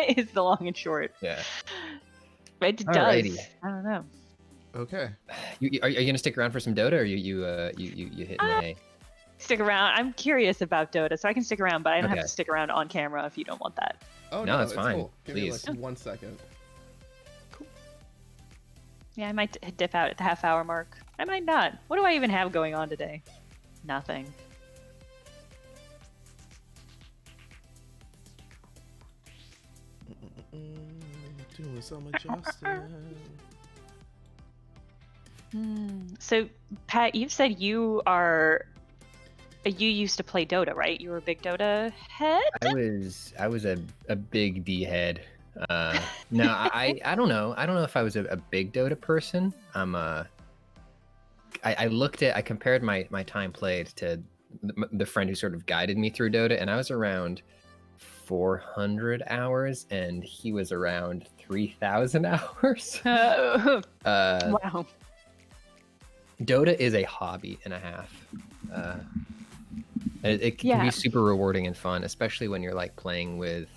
is the long and short. Yeah. It does. Alrighty. I don't know. Okay. Are you gonna stick around for some Dota, or you hitting the hay? Stick around. I'm curious about Dota, so I can stick around, but I don't have Okay. to stick around on camera if you don't want that. Oh No, no, it's fine. Cool. Give me Please. like 1 second. Yeah, I might dip out at the half-hour mark. I might not. What do I even have going on today? Nothing. Doing some adjusting. So, Pat, you said you used to play Dota, right? You were a big Dota head? I was a big D head. No, I don't know. I don't know if I was a big Dota person. I compared my time played to the friend who sort of guided me through Dota, and I was around 400 hours, and he was around 3,000 hours. Wow. Dota is a hobby and a half. It can be super rewarding and fun, especially when you're like playing with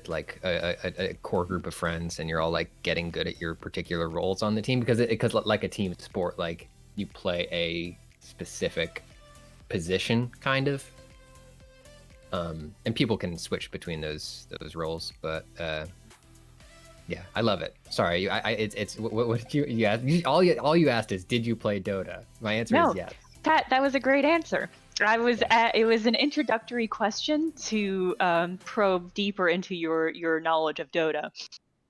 like a core group of friends, and you're all like getting good at your particular roles on the team, because like a team sport, like you play a specific position kind of, and people can switch between those roles, but yeah, I love it. Sorry, it's what did you ask? All you asked is, did you play Dota? My answer is yes. Pat, that was a great answer. It was an introductory question to probe deeper into your knowledge of Dota,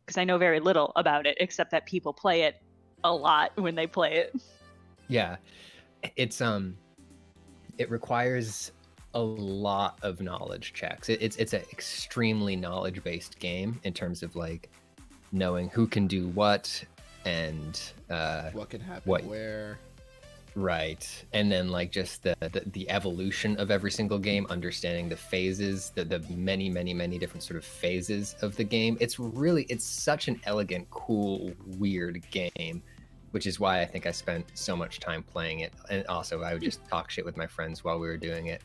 because I know very little about it, except that people play it a lot when they play it. Yeah, it requires a lot of knowledge checks. It's an extremely knowledge-based game in terms of like knowing who can do what and what can happen where. Right, and then like just the evolution of every single game, understanding the phases, the many different sort of phases of the game. It's such an elegant, cool, weird game, which is why I think I spent so much time playing it. And also, I would just talk shit with my friends while we were doing it.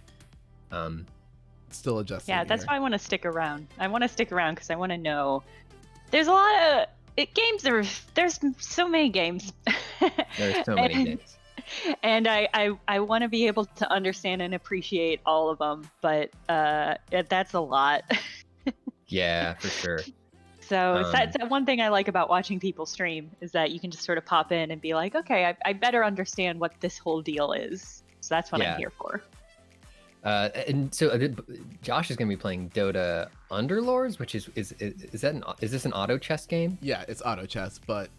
Still adjusting. Yeah, that's why I want to stick around. I want to stick around because I want to know. There's a lot of games. There's so many games. There's so many games. And I want to be able to understand and appreciate all of them, but that's a lot. Yeah, for sure. So that's one thing I like about watching people stream, is that you can just sort of pop in and be like, okay, I better understand what this whole deal is. So that's what I'm here for. And so Josh is going to be playing Dota Underlords, which is this an auto chess game? Yeah, it's auto chess, but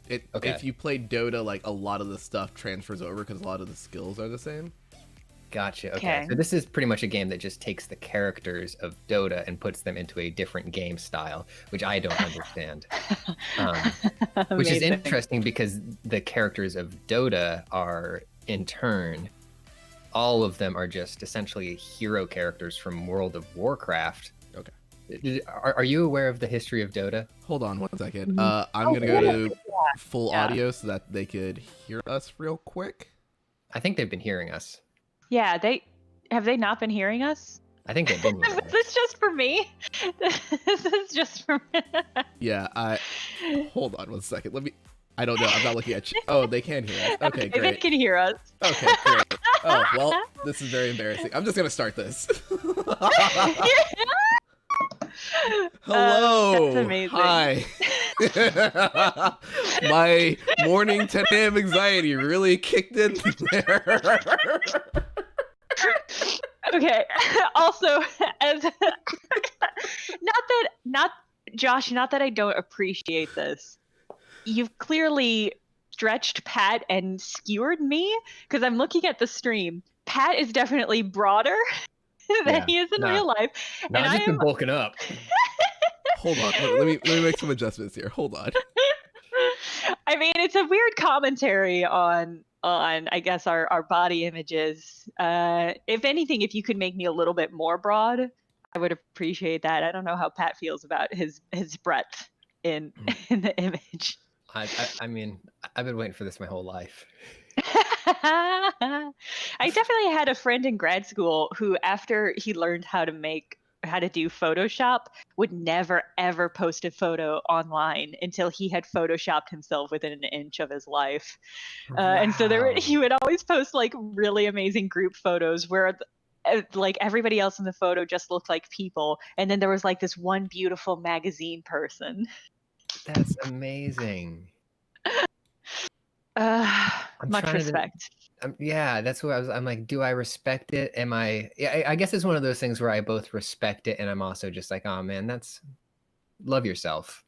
if you play Dota, like a lot of the stuff transfers over because a lot of the skills are the same. Gotcha. Okay. So this is pretty much a game that just takes the characters of Dota and puts them into a different game style, which I don't understand. Which is interesting because the characters of Dota are, in turn, all of them are just essentially hero characters from World of Warcraft. Okay. Are you aware of the history of Dota? Hold on 1 second. I'm going to go to full audio so that they could hear us real quick. I think they've been hearing us. Yeah, have they not been hearing us? I think they've been hearing us. Is this just for me? This is just for me. Yeah, hold on 1 second. I don't know. I'm not looking at you. Oh, they can hear us. Okay, great. They can hear us. Okay, great. Oh, well, this is very embarrassing. I'm just going to start this. Hello. That's amazing. Hi. My morning 10 a.m. anxiety really kicked in there. Okay. Also, Josh, not that I don't appreciate this. You've clearly stretched Pat and skewered me, because I'm looking at the stream. Pat is definitely broader than he is in real life. No, I've just been bulking up. Hold on. Let me make some adjustments here. Hold on. I mean, it's a weird commentary on I guess our body images. If anything, if you could make me a little bit more broad, I would appreciate that. I don't know how Pat feels about his breadth in the image. I mean, I've been waiting for this my whole life. I definitely had a friend in grad school who, after he learned how to do Photoshop, would never ever post a photo online until he had photoshopped himself within an inch of his life. And so he would always post like really amazing group photos where like everybody else in the photo just looked like people, and then there was like this one beautiful magazine person. That's amazing. Much respect. Yeah, that's what I'm like, do I respect it? I guess it's one of those things where I both respect it and I'm also just like, oh man, love yourself.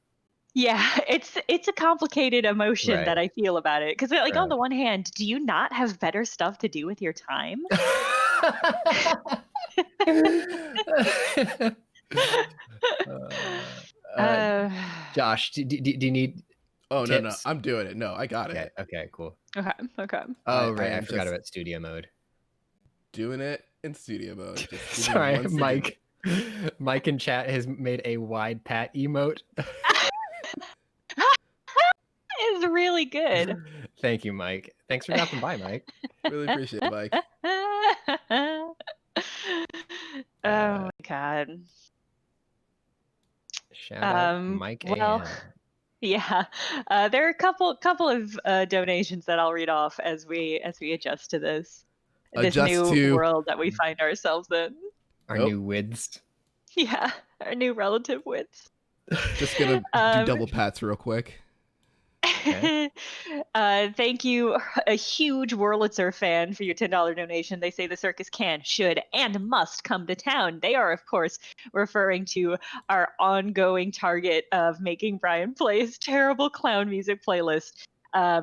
Yeah, it's a complicated emotion Right. that I feel about it. Because like, on Right. the one hand, do you not have better stuff to do with your time? Josh, do you need Oh, tips? no, I'm doing it. No, I got it. it. Okay, cool. Okay. Oh, right. I forgot about studio mode. Doing it in studio mode. Sorry, Mike. Mike in chat has made a wide pat emote. It's really good. Thank you, Mike. Thanks for dropping by, Mike. Really appreciate it, Mike. Oh my god. Shout out Mike AM. Yeah, there are a couple of donations that I'll read off as we adjust to this new world that we find ourselves in. Our new widths. Yeah, our new relative widths. Just gonna do double pats real quick. Okay. Thank you, a huge Wurlitzer fan, for your $10 donation. They say the circus can, should, and must come to town. They are, of course, referring to our ongoing target of making Brian play his terrible clown music playlist,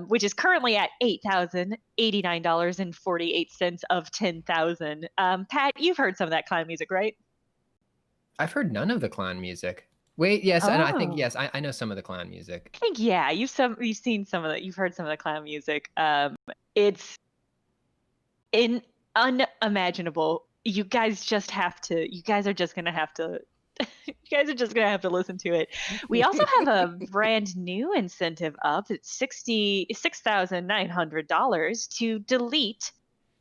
which is currently at $8,089.48 of 10,000. Pat, you've heard some of that clown music, right? I've heard none of the clown music. Wait, yes, and I think yes, I know some of the clown music. I think yeah, you've seen some of that. You've heard some of the clown music. It's unimaginable. You guys are just gonna have to. You guys are just gonna have to listen to it. We also have a brand new incentive up. It's $66,900 to delete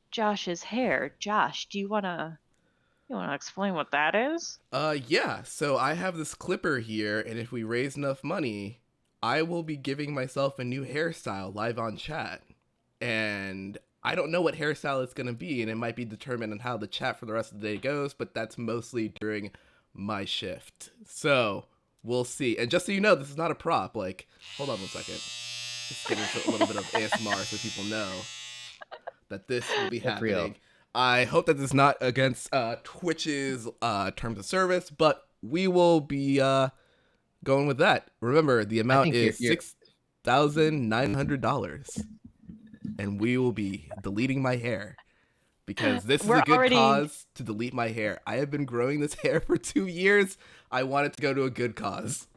Josh's hair. Josh, do you wanna explain what that is? Yeah. So I have this clipper here, and if we raise enough money, I will be giving myself a new hairstyle live on chat. And I don't know what hairstyle it's gonna be, and it might be determined on how the chat for the rest of the day goes, but that's mostly during my shift. So we'll see. And just so you know, this is not a prop. Like, hold on one second. Just give us a little bit of ASMR so people know that this will be happening. Real. I hope that this is not against Twitch's terms of service, but we will be going with that. Remember, the amount is $6,900, and we will be deleting my hair because this is a good cause to delete my hair. I have been growing this hair for 2 years. I want it to go to a good cause.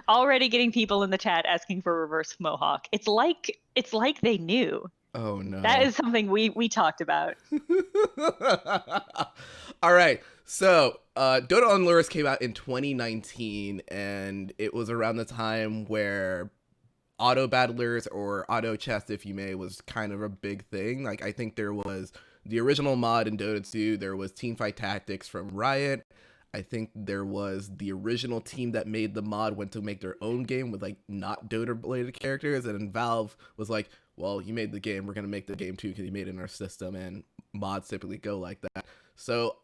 Already getting people in the chat asking for reverse mohawk. It's like they knew. Oh no. That is something we talked about. All right. So, Dota Underlords came out in 2019, and it was around the time where auto battlers, or auto chess if you may, was kind of a big thing. Like, I think there was the original mod in Dota 2, there was Teamfight Tactics from Riot. I think there was the original team that made the mod went to make their own game with like not Dota related characters, and then Valve was like, well, you made the game, we're going to make the game too because you made it in our system, and mods typically go like that. So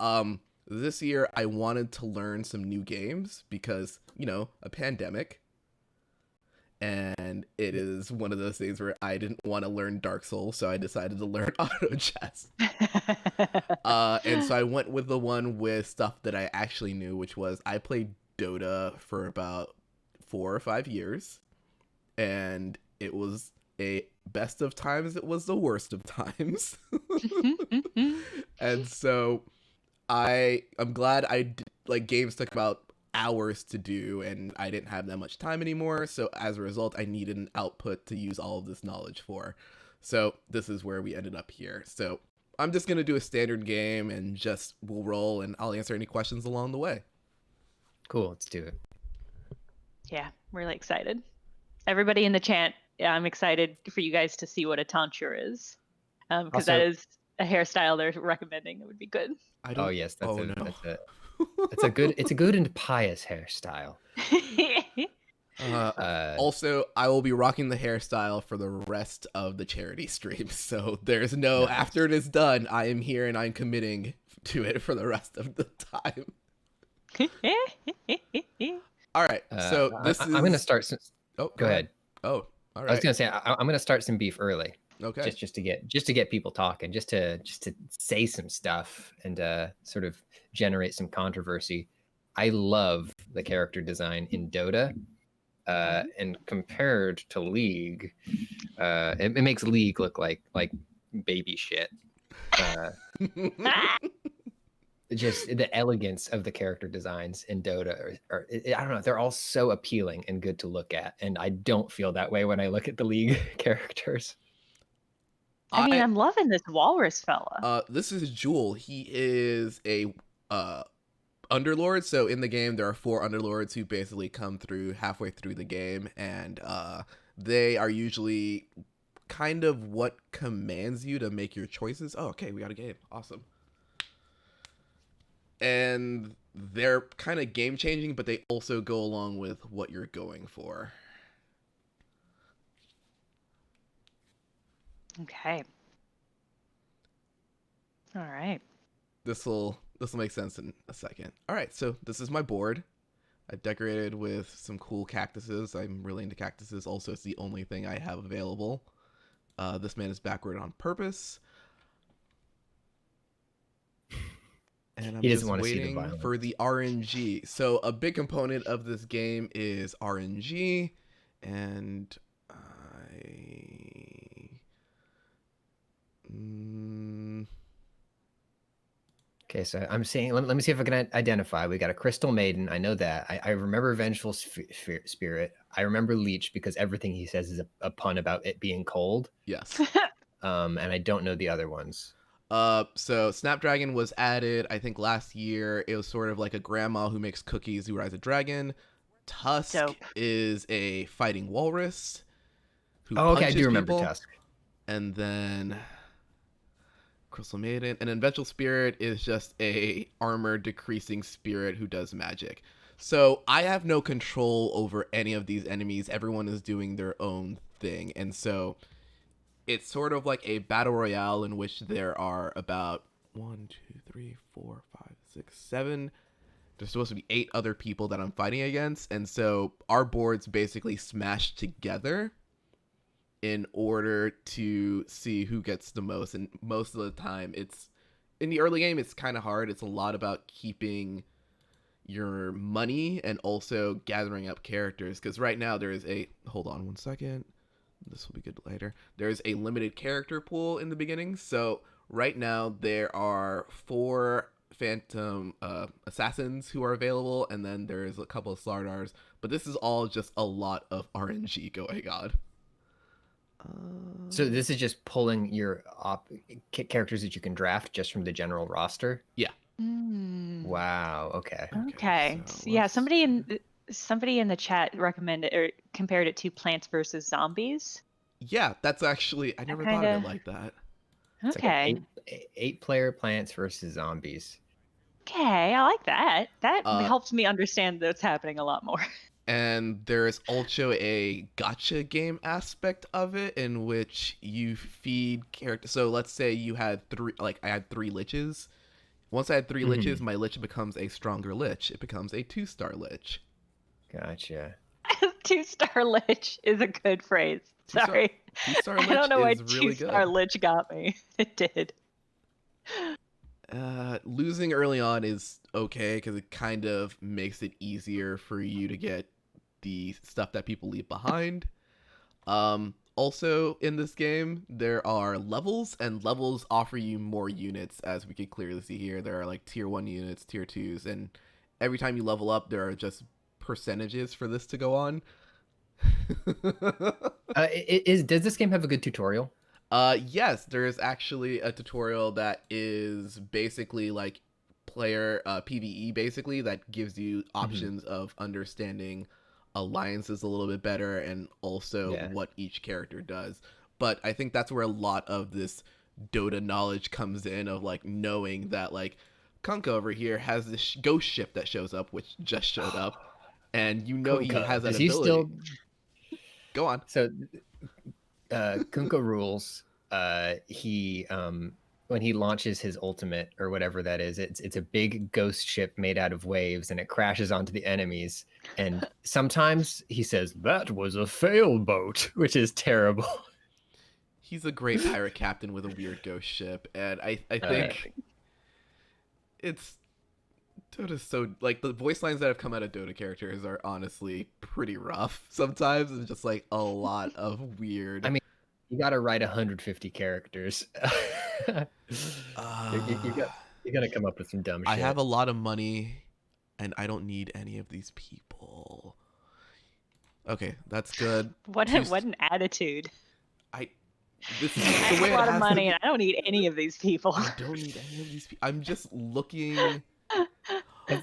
this year I wanted to learn some new games because, you know, a pandemic, and it is one of those things where I didn't want to learn Dark Souls, so I decided to learn auto chess. And so I went with the one with stuff that I actually knew, which was I played Dota for about 4 or 5 years, and it was a best of times, it was the worst of times. And so I'm glad like games took about hours to do, and I didn't have that much time anymore, so as a result I needed an output to use all of this knowledge for. So this is where we ended up here. So I'm just gonna do a standard game and just we'll roll, and I'll answer any questions along the way. Cool, let's do it. Yeah, really excited. Everybody in the chat I'm excited for you guys to see what a tonsure is, because that is a hairstyle they're recommending. It would be good. Oh yes, no. it's a good and pious hairstyle. Also, I will be rocking the hairstyle for the rest of the charity stream. So there's no Nice. After it is done, I am here and I'm committing to it for the rest of the time. All right, so I'm going to start. Oh, go ahead. Oh, all right. I was going to say I'm going to start some beef early. Okay. Just to get people talking, just to say some stuff and sort of generate some controversy. I love the character design in Dota, and compared to League, it makes League look like baby shit. Just the elegance of the character designs in Dota I don't know, they're all so appealing and good to look at, and I don't feel that way when I look at the League characters. I mean, I'm loving this walrus fella. This is Jewel. He is a Underlord. So in the game, there are 4 Underlords who basically come through halfway through the game, and they are usually kind of what commands you to make your choices. Oh, okay, we got a game. Awesome. And they're kind of game changing, but they also go along with what you're going for. Okay. All right. This will make sense in a second. All right, so this is my board. I decorated with some cool cactuses. I'm really into cactuses. Also, it's the only thing I have available. This man is backward on purpose. And I'm just waiting for the RNG. So a big component of this game is RNG, and Okay, so I'm saying, let me see if I can identify. We got a Crystal Maiden. I know that. I remember Vengeful Spirit. I remember Leech because everything he says is a pun about it being cold. Yes. And I don't know the other ones. So Snapdragon was added, I think, last year. It was sort of like a grandma who makes cookies who rides a dragon. Tusk is a fighting walrus who punches I do remember people. Tusk. And then Crystal Maiden, and then Vengeful Spirit is just a armor decreasing spirit who does magic. So I have no control over any of these enemies. Everyone is doing their own thing, and so it's sort of like a battle royale in which there are about 1, 2, 3, 4, 5, 6, 7. There's supposed to be 8 other people that I'm fighting against, and so our boards basically smash together in order to see who gets the most. And most of the time, it's in the early game, it's kind of hard. It's a lot about keeping your money and also gathering up characters, because right now there is a hold on one second, this will be good later. There's a limited character pool in the beginning. So right now there are 4 Phantom assassins who are available, and then there's a couple of Slardars, but this is all just a lot of RNG going on. So this is just pulling your characters that you can draft just from the general roster? Yeah. Wow, okay. So yeah, somebody in the chat recommended or compared it to Plants vs. Zombies. Yeah, that's actually, I never thought of it like that. Okay. Like 8-player Plants vs. Zombies. Okay, I like that. That helps me understand what's happening a lot more. And there's also a gacha game aspect of it in which you feed characters. So let's say you had 3, like I had 3 liches. Once I had 3 liches, my lich becomes a stronger lich. It becomes a 2-star lich. Gotcha. 2-star lich is a good phrase. Sorry. 2-star lich I don't know why really 2-star lich got me. It did. Losing early on is okay because it kind of makes it easier for you to get the stuff that people leave behind. Also in this game, there are levels, and levels offer you more units, as we can clearly see here. There are like tier 1 units, tier 2s, and every time you level up, there are just percentages for this to go on. Does this game have a good tutorial? Yes, there is actually a tutorial that is basically like player PvE, basically, that gives you options of understanding alliances a little bit better, and also what each character does. But I think that's where a lot of this Dota knowledge comes in, of like knowing that like Kunkka over here has this ghost ship that shows up, which just showed up, and you know he has that ability. Still... Go on. So Kunkka rules. He when he launches his ultimate or whatever that is, it's a big ghost ship made out of waves, and it crashes onto the enemies. And sometimes he says, "That was a fail boat," which is terrible. He's a great pirate captain with a weird ghost ship, and I think it's Dota's so like the voice lines that have come out of Dota characters are honestly pretty rough. Sometimes it's just like a lot of weird. I mean, you got to write 150 characters. You got to come up with some dumb shit. I have a lot of money, and I don't need any of these people. Okay, that's good. What an attitude. This is I have a lot of money, and I don't need any of these people. I don't need any of these people. I'm just looking.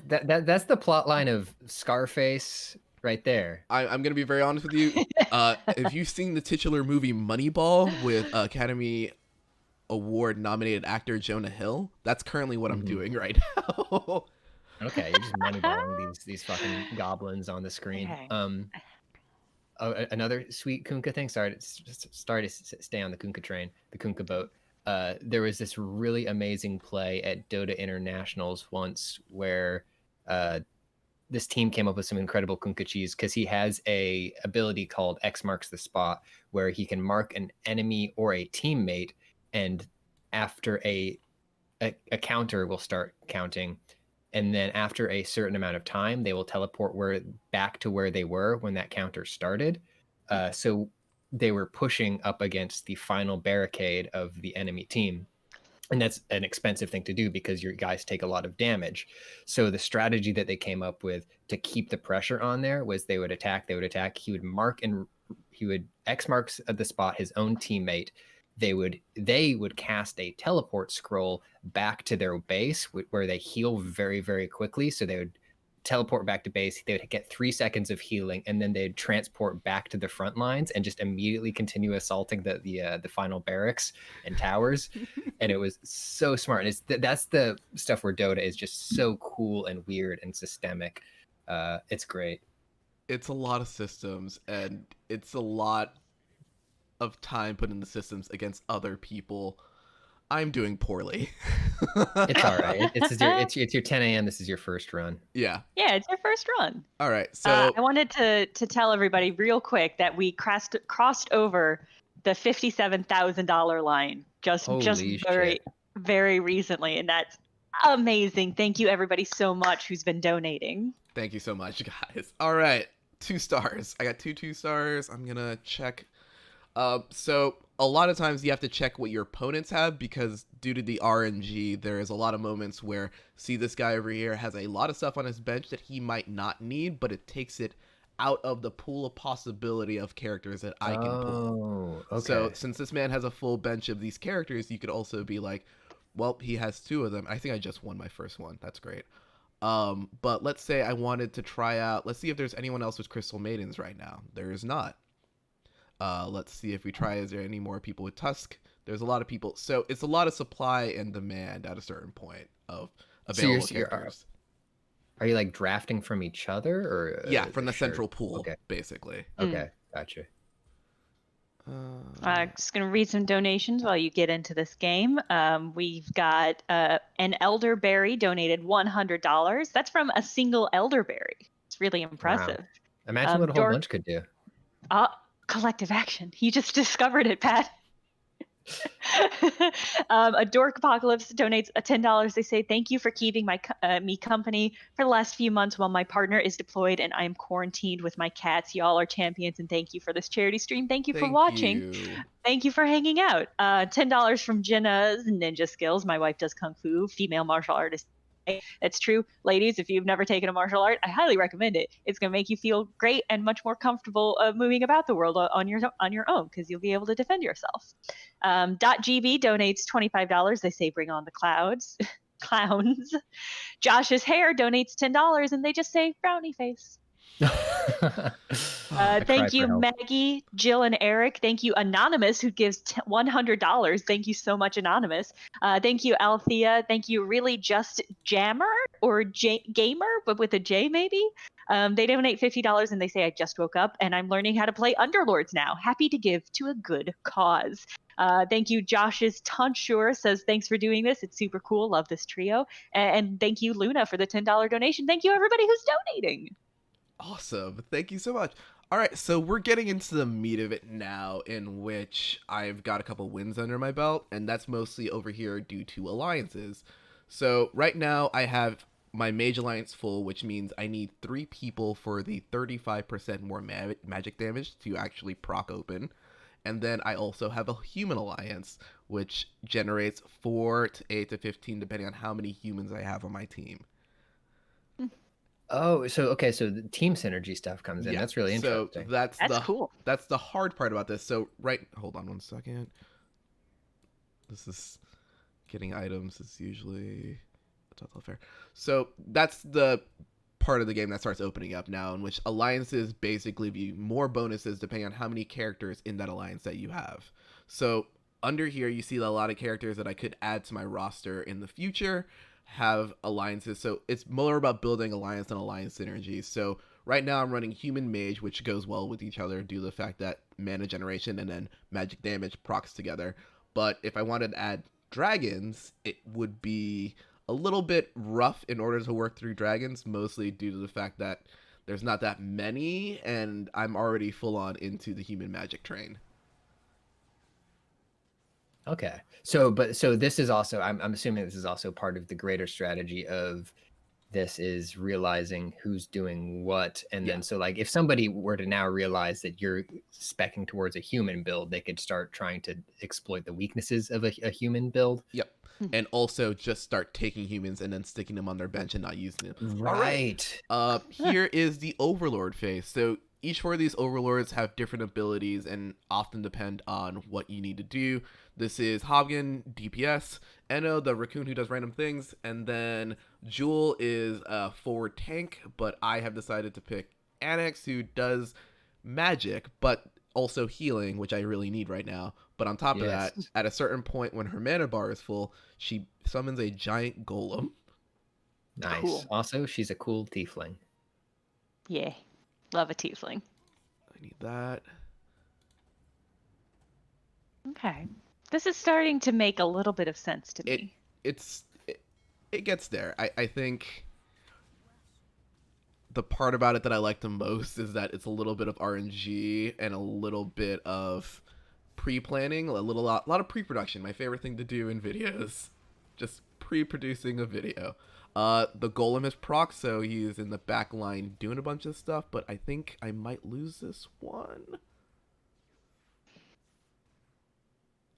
That's the plot line of Scarface right there. I'm gonna be very honest with you. If you've seen the titular movie Moneyball with Academy Award nominated actor Jonah Hill, that's currently what I'm doing right now. Okay, you're just moneyballing these fucking goblins on the screen. Okay. Another sweet Kunkka thing. Sorry to stay on the Kunkka train, the Kunkka boat. There was this really amazing play at Dota Internationals once where this team came up with some incredible Kunkka cheese, because he has a ability called X marks the spot, where he can mark an enemy or a teammate, and after a counter will start counting. And then after a certain amount of time, they will teleport back to where they were when that counter started. So they were pushing up against the final barricade of the enemy team. And that's an expensive thing to do because your guys take a lot of damage. So the strategy that they came up with to keep the pressure on there was they would attack. He would X marks at the spot his own teammate. They would cast a teleport scroll back to their base where they heal very, very quickly. So they would teleport back to base. They would get 3 seconds of healing, and then they'd transport back to the front lines and just immediately continue assaulting the final barracks and towers. And it was so smart. And that's the stuff where Dota is just so cool and weird and systemic. It's great. It's a lot of systems, and it's a lot of time put in the systems against other people. I'm doing poorly. It's all right. It's your 10 a.m. This is your first run. Yeah, it's your first run. All right. So I wanted to tell everybody real quick that we crossed over the $57,000 line just very, very recently, and that's amazing. Thank you everybody so much who's been donating. Thank you so much, guys. All right, 2 stars. I got 2 stars. I'm gonna check. So a lot of times you have to check what your opponents have, because due to the RNG, there is a lot of moments where, see, this guy over here has a lot of stuff on his bench that he might not need, but it takes it out of the pool of possibility of characters that I can pull. Okay. So since this man has a full bench of these characters, you could also be like, well, he has 2 of them. I think I just won my first one. That's great. But let's say I wanted to try out, let's see if there's anyone else with Crystal Maidens right now. There is not. Let's see if we try, is there any more people with Tusk? There's a lot of people. So it's a lot of supply and demand at a certain point of available characters. Are you like drafting from each other, or? Yeah, from the central pool, basically. Okay, gotcha. I'm just going to read some donations while you get into this game. We've got an elderberry donated $100. That's from a single elderberry. It's really impressive. Wow. Imagine what a whole bunch could do. Collective action. You just discovered it, Pat. A Dork Apocalypse donates $10. They say, thank you for keeping me company for the last few months while my partner is deployed and I am quarantined with my cats. Y'all are champions, and thank you for this charity stream. Thank you for watching. Thank you for hanging out. $10 from Jenna's Ninja Skills. My wife does Kung Fu, female martial artist. It's true, ladies. If you've never taken a martial art, I highly recommend it. It's going to make you feel great and much more comfortable moving about the world on your own, because you'll be able to defend yourself. .gb donates $25. They say, bring on the clowns. Josh's Hair donates $10, and they just say, brownie face. I cry Thank for you, help. Maggie, Jill, and Eric. Thank you, Anonymous, who gives $100. Thank you so much, Anonymous. Thank you, Althea. Thank you, Really Just Jammer or Gamer, but with a J maybe. They donate $50 and they say, I just woke up and I'm learning how to play Underlords now. Happy to give to a good cause. Thank you, Josh's Tonsure says, thanks for doing this. It's super cool. Love this trio. And thank you, Luna, for the $10 donation. Thank you, everybody who's donating. Awesome. Thank you so much. All right, so we're getting into the meat of it now, in which I've got a couple wins under my belt, and that's mostly over here due to alliances. So right now I have my mage alliance full, which means I need 3 people for the 35% more magic damage to actually proc open. And then I also have a human alliance, which generates 4 to 8 to 15, depending on how many humans I have on my team. Oh, so okay, so the team synergy stuff comes in. Yeah, That's really interesting. So that's cool. That's the hard part about this. So hold on one second. This is getting items is usually that's not fair. So that's the part of the game that starts opening up now, in which alliances basically give you more bonuses depending on how many characters in that alliance that you have. So under here, you see a lot of characters that I could add to my roster in the future have alliances. So it's more about building alliance and alliance synergy. So right now I'm running human mage, which goes well with each other due to the fact that mana generation and then magic damage procs together. But if I wanted to add dragons, it would be a little bit rough in order to work through dragons, mostly due to the fact that there's not that many, and I'm already full on into the human magic train. Okay. So this is also, I'm assuming this is also part of the greater strategy of this is realizing who's doing what. And then, so like if somebody were to now realize that you're speccing towards a human build, they could start trying to exploit the weaknesses of a human build. Yep. And also just start taking humans and then sticking them on their bench and not using them. Right. All right. Here is the Overlord phase. So each one of these Overlords have different abilities and often depend on what you need to do. This is Hobgan, DPS, Eno, the raccoon who does random things, and then Jewel is a forward tank, but I have decided to pick Annex, who does magic, but also healing, which I really need right now. But on top of that, at a certain point when her mana bar is full, she summons a giant golem. Nice. Cool. Also, she's a cool tiefling. Yeah. Love a tiefling. I need that. Okay. This is starting to make a little bit of sense to me. It gets there. I think the part about it that I like the most is that it's a little bit of RNG and a little bit of pre-planning, a lot of pre-production. My favorite thing to do in videos, just pre-producing a video. The golem is proc, so he's in the back line doing a bunch of stuff, but I think I might lose this one.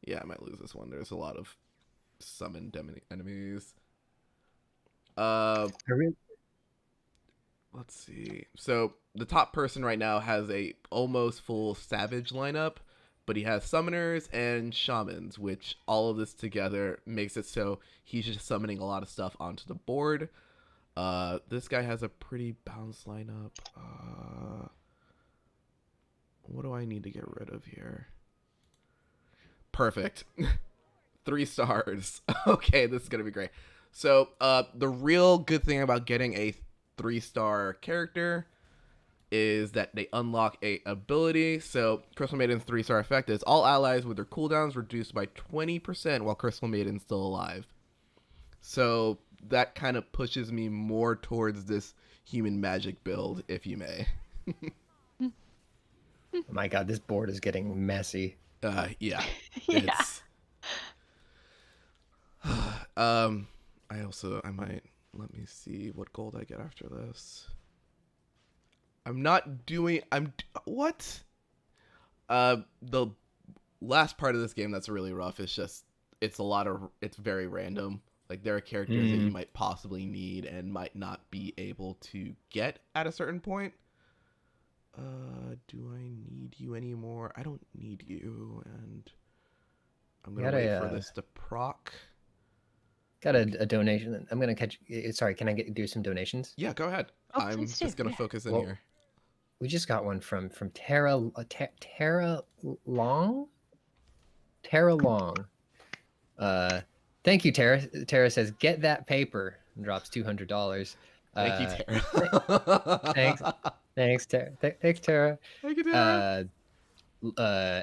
Yeah, I might lose this one. There's a lot of summoned enemies. Let's see. So the top person right now has a almost full savage lineup, but he has summoners and shamans, which all of this together makes it so he's just summoning a lot of stuff onto the board. This guy has a pretty balanced lineup. What do I need to get rid of here? Perfect. 3 stars. Okay, this is gonna be great. So the real good thing about getting a 3-star character is that they unlock a ability. So Crystal Maiden's 3-star effect is all allies with their cooldowns reduced by 20% while Crystal Maiden's still alive. So that kind of pushes me more towards this human magic build, if you may. Oh my god, this board is getting messy. Yeah. Yeah. It's I might, let me see what gold I get after this. What? The last part of this game that's really rough is just, it's very random. Like, there are characters that you might possibly need and might not be able to get at a certain point. Do I need you anymore? I don't need you, and I'm gonna wait for this to proc. Got a donation. I'm gonna catch. Sorry, can I do some donations? Yeah, go ahead. I'm just gonna focus in here. We just got one from Tara Tara Long. Tara Long. Thank you, Tara. Tara says, "Get that paper." And drops $200. Thank you, Tara. Thanks, thanks, Tara. Thanks, Tara. Thank you, Tara.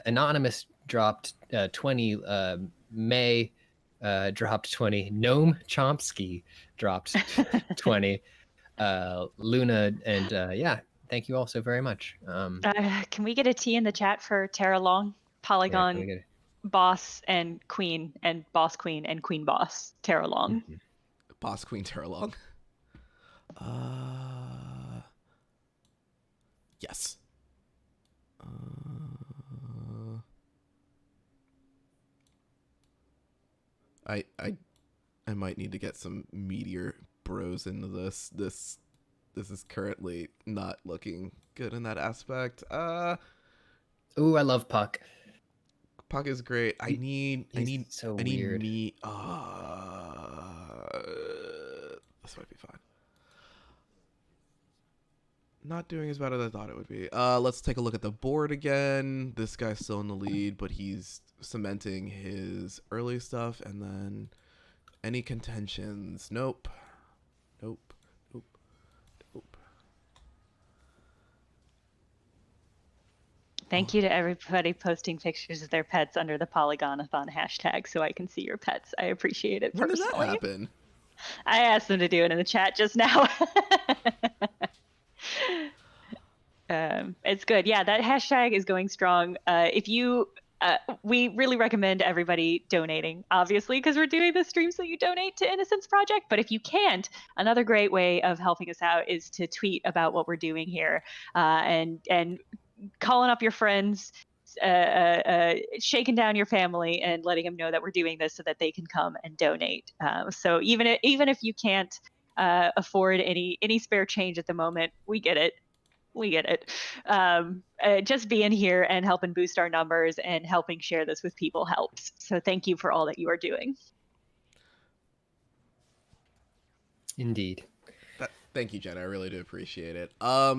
Anonymous dropped 20. May dropped 20. Gnome Chomsky dropped 20. Luna and yeah, thank you all so very much. Can we get a T in the chat for Tara Long, Polygon boss and queen and boss queen and queen boss Tara Long? Mm-hmm. Boss queen Tara Long. Yes. I might need to get some Meteor Bros into this. This is currently not looking good in that aspect. Ooh, I love Puck. Puck is great. I need weird. me. This might be fine. Not doing as bad as I thought it would be. Let's take a look at the board again. This guy's still in the lead, but he's cementing his early stuff. And then any contentions? Nope. Nope. Nope. Nope. Thank you to everybody posting pictures of their pets under the Polygonathon hashtag so I can see your pets. I appreciate it personally. When did that happen? I asked them to do it in the chat just now. It's good. Yeah, that hashtag is going strong. If you, we really recommend everybody donating, obviously, because we're doing this stream so you donate to Innocence Project. But if you can't, another great way of helping us out is to tweet about what we're doing here, and calling up your friends, shaking down your family, and letting them know that we're doing this so that they can come and donate. So even if you can't afford any spare change at the moment, we get it. We get it. Just being here and helping boost our numbers and helping share this with people helps. So thank you for all that you are doing. Indeed. Thank you, Jen. I really do appreciate it.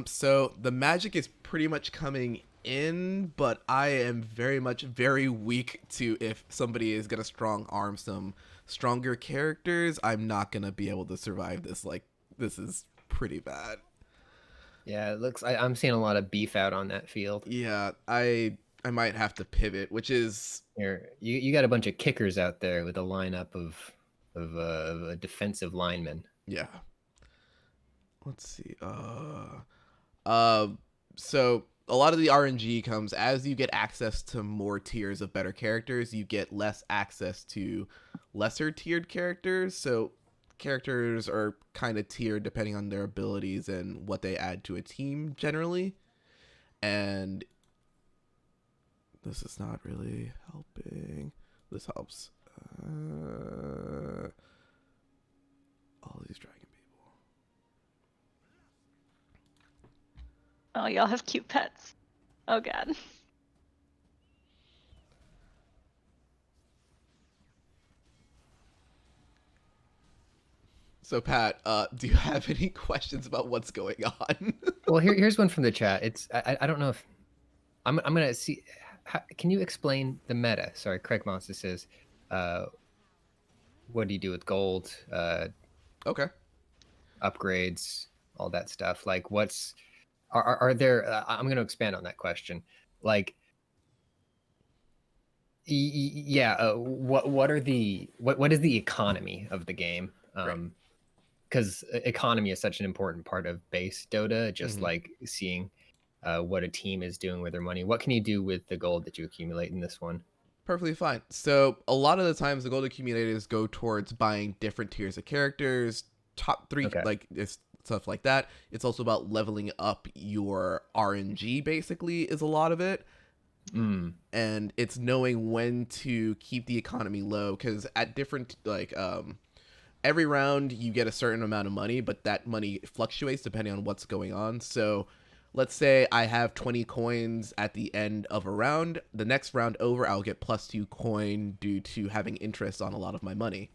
So the magic is pretty much coming in, but I am very weak to if somebody is gonna strong arm some stronger characters. I'm not gonna be able to survive this. Like, this is pretty bad. Yeah, it looks. I'm seeing a lot of beef out on that field. Yeah, I might have to pivot, which is you got a bunch of kickers out there with a lineup of a defensive lineman. Yeah. Let's see. So a lot of the RNG comes as you get access to more tiers of better characters. You get less access to lesser tiered characters. So characters are kind of tiered depending on their abilities and what they add to a team generally. And this is not really helping. This helps. All these dragon people. Oh, y'all have cute pets. Oh god. So Pat, do you have any questions about what's going on? Well, here's one from the chat. It's I don't know if I'm gonna see. Can you explain the meta? Sorry, Craig Monster says, what do you do with gold? Okay. Upgrades, all that stuff. Like, are there? I'm going to expand on that question. Like, yeah, what is the economy of the game? Because economy is such an important part of base Dota. Just like seeing what a team is doing with their money. What can you do with the gold that you accumulate in this one? Perfectly fine. So a lot of the times the gold accumulators go towards buying different tiers of characters, top 3, like it's stuff like that. It's also about leveling up your RNG, basically, is a lot of it. And it's knowing when to keep the economy low, because at different, like, every round you get a certain amount of money, but that money fluctuates depending on what's going on. So let's say I have 20 coins at the end of a round. The next round over, I'll get +2 coin due to having interest on a lot of my money.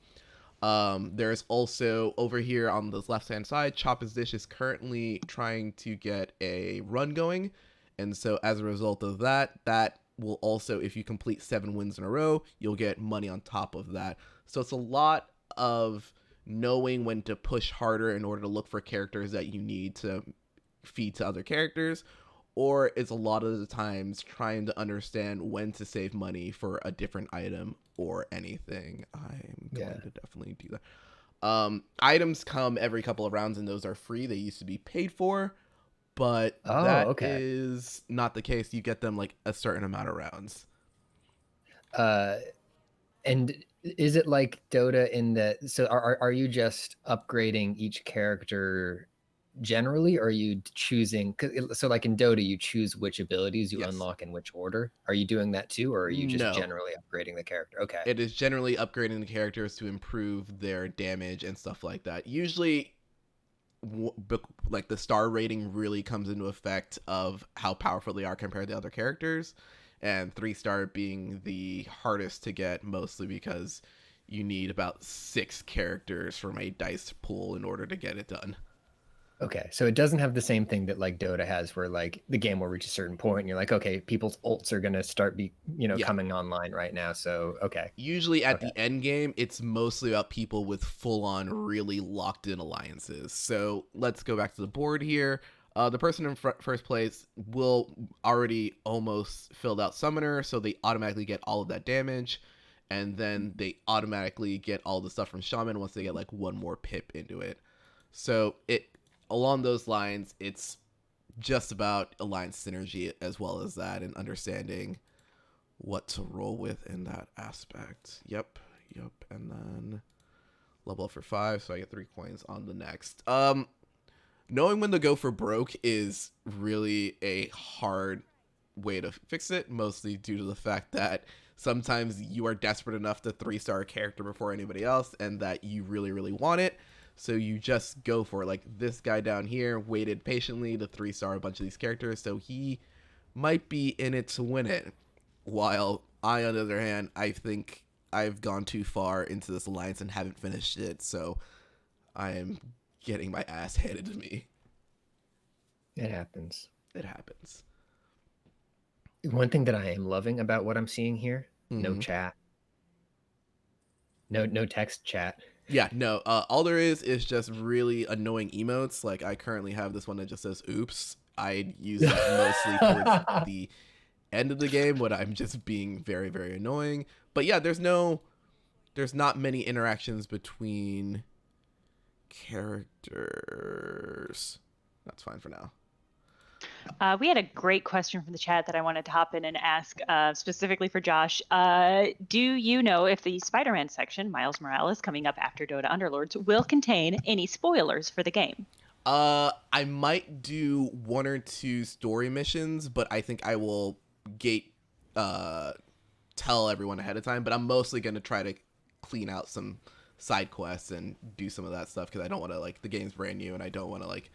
There's also over here on the left hand side, Chopper's Dish is currently trying to get a run going. And so as a result of that, that will also, if you complete 7 wins in a row, you'll get money on top of that. So it's a lot of knowing when to push harder in order to look for characters that you need to feed to other characters, or it's a lot of the times trying to understand when to save money for a different item or anything. I'm going to definitely do that. Items come every couple of rounds and those are free. They used to be paid for, but that is not the case. You get them like a certain amount of rounds. And is it like Dota in that, so are you just upgrading each character generally, or are you choosing, so like in Dota you choose which abilities you unlock in which order? Are you doing that too, or are you just generally upgrading the character? Okay, it is generally upgrading the characters to improve their damage and stuff like that. Usually like the star rating really comes into effect of how powerful they are compared to other characters, and 3-star being the hardest to get, mostly because you need about 6 characters from a dice pool in order to get it done. Okay, so it doesn't have the same thing that like Dota has, where like the game will reach a certain point and you're like, okay, people's ults are gonna start coming online right now. So okay. Usually at the end game, it's mostly about people with full-on, really locked-in alliances. So let's go back to the board here. The person in first place will already almost filled out Summoner, so they automatically get all of that damage, and then they automatically get all the stuff from Shaman once they get like 1 more pip into it. So along those lines, it's just about alliance synergy as well as that, and understanding what to roll with in that aspect. Yep. And then level up for 5, so I get 3 coins on the next. Knowing when to go for broke is really a hard way to fix it, mostly due to the fact that sometimes you are desperate enough to 3-star a character before anybody else, and that you really, really want it. So you just go for it. Like this guy down here waited patiently to 3-star a bunch of these characters, so he might be in it to win it. While I, on the other hand, I think I've gone too far into this alliance and haven't finished it, so I am getting my ass handed to me. It happens. It happens. One thing that I am loving about what I'm seeing here, no chat. No text chat. Yeah, no. All there is just really annoying emotes. Like I currently have this one that just says "oops." I use that mostly towards the end of the game when I'm just being very, very annoying. But yeah, there's not many interactions between characters. That's fine for now. We had a great question from the chat that I wanted to hop in and ask specifically for Josh. Do you know if the Spider-Man section, Miles Morales, coming up after Dota Underlords, will contain any spoilers for the game? I might do 1 or 2 story missions, but I think I will tell everyone ahead of time. But I'm mostly going to try to clean out some side quests and do some of that stuff, because I don't want to, like, the game's brand new and I don't want to, like,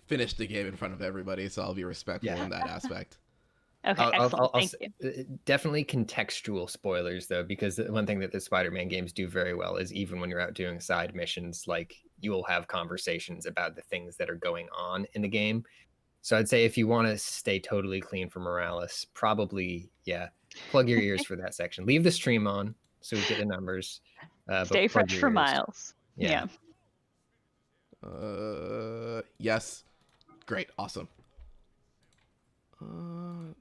finish the game in front of everybody, so I'll be respectful in that aspect. Okay, excellent. Thank you. Definitely contextual spoilers, though, because one thing that the Spider-Man games do very well is even when you're out doing side missions, like you will have conversations about the things that are going on in the game. So I'd say if you want to stay totally clean for Morales, probably, plug your ears for that section. Leave the stream on so we get the numbers. Stay fresh for Miles. Yeah. Yes. Great. Awesome. Boom.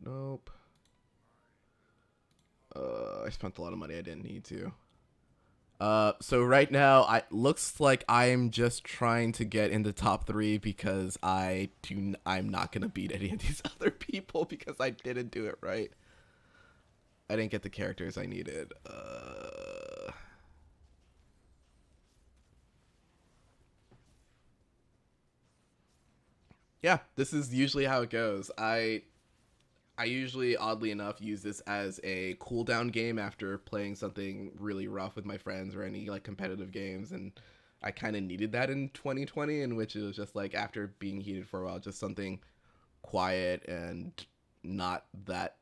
Nope. I spent a lot of money I didn't need to. So right now, looks like I'm just trying to get in the top 3 because I'm not gonna beat any of these other people because I didn't do it right. I didn't get the characters I needed. Yeah, this is usually how it goes. I usually, oddly enough, use this as a cooldown game after playing something really rough with my friends or any like competitive games, and I kind of needed that in 2020, in which it was just like after being heated for a while, just something quiet and not that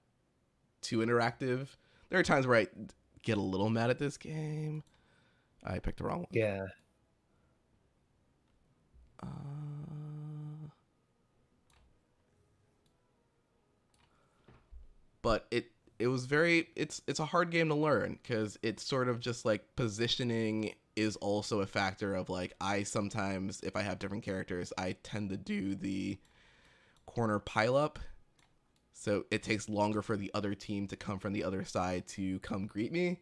too interactive. There are times where I get a little mad at this game. I picked the wrong one. Yeah. But it was it's a hard game to learn because it's sort of just like positioning is also a factor of like I sometimes, if I have different characters, I tend to do the corner pile up, so it takes longer for the other team to come from the other side to come greet me.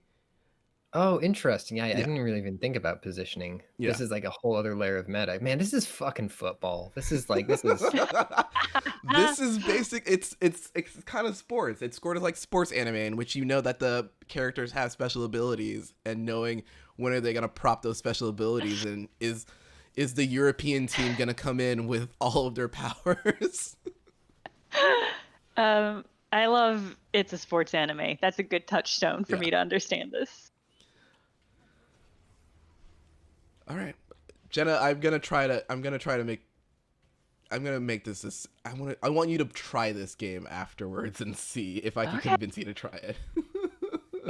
Oh, interesting. Yeah, I didn't really even think about positioning. Yeah. This is like a whole other layer of meta. Man, this is fucking football. This is This is basic. It's kind of sports. It's sort of like sports anime in which you know that the characters have special abilities, and knowing when are they gonna prop those special abilities, and is the European team gonna come in with all of their powers? I love it's a sports anime. That's a good touchstone for me to understand this. All right, Jenna, I'm gonna make this. I want you to try this game afterwards and see if I can convince you to try it.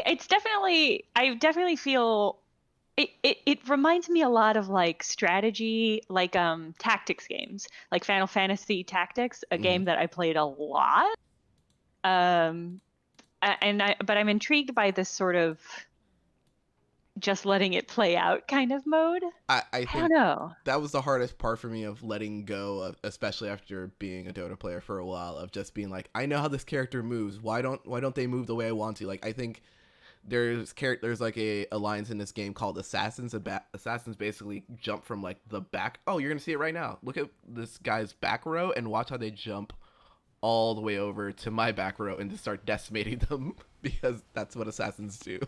It's definitely, I definitely feel it reminds me a lot of like strategy, like tactics games, like Final Fantasy Tactics, a game that I played a lot. But I'm intrigued by this sort of just letting it play out kind of mode. I think don't know. That was the hardest part for me of letting go of, especially after being a Dota player for a while, of just being like, I know how this character moves. Why don't they move the way I want to? Like, I think there's like a alliance in this game called Assassins. Assassins basically jump from like the back. Oh, you're gonna see it right now. Look at this guy's back row and watch how they jump all the way over to my back row and just start decimating them because that's what assassins do.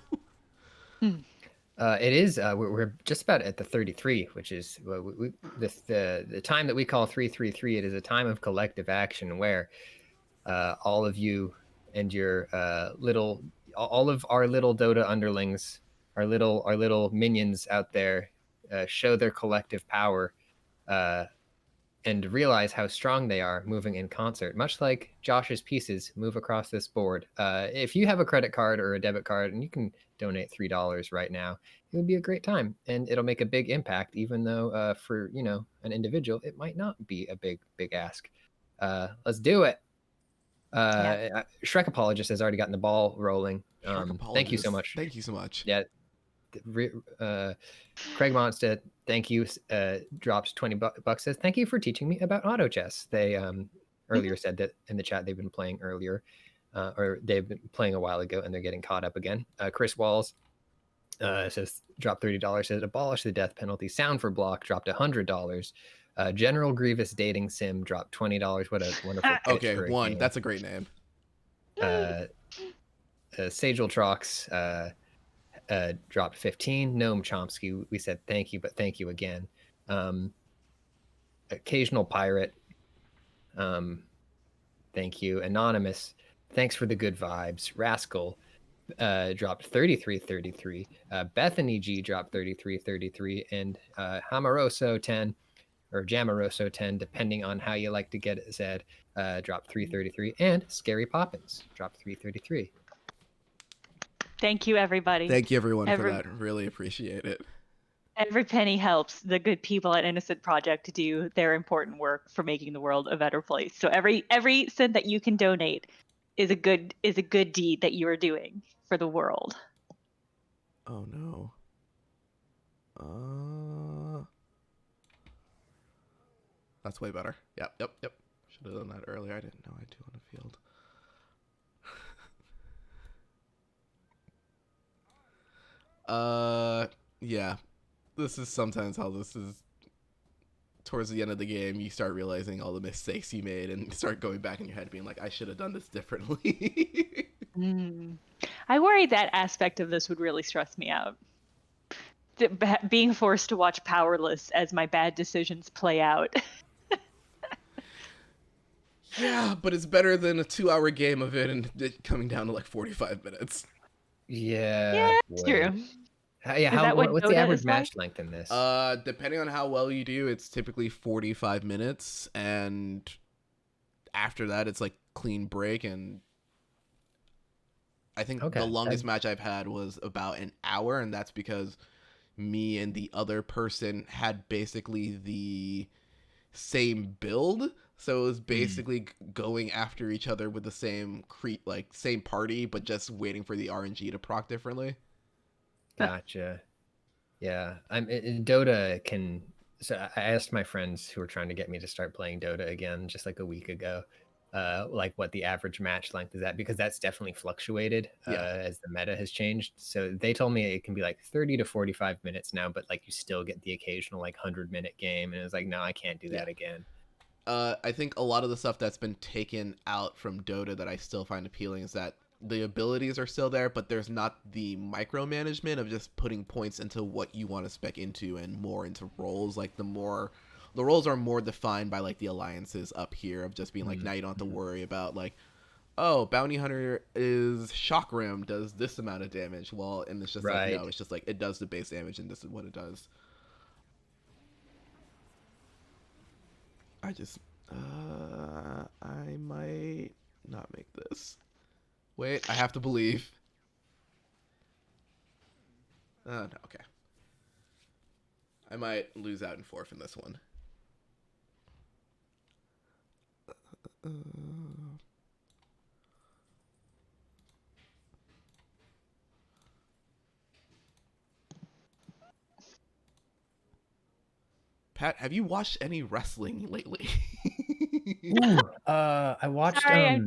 It is. We're just about at the 33, which is the time that we call 333. It is a time of collective action where all of you and your all of our little Dota underlings, our little minions out there, show their collective power and realize how strong they are moving in concert, much like Josh's pieces move across this board. If you have a credit card or a debit card and you can donate $3 right now, it would be a great time, and it'll make a big impact, even though for an individual it might not be a big ask. Let's do it. Shrek Apologist has already gotten the ball rolling. Thank you so much. Thank you so much. Yeah. Craig Monstead, thank you. Drops $20. Says thank you for teaching me about auto chess. They earlier said that in the chat they've been playing earlier, or they've been playing a while ago and they're getting caught up again. Chris Walls says dropped $30. Says abolish the death penalty. Sound for Block dropped $100. General Grievous Dating Sim dropped $20. What a wonderful pitch. Okay, for a one. game. That's a great name. Sagel Trox dropped 15. Noam Chomsky, we said thank you, but thank you again. Occasional Pirate, thank you. Anonymous, thanks for the good vibes. Rascal dropped 33.33. Bethany G dropped 33.33, and Hamaroso 10 or Jamaroso 10, depending on how you like to get it said, dropped 3.33, and Scary Poppins dropped 3.33. Thank you, everybody. Thank you, everyone, for that. Really appreciate it. Every penny helps the good people at Innocent Project to do their important work for making the world a better place. So every cent that you can donate is a good deed that you are doing for the world. Oh no. That's way better. Yep. Should have done that earlier. I didn't know I had two on the field. Yeah. This is sometimes how this is. Towards the end of the game, you start realizing all the mistakes you made and start going back in your head being like, I should have done this differently. I worry that aspect of this would really stress me out. Being forced to watch powerless as my bad decisions play out. Yeah, but it's better than a 2-hour game of it and it coming down to like 45 minutes. Yeah, it's true. What's the average match length in this? Depending on how well you do, it's typically 45 minutes, and after that, it's like clean break. And I think the longest match I've had was about an hour, and that's because me and the other person had basically the same build. So it was basically going after each other with the same same party, but just waiting for the RNG to proc differently. Gotcha. Yeah, Dota can. So I asked my friends who were trying to get me to start playing Dota again, just like a week ago, like what the average match length is at, because that's definitely fluctuated as the meta has changed. So they told me it can be like 30 to 45 minutes now, but like you still get the occasional like 100-minute game, and it was like, no, I can't do that again. I think a lot of the stuff that's been taken out from Dota that I still find appealing is that the abilities are still there, but there's not the micromanagement of just putting points into what you want to spec into and more into roles. Like the roles are more defined by like the alliances up here of just being like, now you don't have to worry about like, oh, bounty hunter is shock rim, does this amount of damage. Well, and it's just like, no, it's just like it does the base damage and this is what it does. I might not make this. Wait, I have to believe. No, okay. I might lose out in fourth in this one. Pat, have you watched any wrestling lately? Ooh, I watched. Sorry,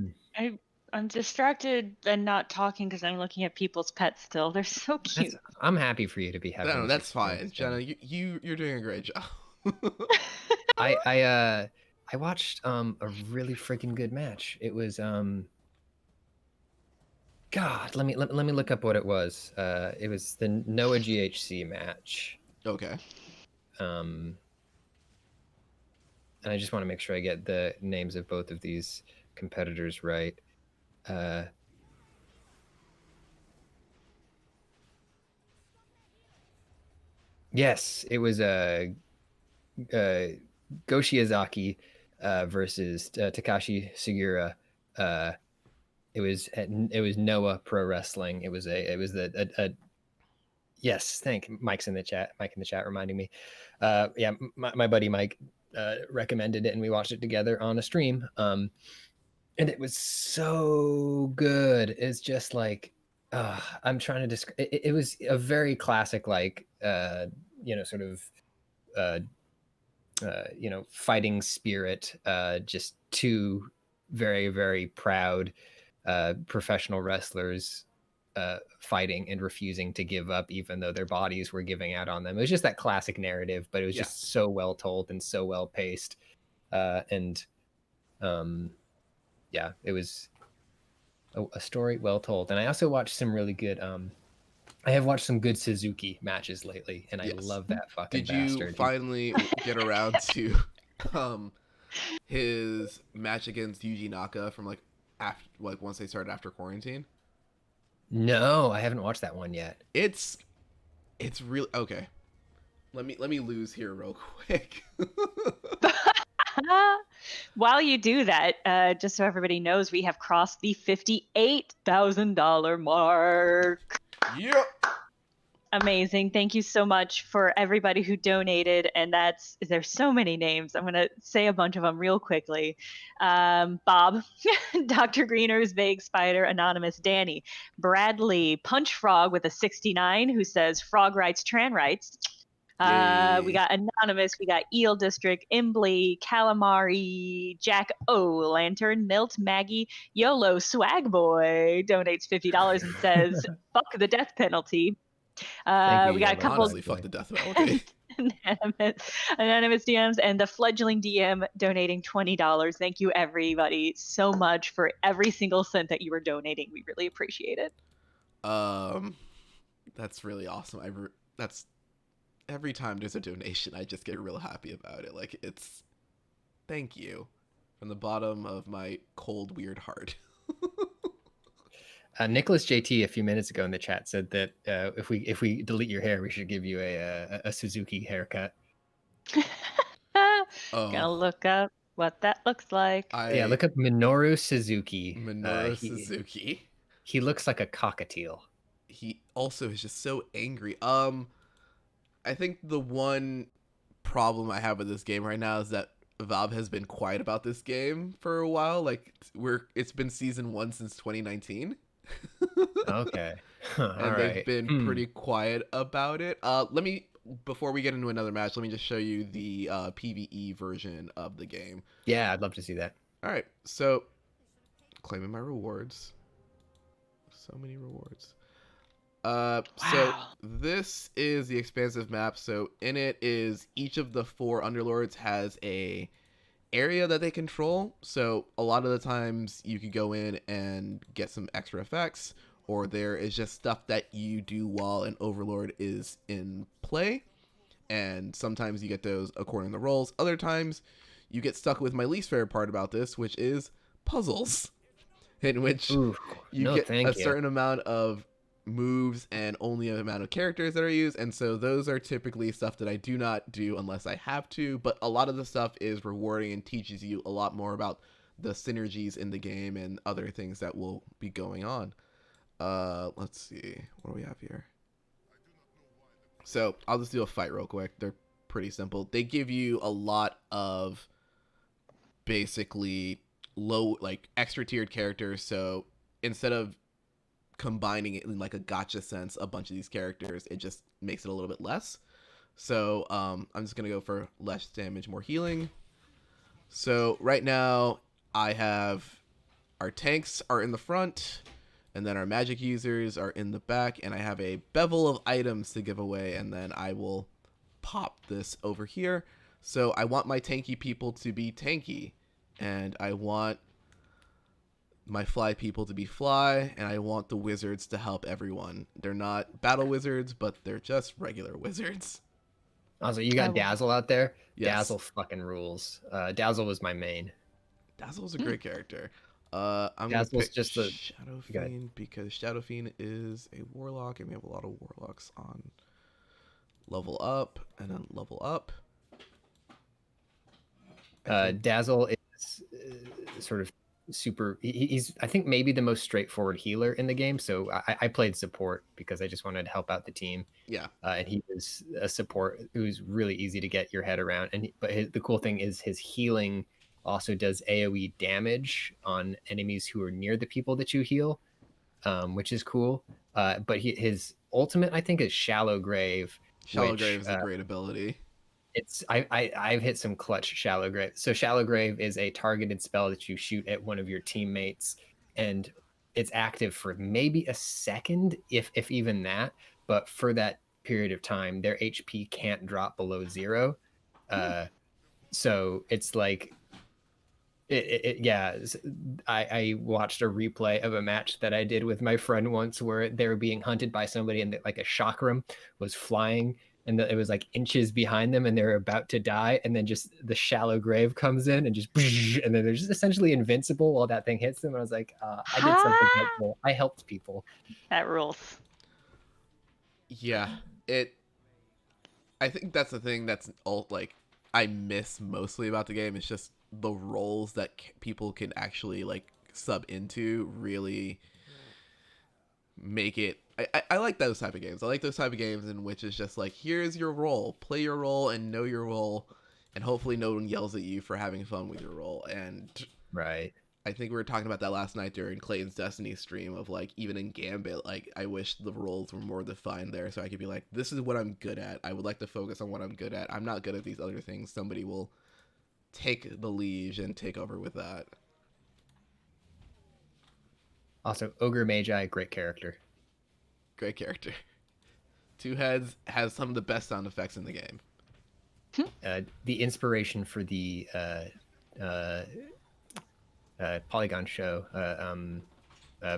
I'm distracted and not talking because I'm looking at people's pets still. They're so cute. I'm happy for you to be having. No, that's fine, Jenna. You're doing a great job. I watched a really freaking good match. It was God, let me look up what it was. It was the Noah GHC match. Okay. And I just want to make sure I get the names of both of these competitors right. Yes, it was Go Shiozaki versus Takashi Sugiura. It was Noah Pro Wrestling. It was yes, Mike's in the chat. Mike in the chat reminding me. Yeah, my buddy Mike recommended it, and we watched it together on a stream. And it was so good. It's just like I'm trying to describe. It was a very classic, like sort of fighting spirit. Just two very, very proud professional wrestlers fighting and refusing to give up, even though their bodies were giving out on them. It was just that classic narrative, but it was just so well told and so well paced. Yeah, it was a story well told. And I also watched some really good. I have watched some good Suzuki matches lately, and I love that fucking bastard. Did you finally get around to his match against Yuji Naka from like after, like once they started after quarantine? No, I haven't watched that one yet. It's really okay. Let me lose here real quick. While you do that, just so everybody knows, we have crossed the $58,000 mark. Yep. Amazing. Thank you so much for everybody who donated. And there's so many names. I'm going to say a bunch of them real quickly. Bob, Dr. Greener's Vague Spider, Anonymous, Danny, Bradley, Punch Frog with a 69 who says frog rights, tran rights. We got Anonymous, we got Eel District, Imbly, Calamari, Jack O, Lantern, Milt, Maggie, YOLO, Swag Boy donates $50 and says, fuck the death penalty. We got a couple. Honestly, fuck the death penalty. Anonymous DMs and the fledgling DM donating $20. Thank you, everybody, so much for every single cent that you were donating. We really appreciate it. That's really awesome. That's every time there's a donation, I just get real happy about it. Like it's thank you from the bottom of my cold, weird heart. Nicholas JT a few minutes ago in the chat said that if we delete your hair, we should give you a Suzuki haircut. Gonna look up. what that looks like. Yeah, look up Minoru Suzuki. Minoru Suzuki. He looks like a cockatiel. He also is just so angry. I think the one problem I have with this game right now is that Valve has been quiet about this game for a while. Like it's been season 1 since 2019. Okay. And they've been pretty quiet about it. Before we get into another match, let me just show you the PvE version of the game. Yeah, I'd love to see that. All right, so claiming my rewards. So many rewards. So this is the expansive map. So in it is each of the 4 Underlords has a area that they control. So a lot of the times you could go in and get some extra effects, or there is just stuff that you do while an Overlord is in play. And sometimes you get those according to the roles. Other times you get stuck with my least favorite part about this, which is puzzles, in which you get a certain amount of moves and only an amount of characters that are used. And so those are typically stuff that I do not do unless I have to. But a lot of the stuff is rewarding and teaches you a lot more about the synergies in the game and other things that will be going on. Let's see. What do we have here? So I'll just do a fight real quick. They're pretty simple. They give you a lot of basically low, like extra tiered characters. So instead of combining it in like a gotcha sense, a bunch of these characters, it just makes it a little bit less. So I'm just gonna go for less damage, more healing. So right now I have our tanks are in the front, and then our magic users are in the back, and I have a bevel of items to give away, and then I will pop this over here. So I want my tanky people to be tanky, and I want my fly people to be fly, and I want the wizards to help everyone. They're not battle wizards, but they're just regular wizards. Also, you got Dazzle out there? Yes. Dazzle fucking rules. Dazzle was my main. Dazzle's a great character. I'm Dazzle's gonna pick just the Shadow Fiend because Shadow Fiend is a warlock, and we have a lot of warlocks on level up and then level up. Dazzle is sort of super. He's I think maybe the most straightforward healer in the game. So I played support because I just wanted to help out the team. Yeah. And he was a support who's really easy to get your head around. And the cool thing is his healing also does AoE damage on enemies who are near the people that you heal, which is cool. But his ultimate, I think, is Shallow Grave. Shallow Grave is a great ability. I've hit some clutch Shallow Grave. So Shallow Grave is a targeted spell that you shoot at one of your teammates, and it's active for maybe a second, if even that. But for that period of time, their HP can't drop below 0. So it's like I watched a replay of a match that I did with my friend once where they were being hunted by somebody, and like a chakram was flying, and it was like inches behind them, and they're about to die, and then just the Shallow Grave comes in and just and then they're just essentially invincible while that thing hits them. And I was like, I did something helpful. I helped people. That rules. Yeah, I think that's the thing that's all like I miss mostly about the game. It's just the roles that people can actually like sub into really make it. I like those type of games. I like those type of games in which it's just like, here's your role, play your role and know your role, and hopefully no one yells at you for having fun with your role. And right, I think we were talking about that last night during Clayton's Destiny stream of like, even in Gambit, like I wish the roles were more defined there so I could be like, this is what I'm good at. I would like to focus on what I'm good at. I'm not good at these other things. Somebody will take the lead and take over with that. Also, Ogre Magi, great character. Great character. Two Heads has some of the best sound effects in the game. The inspiration for the Polygon show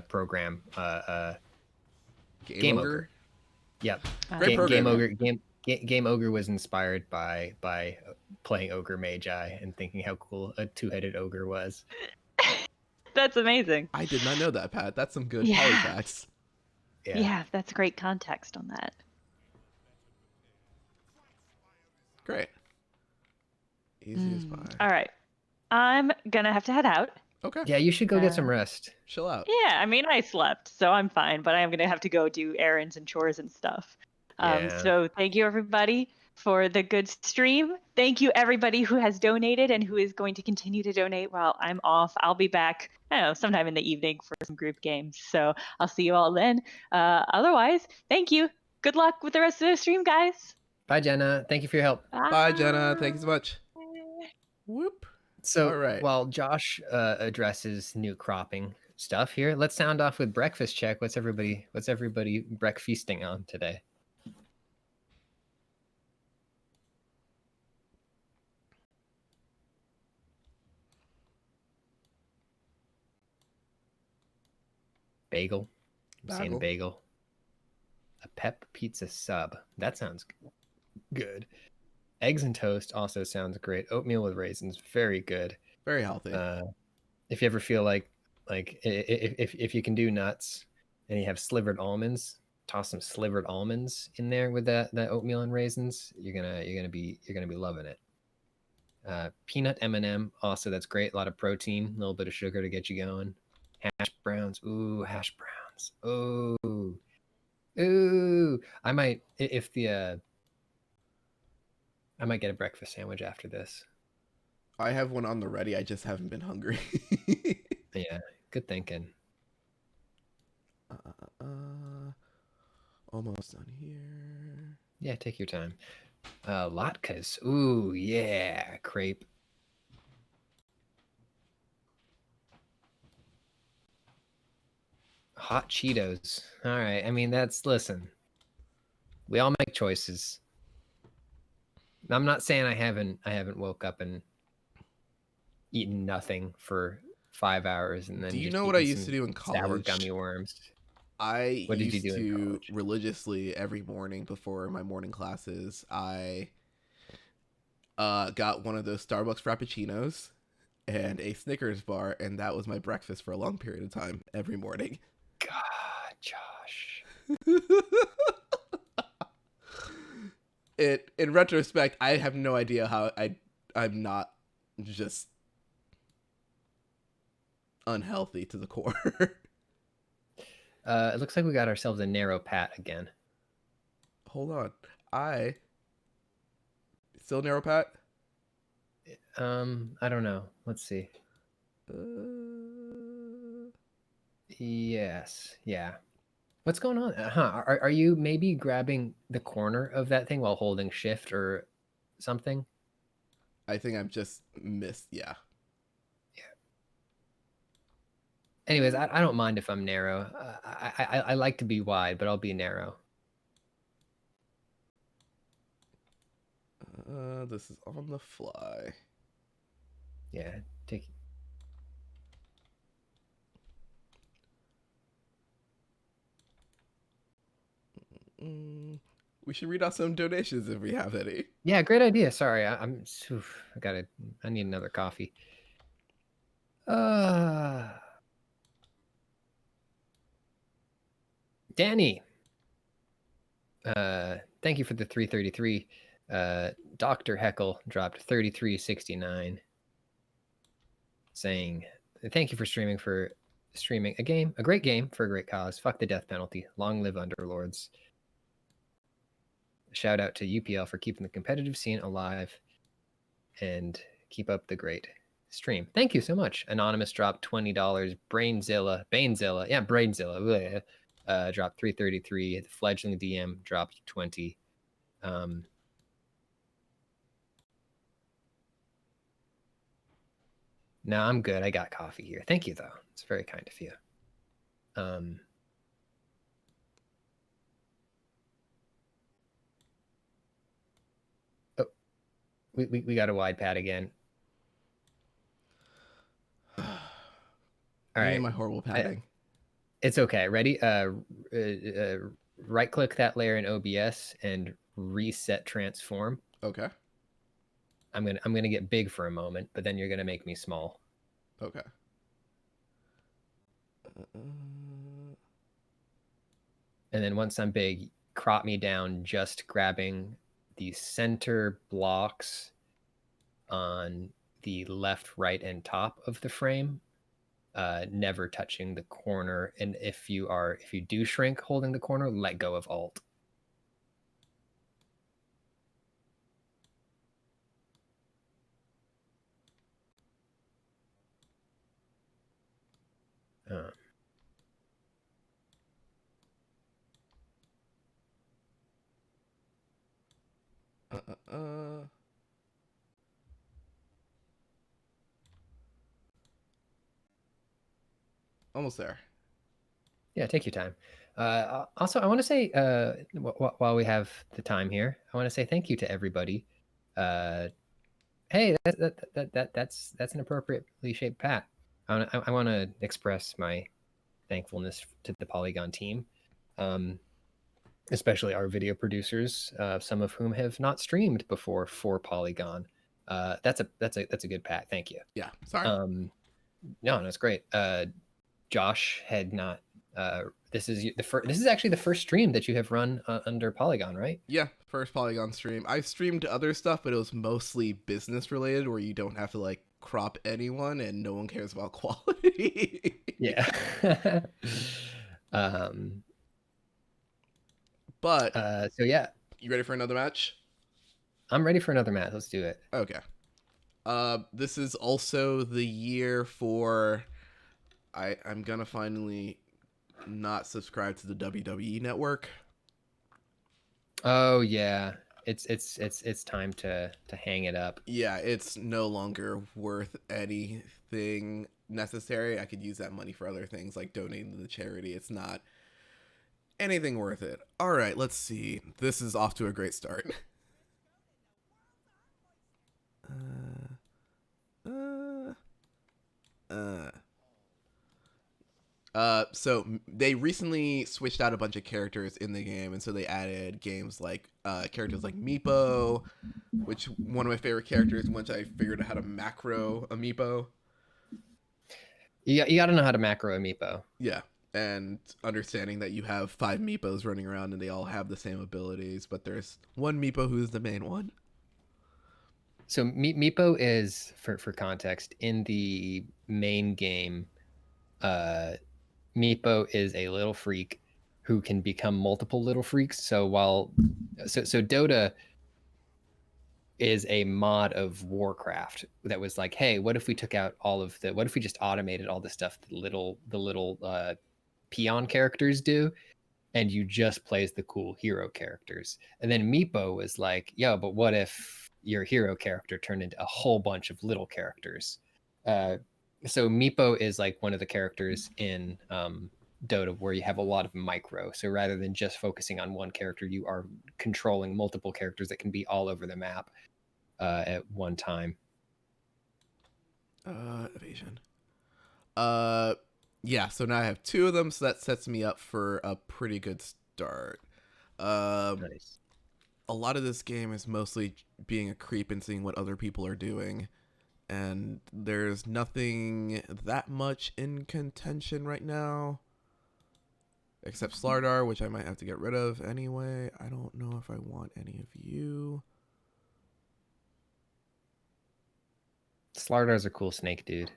program, Game Ogre. Yep. Great program. Game Ogre was inspired by playing Ogre Magi and thinking how cool a two-headed ogre was. That's amazing. I did not know that, Pat. That's some good polyfacts. Yeah, that's great context on that. Great. Easy as pie. All right. I'm gonna have to head out. Okay. Yeah, you should go get some rest. Chill out. Yeah, I mean, I slept, so I'm fine, but I am gonna have to go do errands and chores and stuff. Yeah. So thank you everybody for the good stream. Thank you everybody who has donated and who is going to continue to donate while I'm off. I'll be back, I don't know, sometime in the evening for some group games. So I'll see you all then. Otherwise, thank you. Good luck with the rest of the stream, guys. Bye, Jenna. Thank you for your help. Bye, Jenna. Thank you so much. Whoop. So All right. while Josh addresses new cropping stuff here, let's sound off with breakfast check. What's everybody breakfasting on today? Bagel. I'm saying bagel. A pep pizza sub. That sounds good. Eggs and toast also sounds great. Oatmeal with raisins, very good. Very healthy. If you ever feel like if you can do nuts and you have slivered almonds, toss some slivered almonds in there with that oatmeal and raisins. You're gonna be loving it. Peanut M&M also, that's great. A lot of protein, a little bit of sugar to get you going. Hash browns, ooh, hash browns, ooh. I might I might get a breakfast sandwich after this. I have one on the ready. I just haven't been hungry. Yeah, good thinking. Almost done here. Yeah, take your time. Latkes. Ooh, yeah, crepe. Hot Cheetos. All right. I mean, listen. We all make choices. I'm not saying I haven't woke up and eaten nothing for 5 hours and then. Do you know what I used to do in college? Sour gummy worms. What did you do religiously every morning before my morning classes. I got one of those Starbucks Frappuccinos and a Snickers bar, and that was my breakfast for a long period of time every morning. God, Josh. In retrospect, I have no idea how I'm not just unhealthy to the core. It looks like we got ourselves a narrow pat again. Hold on. Still narrow pat? I don't know. Let's see. Yes. Yeah. What's going on? Are you maybe grabbing the corner of that thing while holding shift or something? I think I'm just missed. Yeah. Anyways, I don't mind if I'm narrow. I like to be wide, but I'll be narrow. This is on the fly. Yeah, take. We should read out some donations if we have any. Yeah, great idea. Sorry, I need another coffee. Danny. Thank you for the 333. Dr. Heckle dropped 3369. Saying, thank you for streaming a great game for a great cause. Fuck the death penalty. Long live Underlords. Shout out to UPL for keeping the competitive scene alive and keep up the great stream. Thank you so much. Anonymous dropped $20. Bainzilla, dropped 333. The fledgling DM dropped 20. No, I'm good. I got coffee here. Thank you, though. It's very kind of you. Oh, we got a wide pad again. All right. My horrible padding. It's okay. Ready? Right click that layer in OBS and reset transform. Okay. I'm gonna get big for a moment, but then you're gonna make me small. Okay. And then once I'm big, crop me down, just grabbing the center blocks on the left, right, and top of the frame, never touching the corner. And if you do shrink holding the corner, let go of Alt. Almost there. Yeah, take your time. Also, I want to say, while we have the time here, I want to say thank you to everybody. Hey, that's an appropriately shaped pat. I want to express my thankfulness to the Polygon team, especially our video producers, some of whom have not streamed before for Polygon. That's a good pat. Thank you. Yeah. Sorry. No, it's great. Josh had not. This is actually the first stream that you have run under Polygon, right? Yeah, first Polygon stream. I've streamed other stuff, but it was mostly business related, where you don't have to like crop anyone and no one cares about quality. Yeah. But so yeah, you ready for another match? I'm ready for another match. Let's do it. Okay. This is also the year for. I'm gonna finally not subscribe to the WWE network. Oh yeah, it's time to hang it up. Yeah, it's no longer worth anything necessary. I could use that money for other things like donating to the charity. It's not anything worth it. All right, let's see. This is off to a great start. So they recently switched out a bunch of characters in the game, and so they added characters like Meepo, which one of my favorite characters once I figured out how to macro a Meepo. You got to know how to macro a Meepo. Yeah, and understanding that you have 5 Meepos running around and they all have the same abilities, but there's one Meepo who's the main one. So Meepo is, for context, in the main game, Meepo is a little freak who can become multiple little freaks. So Dota is a mod of Warcraft that was like, hey, what if we took out what if we just automated all the stuff the little peon characters do, and you just plays the cool hero characters. And then Meepo was like, yo, but what if your hero character turned into a whole bunch of little characters? So Meepo is like one of the characters in Dota where you have a lot of micro. So rather than just focusing on one character, you are controlling multiple characters that can be all over the map at one time. Evasion. Yeah, so now I have 2 of them, so that sets me up for a pretty good start. Nice. A lot of this game is mostly being a creep and seeing what other people are doing, and there's nothing that much in contention right now, except Slardar, which I might have to get rid of anyway. I don't know if I want any of you. Slardar's a cool snake dude.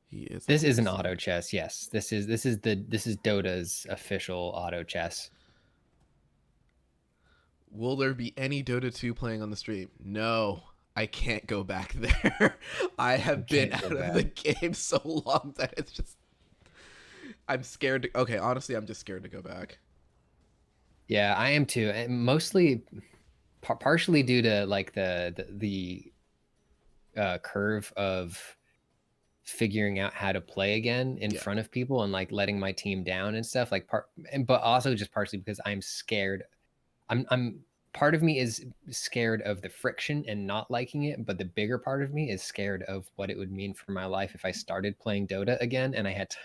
He is. This is an auto chess. Yes, this is Dota's official auto chess. Will there be any Dota 2 playing on the stream? No, I can't go back there. I have been out of the game so long that it's just... I'm scared to... Okay, honestly, I'm just scared to go back. Yeah, I am too. And mostly, partially due to like the curve of figuring out how to play again in front of people and like letting my team down and stuff. But also just partially because I'm scared. I'm part of me is scared of the friction and not liking it, but the bigger part of me is scared of what it would mean for my life if I started playing Dota again and I had to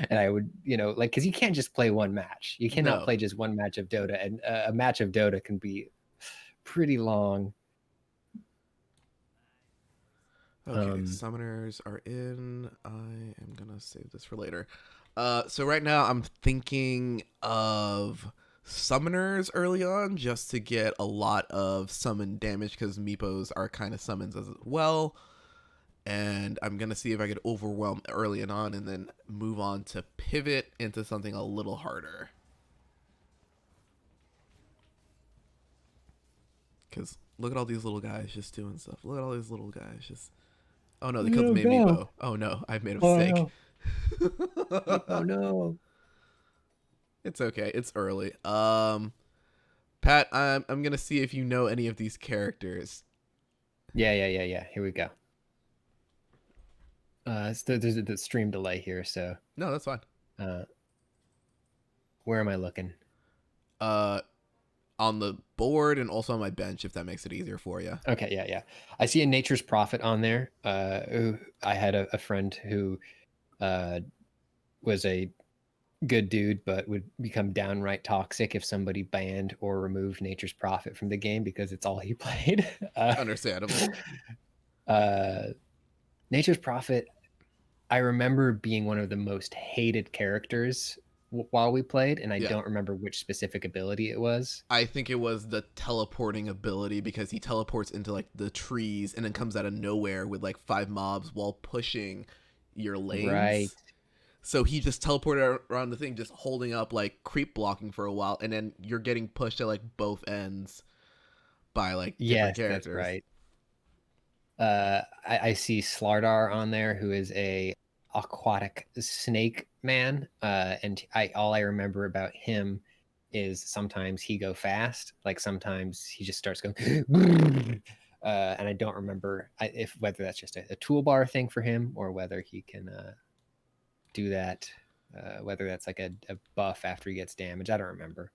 and I would, because you can't just play one match. You cannot play just one match of Dota, and a match of Dota can be pretty long. Okay, summoners are in. I am gonna save this for later. So right now I'm thinking of summoners early on just to get a lot of summon damage because Meepos are kind of summons as well. And I'm going to see if I could overwhelm early on and then move on to pivot into something a little harder. Because look at all these little guys just doing stuff. Look at all these little guys just... Oh no, they killed the main Meepo. Oh no, I've made a mistake. Oh no. It's okay. It's early. Pat, I'm gonna see if you know any of these characters. Yeah. Here we go. There's the stream delay here, so No, that's fine. Where am I looking? On the board and also on my bench, if that makes it easier for you. Okay, yeah. I see a Nature's Prophet on there. Who I had a friend who was a good dude, but would become downright toxic if somebody banned or removed Nature's Prophet from the game because it's all he played. Understandable. Nature's Prophet, I remember being one of the most hated characters while we played, and I don't remember which specific ability it was. I think it was the teleporting ability because he teleports into like the trees and then comes out of nowhere with like 5 mobs while pushing your lanes. Right. So he just teleported around the thing, just holding up like creep blocking for a while, and then you're getting pushed at like both ends by like different characters. That's right. I see Slardar on there, who is a aquatic snake man, and all I remember about him is sometimes he go fast, like sometimes he just starts going and I don't remember whether that's just a toolbar thing for him or whether he can do that, whether that's like a buff after he gets damage. I don't remember.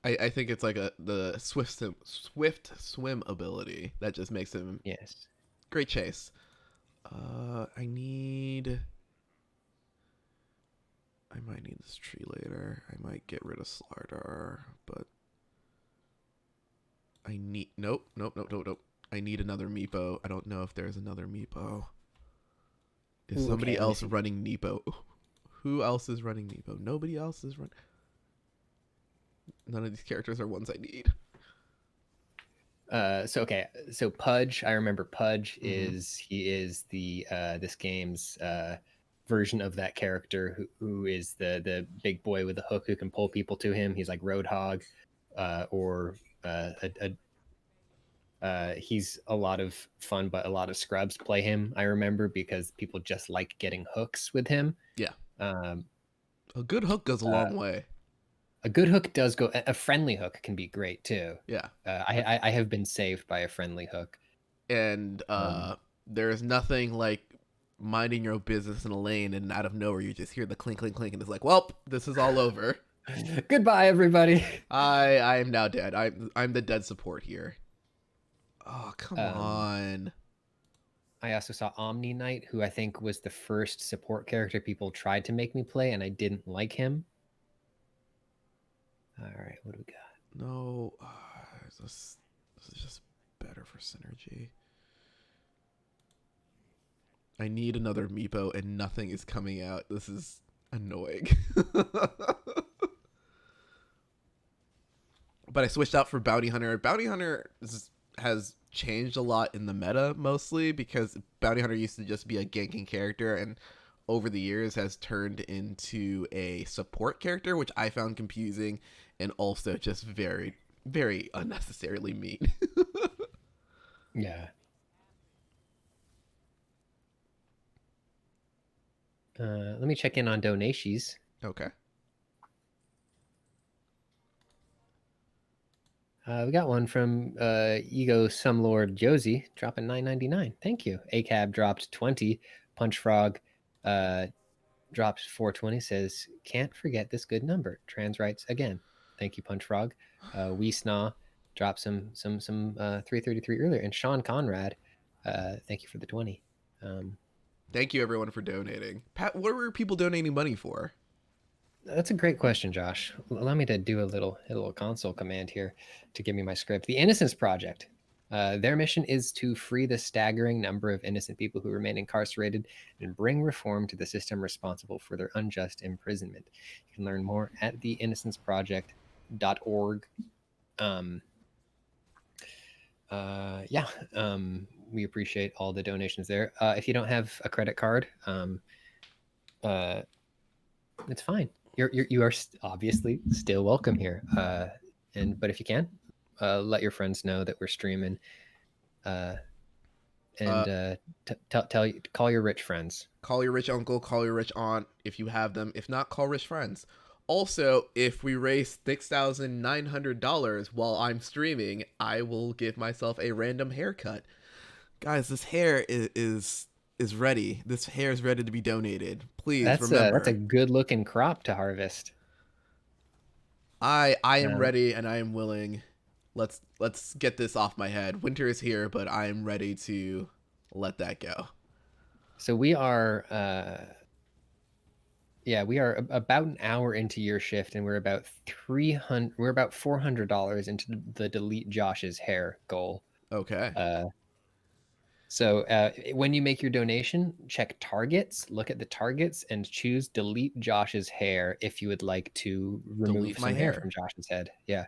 I think it's like the swift swim ability that just makes him great chase. I might need this tree later. I might get rid of Slardar, but I need nope. I need another Meepo. I don't know if there's another Meepo. Is somebody else running Meepo? Who else is running Meepo? Nobody else is running. None of these characters are ones I need. So Pudge, I remember Pudge is the this game's version of that character who is the big boy with the hook who can pull people to him. He's like Roadhog, or he's a lot of fun, but a lot of scrubs play him. I remember because people just like getting hooks with him. Yeah. A good hook goes a long way. A good hook does go. A friendly hook can be great too. Yeah. I have been saved by a friendly hook. And there's nothing like minding your own business in a lane and out of nowhere you just hear the clink clink clink and it's like, well, this is all over. Goodbye, everybody. I am now dead. I'm the dead support here. Oh, come on. I also saw Omni Knight, who I think was the first support character people tried to make me play, and I didn't like him. All right, what do we got? No, this is just better for synergy. I need another Meepo, and nothing is coming out. This is annoying. But I switched out for Bounty Hunter. Bounty Hunter has changed a lot in the meta, mostly because Bounty Hunter used to just be a ganking character, and over the years has turned into a support character, which I found confusing and also just very, very unnecessarily mean. Yeah. Let me check in on donations. Okay. We got one from Ego Sumlord Josie dropping $9.99. Thank you. ACAB dropped 20. Punch Frog dropped 420. Says can't forget this good number. Trans rights again. Thank you, Punch Frog. Weesnaw dropped some 333 earlier, and Sean Conrad, thank you for the 20. Thank you everyone for donating. Pat, what were people donating money for? That's a great question, Josh. Allow me to do a little console command here to give me my script. The Innocence Project. Their mission is to free the staggering number of innocent people who remain incarcerated and bring reform to the system responsible for their unjust imprisonment. You can learn more at the Innocence Project underlords.org. Yeah, we appreciate all the donations there. If you don't have a credit card, it's fine. You are obviously still welcome here. But if you can, let your friends know that we're streaming. Call your rich friends. Call your rich uncle, call your rich aunt if you have them. If not, call rich friends. Also, if we raise $6,900 while I'm streaming, I will give myself a random haircut. Guys, this hair is ready. This hair is ready to be donated. Please remember. That's a good looking crop to harvest. I am ready and I am willing. Let's get this off my head. Winter is here, but I am ready to let that go. So we are about an hour into your shift, and we're about $400 into the delete Josh's hair goal. Okay. So when you make your donation, check targets, look at the targets, and choose delete Josh's hair if you would like to remove some hair from Josh's head. Yeah.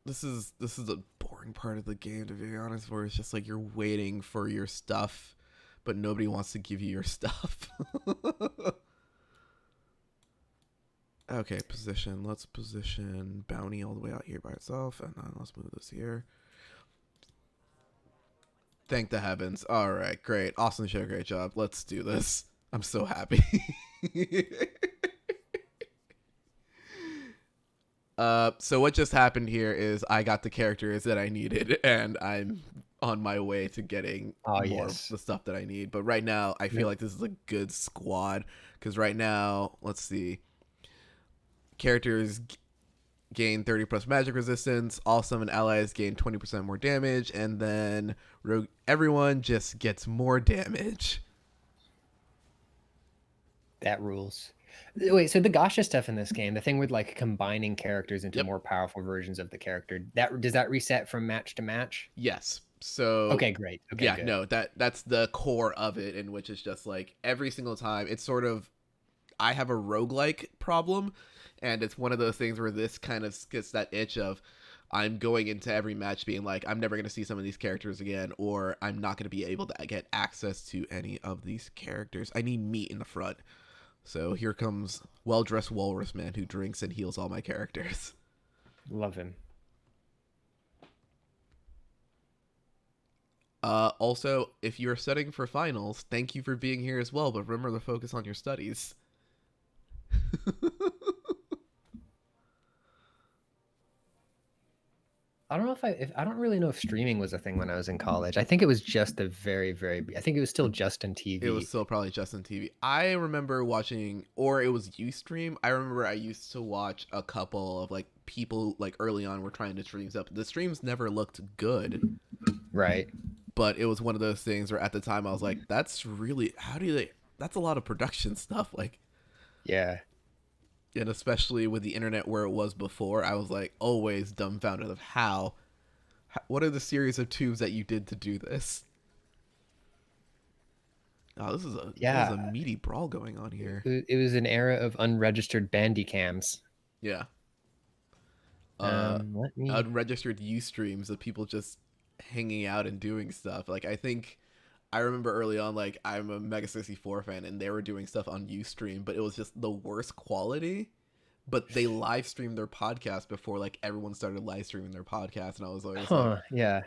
This is a boring part of the game, to be honest, where it's just like you're waiting for your stuff, but nobody wants to give you your stuff. Okay, position. Let's position bounty all the way out here by itself, and then let's move this here. Thank the heavens. All right, great. Awesome show, great job. Let's do this. I'm so happy. So what just happened here is I got the characters that I needed, and I'm on my way to getting more of the stuff that I need. But right now, I feel like this is a good squad, because right now, let's see. Characters gain 30+ magic resistance. All summon allies gain 20% more damage, and then everyone just gets more damage. That rules. Wait, so the gacha stuff in this game, the thing with like combining characters into more powerful versions of the character, does that reset from match to match? Yes. So okay, great. Okay, yeah, good. no, that's the core of it, in which it's just like every single time it's sort of, I have a roguelike problem, and it's one of those things where this kind of gets that itch of I'm going into every match being like, I'm never going to see some of these characters again, or I'm not going to be able to get access to any of these characters. I need meat in the front. So here comes well-dressed walrus man who drinks and heals all my characters. Love him. Also, if you're studying for finals, thank you for being here as well, but remember to focus on your studies. I don't know I don't really know if streaming was a thing when I was in college. I think it was just I think it was still just on TV. It was still probably just on TV. I remember watching, or it was Ustream. I remember I used to watch a couple of like people like early on were trying to stream stuff. The streams never looked good. Right. But it was one of those things where at the time I was like, that's really, that's a lot of production stuff. Like, yeah. And especially with the internet where it was before, I was like always dumbfounded of what are the series of tubes that you did to do this? Oh, this is a meaty brawl going on here. It was an era of unregistered bandicams. Yeah. Unregistered Ustreams of people just hanging out and doing stuff. Like, I remember early on, like, I'm a Mega 64 fan, and they were doing stuff on Ustream, but it was just the worst quality. But they live streamed their podcast before, like, everyone started live streaming their podcast, and I was always like, yeah.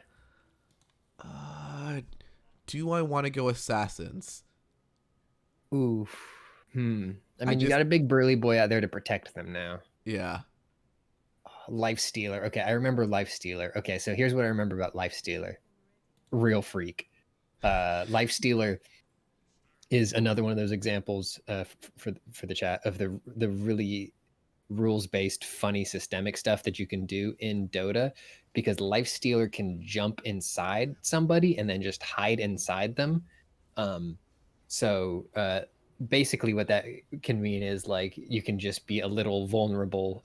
Do I want to go Assassins? Oof. I mean, you got a big burly boy out there to protect them now. Yeah. Lifestealer. Okay, I remember Lifestealer. Okay, so here's what I remember about Lifestealer. Real freak. Lifestealer is another one of those examples for the chat of the really rules-based funny systemic stuff that you can do in Dota, because Lifestealer can jump inside somebody and then just hide inside them. So basically what that can mean is like you can just be a little vulnerable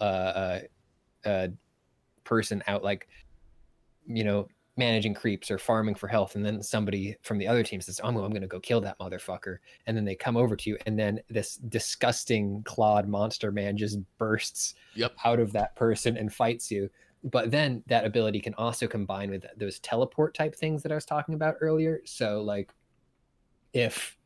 person out, like, you know, managing creeps or farming for health, and then somebody from the other team says, I'm going to go kill that motherfucker, and then they come over to you, and then this disgusting clawed monster man just bursts out of that person and fights you. But then that ability can also combine with those teleport type things that I was talking about earlier. So like if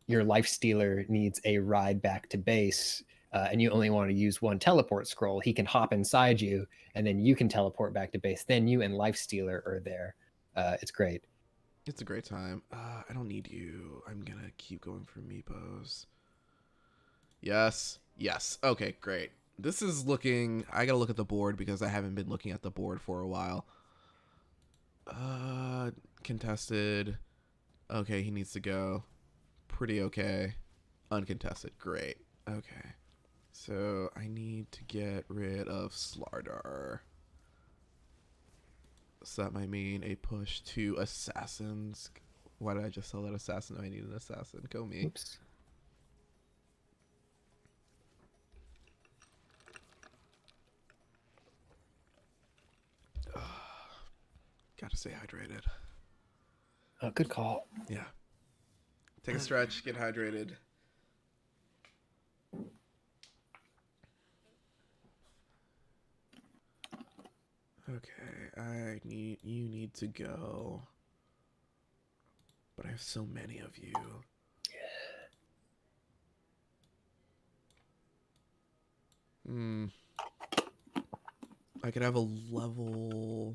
your life stealer needs a ride back to base, and you only want to use one teleport scroll, he can hop inside you, and then you can teleport back to base. Then you and life stealer are there. It's great. It's a great time. I don't need you. I'm gonna keep going for meepos. Yes. Okay, great. This is looking... I gotta look at the board because I haven't been looking at the board for a while. Contested. Okay, he needs to go. Pretty okay. Uncontested. Great. Okay. So I need to get rid of Slardar. So that might mean a push to assassins. Why did I just sell that assassin? I need an assassin. Go me. Oops. Gotta stay hydrated. Good call. Yeah. Take a stretch, get hydrated. Okay, you need to go. But I have so many of you. I could have a level...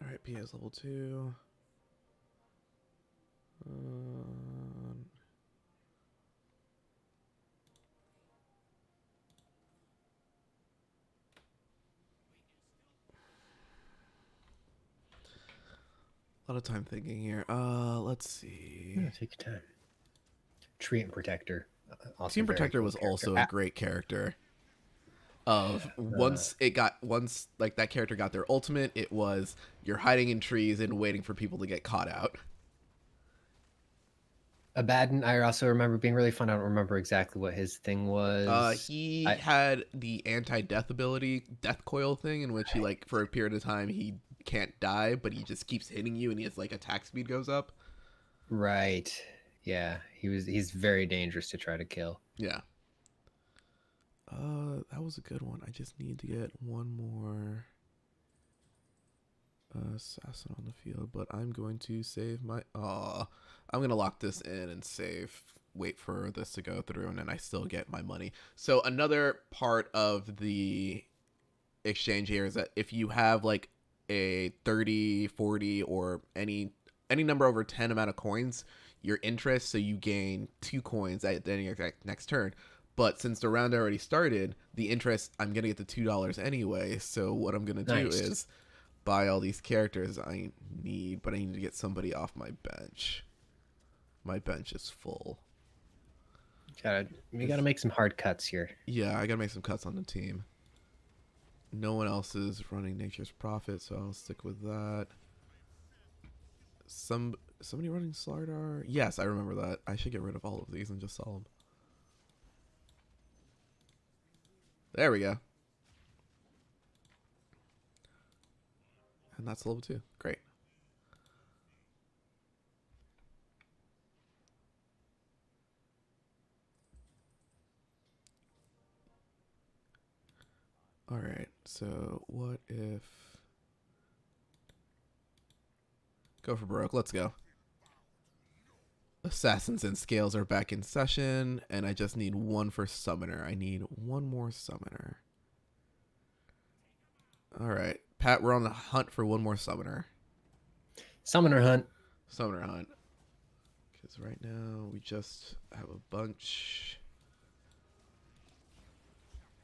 Alright, P is level 2. A lot of time thinking here. Let's see. Yeah, take your time. Treant Protector. Team Protector was also a great character. Once like that character got their ultimate, it was you're hiding in trees and waiting for people to get caught out. Abaddon, I also remember being really fun. I don't remember exactly what his thing was. He had the anti-death ability, death coil thing, in which he like for a period of time he can't die, but he just keeps hitting you, and his like attack speed goes up. Right. Yeah. He's very dangerous to try to kill. Yeah. That was a good one. I just need to get one more assassin on the field, but I'm going to save my... I'm going to lock this in and save, wait for this to go through, and then I still get my money. So another part of the exchange here is that if you have like a 30, 40, or any number over 10 amount of coins, your interest, so you gain 2 coins at the end of your next turn. But since the round already started, the interest, I'm going to get the $2 anyway. So what I'm going to do is buy all these characters I need, but I need to get somebody off my bench. My bench is full. We gotta make some hard cuts here. Yeah, I gotta make some cuts on the team. No one else is running Nature's Prophet, so I'll stick with that. Somebody running Slardar? Yes, I remember that. I should get rid of all of these and just sell them. There we go. And that's level 2. Great. All right. So what if... Go for broke. Let's go. Assassins and Scales are back in session, and I just need one for Summoner. I need one more Summoner. All right. Pat, we're on the hunt for one more Summoner. Summoner hunt. Summoner hunt. Because right now we just have a bunch...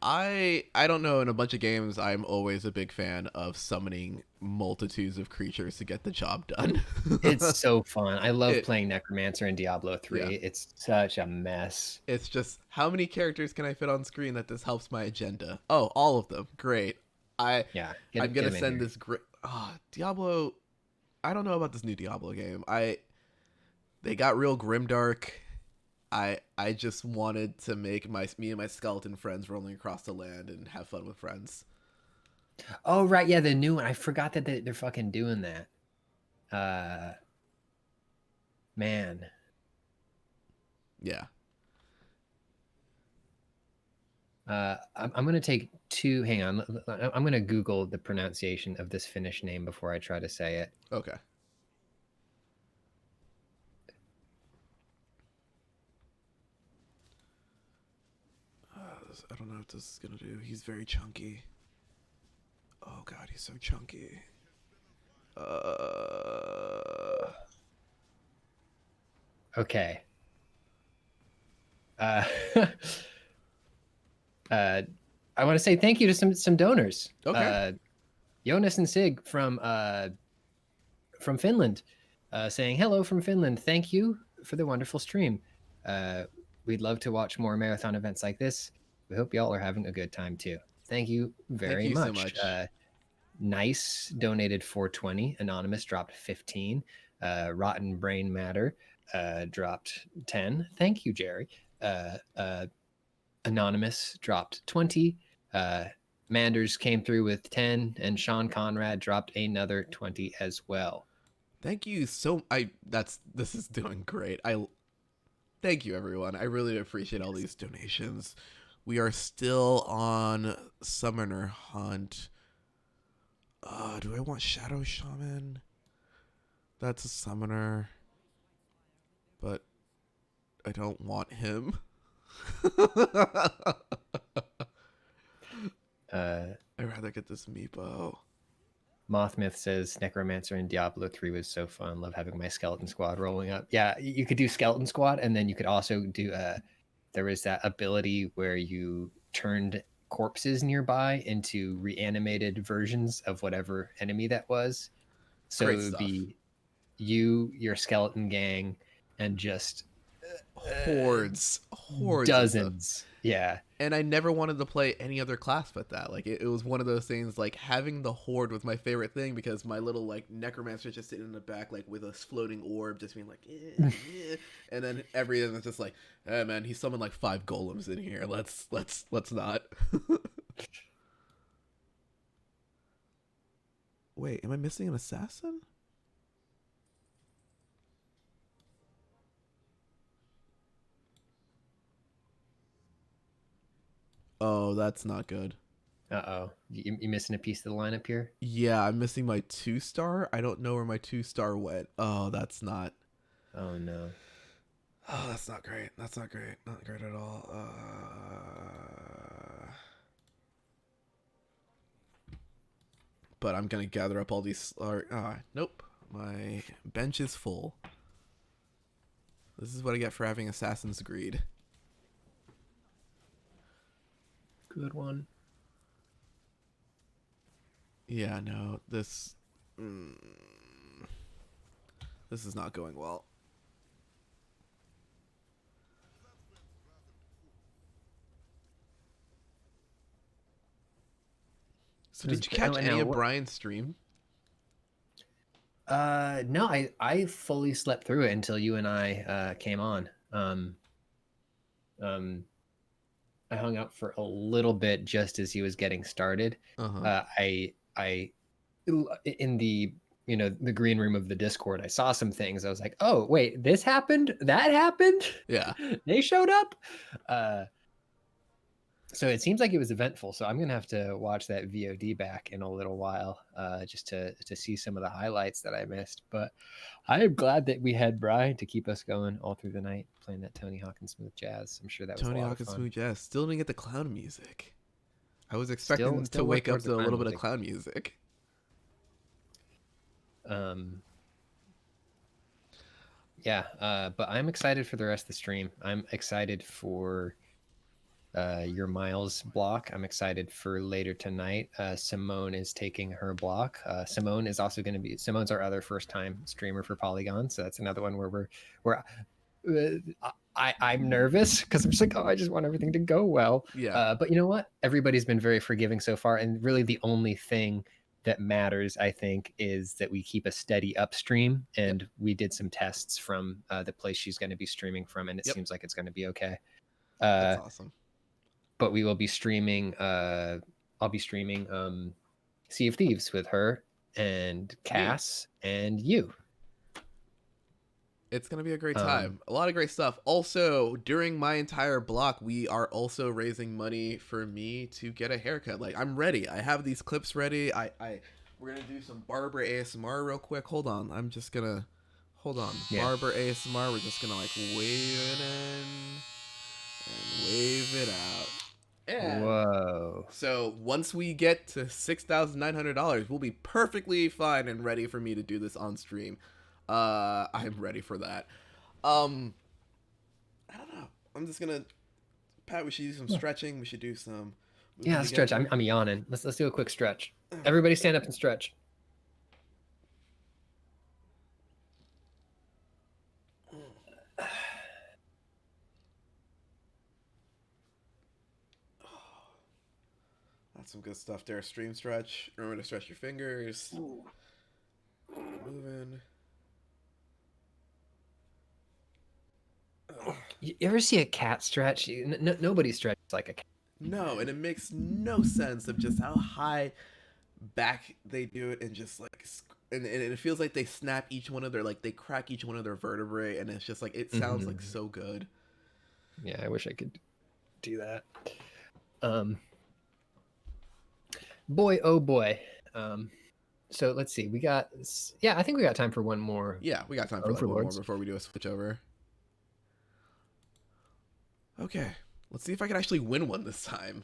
I don't know, in a bunch of games, I'm always a big fan of summoning multitudes of creatures to get the job done. It's so fun. I love playing Necromancer in Diablo 3. Yeah. It's such a mess. It's just, how many characters can I fit on screen that this helps my agenda? Oh, all of them. Great. I'm going to send this... Diablo... I don't know about this new Diablo game. They got real grimdark. I just wanted to make me and my skeleton friends rolling across the land and have fun with friends. Oh right, yeah, the new one. I forgot that they're fucking doing that. Man. Yeah. I'm gonna take two. Hang on, I'm gonna Google the pronunciation of this Finnish name before I try to say it. Okay. I don't know what this is gonna do. He's very chunky. Oh god, he's so chunky. Okay. I want to say thank you to some donors. Okay. Jonas and Sig from Finland, saying hello from Finland. Thank you for the wonderful stream. We'd love to watch more marathon events like this. We hope y'all are having a good time too. Thank you very much. So much. Nice donated 420. Anonymous dropped 15. Rotten Brain Matter dropped 10. Thank you, Jerry. Anonymous dropped 20. Manders came through with 10, and Sean Conrad dropped another 20 as well. Thank you so. This is doing great. Thank you, everyone. I really appreciate all these donations. We are still on Summoner Hunt. Do I want Shadow Shaman? That's a summoner, but I don't want him. I'd rather get this Meepo. Mothmyth says Necromancer in Diablo 3 was so fun. Love having my skeleton squad rolling up. Yeah, you could do skeleton squad, and then you could also do there was that ability where you turned corpses nearby into reanimated versions of whatever enemy that was. So it would be you, your skeleton gang, and just hordes dozens. Yeah. And I never wanted to play any other class but that. Like it was one of those things, like having the horde was my favorite thing, because my little like necromancer just sitting in the back like with a floating orb just being like and then everything is just like, hey man, he summoned like 5 golems in here, let's not. Wait, am I missing an assassin? Oh, that's not good. Uh-oh. You missing a piece of the lineup here? Yeah, I'm missing my 2-star. I don't know where my 2-star went. Oh, that's not... Oh, no. Oh, that's not great. That's not great. Not great at all. But I'm going to gather up all these... nope. My bench is full. This is what I get for having Assassin's Greed. Good one. Yeah, no, this is not going well. So did you catch any of Brian's stream? No, I fully slept through it until you and I came on. I hung out for a little bit just as he was getting started. I in the the green room of the Discord, I saw some things. I was like, oh wait, this happened, that happened. Yeah, they showed up. So it seems like it was eventful. So I'm gonna have to watch that VOD back in a little while, just to see some of the highlights that I missed. But I am glad that we had Brian to keep us going all through the night playing that Tony Hawk and Smooth Jazz. I'm sure that was Tony a lot Hawk of fun. and Smooth Jazz. Still didn't get the clown music. I was expecting to wake up to a little bit of clown music. Yeah, but I'm excited for the rest of the stream. I'm excited for your Miles block. I'm excited for later tonight. Simone is taking her block. Simone is also going to be, Simone's our other first time streamer for Polygon, so that's another one where I'm nervous because I'm just like, oh, I just want everything to go well. Yeah. But you know what? Everybody's been very forgiving so far, and really the only thing that matters, I think, is that we keep a steady upstream, and we did some tests from the place she's going to be streaming from, and it seems like it's going to be okay. That's awesome. But we will be streaming. I'll be streaming Sea of Thieves with her and Cass and you. It's going to be a great time. A lot of great stuff. Also, during my entire block, we are also raising money for me to get a haircut. Like, I'm ready. I have these clips ready. We're going to do some barber ASMR real quick. Hold on. I'm just going to... Hold on. Yeah. Barber ASMR. We're just going to, like, wave it in and wave it out. And whoa. So once we get to $6,900, we'll be perfectly fine and ready for me to do this on stream. I'm ready for that. I don't know. I'm just gonna, Pat, we should do some stretching. We should do some. Yeah, stretch. I'm yawning. Let's do a quick stretch. Everybody stand up and stretch. That's some good stuff there. Stream stretch. Remember to stretch your fingers. Ooh. Moving. You ever see a cat stretch? Nobody stretches like a cat. No, and it makes no sense of just how high back they do it, and just like, and it feels like they snap each one of their, like, they crack each one of their vertebrae, and it's just like, it sounds like so good. Yeah, I wish I could do that. Boy, oh boy. So let's see. I think we got time for one more. Yeah, we got time for like one more before we do a switch over. Okay, let's see if I can actually win one this time.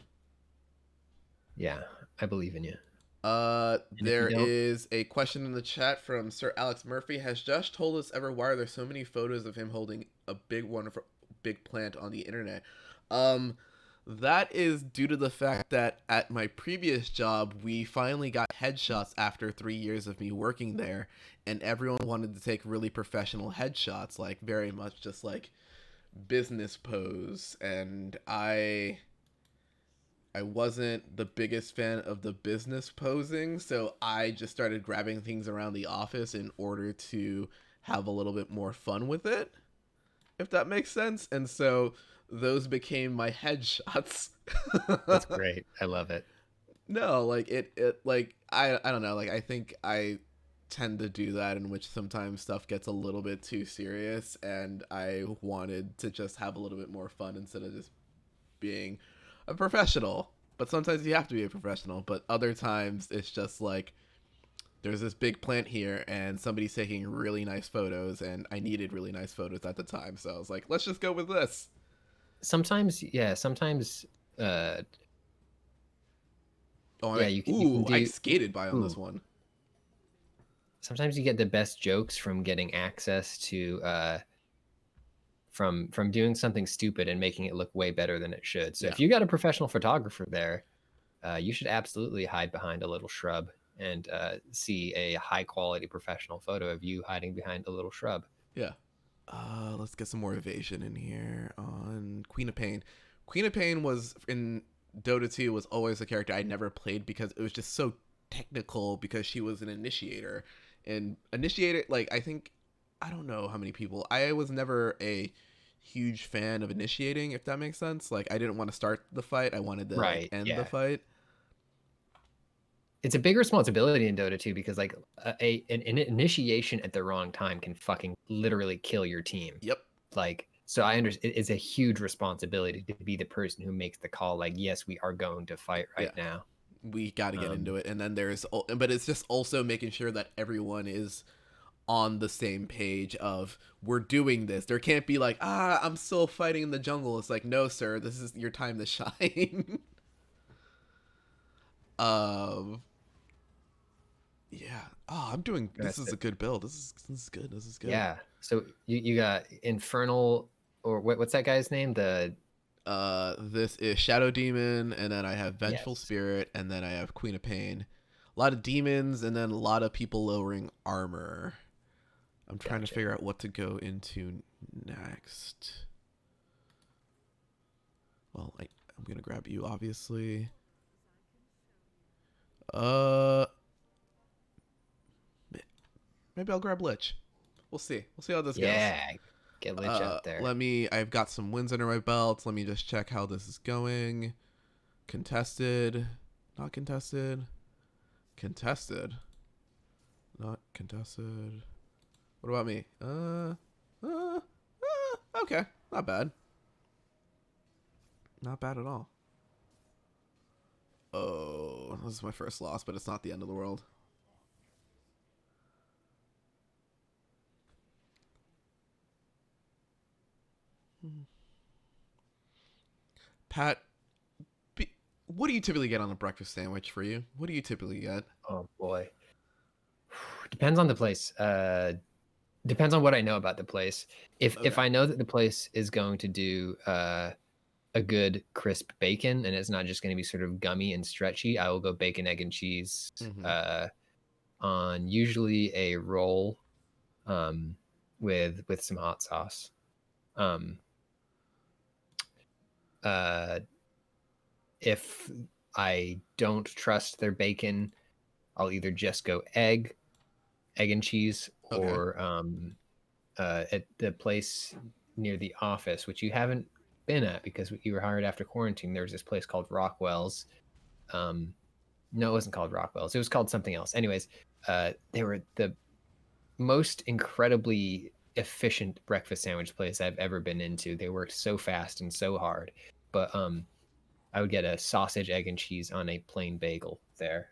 Yeah, I believe in you. There is a question in the chat from Sir Alex Murphy. Has Josh told us ever why there's so many photos of him holding a big plant on the internet? That is due to the fact that at my previous job, we finally got headshots after 3 years of me working there, and everyone wanted to take really professional headshots, like very much just like business pose, and I wasn't the biggest fan of the business posing, so I just started grabbing things around the office in order to have a little bit more fun with it, if that makes sense. And so those became my headshots. That's great. I love it. No, like it like I don't know, like I think I tend to do that, in which sometimes stuff gets a little bit too serious, and I wanted to just have a little bit more fun instead of just being a professional. But sometimes you have to be a professional, but other times it's just like, there's this big plant here and somebody's taking really nice photos, and I needed really nice photos at the time, so I was like, let's just go with this. Sometimes I skated by on this one. Sometimes you get the best jokes from getting access to from doing something stupid and making it look way better than it should. So if you got a professional photographer there, you should absolutely hide behind a little shrub and see a high quality professional photo of you hiding behind a little shrub. Yeah. Let's get some more evasion in here on Queen of Pain. Queen of Pain was in Dota 2 was always a character I never played because it was just so technical, because she was an initiator. And initiator, like, I don't know how many people. I was never a huge fan of initiating, if that makes sense. Like, I didn't want to start the fight. I wanted to end the fight. It's a big responsibility in Dota 2 because, like, an initiation at the wrong time can fucking literally kill your team. Yep. Like, so I understand it's a huge responsibility to be the person who makes the call. Like, yes, we are going to fight right now. We got to get into it. And then but it's just also making sure that everyone is on the same page of, we're doing this. There can't be like, I'm still fighting in the jungle. It's like, no, sir, this is your time to shine. Yeah. Oh, I'm doing. This is a good build. This is good. This is good. Yeah. So you got Infernal, or what's that guy's name? This is Shadow Demon, and then I have Vengeful Spirit, and then I have Queen of Pain. A lot of demons, and then a lot of people lowering armor. I'm trying to figure out what to go into next. Well, I'm gonna grab you, obviously. maybe I'll grab Lich. We'll see. We'll see how this goes. Yeah, get Lich out there. I've got some wins under my belt. Let me just check how this is going. Contested. Not contested. Contested. Not contested. What about me? Okay. Not bad. Not bad at all. Oh, this is my first loss, but it's not the end of the world. Pat, what do you typically get on a breakfast sandwich for you? What do you typically get? Oh boy, depends on the place. Depends on what I know about the place. If I know that the place is going to do a good crisp bacon and it's not just going to be sort of gummy and stretchy, I will go bacon, egg, and cheese on usually a roll with some hot sauce. If I don't trust their bacon, I'll either just go egg and cheese, or at the place near the office, which you haven't been at because you were hired after quarantine. There was this place called Rockwell's. No, it wasn't called Rockwell's. It was called something else. Anyways, they were the most incredibly efficient breakfast sandwich place I've ever been into. They worked so fast and so hard. But I would get a sausage, egg, and cheese on a plain bagel there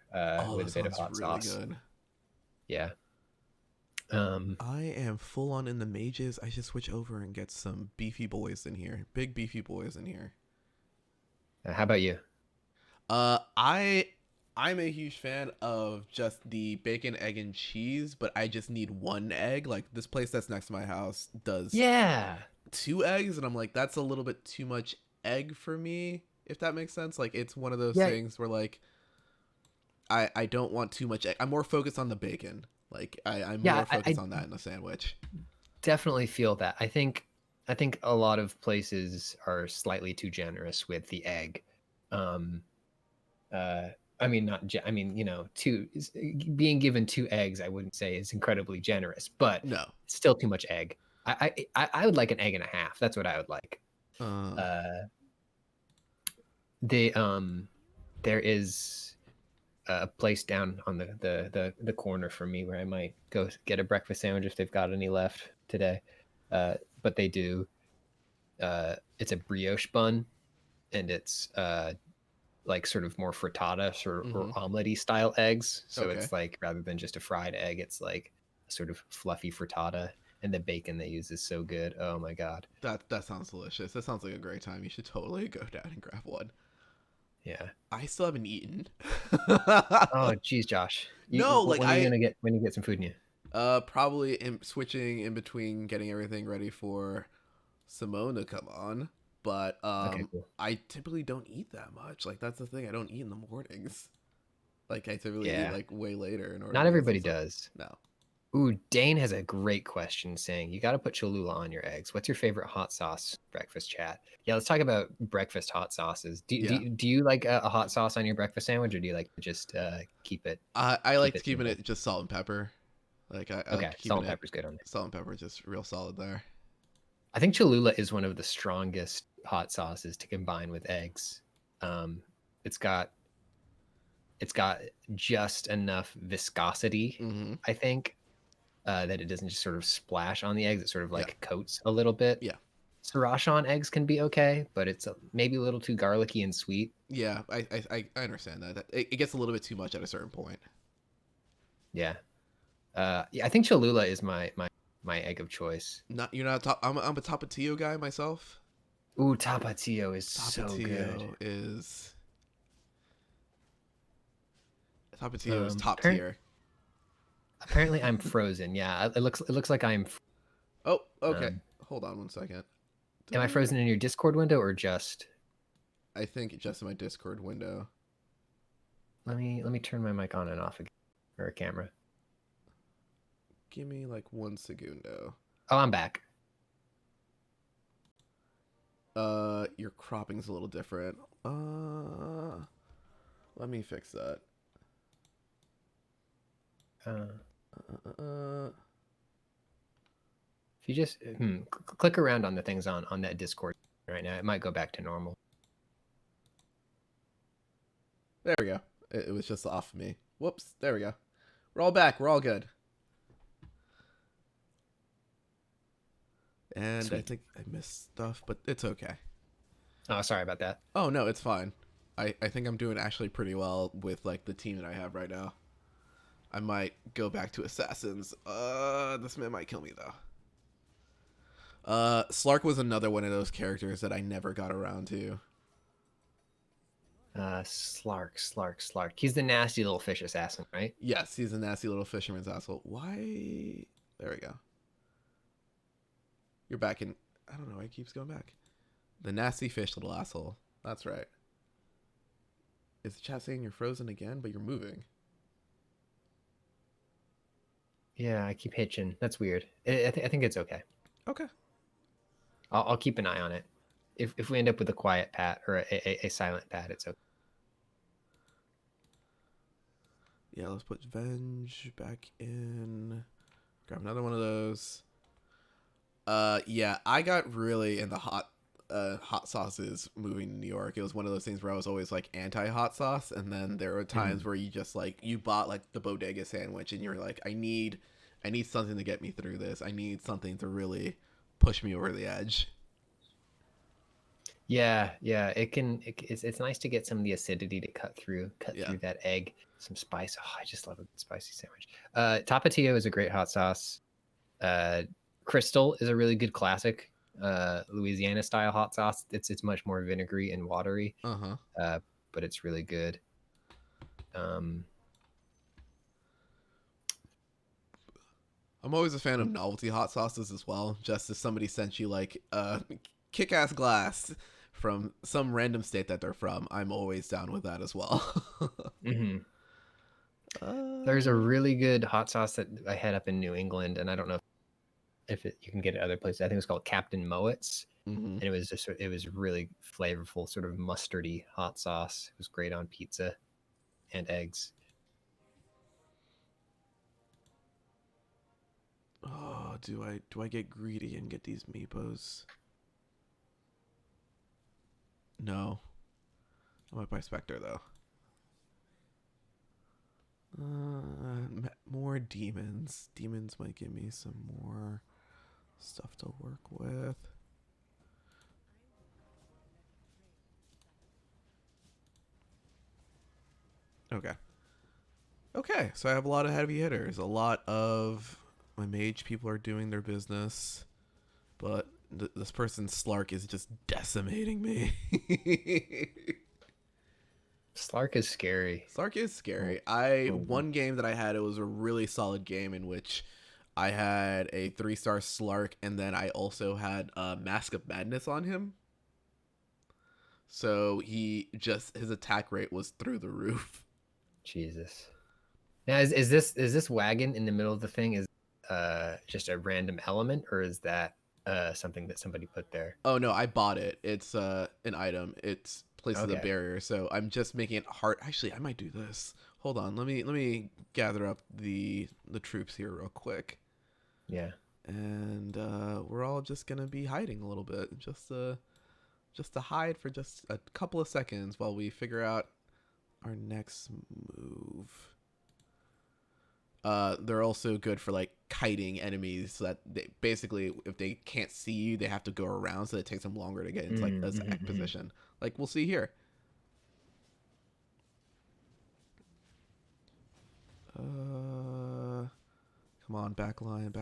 with a bit of hot really sauce. Good. Yeah. I am full on in the mages. I should switch over and get some beefy boys in here. Big beefy boys in here. How about you? I'm a huge fan of just the bacon, egg, and cheese, but I just need one egg. Like this place that's next to my house does 2 eggs, and I'm like, that's a little bit too much egg for me, if that makes sense. Like it's one of those things where like I don't want too much egg. I'm more focused on the bacon. Like I'm more focused on that in a sandwich. Definitely feel that. I think a lot of places are slightly too generous with the egg. I mean, being given 2 eggs, I wouldn't say is incredibly generous, but no, still too much egg. I would like an egg and a half. That's what I would like. There is a place down on the corner from me where I might go get a breakfast sandwich if they've got any left today. But they do. It's a brioche bun, and it's like sort of more frittata or omelette-y style eggs. So it's like rather than just a fried egg, it's like a sort of fluffy frittata. And the bacon they use is so good. Oh my god. That sounds delicious. That sounds like a great time. You should totally go down and grab one. Yeah. I still haven't eaten. Oh geez, Josh. When are you gonna get some food in you? Probably switching in between getting everything ready for Simone to come on. But cool. I typically don't eat that much. Like that's the thing. I don't eat in the mornings. Like I typically eat like way later. Not everybody does. No. Ooh, Dane has a great question saying, you got to put Cholula on your eggs. What's your favorite hot sauce breakfast chat? Yeah, let's talk about breakfast hot sauces. Do you like a hot sauce on your breakfast sandwich, or do you like to just keep it? I like keeping it just salt and pepper. Like I like salt and pepper's good on it. Salt and pepper just real solid there. I think Cholula is one of the strongest hot sauces to combine with eggs. It's got just enough viscosity, I think. That it doesn't just sort of splash on the eggs. It sort of like coats a little bit. Yeah. Sriracha on eggs can be okay, but it's maybe a little too garlicky and sweet. Yeah, I understand that. It gets a little bit too much at a certain point. Yeah. I think Cholula is my egg of choice. You're not I'm a Tapatio guy myself. Ooh, Tapatio is so good. Tapatio is top tier. Apparently I'm frozen. Yeah, it looks like I'm. Oh, okay. Hold on one second. Am I frozen in your Discord window or just? I think just in my Discord window. Let me turn my mic on and off again, or a camera. Give me like 1 segundo. Oh, I'm back. Your cropping's a little different. Let me fix that. If you just click around on the things on that Discord right now, it might go back to normal. There we go. It was just off of me. Whoops. There we go. We're all back. We're all good. And Sweet. I think I missed stuff, but it's okay. Oh, sorry about that. Oh, no, it's fine. I think I'm doing actually pretty well with like the team that I have right now. I might go back to Assassins. This man might kill me though. Slark was another one of those characters that I never got around to. Slark. He's the nasty little fish assassin, right? Yes, he's a nasty little fisherman's asshole. Why? There we go. You're back in... I don't know why he keeps going back. The nasty fish little asshole. That's right. Is the chat saying you're frozen again, but you're moving? Yeah, I keep hitching. That's weird. I think it's okay. Okay. I'll keep an eye on it. If we end up with a quiet pat or a silent pat, it's okay. Yeah, let's put Venge back in. Grab another one of those. Yeah, I got really into hot sauces moving to New York. It was one of those things where I was always like anti-hot sauce, and then there were times where you just like you bought like the bodega sandwich and you're like, I need something to get me through this. I need something to really push me over the edge. Yeah, it's nice to get some of the acidity to cut through that egg. Some spice. Oh, I just love a spicy sandwich. Tapatio is a great hot sauce. Crystal is a really good classic Louisiana style hot sauce. It's much more vinegary and watery. But it's really good. I'm always a fan of novelty hot sauces as well. Just if somebody sent you like kick-ass glass from some random state that they're from, I'm always down with that as well. There's a really good hot sauce that I had up in New England, and I don't know if you can get it other places. I think it was called Captain Mowat's, and it was really flavorful, sort of mustardy hot sauce. It was great on pizza and eggs. Oh, do I get greedy and get these meepos? No. I might buy Spectre though. More demons. Demons might give me some more stuff to work with. Okay, so I have a lot of heavy hitters. A lot of my mage people are doing their business, but this person's Slark is just decimating me. Slark is scary. Slark is scary. One game that I had, it was a really solid game in which I had a 3-star Slark, and then I also had Mask of Madness on him. So his attack rate was through the roof. Jesus. Now is this wagon in the middle of the thing is just a random element, or is that something that somebody put there? Oh no, I bought it. It's an item. It's placed as a barrier, so I'm just making it hard. Actually, I might do this. Hold on, let me gather up the troops here real quick. Yeah. And we're all just gonna be hiding a little bit, just to hide for just a couple of seconds while we figure out our next move. They're also good for like kiting enemies, so that they basically, if they can't see you, they have to go around, so it takes them longer to get into like a sack position. Like we'll see here. Come on, backline.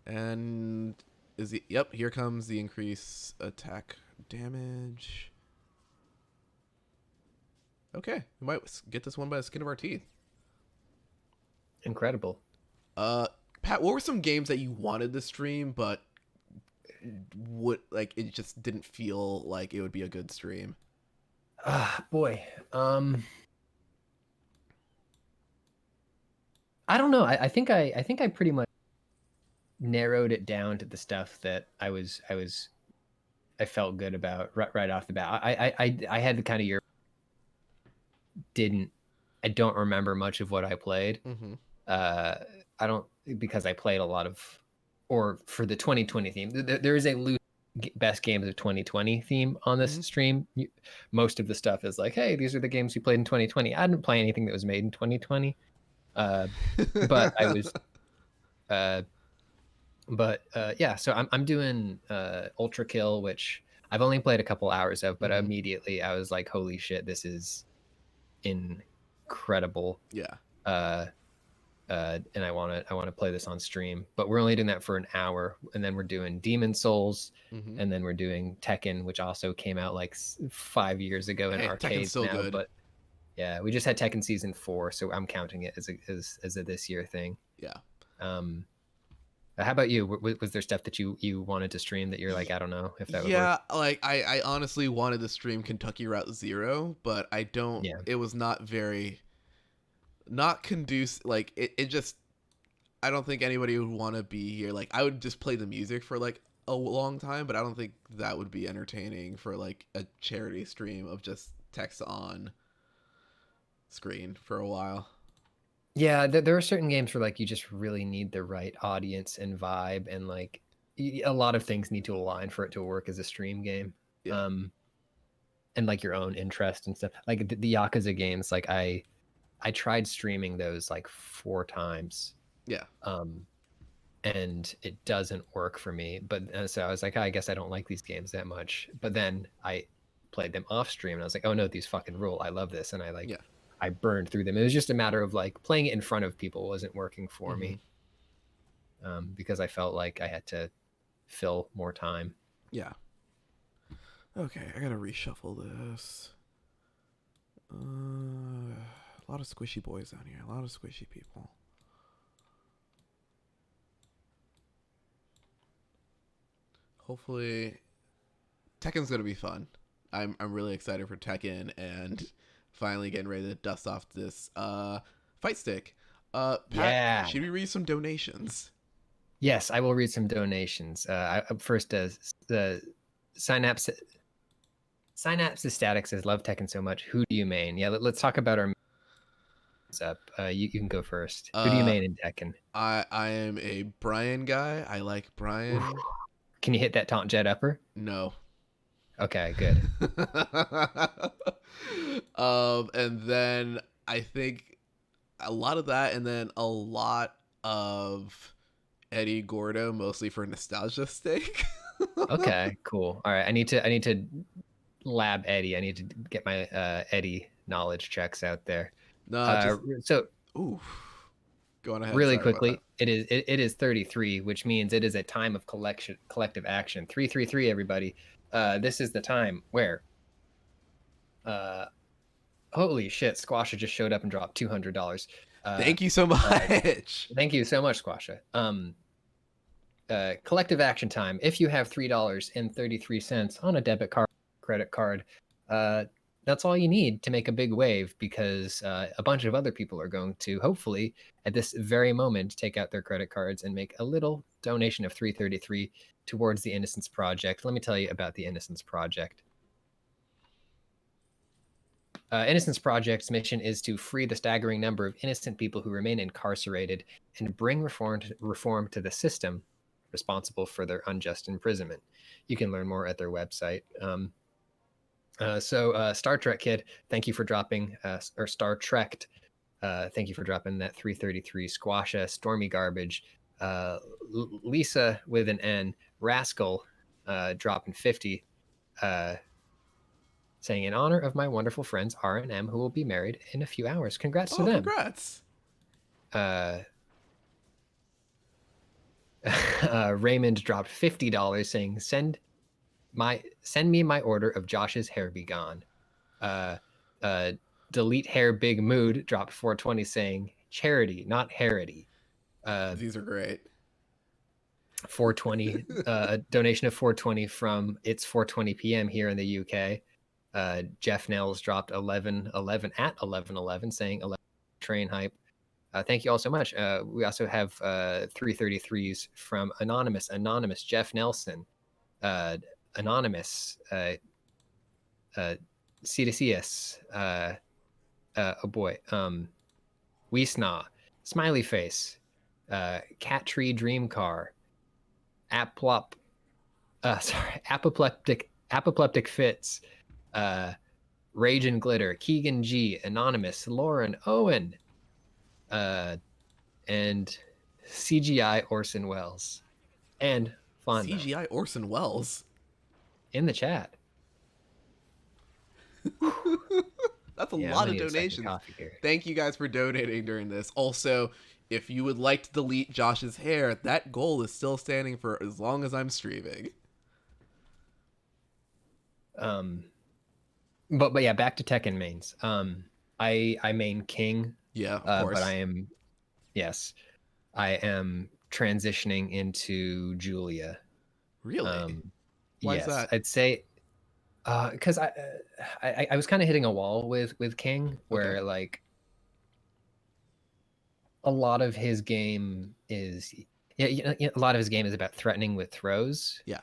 And yep, here comes the increase attack damage. Okay, we might get this one by the skin of our teeth. Incredible. Pat, what were some games that you wanted to stream, but it just didn't feel like it would be a good stream? Boy. I don't know. I think I pretty much narrowed it down to the stuff that I felt good about right off the bat. I had the kind of year I don't remember much of what I played. Mm-hmm. I don't, because I played a lot of, or for the 2020 theme, there is a loose best games of 2020 theme on this stream. Most of the stuff is like, hey, these are the games we played in 2020. I didn't play anything that was made in 2020, but I was, yeah. So I'm doing Ultra Kill, which I've only played a couple hours of, but immediately I was like, holy shit, this is incredible. Yeah. And I want to play this on stream, but we're only doing that for an hour, and then we're doing Demon Souls, and then we're doing Tekken, which also came out like 5 years ago in arcades still now. Good. But yeah, we just had Tekken season 4, so I'm counting it as a this year thing. Yeah. How about you? Was there stuff that you wanted to stream that you're like, I don't know if that would work? Yeah, like I honestly wanted to stream Kentucky Route Zero, but I don't. Yeah. It was not conducive. Like it just. I don't think anybody would want to be here. Like I would just play the music for like a long time, but I don't think that would be entertaining for like a charity stream of just text on screen for a while. Yeah, there are certain games where like you just really need the right audience and vibe, and like a lot of things need to align for it to work as a stream game. Yeah. And like your own interest and stuff. Like the Yakuza games, like I tried streaming those like 4 times. Yeah. And it doesn't work for me. But so I was like, I guess I don't like these games that much. But then I played them off stream, and I was like, oh no, these fucking rule. I love this, and I burned through them. It was just a matter of like playing it in front of people wasn't working for me, because I felt like I had to fill more time. Yeah. Okay, I gotta reshuffle this. A lot of squishy boys down here. A lot of squishy people. Hopefully, Tekken's gonna be fun. I'm really excited for Tekken and finally getting ready to dust off this fight stick. Pat, yeah. Should we read some donations? Yes, I will read some donations. First, the Synapse Static says, "Love Tekken so much. Who do you main?" Yeah, let's talk about our up. You can go first. Who do you main in Tekken? I am a Brian guy. I like Brian. Oof. Can you hit that taunt jet upper? No. Okay, good. And then I think a lot of that, and then a lot of Eddie Gordo, mostly for nostalgia sake. Okay, cool. All right, I need to lab Eddie. I need to get my Eddie knowledge checks out there. No, so ooh, going ahead. Really quickly, it is 33, which means it is a time of collective action. 333, everybody. This is the time where holy shit, Squasha just showed up and dropped $200. Thank you so much. Thank you so much, Squasha. Collective action time. If you have $3.33 on a debit card, credit card, that's all you need to make a big wave, because a bunch of other people are going to, hopefully, at this very moment, take out their credit cards and make a little donation of $3.33 towards the Innocence Project. Let me tell you about the Innocence Project. Innocence Project's mission is to free the staggering number of innocent people who remain incarcerated and bring reform to the system responsible for their unjust imprisonment. You can learn more at their website. So Star Trek Kid, thank you for dropping, or Star Trek, thank you for dropping that 333. Squasha, Stormy Garbage, Lisa with an N, Rascal, dropping 50, saying, in honor of my wonderful friends R and M, who will be married in a few hours. Congrats to them. Congrats. Raymond dropped $50, saying, send me my order of Josh's hair be gone. Delete hair big mood dropped 420, saying, charity, not harity. These are great. 420, a donation of 420 from It's 4:20 p.m. here in the UK. Jeff Nels dropped 1111 at 1111, saying 11 train hype. Thank you all so much. We also have 333s from Anonymous, Jeff Nelson, Anonymous, C2CS, Oh boy. Weesnaw, Smiley Face, Cat Tree Dream Car, Apoplectic Fits, Rage and Glitter, Keegan G, Anonymous, Lauren, Owen, and CGI Orson Welles, and Fonda. CGI Orson Welles In the chat. That's a lot of donations. Thank you guys for donating during this. Also, if you would like to delete Josh's hair, that goal is still standing for as long as I'm streaming. But yeah, back to Tekken mains. I main King. Yeah, of course. But I am transitioning into Julia. Really? Why is that? I'd say because I was kind of hitting a wall with King, where like a lot of his game is a lot of his game is about threatening with throws. Yeah.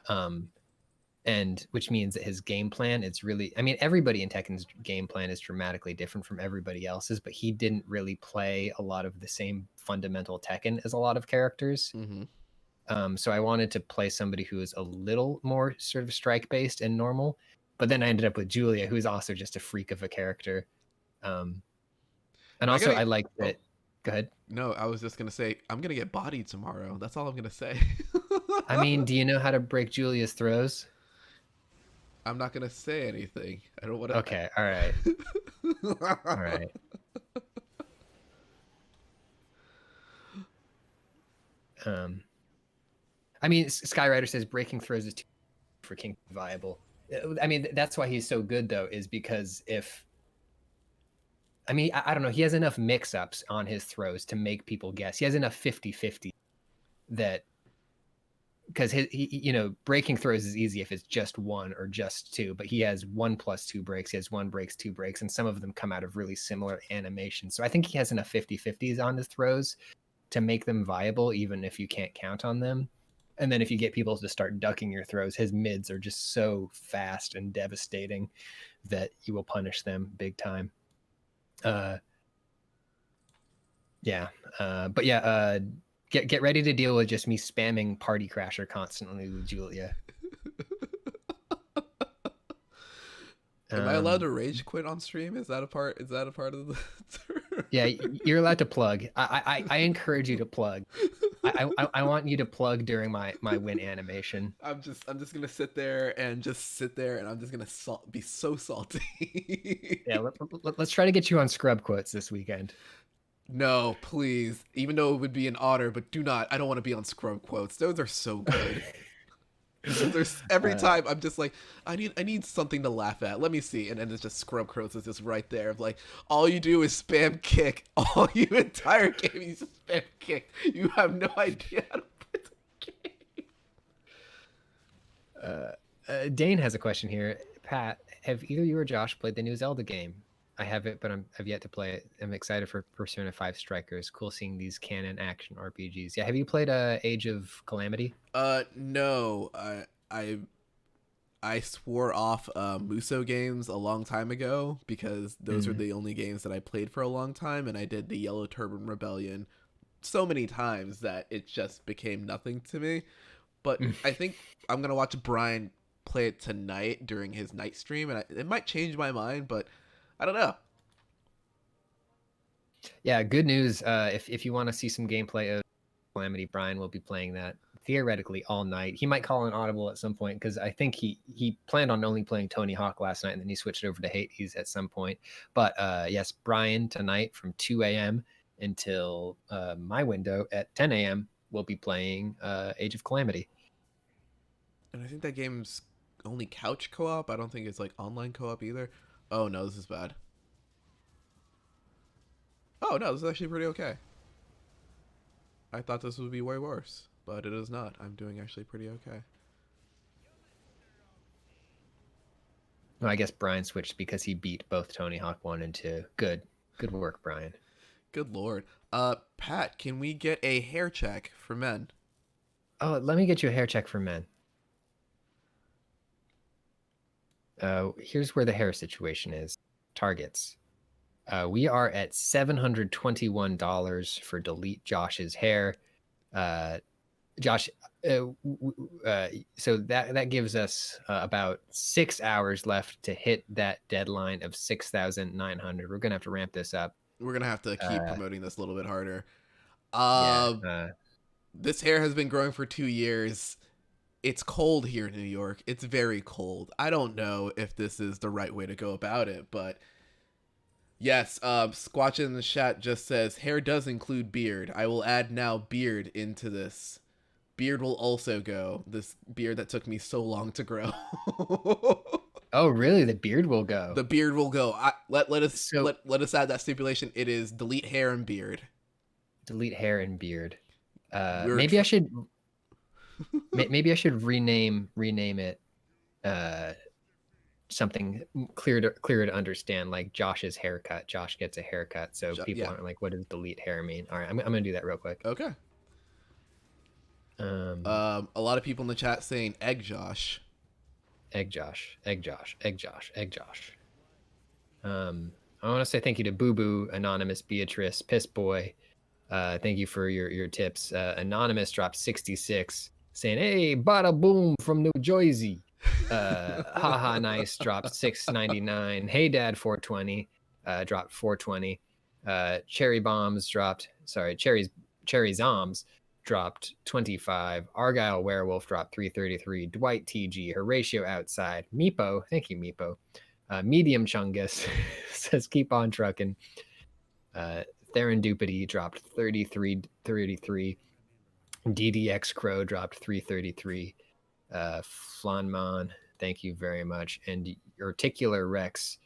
And which means that his game plan is really, I mean, everybody in Tekken's game plan is dramatically different from everybody else's, but he didn't really play a lot of the same fundamental Tekken as a lot of characters. Mm-hmm. So I wanted to play somebody who was a little more sort of strike based and normal, but then I ended up with Julia, who's also just a freak of a character. And also I like that. Go ahead. No, I was just going to say, I'm going to get bodied tomorrow. That's all I'm going to say. I mean, do you know how to break Julia's throws? I'm not going to say anything. I don't want to. Okay. All right. All right. I mean, Skyrider says breaking throws is too for King to be viable. I mean, that's why he's so good, though, is because I don't know, he has enough mix-ups on his throws to make people guess. He has enough 50-50 that, because breaking throws is easy if it's just one or just two, but he has 1+2 breaks, he has 1 breaks, 2 breaks, and some of them come out of really similar animations. So I think he has enough 50-50s on his throws to make them viable, even if you can't count on them. And then if you get people to start ducking your throws, his mids are just so fast and devastating that you will punish them big time. But yeah, get ready to deal with just me spamming Party Crasher constantly with Julia. Am I allowed to rage quit on stream? Is that a part of the Yeah, you're allowed to plug. I encourage you to plug. I want you to plug during my win animation. I'm just gonna sit there and I'm just gonna be so salty. Yeah, let's try to get you on scrub quotes this weekend. No, please. Even though it would be an honor, but do not. I don't want to be on scrub quotes. Those are so good. Every time I'm just like, I need something to laugh at. Let me see, and then it's just scrub quotes is just right there. Like, all you do is spam kick. All you entire game you just spam kick. You have no idea how to play the game. Dane has a question here. Pat, have either you or Josh played the new Zelda game? I haven't, but I've yet to play it. I'm excited for Persona 5 Strikers. Cool seeing these canon action RPGs. Yeah, have you played Age of Calamity? No. I swore off Muso games a long time ago because those are the only games that I played for a long time, and I did the Yellow Turban Rebellion so many times that it just became nothing to me. But I think I'm gonna watch Brian play it tonight during his night stream, and it might change my mind, but I don't know. Yeah, good news. If you want to see some gameplay of Calamity, Brian will be playing that theoretically all night. He might call an audible at some point because I think he planned on only playing Tony Hawk last night, and then he switched over to Hades at some point. But yes, Brian tonight from 2 a.m. until my window at 10 a.m. will be playing Age of Calamity. And I think that game's only couch co-op. I don't think it's like online co-op either. Oh no, this is bad. Oh no, this is actually pretty okay. I thought this would be way worse, but it is not. I'm doing actually pretty okay. Well, I guess Brian switched because he beat both Tony Hawk 1 and 2. Good work, Brian. Good lord. Pat, can we get a hair check for men? Oh, let me get you a hair check for men. Here's where the hair situation is. Targets. We are at $721 for delete Josh's hair. Josh, so that gives us about 6 hours left to hit that deadline of 6,900. We're gonna have to ramp this up. We're gonna have to keep promoting this a little bit harder. This hair has been growing for 2 years. It's cold here in New York. It's very cold. I don't know if this is the right way to go about it, but yes, Squatch in the chat just says hair does include beard. I will add now beard into this. Beard will also go. This beard that took me so long to grow. Oh, really? The beard will go. The beard will go. Let us add that stipulation. It is delete hair and beard. Delete hair and beard. Maybe I should. Maybe I should rename it. Something clear to understand, like Josh's haircut. Josh gets a haircut, so people aren't like, "What does delete hair mean?" All right, I'm gonna do that real quick. Okay. A lot of people in the chat saying egg Josh. Egg Josh. I want to say thank you to Boo Boo, Anonymous, Beatrice, Piss Boy. Thank you for your tips. Anonymous dropped 66, saying, "Hey, bada boom from New Jersey." Haha, nice dropped 699. Hey Dad 420 dropped 420. Cherry Zombs dropped 25. Argyle Werewolf dropped 333. Dwight TG, Horatio Outside. Meepo, thank you, Meepo. Medium Chungus says keep on trucking. Therendupity dropped 33. DDX Crow dropped 333. Flanmon, thank you very much. And Utricular Rex,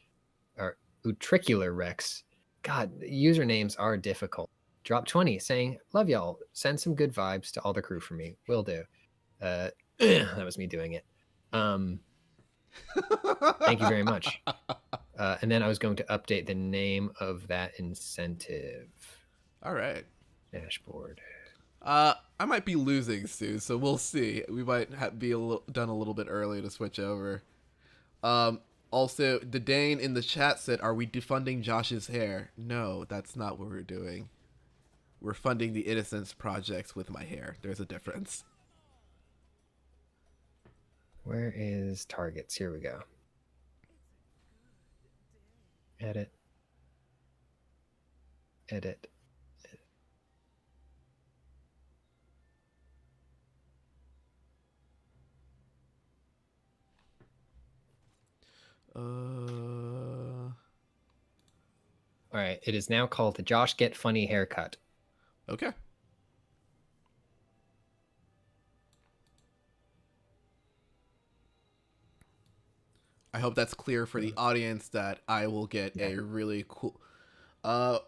God, usernames are difficult. Drop 20 saying, love y'all. Send some good vibes to all the crew for me. Will do. That was me doing it. Thank you very much. And then I was going to update the name of that incentive. All right. Dashboard. I might be losing, Stu, so we'll see. We might be done a little bit early to switch over. Also, the Dane in the chat said, are we defunding Josh's hair? No, that's not what we're doing. We're funding the Innocence projects with my hair. There's a difference. Where is targets? Here we go. Edit. All right. It is now called the Josh Get Funny Haircut. Okay. I hope that's clear for the audience that I will get a really cool... lot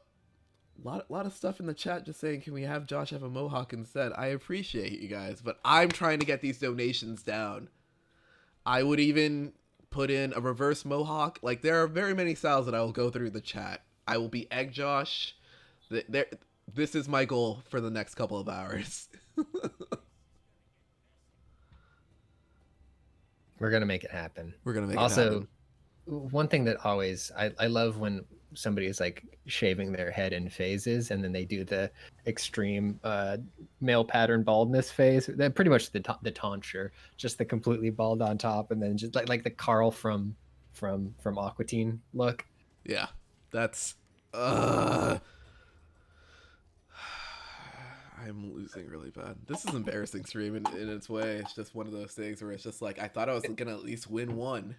of stuff in the chat just saying, can we have Josh have a mohawk instead? I appreciate you guys, but I'm trying to get these donations down. I would even put in a reverse mohawk. Like, there are very many styles that I will go through the chat. I will be Egg Josh. This is my goal for the next couple of hours. We're going to make it happen. We're going to make it happen. Also, one thing that always, I love when somebody is like shaving their head in phases and then they do the extreme male pattern baldness phase. They're pretty much the tonsure, just the completely bald on top, and then just like the Carl from Aqua Teen look. Yeah, that's... I'm losing really bad. This is embarrassing stream in its way. It's just one of those things where it's just like, I thought I was gonna at least win one.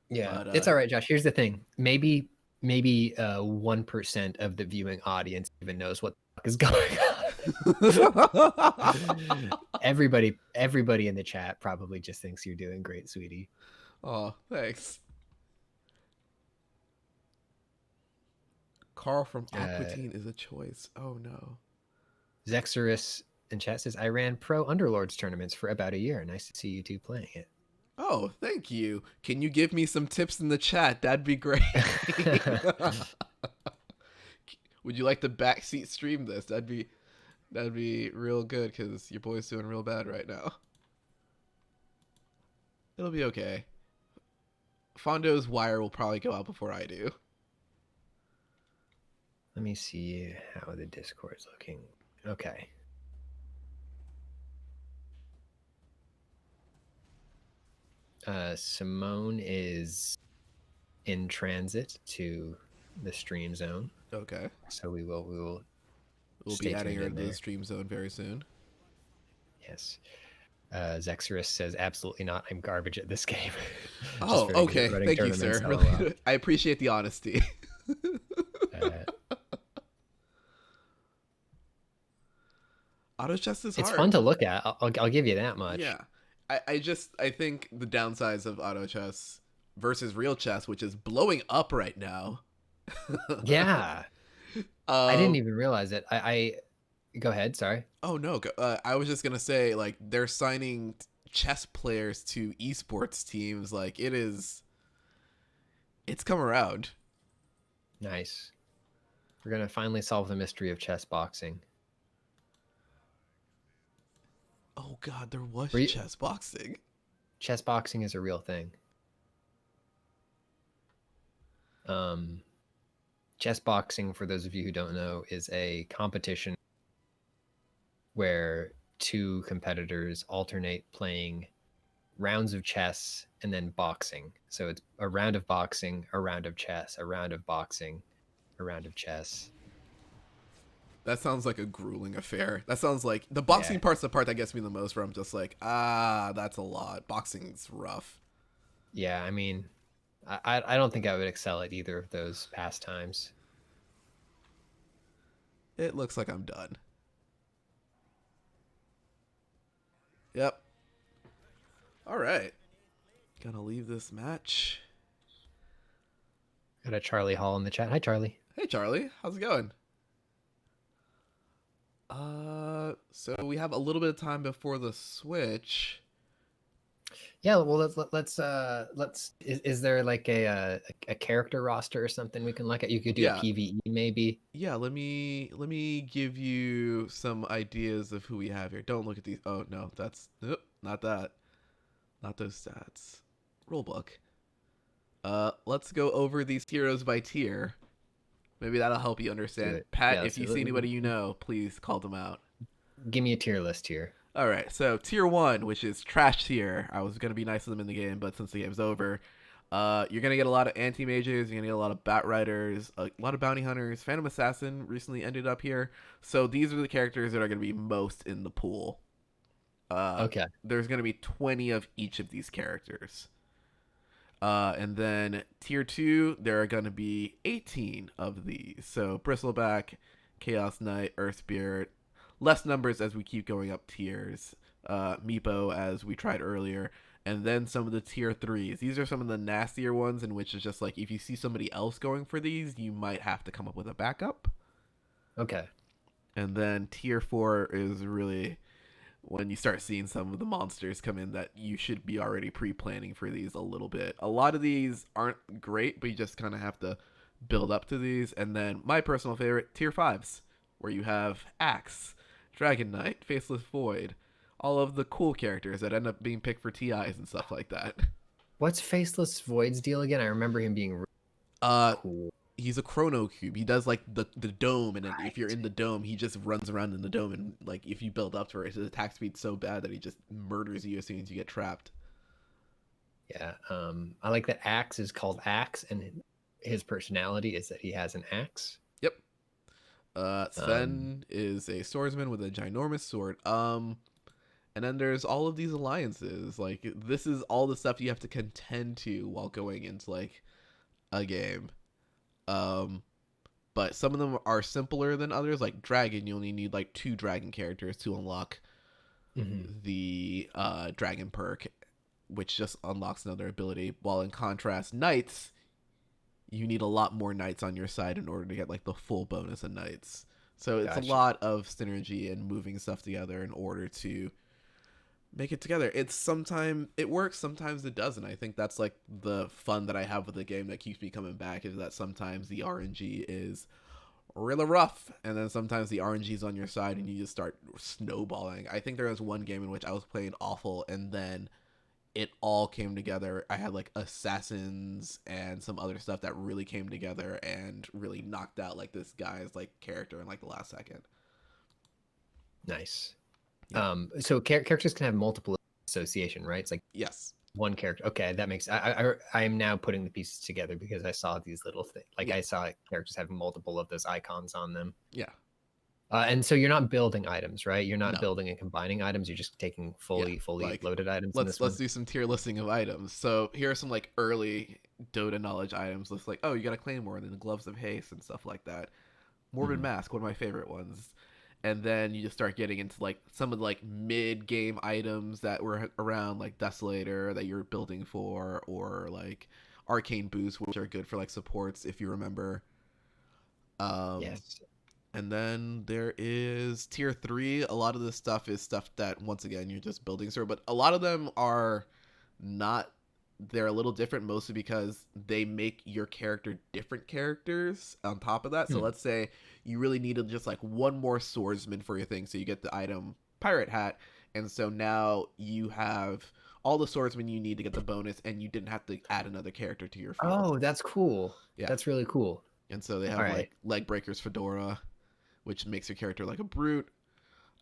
Yeah, but, it's all right, Josh. Here's the thing. Maybe 1% of the viewing audience even knows what the fuck is going on. Everybody in the chat probably just thinks you're doing great, sweetie. Oh, thanks. Carl from Aqua Teen is a choice. Oh no. Zexorus in chat says, I ran pro Underlords tournaments for about a year. Nice to see you two playing it. Oh, thank you. Can you give me some tips in the chat? That'd be great. Would you like to backseat stream this? That'd be real good because your boy's doing real bad right now. It'll be okay. Fondo's wire will probably go out before I do. Let me see how the Discord's looking. Okay. Simone is in transit to the stream zone. Okay. So we'll be adding her to the stream zone very soon. Yes. Zexorus says, absolutely not. I'm garbage at this game. Oh, okay. Thank you, sir. Really, I appreciate the honesty. Auto chess is hard. It's fun to look at. I'll give you that much. Yeah. I think the downsides of auto chess versus real chess, which is blowing up right now. Yeah. I didn't even realize it. I go ahead. Sorry. Oh no. I was just gonna say, like, they're signing chess players to esports teams. Like, it's come around. Nice. We're gonna finally solve the mystery of chess boxing. Oh god, there was chess boxing. Chess boxing is a real thing. Chess boxing, for those of you who don't know, is a competition where two competitors alternate playing rounds of chess and then boxing. So it's a round of boxing, a round of chess, a round of boxing, a round of chess. That sounds like a grueling affair. That sounds like the boxing part's the part that gets me the most, where I'm just like, that's a lot. Boxing's rough. Yeah, I mean, I don't think I would excel at either of those pastimes. It looks like I'm done. Yep. All right. Gonna leave this match. Got a Charlie Hall in the chat. Hi, Charlie. Hey, Charlie. How's it going? So we have a little bit of time before the switch. Yeah, well, let's. Is there like a character roster or something we can look at? You could do a PvE maybe. Yeah, let me give you some ideas of who we have here. Don't look at these. Oh no, that's not that. Not those stats. Rulebook. Let's go over these heroes by tier. Maybe that'll help you understand. Pat, if you see anybody you know, please call them out. Give me a tier list here. All right, so tier 1, which is trash tier. I was going to be nice to them in the game, but since the game's over, you're going to get a lot of anti-mages, you're going to get a lot of bat riders, a lot of bounty hunters. Phantom Assassin recently ended up here. So these are the characters that are going to be most in the pool. Okay. There's going to be 20 of each of these characters. And then tier 2, there are going to be 18 of these. So Bristleback, Chaos Knight, Earth Spirit. Less numbers as we keep going up tiers. Meepo, as we tried earlier. And then some of the tier 3s. These are some of the nastier ones, in which is just like, if you see somebody else going for these, you might have to come up with a backup. Okay. And then tier 4 is really when you start seeing some of the monsters come in that you should be already pre-planning for these a little bit. A lot of these aren't great, but you just kind of have to build up to these. And then my personal favorite, tier 5s, where you have Axe, Dragon Knight, Faceless Void, all of the cool characters that end up being picked for TIs and stuff like that. What's Faceless Void's deal again? I remember him being cool. He's a chrono cube. He does like the dome, and then if you're in the dome, he just runs around in the dome, and like if you build up for it, his attack speed's so bad that he just murders you as soon as you get trapped. Yeah, I like that Axe is called Axe, and his personality is that he has an axe. Yep. Sven is a swordsman with a ginormous sword. And then there's all of these alliances. Like, this is all the stuff you have to contend to while going into like a game. But some of them are simpler than others. Like Dragon, you only need like 2 dragon characters to unlock the dragon perk, which just unlocks another ability. While in contrast, Knights, you need a lot more Knights on your side in order to get like the full bonus of Knights. So it's a lot of synergy and moving stuff together in order to make it together. Sometimes it works, sometimes it doesn't. I think that's like the fun that I have with the game that keeps me coming back, is that sometimes the RNG is really rough, and then sometimes the RNG is on your side and you just start snowballing. I think there was one game in which I was playing awful, and then it all came together. I had like assassins and some other stuff that really came together and really knocked out like this guy's like character in like the last second. Nice. Yeah. So characters can have multiple association, right? It's like Yes. one character. Okay, that makes. I am now putting the pieces together because I saw these little things. Like Yeah. I saw characters having multiple of those icons on them. Yeah. And so you're not building items, right? You're not No. building and combining items. You're just taking fully Like, loaded items. let's do some tier listing of items. So here are some like early Dota knowledge items. List like, oh, you got a claymore and then the gloves of haste and stuff like that. Morbid Mask, one of my favorite ones. And then you just start getting into like some of the like mid game items that were around, like Desolator that you're building for, or like Arcane Boost, which are good for like supports if you remember. Yes. And then there is tier 3. A lot of this stuff is stuff that once again you're just building through, but a lot of them are not. They're a little different, mostly because they make your character different characters on top of that. So let's say you really needed just like one more swordsman for your thing, so you get the item Pirate Hat, and so now you have all the swordsmen you need to get the bonus, and you didn't have to add another character to your field. Oh, that's cool. Yeah, that's really cool. And so they have like Leg Breaker's Fedora, which makes your character like a brute.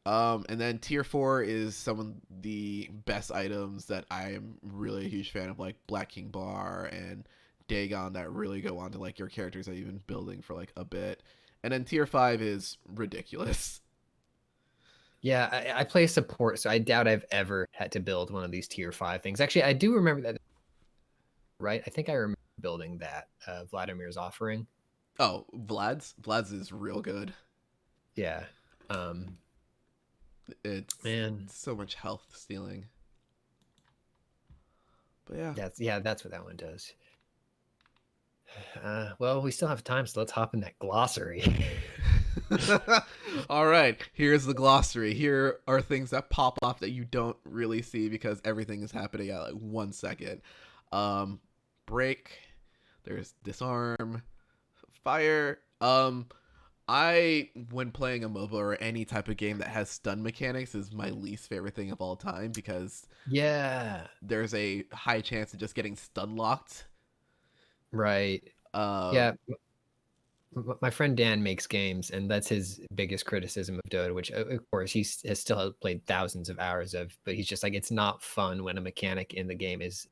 And then tier 4 is some of the best items that I am really a huge fan of, like Black King Bar and Dagon, that really go on to like your characters that you've been building for like a bit. And then tier 5 is ridiculous. Yeah, I play support, so I doubt I've ever had to build one of these tier 5 things. Actually, I do remember that, right? I think I remember building that Vladimir's Offering. Oh, Vlad's is real good. Yeah. It's so much health stealing. But yeah. That's what that one does. Well, we still have time, so let's hop in that glossary. All right, here's the glossary. Here are things that pop off that you don't really see because everything is happening at like 1 second. Break, there's disarm, fire. When playing a MOBA or any type of game that has stun mechanics, is my least favorite thing of all time, because there's a high chance of just getting stun locked. Right. Yeah. My friend Dan makes games, and that's his biggest criticism of Dota, which of course he has still played thousands of hours of, but he's just like, it's not fun when a mechanic in the game is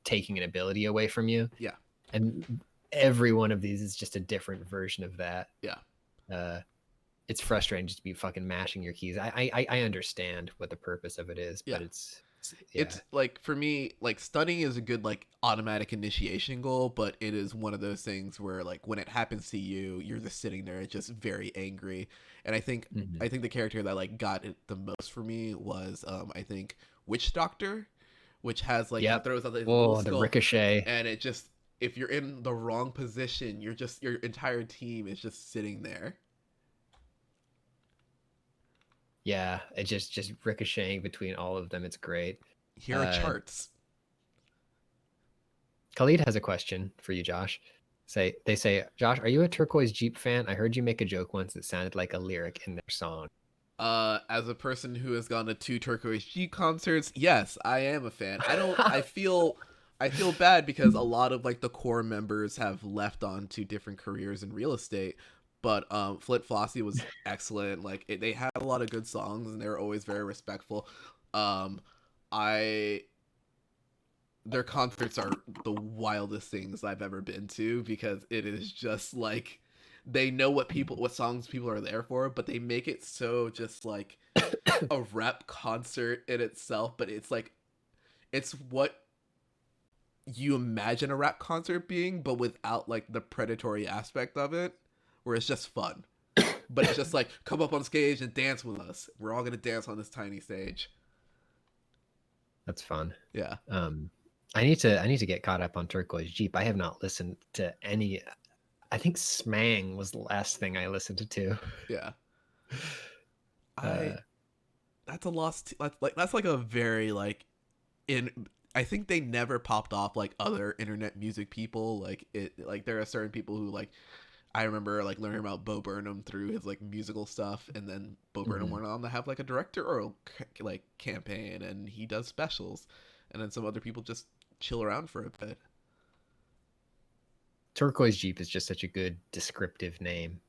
taking an ability away from you. Yeah. And every one of these is just a different version of that. Yeah. It's frustrating just to be fucking mashing your keys. I understand what the purpose of it is, but it's like, for me, like stunning is a good like automatic initiation goal, but it is one of those things where like when it happens to you, you're just sitting there just very angry. And I think the character that like got it the most for me was I think Witch Doctor, which has like throws out the ricochet, and it just, if you're in the wrong position, your entire team is just sitting there. Yeah, it just ricocheting between all of them. It's great. Here are charts. Khalid has a question for you, Josh. They say, Josh, are you a Turquoise Jeep fan? I heard you make a joke once that sounded like a lyric in their song. As a person who has gone to 2 Turquoise Jeep concerts, yes, I am a fan. I feel bad because a lot of like the core members have left on to different careers in real estate. But Flint Flossie was excellent. Like they had a lot of good songs, and they were always very respectful. Their concerts are the wildest things I've ever been to, because it is just like they know what songs people are there for, but they make it so just like a rap concert in itself. But it's like, it's what you imagine a rap concert being, but without like the predatory aspect of it, where it's just fun. But it's just like, come up on stage and dance with us. We're all gonna dance on this tiny stage. That's fun. Yeah. I need to get caught up on Turquoise Jeep. I have not listened to any. I think Smang was the last thing I listened to. Yeah. That's a lost. That's like a very like I think they never popped off like other internet music people. Like there are certain people who like. I remember like learning about Bo Burnham through his like musical stuff, and then Bo Burnham went on to have like a directorial like campaign, and he does specials. and then some other people just chill around for a bit. Turquoise Jeep is just such a good descriptive name.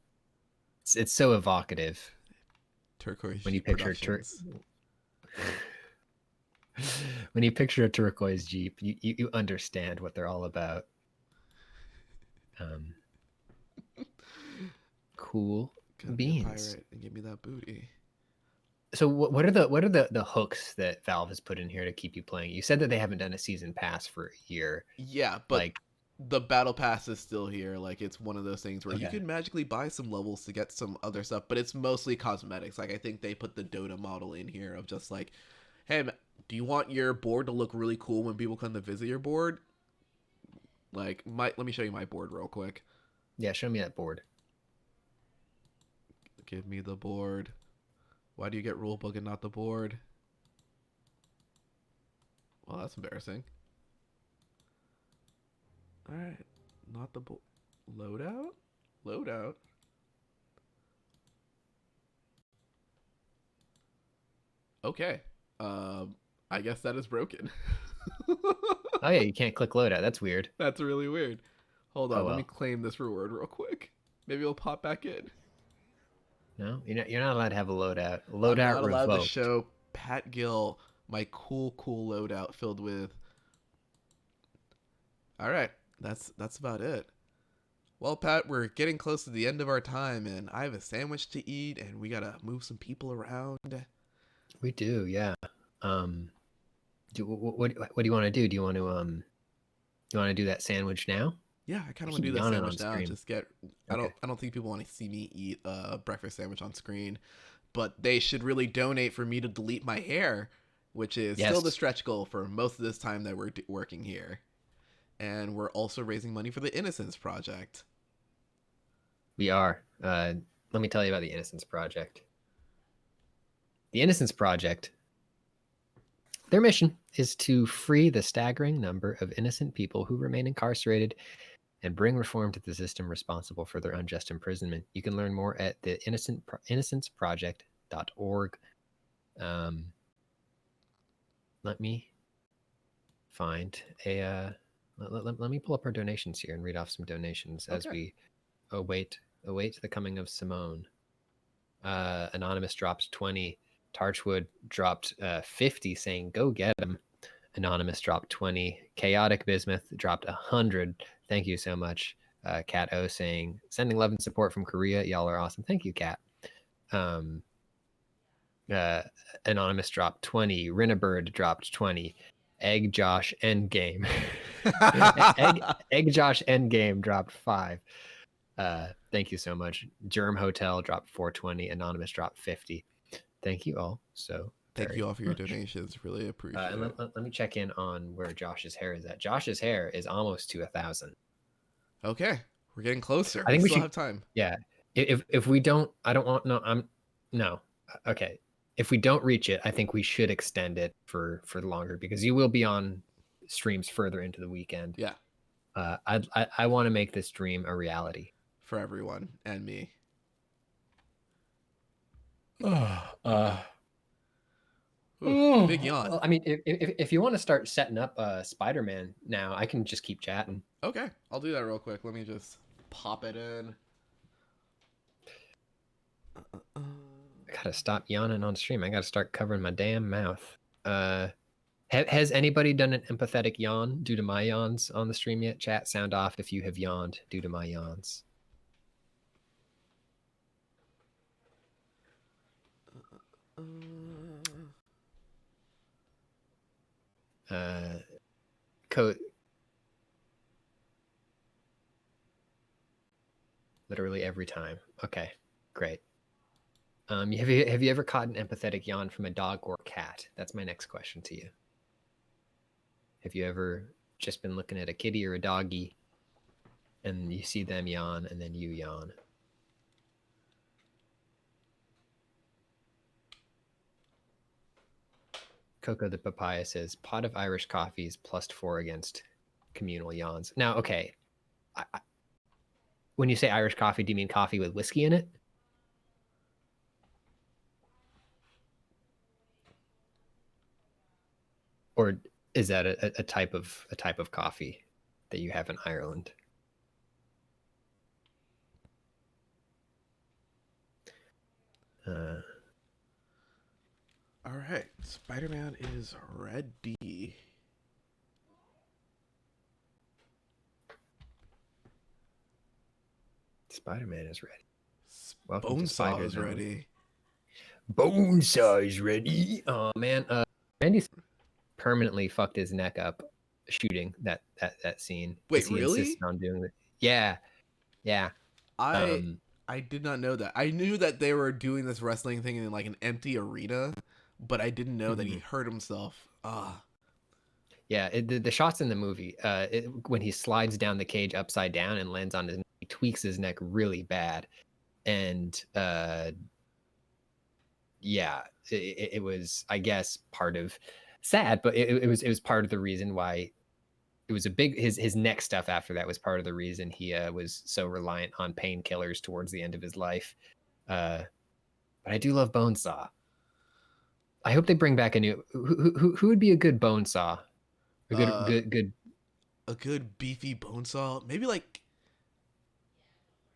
It's so evocative. Turquoise when you Jeep picture when you picture a turquoise Jeep, you understand what they're all about. Cool beans. Be a pirate and give me that booty. So what are the hooks that Valve has put in here to keep you playing? You said that they haven't done a season pass for a year. Yeah, but like, the battle pass is still here. Like, it's one of those things where you can magically buy some levels to get some other stuff, but it's mostly cosmetics. Like, I think they put the Dota model in here of just like, hey, do you want your board to look really cool when people come to visit your board? Like, let me show you my board real quick. Yeah, show me that board. Give me the board. Why do you get rulebook and not the board? Well, that's embarrassing. All right, not the loadout. Loadout. Okay. I guess that is broken. Oh yeah, you can't click loadout. That's weird. That's really weird. Hold on, let me claim this reward real quick. Maybe it'll pop back in. No, you're not allowed to have a loadout. Loadout I'm not allowed revoked. to show Pat Gill my cool loadout filled with. All right, that's about it. Well, Pat, we're getting close to the end of our time, and I have a sandwich to eat, and we gotta move some people around. We do, yeah. What do you want to do? Do you want to do that sandwich now? Yeah, I kind of want to do that sandwich now. Just get. Okay. I don't think people want to see me eat a breakfast sandwich on screen, but they should really donate for me to delete my hair, which is still the stretch goal for most of this time that we're working here. And we're also raising money for the Innocence Project. We are. Let me tell you about the Innocence Project. The Innocence Project, their mission is to free the staggering number of innocent people who remain incarcerated and bring reform to the system responsible for their unjust imprisonment. You can learn more at the innocenceproject.org. Let me find a... Let me pull up our donations here and read off some donations as we await the coming of Simone. Anonymous dropped 20. Tarchwood dropped 50, saying go get him. Anonymous dropped 20. Chaotic Bismuth dropped 100. Thank you so much. Cat O saying sending love and support from Korea. Y'all are awesome. Thank you, Cat. Anonymous dropped 20. Rinabird dropped 20. Egg Josh Endgame. Egg Josh Endgame dropped 5. Thank you so much. Germ Hotel dropped 420. Anonymous dropped 50. Thank you all. Thank you all for your donations. Really appreciate it. Let me check in on where Josh's hair is at. Josh's hair is almost to 1,000. Okay, we're getting closer. I think we still should have time. Yeah. If we don't, I don't want no. Okay. If we don't reach it, I think we should extend it for longer because you will be on streams further into the weekend. Yeah. I want to make this dream a reality for everyone and me. Big yawn. Well, I mean, if you want to start setting up Spider-Man now, I can just keep chatting. Okay, I'll do that real quick. Let me just pop it in. I gotta stop yawning on stream. I gotta start covering my damn mouth. Has anybody done an empathetic yawn due to my yawns on the stream yet? Chat, sound off if you have yawned due to my yawns. Code. Literally every time. Okay, great. Have you ever caught an empathetic yawn from a dog or cat? That's my next question to you. Have you ever just been looking at a kitty or a doggy and you see them yawn and then you yawn? Coco the Papaya says, pot of Irish coffees +4 against communal yawns. Now, okay. When you say Irish coffee, do you mean coffee with whiskey in it? Or Is that a type of coffee that you have in Ireland? All right, Spider-Man is ready. Spider-Man is ready. Bonesaw is ready. Bonesaw is ready. Oh man, Randy permanently fucked his neck up shooting that scene. Wait, he really? insisted on doing it. Yeah. I did not know that. I knew that they were doing this wrestling thing in like an empty arena, but I didn't know that he hurt himself. Yeah, the shots in the movie, when he slides down the cage upside down and lands on his neck, he tweaks his neck really bad. And yeah, it was, I guess, part of sad, but it was part of the reason why it was a big his neck stuff after that was part of the reason he was so reliant on painkillers towards the end of his life. But I do love Bonesaw. I hope they bring back a new who would be a good Bonesaw? A good beefy Bonesaw, maybe like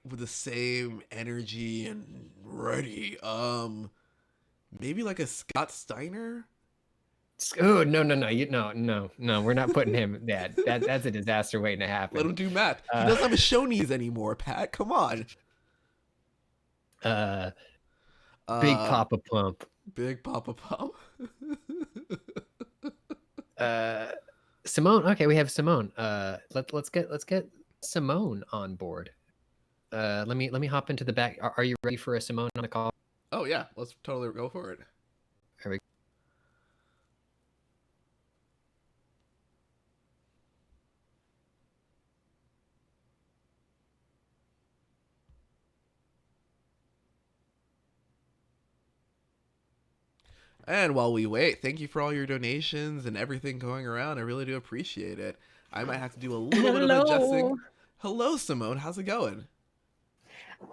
with the same energy and ready. Maybe like a Scott Steiner. Oh no! We're not putting him. That's a disaster waiting to happen. Let him do math. He doesn't have a shonies anymore, Pat. Come on. Big Papa Pump. Big Papa Pump. Simone. Okay, we have Simone. Let's get Simone on board. Let me hop into the back. Are you ready for a Simone on the call? Oh yeah, let's totally go for it. Here we go. And while we wait, thank you for all your donations and everything going around. I really do appreciate it. I might have to do a little bit of adjusting. Hello, Simone. How's it going?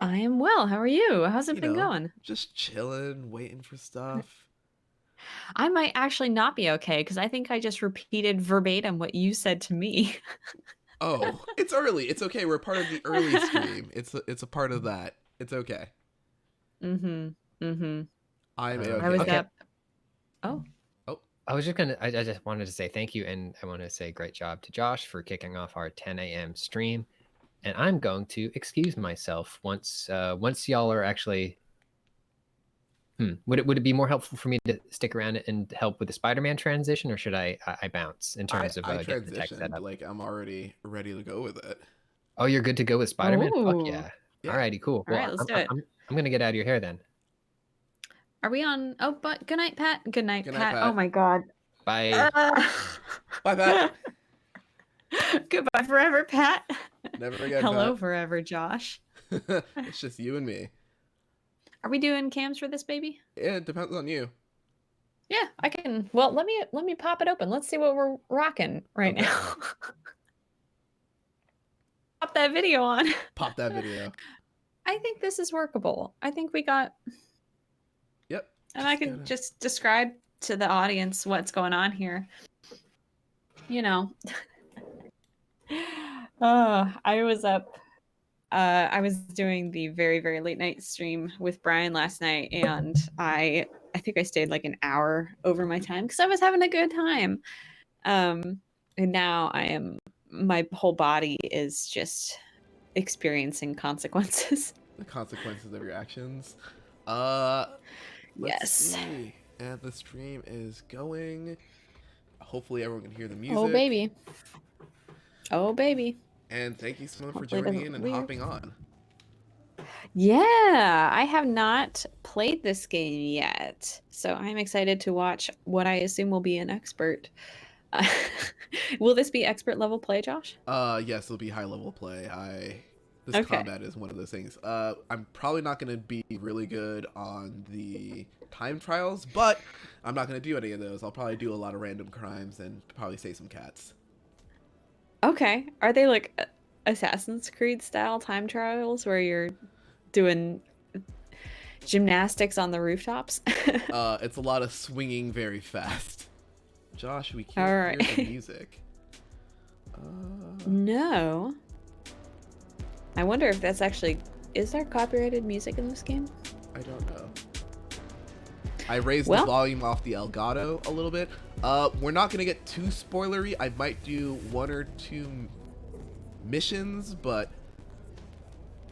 I am well. How are you? How's it been going? Just chilling, waiting for stuff. I might actually not be okay because I think I just repeated verbatim what you said to me. Oh, it's early. It's okay. We're part of the early stream. It's a part of that. It's okay. I'm okay. I was okay. up. Oh. I was just gonna. I just wanted to say thank you, and I want to say great job to Josh for kicking off our 10 a.m. stream. And I'm going to excuse myself once y'all are actually. Would it be more helpful for me to stick around and help with the Spider-Man transition, or should I bounce in terms of getting the tech set up? Like I'm already ready to go with it. Oh, you're good to go with Spider-Man? Fuck yeah! Alrighty, cool. All right, let's do it. I'm gonna get out of your hair then. Are we on? Oh, but good night, Pat. Good night, Pat. Oh my God. Bye. Bye, Pat. Goodbye forever, Pat. Never again. Hello Pat. Forever, Josh. It's just you and me. Are we doing cams for this baby? Yeah, it depends on you. Yeah, I can. Well, let me pop it open. Let's see what we're rocking right now. Pop that video on. Pop that video. I think this is workable. I think we got. Yep. And I can just describe to the audience what's going on here. You know. I was up. I was doing the very, very late night stream with Brian last night, and I think I stayed like an hour over my time because I was having a good time. And now my whole body is just experiencing consequences. The consequences of your actions. Yes. See. And the stream is going. Hopefully everyone can hear the music. Oh baby. Oh baby. And thank you, Simone, for joining in and hopping on. Yeah, I have not played this game yet, so I'm excited to watch what I assume will be an expert. Will this be expert level play, Josh? Yes, it'll be high level play. This combat is one of those things. I'm probably not going to be really good on the time trials, but I'm not going to do any of those. I'll probably do a lot of random crimes and probably save some cats. Okay. Are they like Assassin's Creed style time trials where you're doing gymnastics on the rooftops? It's a lot of swinging very fast. Josh, we All can't right. hear the music. No. I wonder if that's actually... Is there copyrighted music in this game? I don't know. I raised the volume off the Elgato a little bit. We're not gonna get too spoilery. I might do 1 or 2 missions, but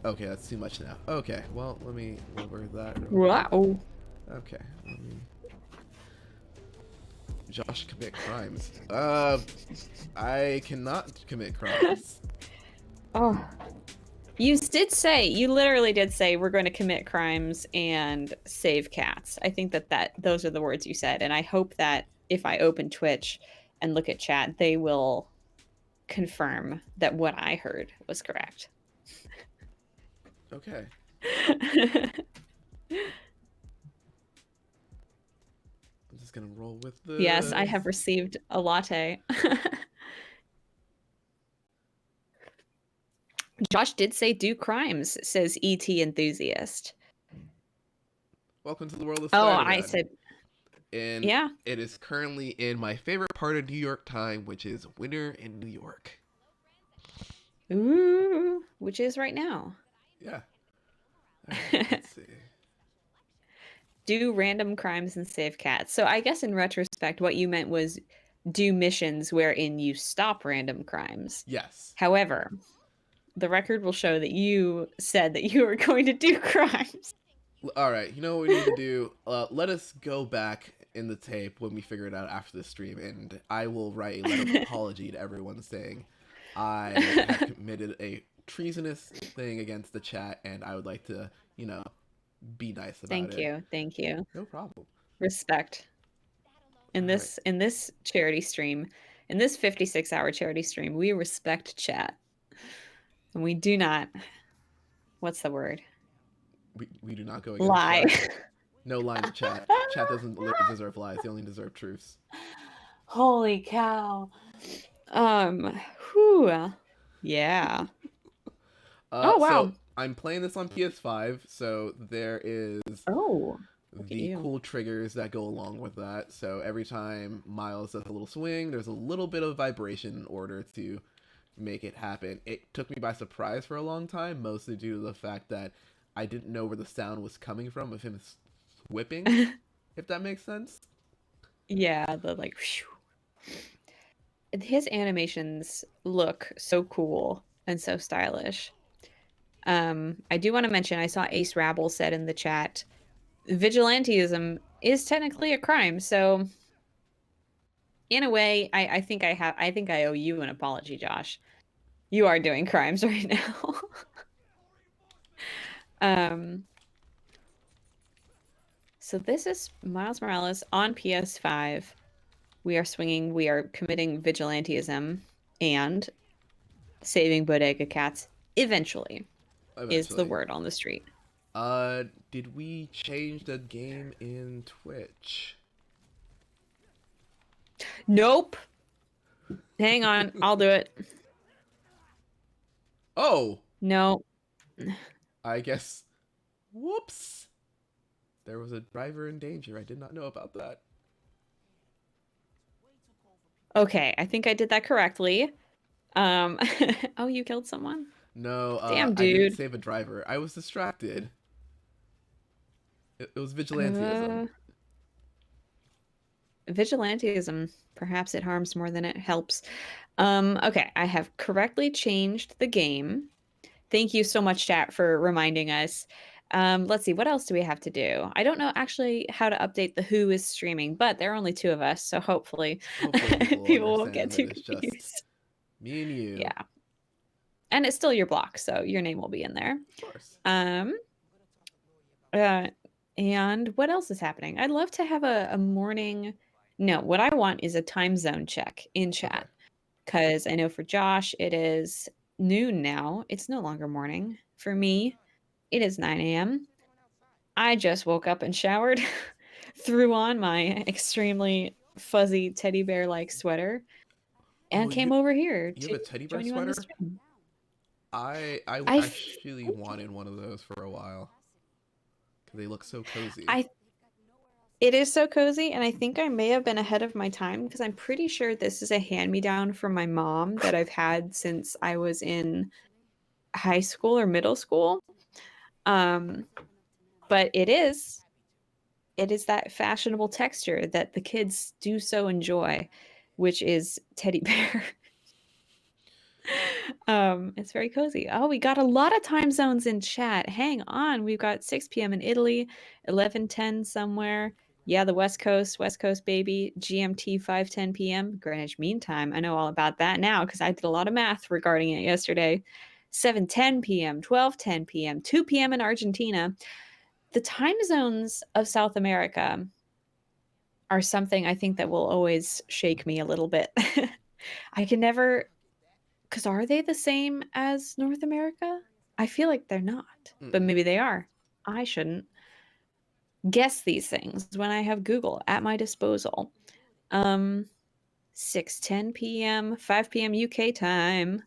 okay, that's too much now. Okay, well, let me lower that. Wow. Okay, let me... Josh commit crimes. I cannot commit crimes. Oh. You literally did say we're going to commit crimes and save cats. I think that those are the words you said, and I hope that if I open Twitch and look at chat, they will confirm that what I heard was correct. Okay. I'm just gonna roll with this. Yes, I have received a latte. Josh did say do crimes, says ET enthusiast. Welcome to the world of Oh, Spider-Man. I said, and yeah. It is currently in my favorite part of New York time, which is winter in New York. Ooh, which is right now. Yeah. Right, let's see. Do random crimes and save cats. So I guess in retrospect, what you meant was do missions wherein you stop random crimes. Yes. However, the record will show that you said that you were going to do crimes. All right, you know what we need to do? Let us go back in the tape when we figure it out after the stream, and I will write a letter of apology to everyone saying I have committed a treasonous thing against the chat, and I would like to, you know, be nice about it. Thank you. No problem. Respect. In this charity stream, in this 56-hour charity stream, we respect chat. And we do not, what's the word? We do not go against lie. Chat. No lie to chat. Chat doesn't deserve lies. They only deserve truths. Holy cow. Whew. Yeah. Oh, wow. So I'm playing this on PS5, so there is the cool triggers that go along with that. So every time Miles does a little swing, there's a little bit of vibration in order to make it happen. It took me by surprise for a long time, mostly due to the fact that I didn't know where the sound was coming from of him whipping, if that makes sense. Yeah, the like... Whew. His animations look so cool and so stylish. I do want to mention, I saw Ace Rabble said in the chat, vigilantism is technically a crime, so in a way, I think I owe you an apology, Josh. You are doing crimes right now. So this is Miles Morales on PS5. We are committing vigilantism and saving bodega cats eventually. Is the word on the street. Did we change the game in Twitch? Nope. Hang on, I'll do it. Oh. No. I guess. Whoops. There was a driver in danger. I did not know about that. Okay, I think I did that correctly. Oh, you killed someone? No, damn, dude. I didn't save a driver. I was distracted. It was vigilantism. Vigilantism. Perhaps it harms more than it helps. Okay, I have correctly changed the game. Thank you so much, chat, for reminding us. Let's see, what else do we have to do? I don't know actually how to update the who is streaming, but there are only 2 of us, so hopefully people won't get too confused. Me and you. Yeah. And it's still your block, so your name will be in there. Of course. And what else is happening? I'd love to have a morning... No, what I want is a time zone check in chat. Because I know for Josh, it is noon now. It's no longer morning. For me, it is 9 a.m. I just woke up and showered, threw on my extremely fuzzy teddy bear-like sweater, and came over here you to have a teddy bear join you on sweater? the stream. I actually wanted one of those for a while. Because they look so cozy. It is so cozy, and I think I may have been ahead of my time because I'm pretty sure this is a hand-me-down from my mom that I've had since I was in high school or middle school. But it is that fashionable texture that the kids do so enjoy, which is teddy bear. It's very cozy. Oh, we got a lot of time zones in chat. Hang on. We've got 6 p.m. in Italy, 11:10 somewhere. Yeah, the West Coast, baby. GMT 5:10 p.m. Greenwich Mean Time. I know all about that now because I did a lot of math regarding it yesterday. 7:10 p.m., 12:10 p.m., 2 p.m. in Argentina. The time zones of South America are something I think that will always shake me a little bit. I can never, because are they the same as North America? I feel like they're not, but maybe they are. I shouldn't guess these things when I have Google at my disposal. 6:10 p.m., 5 p.m. UK time.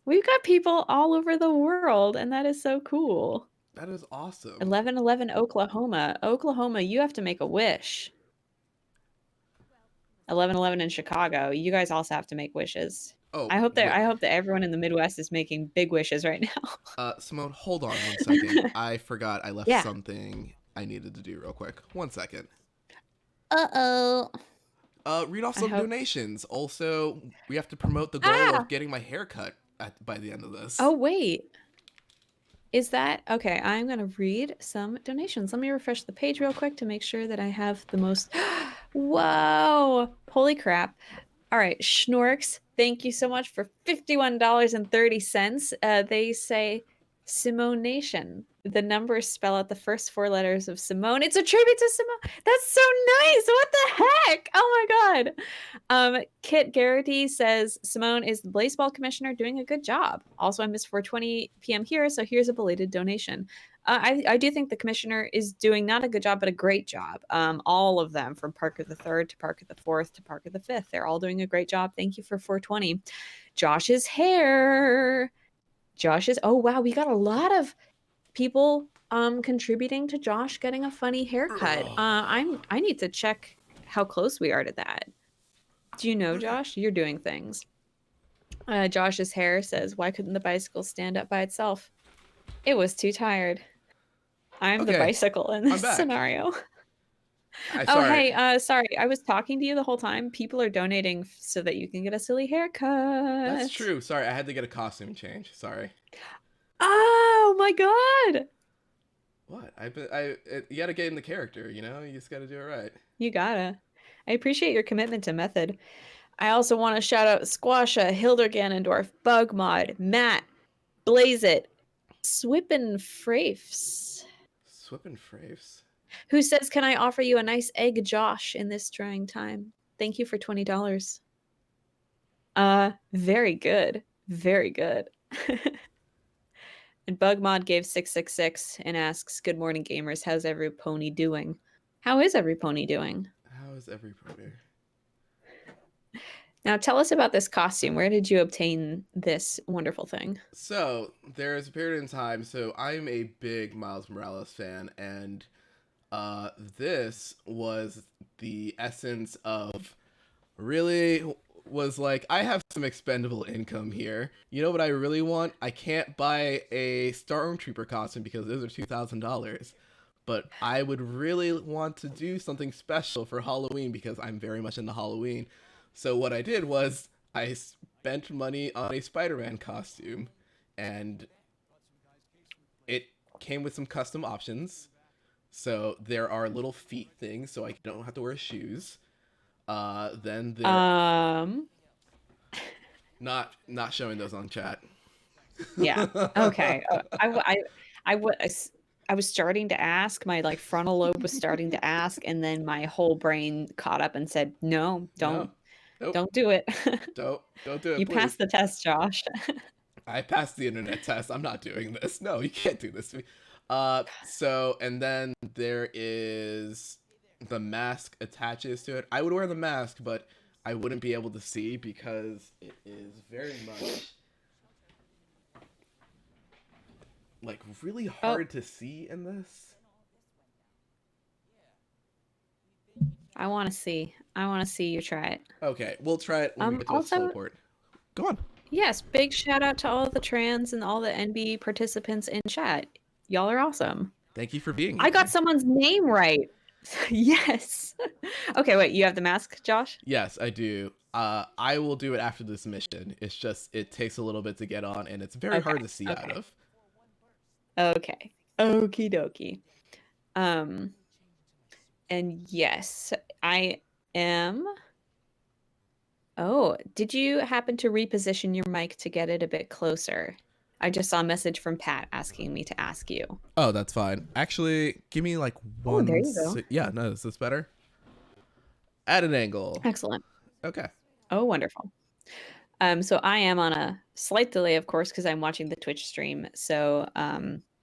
We've got people all over the world, and that is so cool. That is awesome. 11:11 Oklahoma. Oklahoma, you have to make a wish. 11:11 in Chicago. You guys also have to make wishes. Oh, I hope that everyone in the Midwest is making big wishes right now. Simone, hold on 1 second. I forgot I left Yeah. something I needed to do real quick. 1 second. Uh-oh. Read off some donations. Also, we have to promote the goal of getting my hair cut by the end of this. Oh, wait. Is that... Okay, I'm going to read some donations. Let me refresh the page real quick to make sure that I have the most... Whoa! Holy crap. All right, Schnorks, thank you so much for $51.30. They say Simone Nation. The numbers spell out the first 4 letters of Simone. It's a tribute to Simone. That's so nice. What the heck? Oh my God. Kit Garrity says Simone is the baseball commissioner doing a good job. Also, I missed 4:20 p.m. here, so here's a belated donation. I do think the commissioner is doing not a good job, but a great job. All of them, from Parker the Third to Parker the Fourth to Parker the Fifth, they're all doing a great job. Thank you for 420. Josh's hair. Oh wow, we got a lot of people contributing to Josh getting a funny haircut. I need to check how close we are to that. Do you know, Josh? You're doing things. Josh's hair says, "Why couldn't the bicycle stand up by itself? It was too tired." I'm the bicycle in this scenario. Hey, sorry. I was talking to you the whole time. People are donating so that you can get a silly haircut. That's true. Sorry, I had to get a costume change. Sorry. Oh my God. What? You gotta get in the character, you know? You just gotta do it right. You gotta. I appreciate your commitment to method. I also want to shout out Squasha, Hilder Ganondorf, Bugmod, Matt, Blaze It, Swippin' Frafes. Who says, "Can I offer you a nice egg, Josh, in this trying time?" Thank you for $20. Very good. Very good. And Bugmod gave 666 and asks, "Good morning, gamers. How's every pony doing?" How is every pony doing? How is every pony? Now tell us about this costume. Where did you obtain this wonderful thing? So there's a period in time. So I'm a big Miles Morales fan, and this was the essence of really was like, I have some expendable income here. You know what I really want? I can't buy a Stormtrooper costume because those are $2,000. But I would really want to do something special for Halloween because I'm very much into Halloween. So what I did was I spent money on a Spider-Man costume, and it came with some custom options. So there are little feet things, so I don't have to wear shoes. Then there... Not showing those on chat. Yeah. Okay. I was starting to ask. My frontal lobe was starting to ask, and then my whole brain caught up and said, "No, don't do it. Don't do it. You please. passed the test, Josh." I passed the internet test. I'm not doing this. No, you can't do this to me. So, and then there is the mask attaches to it. I would wear the mask, but I wouldn't be able to see because it is very much really hard to see in this. I want to see. I want to see you try it. Okay, we'll try it when we get to Also, a slow port. Go on. Yes, big shout out to all the trans and all the NB participants in chat. Y'all are awesome. Thank you for being here. I got someone's name right. Yes. Okay, wait, you have the mask, Josh? Yes, I do. I will do it after this mission. It's just, it takes a little bit to get on, and it's very hard to see out of. Okay. Okie dokie. And yes, I am. Oh, did you happen to reposition your mic to get it a bit closer? I just saw a message from Pat asking me to ask you. Oh, that's fine. Actually, give me like one. Oh, there you go. Yeah, no, is this better? At an angle. Excellent. Okay. Oh, wonderful. So I am on a slight delay, of course, because I'm watching the Twitch stream. So,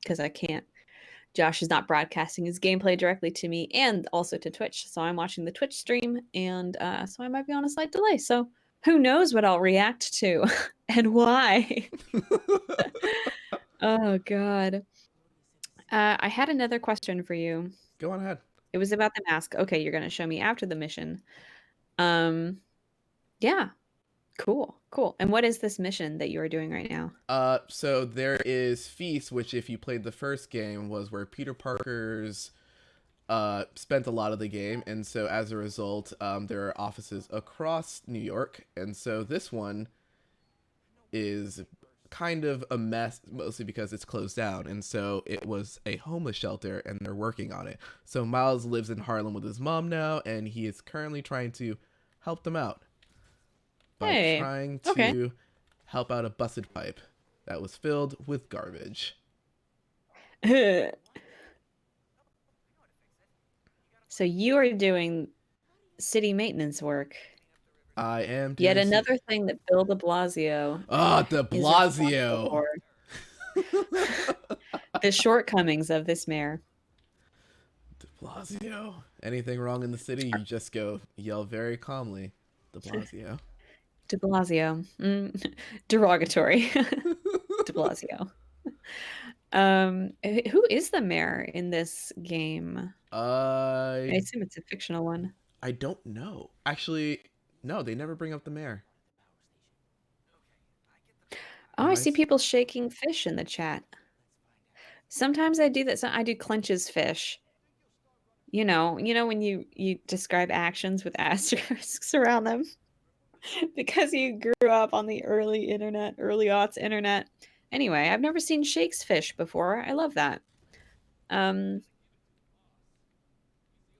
because I can't, Josh is not broadcasting his gameplay directly to me and also to Twitch. So I'm watching the Twitch stream, and so I might be on a slight delay. So who knows what I'll react to and why? Oh, God. I had another question for you. Go on ahead. It was about the mask. Okay, you're going to show me after the mission. Yeah. Cool. And what is this mission that you are doing right now? So there is Feast, which if you played the first game was where Peter Parker's spent a lot of the game, and so as a result, there are offices across New York, and so this one is kind of a mess, mostly because it's closed down, and so it was a homeless shelter, and they're working on it. So Miles lives in Harlem with his mom now, and he is currently trying to help them out by trying to help out a busted pipe that was filled with garbage. So you are doing city maintenance work. I am doing yet another thing that Bill de Blasio. Oh, de Blasio. The shortcomings of this mayor. De Blasio. Anything wrong in the city, you just go yell very calmly. De Blasio. De Blasio. Derogatory. De Blasio. Who is the mayor in this game? I assume it's a fictional one. I don't know. Actually, no, they never bring up the mayor. Oh, I see people shaking fish in the chat. Sometimes I do that. So I do clenches fish. You know when you describe actions with asterisks around them because you grew up on the early aughts internet. Anyway, I've never seen shakes fish before. I love that.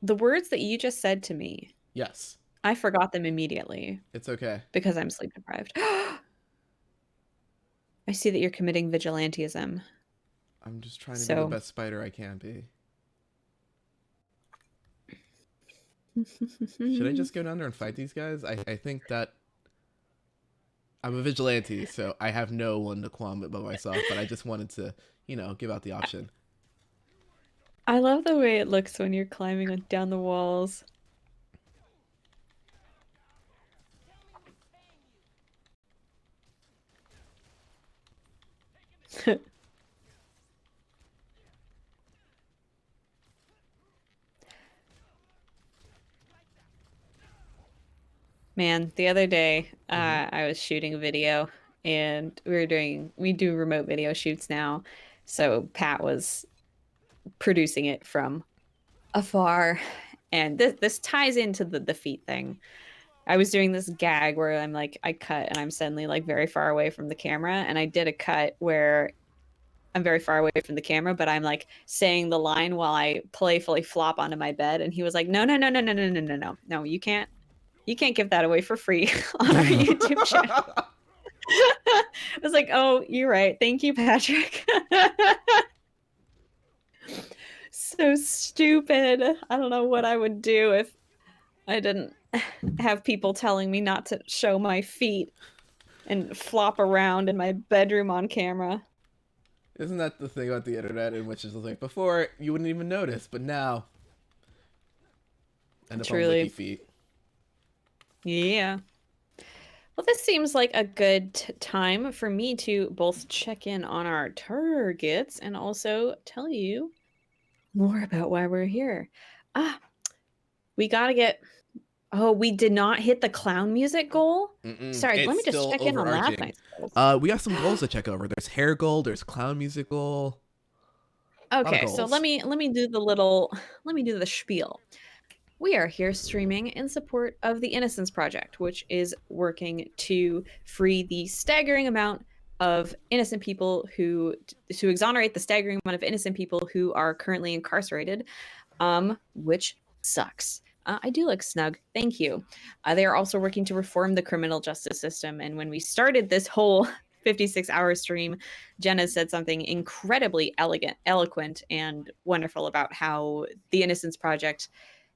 The words that you just said to me. Yes. I forgot them immediately. It's okay. Because I'm sleep deprived. I see that you're committing vigilantism. I'm just trying to be the best spider I can be. Should I just go down there and fight these guys? I think that I'm a vigilante, so I have no one to qualm it but myself, but I just wanted to, give out the option. I love the way it looks when you're climbing down the walls. Man, the other day, I was shooting a video, and we do remote video shoots now. So Pat was producing it from afar, and this ties into the feet thing. I was doing this gag where I'm like, I cut and I'm suddenly like very far away from the camera, and I did a cut where I'm very far away from the camera, but I'm like saying the line while I playfully flop onto my bed, and he was like, no, you can't give that away for free on our YouTube channel. I was like, oh, you're right. Thank you, Patrick. So stupid. I don't know what I would do if I didn't have people telling me not to show my feet and flop around in my bedroom on camera. Isn't that the thing about the internet, in which is like before you wouldn't even notice, but now end up on licky feet. Yeah. Well, this seems like a good time for me to both check in on our targets and also tell you more about why we're here. We gotta get. Oh, we did not hit the clown music goal. Sorry, It's let me just still check in on last overarching. night's goals. We got some goals to check over. There's hair goal, there's clown music goal. Okay, so let me do the spiel. We are here streaming in support of the Innocence Project, which is working to free the staggering amount of innocent people to exonerate the staggering amount of innocent people who are currently incarcerated, which sucks. I do look snug. Thank you. They are also working to reform the criminal justice system. And when we started this whole 56-hour stream, Jenna said something incredibly eloquent, and wonderful about how the Innocence Project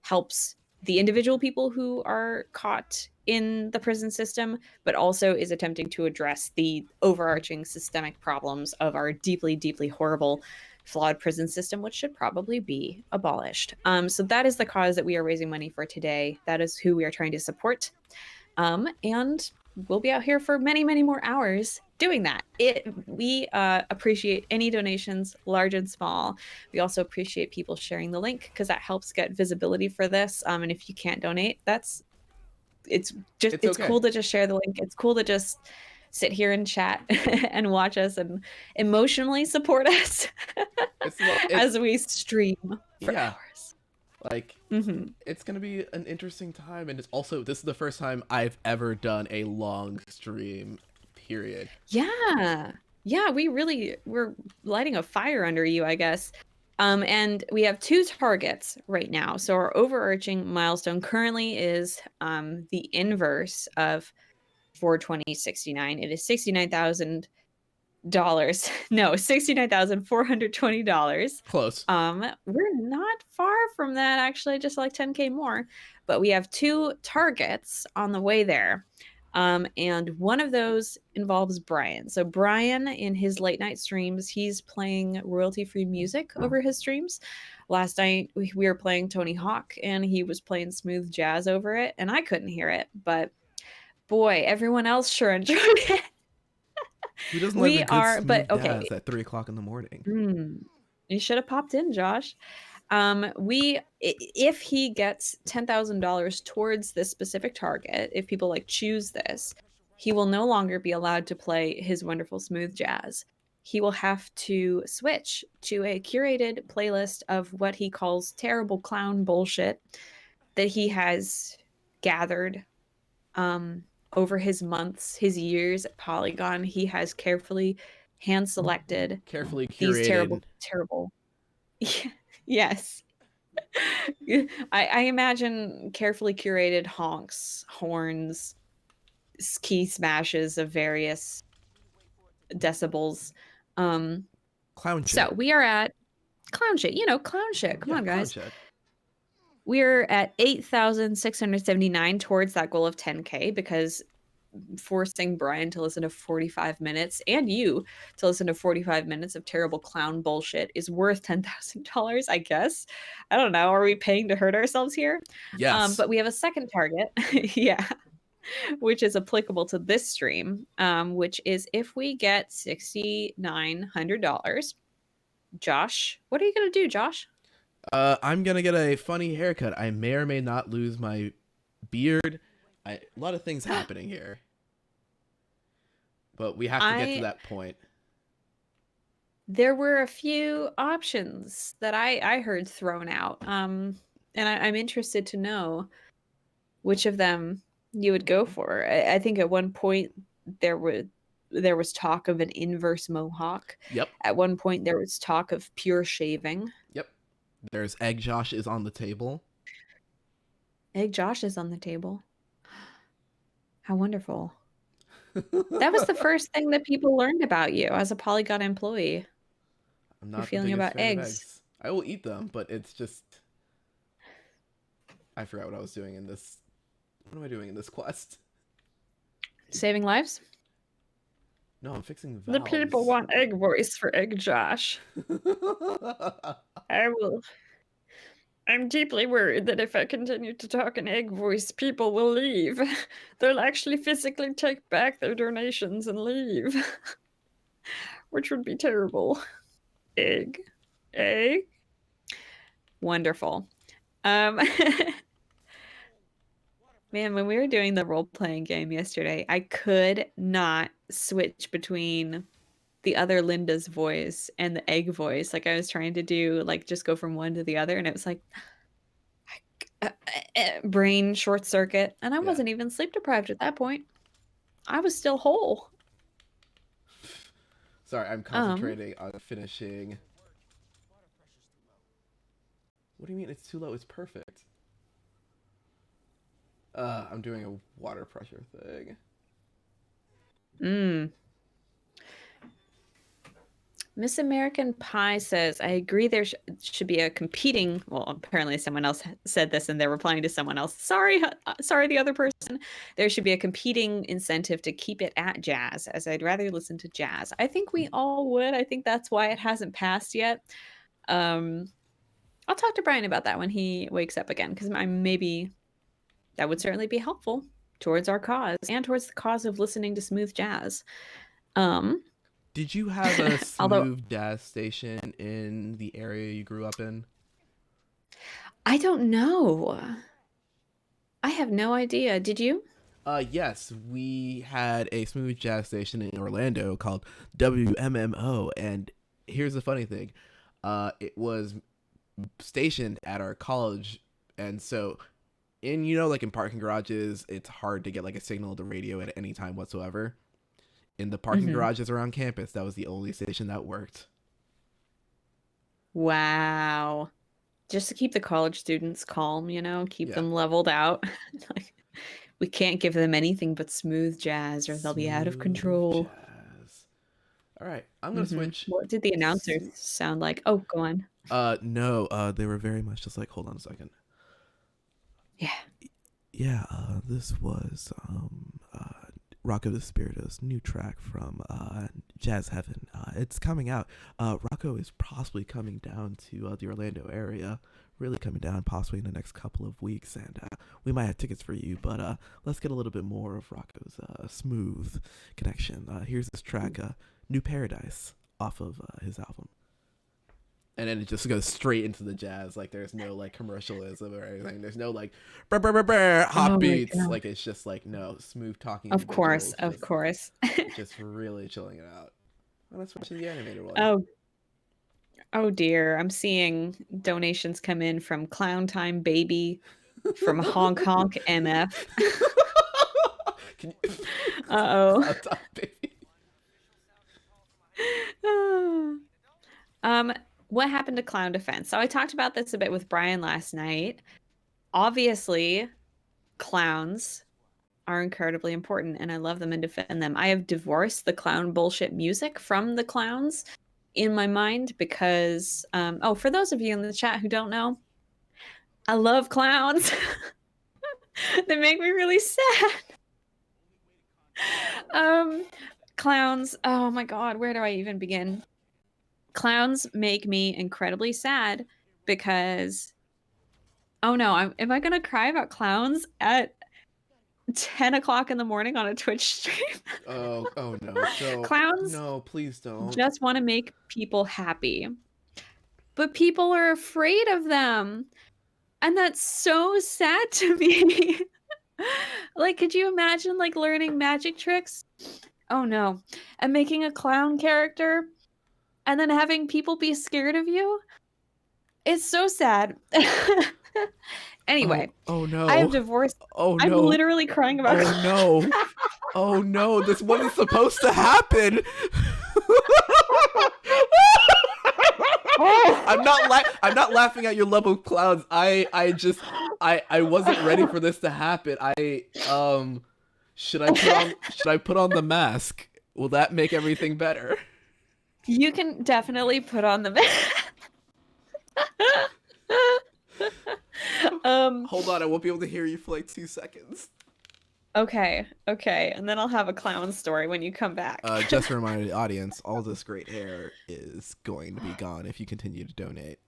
helps the individual people who are caught in the prison system, but also is attempting to address the overarching systemic problems of our deeply, deeply horrible, flawed prison system, which should probably be abolished. So that is the cause that we are raising money for today. That is who we are trying to support. And we'll be out here for many, many more hours doing that. We appreciate any donations, large and small. We also appreciate people sharing the link because that helps get visibility for this. And if you can't donate, it's okay. Cool to just share the link. It's cool to just sit here and chat and watch us and emotionally support us as we stream for hours. Like, it's gonna be an interesting time, and this is the first time I've ever done a long stream, period. Yeah, we're lighting a fire under you, I guess. And we have 2 targets right now. So our overarching milestone currently is the inverse of 420.69. It is $69,000. No, $69,420. Close. We're not far from that, actually, just like 10K more. But we have 2 targets on the way there. And one of those involves Brian. So Brian, in his late night streams, he's playing royalty-free music over his streams. Last night we were playing Tony Hawk, and he was playing smooth jazz over it, and I couldn't hear it, but boy, everyone else sure enjoyed it. Who doesn't like a good smooth jazz at 3 o'clock in the morning? You should have popped in, Josh. If he gets $10,000 towards this specific target, if people choose this, he will no longer be allowed to play his wonderful smooth jazz. He will have to switch to a curated playlist of what he calls terrible clown bullshit that he has gathered over his years at Polygon. He has carefully hand-selected, carefully curated these terrible. Yes. I imagine carefully curated honks, horns, key smashes of various decibels. Clown shit. So we are at clown shit. Clown shit. Come on, guys. We're at 8,679 towards that goal of 10K, because forcing Brian to listen to 45 minutes and you to listen to 45 minutes of terrible clown bullshit is worth $10,000, I guess. I don't know. Are we paying to hurt ourselves here? Yes. But we have a second target, which is applicable to this stream, which is if we get $6,900. Josh, what are you going to do, Josh? I'm going to get a funny haircut. I may or may not lose my beard. A lot of things happening here, but we have to get to that point. There were a few options that I heard thrown out, and I'm interested to know which of them you would go for. I think at one point there was talk of an inverse mohawk. Yep. At one point there was talk of pure shaving. Yep. There's Egg Josh is on the table. Egg Josh is on the table. How wonderful. That was the first thing that people learned about you as a Polygon employee. I'm not Your feeling about eggs. I will eat them, but it's just... I forgot what I was doing in this... What am I doing in this quest? Saving lives? No, I'm fixing valves. The people want egg voice for Egg Josh. I'm deeply worried that if I continue to talk in egg voice, people will leave. They'll actually physically take back their donations and leave. Which would be terrible. Egg. Wonderful. Man, when we were doing the role-playing game yesterday, I could not switch between the other Linda's voice and the egg voice. Like I was trying to do like just go from one to the other, and it was like brain short circuit, and I wasn't even sleep deprived at that point. I was still whole. Sorry, I'm concentrating on finishing. What do you mean it's too low? It's perfect. I'm doing a water pressure thing. Miss American Pie says, I agree there should be a competing, well, apparently someone else said this and they're replying to someone else. Sorry, the other person. There should be a competing incentive to keep it at jazz, as I'd rather listen to jazz. I think we all would. I think that's why it hasn't passed yet. I'll talk to Brian about that when he wakes up again, because maybe that would certainly be helpful towards our cause and towards the cause of listening to smooth jazz. Did you have a smooth jazz station in the area you grew up in? I don't know. I have no idea. Did you? Yes, we had a smooth jazz station in Orlando called WMMO, and here's the funny thing. It was stationed at our college, and so like in parking garages, it's hard to get like a signal to radio at any time whatsoever. In the parking garages around campus, that was the only station that worked. Wow. Just to keep the college students calm, keep them leveled out. Like, we can't give them anything but smooth jazz or they'll be out of control. Jazz. All right, I'm going to switch. What did the announcers sound like? Oh, go on. No, they were very much just like, hold on a second. Yeah, this was Rocco the Spirito's new track from Jazz Heaven. It's coming out. Rocco is possibly coming down to the Orlando area, really coming down possibly in the next couple of weeks, and we might have tickets for you, but let's get a little bit more of Rocco's smooth connection. Here's this track, New Paradise, off of his album. And then it just goes straight into the jazz. Like there's no like commercialism or anything. There's no like hot beats. Like it's just like no smooth talking. Of course. Just really chilling it out. Well, let's switch to the animated one. Oh dear. I'm seeing donations come in from Clown Time Baby, from Honk Honk MF. Uh-oh. Clown Time Baby. What happened to clown defense? So I talked about this a bit with Brian last night. Obviously, clowns are incredibly important, and I love them and defend them. I have divorced the clown bullshit music from the clowns in my mind because, for those of you in the chat who don't know, I love clowns. They make me really sad. Clowns, oh my god, where do I even begin? Clowns make me incredibly sad because, oh no, am I gonna cry about clowns at 10 o'clock in the morning on a Twitch stream? Oh no. Clowns, no, please don't. Just want to make people happy. But people are afraid of them. And that's so sad to me. Like, could you imagine like learning magic tricks? Oh no. And making a clown character and then having people be scared of you? It's so sad. Anyway. Oh no. I have divorced. Oh no. I'm literally crying about Oh no. Oh no, this wasn't supposed to happen. I'm not laughing at your love of clowns. I wasn't ready for this to happen. Should I put on the mask? Will that make everything better? You can definitely put on the mask. Hold on, I won't be able to hear you for like 2 seconds. Okay, and then I'll have a clown story when you come back. Just to remind the audience, all this great hair is going to be gone if you continue to donate.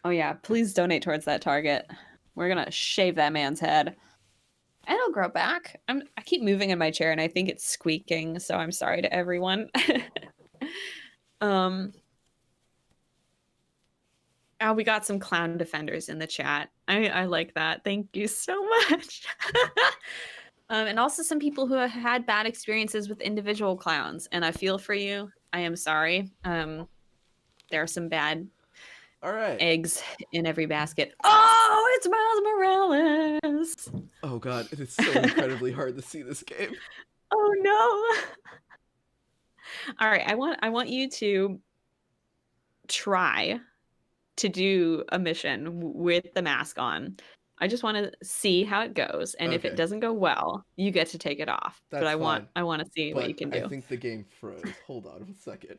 Oh yeah, please donate towards that target. We're gonna shave that man's head. And it'll grow back. I keep moving in my chair and I think it's squeaking, so I'm sorry to everyone. We got some clown defenders in the chat. I like that. Thank you so much. And also some people who have had bad experiences with individual clowns, and I feel for you. I am sorry. There are some bad All right. eggs in every basket. Oh, it's Miles Morales. Oh god, it is so incredibly hard to see this game. Oh no. All right, I want you to try to do a mission with the mask on. I just want to see how it goes, and if it Okay. doesn't go well, you get to take it off. That's But fine. I want to see what you But can I do. think the game froze. Hold on a second.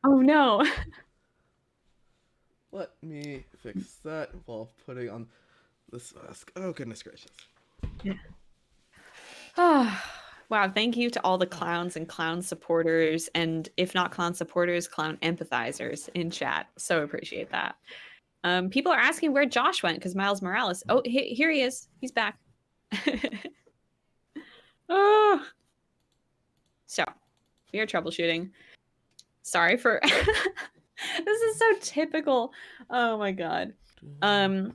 Oh no. Let me fix that while putting on this mask. Oh goodness gracious. Yeah. Oh, wow, thank you to all the clowns and clown supporters, and if not clown supporters, clown empathizers in chat. So appreciate that. People are asking where Josh went because Miles Morales. Oh, here he is. He's back. Oh. So, we are troubleshooting. Sorry for this is so typical. Oh my god. So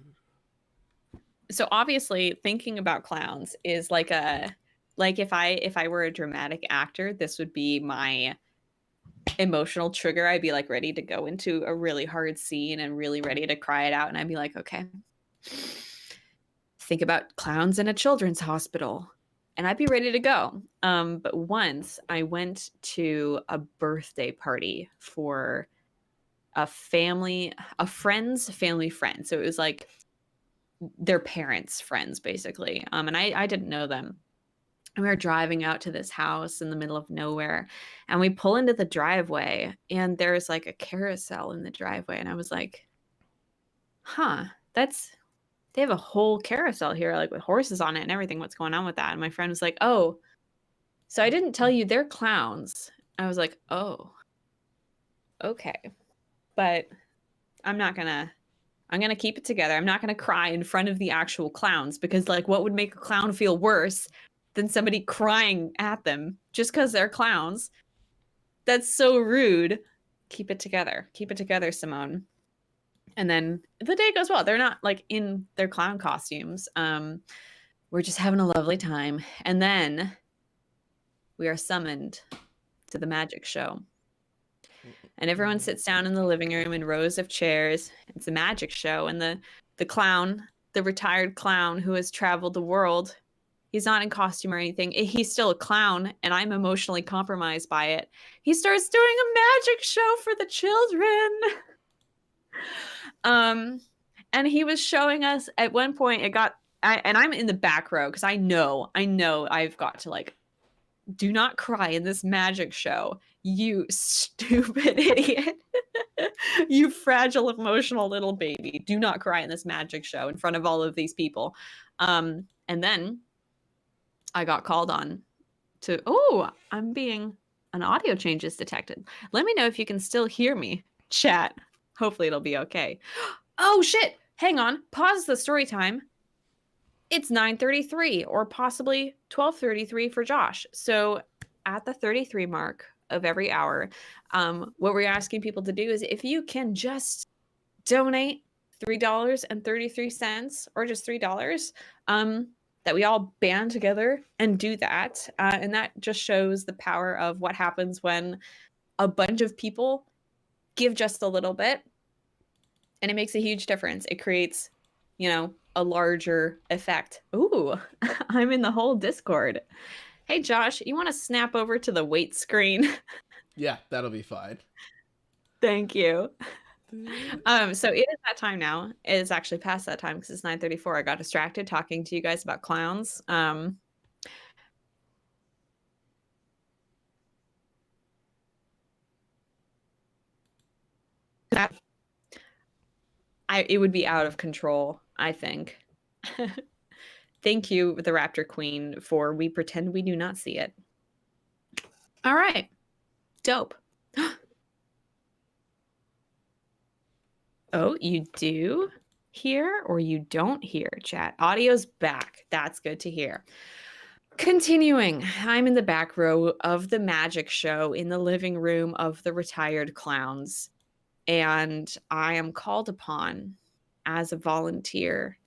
obviously thinking about clowns is like if I were a dramatic actor, this would be my emotional trigger. I'd be like ready to go into a really hard scene and really ready to cry it out, and I'd be like, okay, think about clowns in a children's hospital, and I'd be ready to go. But once I went to a birthday party for a friend's family friend. So it was like their parents' friends, basically. And I didn't know them. And we were driving out to this house in the middle of nowhere, and we pull into the driveway, and there's like a carousel in the driveway. And I was like, huh, they have a whole carousel here, like with horses on it and everything. What's going on with that? And my friend was like, oh, so I didn't tell you they're clowns. I was like, oh, okay. But I'm gonna keep it together. I'm not gonna cry in front of the actual clowns, because like what would make a clown feel worse than somebody crying at them just because they're clowns? That's so rude. Keep it together. Keep it together, Simone. And then the day goes well. They're not like in their clown costumes. We're just having a lovely time. And then we are summoned to the magic show. And everyone sits down in the living room in rows of chairs. It's a magic show. And the clown, the retired clown who has traveled the world, he's not in costume or anything. He's still a clown, and I'm emotionally compromised by it. He starts doing a magic show for the children. And he was showing us at one point, and I'm in the back row because I know I've got to like, do not cry in this magic show, you stupid idiot. You fragile, emotional little baby. Do not cry in this magic show in front of all of these people. And then I got called on to, an audio change is detected. Let me know if you can still hear me, chat. Hopefully it'll be okay. Oh shit, hang on, pause the story time. It's 9:33 or possibly 12:33 for Josh. So at the 33 mark of every hour, what we're asking people to do is if you can just donate $3.33 or just $3, that we all band together and do that. And that just shows the power of what happens when a bunch of people give just a little bit, and it makes a huge difference. It creates, a larger effect. Ooh, I'm in the whole Discord. Hey, Josh, you want to snap over to the wait screen? Yeah, that'll be fine. Thank you. So it is that time now. It is actually past that time because it's 9:34. I got distracted talking to you guys about clowns. It would be out of control, I think. Thank you, the Raptor Queen, for we pretend we do not see it. All right. Dope. Oh, you do hear or you don't hear, chat? Audio's back. That's good to hear. Continuing, I'm in the back row of the magic show in the living room of the retired clowns, and I am called upon as a volunteer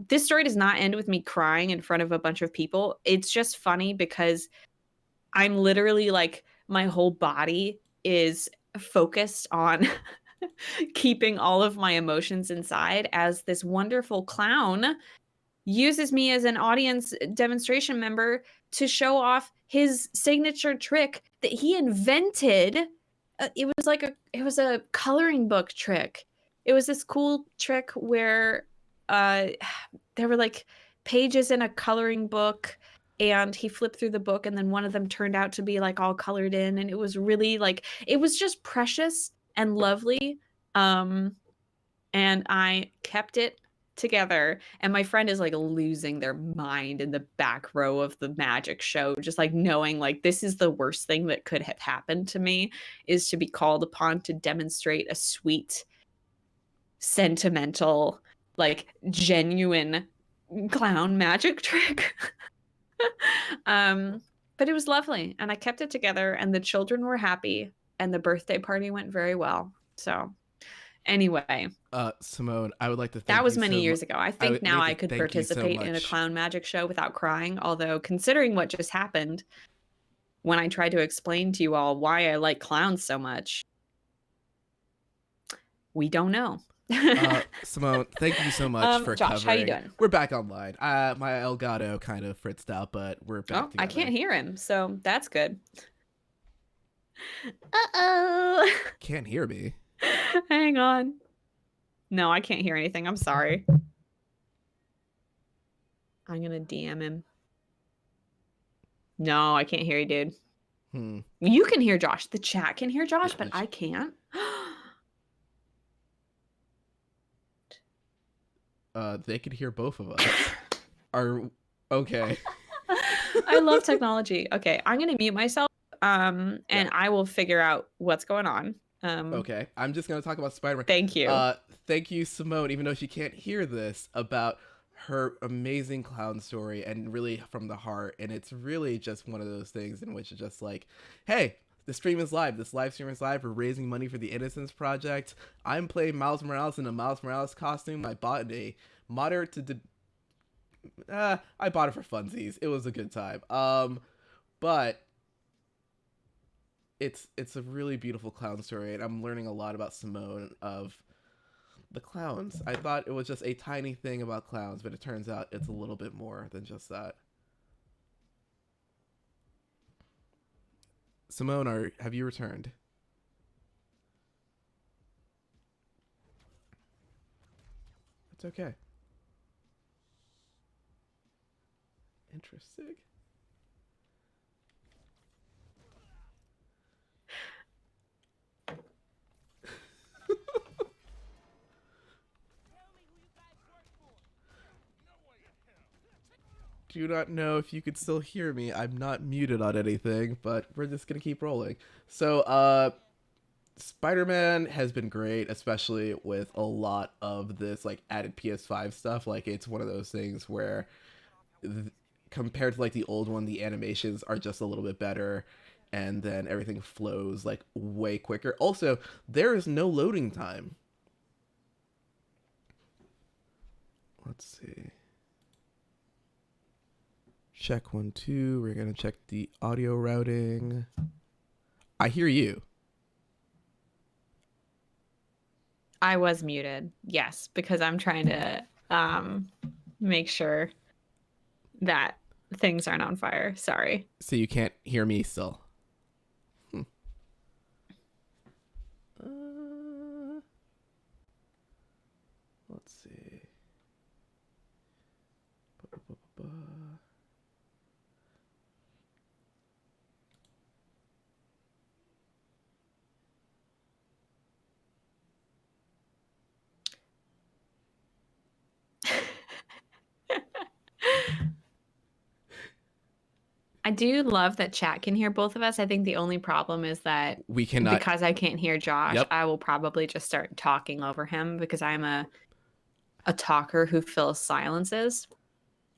This story does not end with me crying in front of a bunch of people. It's just funny because I'm literally like, my whole body is focused on keeping all of my emotions inside as this wonderful clown uses me as an audience demonstration member to show off his signature trick that he invented. It was a coloring book trick. It was this cool trick where there were like pages in a coloring book, and he flipped through the book, and then one of them turned out to be like all colored in, and it was really like, it was just precious and lovely. And I kept it together, and my friend is like losing their mind in the back row of the magic show, just like knowing like this is the worst thing that could have happened to me, is to be called upon to demonstrate a sweet, sentimental, like genuine clown magic trick. But it was lovely, and I kept it together, and the children were happy, and the birthday party went very well. So anyway, Simone, I would like to thank that was you many so years ago. I think now I could thank you so participate in a much. clown magic show without crying. Although, considering what just happened when I tried to explain to you all why I like clowns so much, we don't know. Simone, thank you so much for Josh, covering. how you doing? We're back online. My Elgato kind of fritzed out, but we're back together. I can't hear him, so that's good. Uh-oh. Can't hear me. Hang on. No, I can't hear anything. I'm sorry. I'm gonna DM him. No, I can't hear you, dude. You can hear Josh. The chat can hear Josh, but I can't. They could hear both of us. Okay. I love technology. Okay, I'm gonna mute myself. And I will figure out what's going on. Okay, I'm just gonna talk about Spider-Man. Thank you. Thank you, Simone, even though she can't hear this, about her amazing clown story, and really from the heart. And it's really just one of those things in which it's just like, hey, the stream is live. This live stream is live. We're raising money for the Innocence Project. I'm playing Miles Morales in a Miles Morales costume. I bought a moderate to I bought it for funsies. It was a good time. But it's a really beautiful clown story, and I'm learning a lot about Simone of the clowns. I thought it was just a tiny thing about clowns, but it turns out it's a little bit more than just that. Simone, have you returned? It's okay. Interesting. Do not know if you could still hear me. I'm not muted on anything, but we're just gonna keep rolling. So, Spider-Man has been great, especially with a lot of this like added PS5 stuff. Like, it's one of those things where compared to like the old one, the animations are just a little bit better, and then everything flows like way quicker. Also, there is no loading time. Let's see. Check 1, 2. We're gonna check the audio routing. I hear you. I was muted. Yes, because I'm trying to make sure that things aren't on fire. Sorry. So you can't hear me still. Let's see. I do love that chat can hear both of us. I think the only problem is that we cannot, because I can't hear Josh. Yep. I will probably just start talking over him because I'm a talker who fills silences.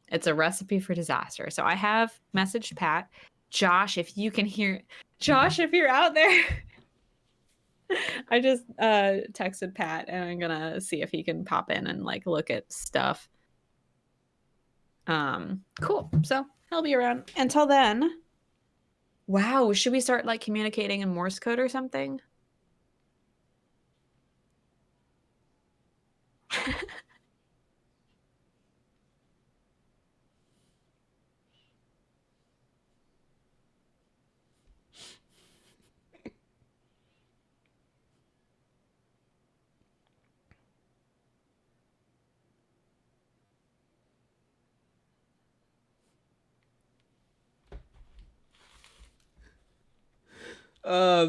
It's a recipe for disaster. So I have messaged Pat. Josh, if you can hear, Josh, if you're out there. I just texted Pat, and I'm gonna see if he can pop in and like look at stuff. Cool. So I'll be around until then. Wow, should we start like communicating in Morse code or something?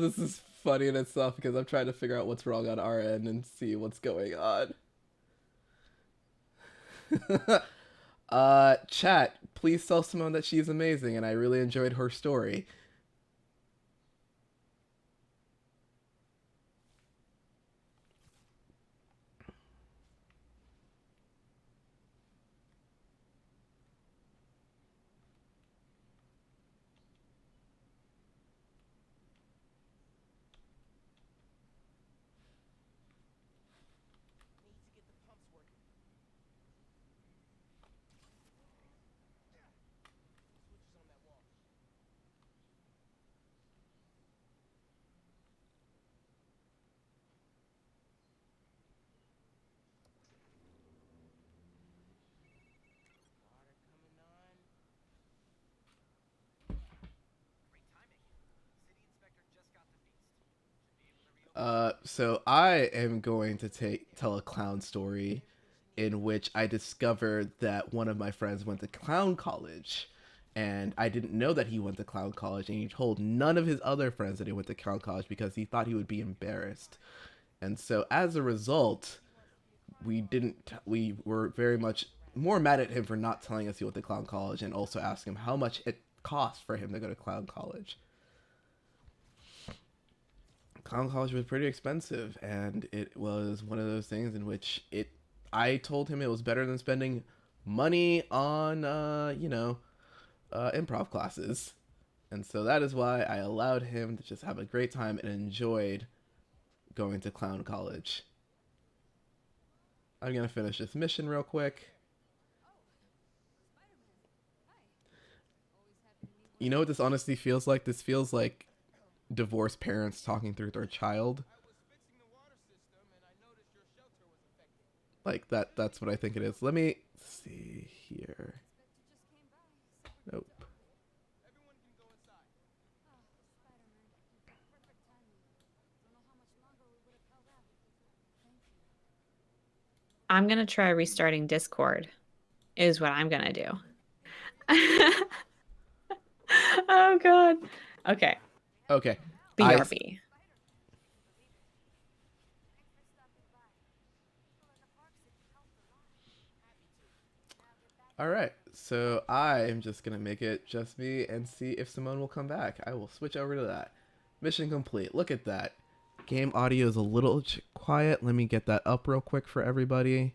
This is funny in itself because I'm trying to figure out what's wrong on our end and see what's going on. Chat, please tell Simone that she's amazing and I really enjoyed her story. So I am going to tell a clown story in which I discovered that one of my friends went to clown college, and I didn't know that he went to clown college, and he told none of his other friends that he went to clown college because he thought he would be embarrassed. And so as a result, we were very much more mad at him for not telling us he went to clown college, and also asked him how much it cost for him to go to clown college. Clown college was pretty expensive, and it was one of those things in which I told him it was better than spending money on improv classes. And so that is why I allowed him to just have a great time and enjoyed going to clown college. I'm gonna finish this mission real quick. You know what this honestly feels like? This feels like divorced parents talking through their child. Like that's what I think it is. Let me see here. Nope. I'm going to try restarting Discord is what I'm going to do. Oh, God. Okay. Okay. BRB. All right. So I am just going to make it just me and see if Simone will come back. I will switch over to that. Mission complete. Look at that. Game audio is a little quiet. Let me get that up real quick for everybody.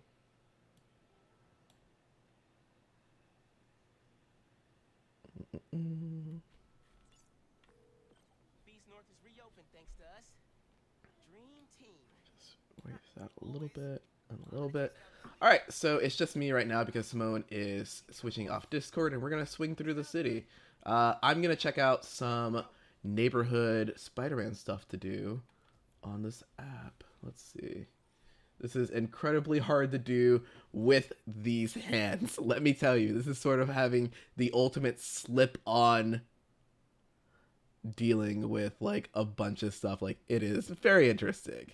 Just raise that a little bit and a little bit. All right, so it's just me right now because Simone is switching off Discord, and we're gonna swing through the city. I'm gonna check out some neighborhood Spider-Man stuff to do on this app. Let's see. This is incredibly hard to do with these hands. Let me tell you, this is sort of having the ultimate slip-on dealing with like a bunch of stuff. Like, it is very interesting.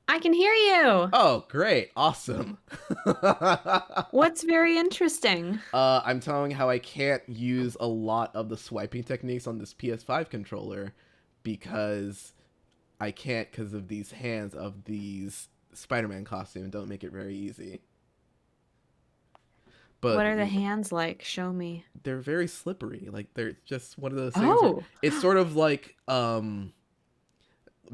I can hear you. Oh, great. Awesome. What's very interesting? I'm telling how I can't use a lot of the swiping techniques on this PS5 controller because I can't because of these hands of these Spider-Man costume. Don't make it very easy. But what are the hands like? Show me. They're very slippery. Like, they're just one of those things. Oh. It's sort of like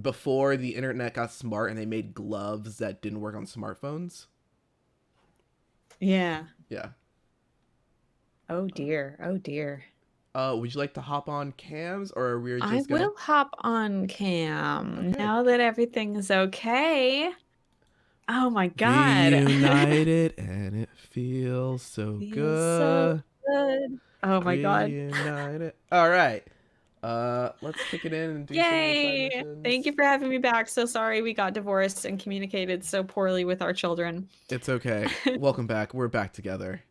before the internet got smart and they made gloves that didn't work on smartphones. Yeah. Yeah. Oh dear. Oh dear. Would you like to hop on cams, or are we just I will hop on cam now that everything is okay. Oh my god. Reunited and it feels so Feels good. so good. Oh my god. Reunited. All right. Let's kick it in and do some side Yay! missions. Thank you for having me back. So sorry we got divorced and communicated so poorly with our children. It's okay. Welcome back. We're back together.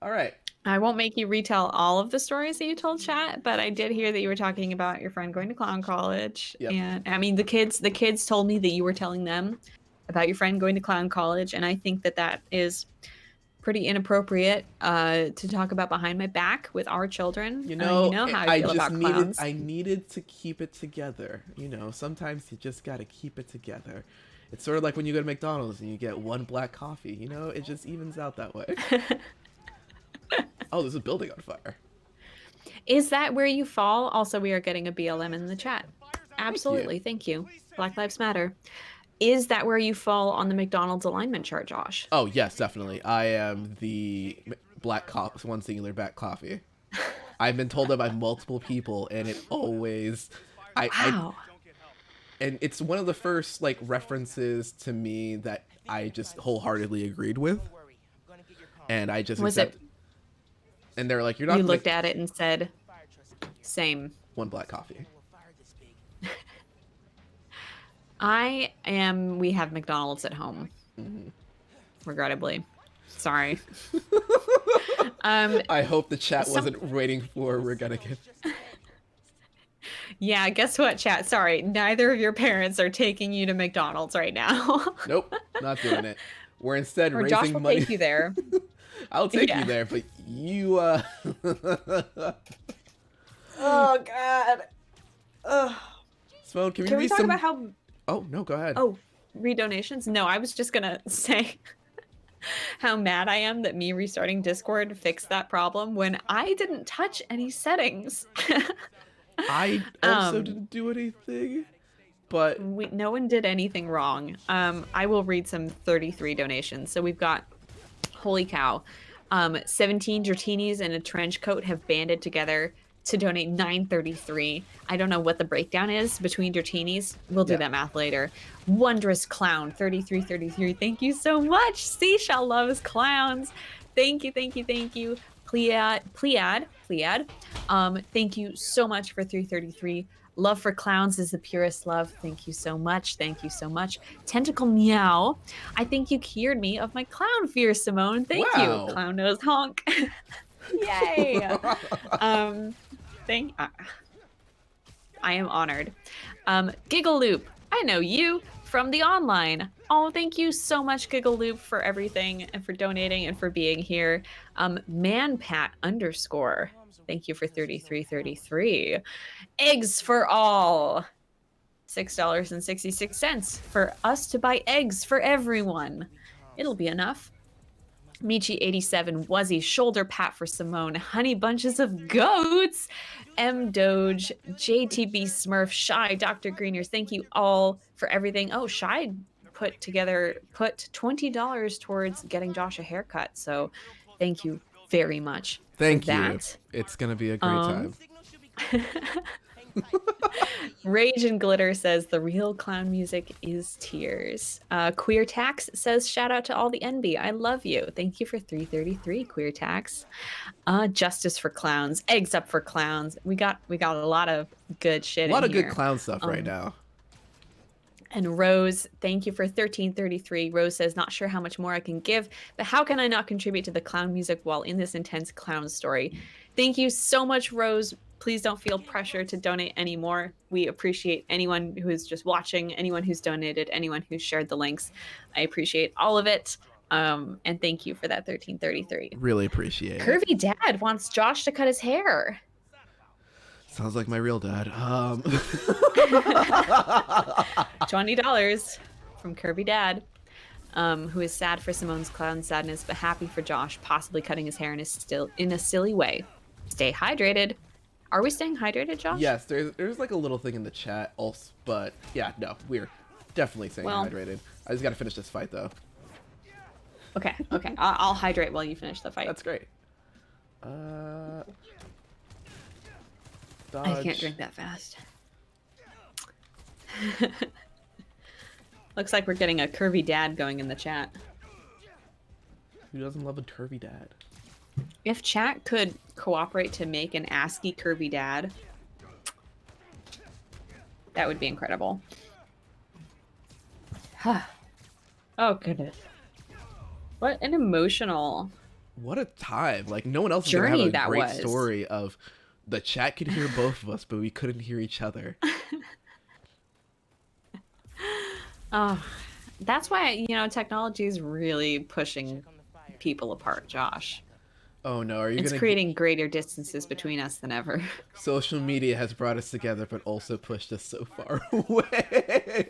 All right. I won't make you retell all of the stories that you told chat, but I did hear that you were talking about your friend going to clown college. Yep. And I mean, the kids told me that you were telling them about your friend going to clown college, and I think that that is pretty inappropriate to talk about behind my back with our children. You know how I feel about clowns. I needed to keep it together. You know, sometimes you just got to keep it together. It's sort of like when you go to McDonald's and you get one black coffee. You know, it just evens out that way. Oh, there's a building on fire. Is that where you fall? Also, we are getting a BLM in the chat. Absolutely. Thank you. Black Lives Matter. Is that where you fall on the McDonald's alignment chart, Josh? Oh, yes, definitely. I am the black one singular black coffee. I've been told that by multiple people, and it always... Wow. And it's one of the first, like, references to me that I just wholeheartedly agreed with. And I just accepted. And they're like, you're not... You looked at it and said, same. One black coffee. We have McDonald's at home. Mm-hmm. Regrettably. Sorry. I hope the chat wasn't waiting for we're gonna get... Yeah, guess what, chat? Sorry, neither of your parents are taking you to McDonald's right now. Nope, not doing it. We're instead or raising Josh will money. Take you there. I'll take you there, but you Oh god. Ugh. Simone, can we talk about how... Oh, no, go ahead. Oh, redonations? No, I was just gonna say how mad I am that me restarting Discord fixed that problem when I didn't touch any settings. I also didn't do anything, but... No one did anything wrong. I will read some 33 donations. So we've got... Holy cow. 17 Drattinis in a trench coat have banded together to donate $9.33. I don't know what the breakdown is between Drattinis. We'll do that math later. Wondrous Clown, $33.33. Thank you so much. Seashell loves clowns. Thank you, thank you, thank you. Pleiad. Thank you so much for $3.33. Love for clowns is the purest love. Thank you so much. Thank you so much. Tentacle Meow. I think you cured me of my clown fear, Simone. Thank you. Clown nose honk. Yay. I am honored. Giggle Loop. I know you from the online. Oh, thank you so much, Giggle Loop, for everything and for donating and for being here. Manpat _ Thank you for $33.33. Eggs for all. $6.66 for us to buy eggs for everyone. It'll be enough. Michi87, Wuzzy, shoulder pat for Simone, honey bunches of goats, M Doge, JTB Smurf, Shy, Dr. Greeners, thank you all for everything. Oh, Shy put $20 towards getting Josh a haircut, so thank you very much. Thank for you. That. It's gonna be a great time. Rage and Glitter says the real clown music is tears. Queer Tax says shout out to all the NB. I love you. Thank you for $3.33, Queer Tax. Justice for Clowns. Eggs up for clowns. We got a lot of good shit. A lot of good clown stuff right now. And Rose, thank you for $13.33. Rose says, not sure how much more I can give, but how can I not contribute to the clown music while in this intense clown story? Thank you so much, Rose. Please don't feel pressure to donate anymore. We appreciate anyone who is just watching, anyone who's donated, anyone who's shared the links. I appreciate all of it. And thank you for that $13.33. Really appreciate it. Curvy Dad wants Josh to cut his hair. Sounds like my real dad. $20 from Curvy Dad, who is sad for Simone's clown sadness, but happy for Josh possibly cutting his hair in a silly way. Stay hydrated. Are we staying hydrated, Josh? Yes, there's like a little thing in the chat also, but yeah, no, we're definitely staying hydrated. I just gotta finish this fight though. Okay. I'll hydrate while you finish the fight. That's great. Dodge. I can't drink that fast. Looks like we're getting a curvy dad going in the chat. Who doesn't love a curvy dad? If chat could cooperate to make an ASCII curvy dad, that would be incredible. Oh, goodness. What an emotional... What a time. Like, no one else is journey going to that have a great was. story of the chat could hear both of us, but we couldn't hear each other. Oh, that's why, you know, technology is really pushing people apart, Josh. Oh no, are you It's gonna creating greater distances between us than ever. Social media has brought us together, but also pushed us so far away.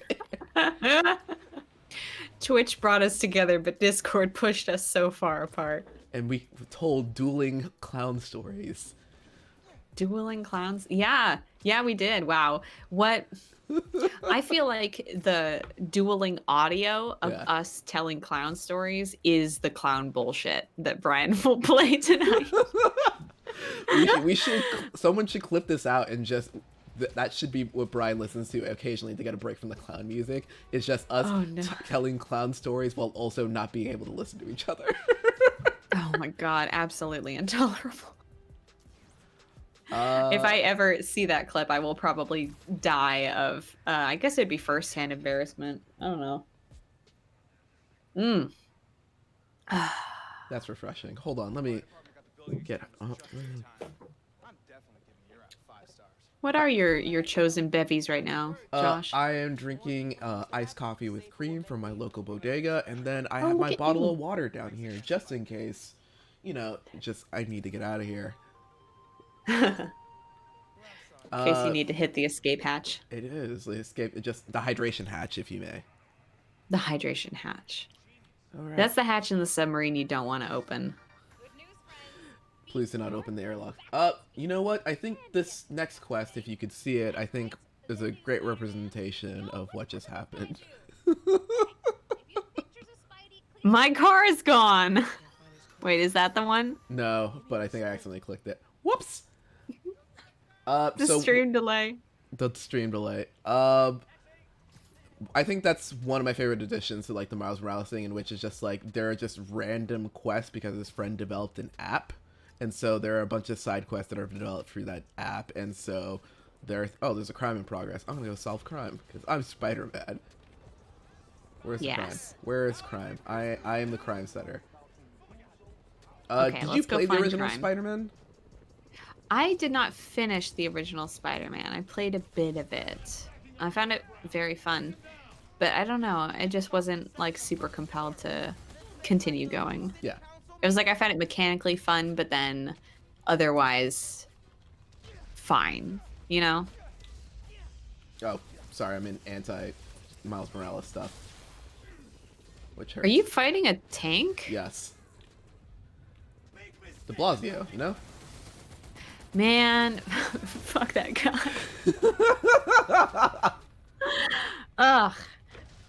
Twitch brought us together, but Discord pushed us so far apart. And we told dueling clown stories. Dueling clowns? Yeah, we did. Wow. What? I feel like the dueling audio of us telling clown stories is the clown bullshit that Brian will play tonight. we should someone should clip this out and just that should be what Brian listens to occasionally to get a break from the clown music. It's just us telling clown stories while also not being able to listen to each other. Oh my god, absolutely intolerable. If I ever see that clip, I will probably die of, I guess it'd be firsthand embarrassment. I don't know. That's refreshing. Hold on, let me get... What are your chosen bevies right now, Josh? I am drinking iced coffee with cream from my local bodega, and then I have my bottle of water down here, just in case, you know, I need to get out of here. In case you need to hit the escape hatch. It is the escape, just the hydration hatch, if you may. The hydration hatch. All right. That's the hatch in the submarine you don't want to open. Please do not open the airlock. You know what? I think this next quest, if you could see it, I think is a great representation of what just happened. My car is gone. Wait, is that the one? No, but I think I accidentally clicked it. Whoops. The stream delay. The stream delay. I think that's one of my favorite additions to like the Miles Morales thing, in which is just like there are just random quests because his friend developed an app, and so there are a bunch of side quests that are developed through that app, and so there's a crime in progress. I'm gonna go solve crime because I'm Spider-Man. Where's the crime? Where is crime? I am the crime setter. Okay, did you play the original Spider-Man? I did not finish the original Spider-Man. I played a bit of it. I found it very fun, but I don't know. I just wasn't like super compelled to continue going. Yeah. It was like I found it mechanically fun, but then otherwise fine, you know? Oh, sorry. I'm in anti-Miles Morales stuff. Which hurts. Are you fighting a tank? Yes. De Blasio, you know? Man, fuck that guy. Ugh.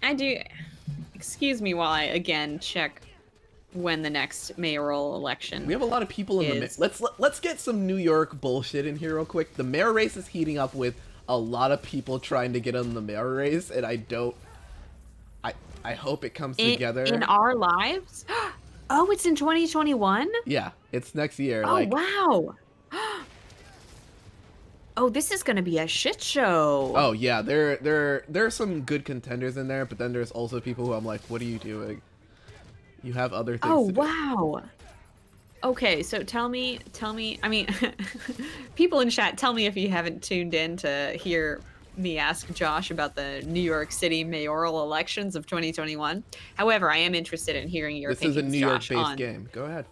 I do. Excuse me while I again check when the next mayoral election. We have a lot of people in the let's get some New York bullshit in here real quick. The mayor race is heating up with a lot of people trying to get on the mayor race, and I hope it comes together in our lives. Oh, it's in 2021? Yeah, it's next year. Oh, wow. Oh, this is gonna be a shit show. Oh yeah, there are some good contenders in there, but then there's also people who I'm like, what are you doing? You have other things to do. Wow. Okay, so tell me, I mean, people in chat, tell me if you haven't tuned in to hear me ask Josh about the New York City mayoral elections of 2021. However, I am interested in hearing your opinions, This is a New Josh, York-based game. Go ahead.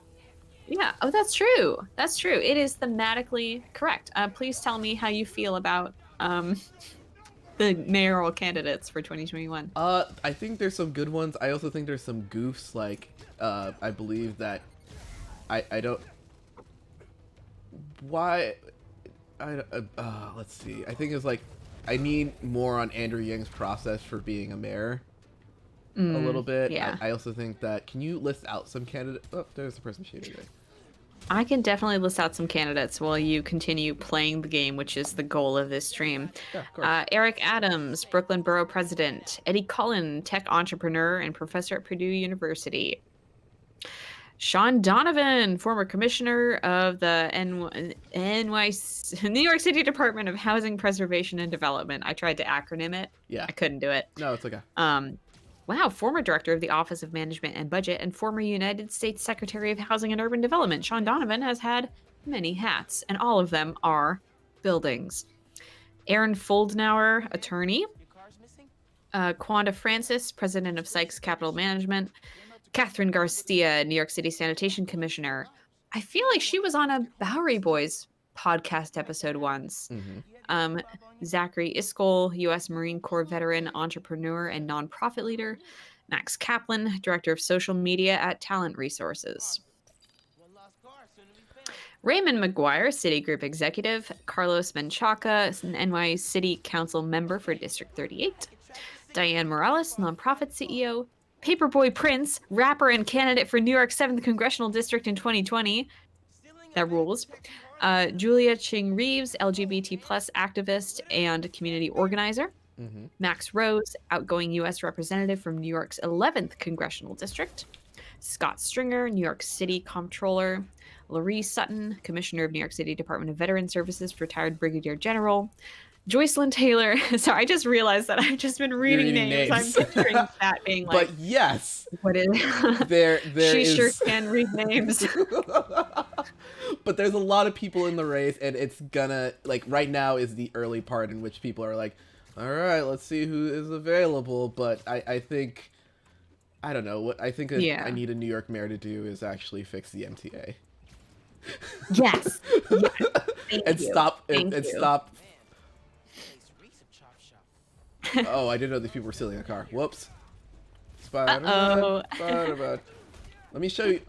Yeah. Oh, that's true. That's true. It is thematically correct. Please tell me how you feel about the mayoral candidates for 2021. I think there's some good ones. I also think there's some goofs. Like, I believe that I don't. Why? Let's see. I think it's like I need more on Andrew Yang's process for being a mayor. A little bit. Yeah. I also think that, can you list out some candidates? Oh, there's the person shooting me. I can definitely list out some candidates while you continue playing the game, which is the goal of this stream. Yeah, of course. Eric Adams, Brooklyn Borough President. Eddie Cullen, tech entrepreneur and professor at Purdue University. Sean Donovan, former commissioner of the New York City Department of Housing Preservation and Development. I tried to acronym it. Yeah. I couldn't do it. No, it's okay. Wow, former director of the Office of Management and Budget and former United States Secretary of Housing and Urban Development. Sean Donovan has had many hats, and all of them are buildings. Aaron Foldenauer, attorney. Quanda Francis, president of Sykes Capital Management. Catherine Garcia, New York City Sanitation Commissioner. I feel like she was on a Bowery Boys podcast episode once. Mm-hmm. Zachary Iskol, U.S. Marine Corps veteran, entrepreneur, and nonprofit leader. Max Kaplan, director of social media at Talent Resources. Raymond McGuire, Citigroup executive. Carlos Menchaca, NY City Council member for District 38. Diane Morales, nonprofit CEO. Paperboy Prince, rapper and candidate for New York's 7th Congressional District in 2020. That rules. Julia Ching Reeves, LGBT plus activist and community organizer. Mm-hmm. Max Rose, outgoing U.S. representative from New York's 11th Congressional District. Scott Stringer, New York City Comptroller. Laurie Sutton, Commissioner of New York City Department of Veteran Services, retired Brigadier General. Joycelyn Taylor. Sorry, I just realized that I've just been reading names. I'm picturing that being like. But yes, what is there she is... sure can read names. But there's a lot of people in the race, and it's gonna like right now is the early part in which people are like, all right, let's see who is available. But I think I don't know what I think that I need a New York mayor to do is actually fix the MTA. Yes. And stop. Oh, I didn't know these people were stealing a car. Whoops. Spider-Man. Let me show you.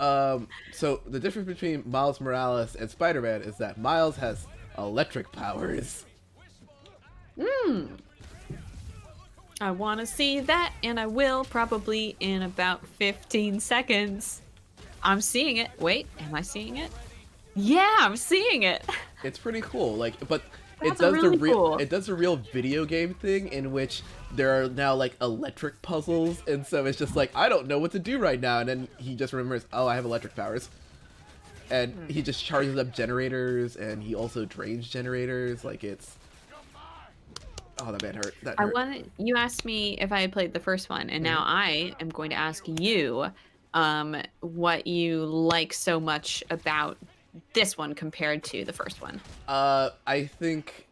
So the difference between Miles Morales and Spider-Man is that Miles has electric powers. I want to see that, and I will probably in about 15 seconds. I'm seeing it. Wait, am I seeing it? Yeah, I'm seeing it. It's pretty cool. But That's really cool. It does a real video game thing in which there are now like electric puzzles, and so it's just like I don't know what to do right now, and then he just remembers, oh, I have electric powers, and he just charges up generators, and he also drains generators. Like it's that man hurt. That hurt. You asked me if I had played the first one, and now I am going to ask you what you like so much about this one compared to the first one. I think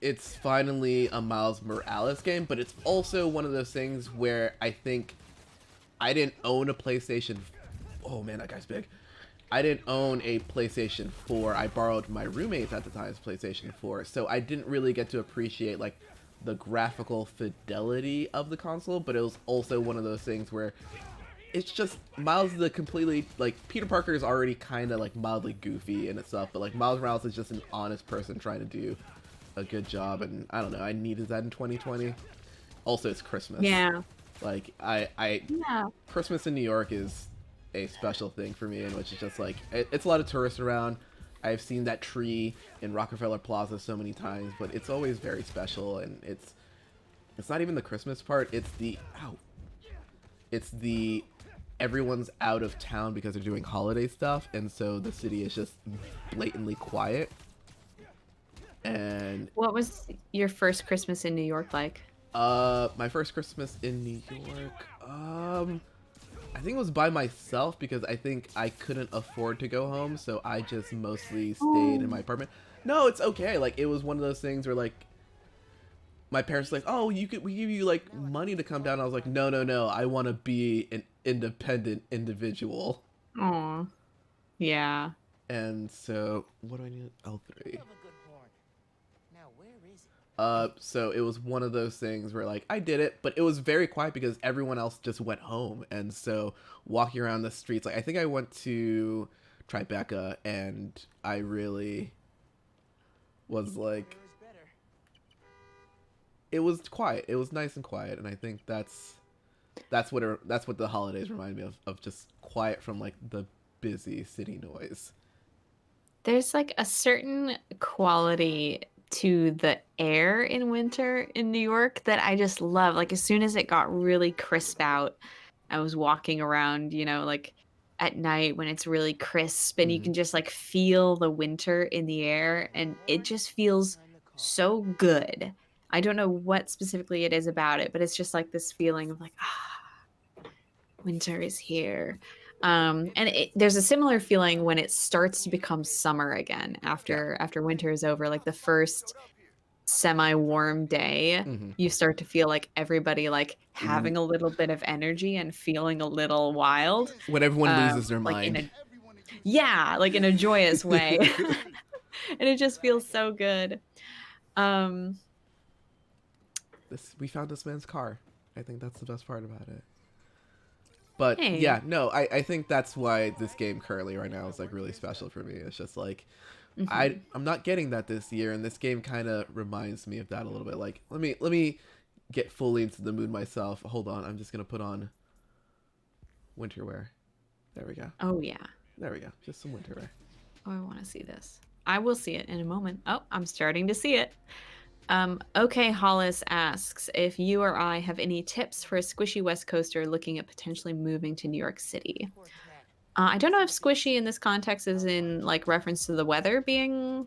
it's finally a Miles Morales game, but it's also one of those things where I think I didn't own a PlayStation. Oh man, that guy's big. I didn't own a PlayStation 4. I borrowed my roommate's at the time's PlayStation 4, so I didn't really get to appreciate like the graphical fidelity of the console, but it was also one of those things where it's just Miles is completely like Peter Parker is already kind of like mildly goofy in itself, but like Miles Morales is just an honest person trying to do a good job, and I don't know, I needed that in 2020. Also, it's Christmas. Yeah. Like Christmas in New York is a special thing for me, in which it's just like it's a lot of tourists around. I've seen that tree in Rockefeller Plaza so many times, but it's always very special, and it's not even the Christmas part. It's the everyone's out of town because they're doing holiday stuff, and so the city is just blatantly quiet. And what was your first Christmas in New York like? My first Christmas in New York, I think it was by myself because I think I couldn't afford to go home, so I just mostly stayed in my apartment. No, it's okay. Like it was one of those things where like my parents were like, oh, we give you like money to come down. I was like, no, I want to be an independent individual. Aw, yeah. And so what do I need? L3. So it was one of those things where like I did it, but it was very quiet because everyone else just went home, and so walking around the streets, like I think I went to Tribeca, and I really was like, it was quiet. It was nice and quiet, and I think that's what the holidays remind me of just quiet from like the busy city noise. There's like a certain quality to the air in winter in New York that I just love. Like as soon as it got really crisp out, I was walking around, like at night when it's really crisp and you Mhm. can just like feel the winter in the air and it just feels so good. I don't know what specifically it is about it, but it's just like this feeling of like, winter is here. And there's a similar feeling when it starts to become summer again Yeah. after winter is over, like the first semi-warm day. Mhm. You start to feel like everybody like having a little bit of energy and feeling a little wild. When everyone loses their Like mind. like in a joyous way. And it just feels so good. Um We found this man's car. I think that's the best part about it. But Hey. yeah, no, I think that's why this game currently right now is like really special for me. It's just like I'm not getting that this year, and this game kind of reminds me of that a little bit. Like let me get fully into the mood myself. Hold on, I'm just gonna put on winter wear. There we go. Oh yeah. There we go. Just some winter wear. Oh, I want to see this. I will see it in a moment. Oh, I'm starting to see it. Okay, Hollis asks if you or I have any tips for a squishy West Coaster looking at potentially moving to New York City. I don't know if squishy in this context is in like reference to the weather being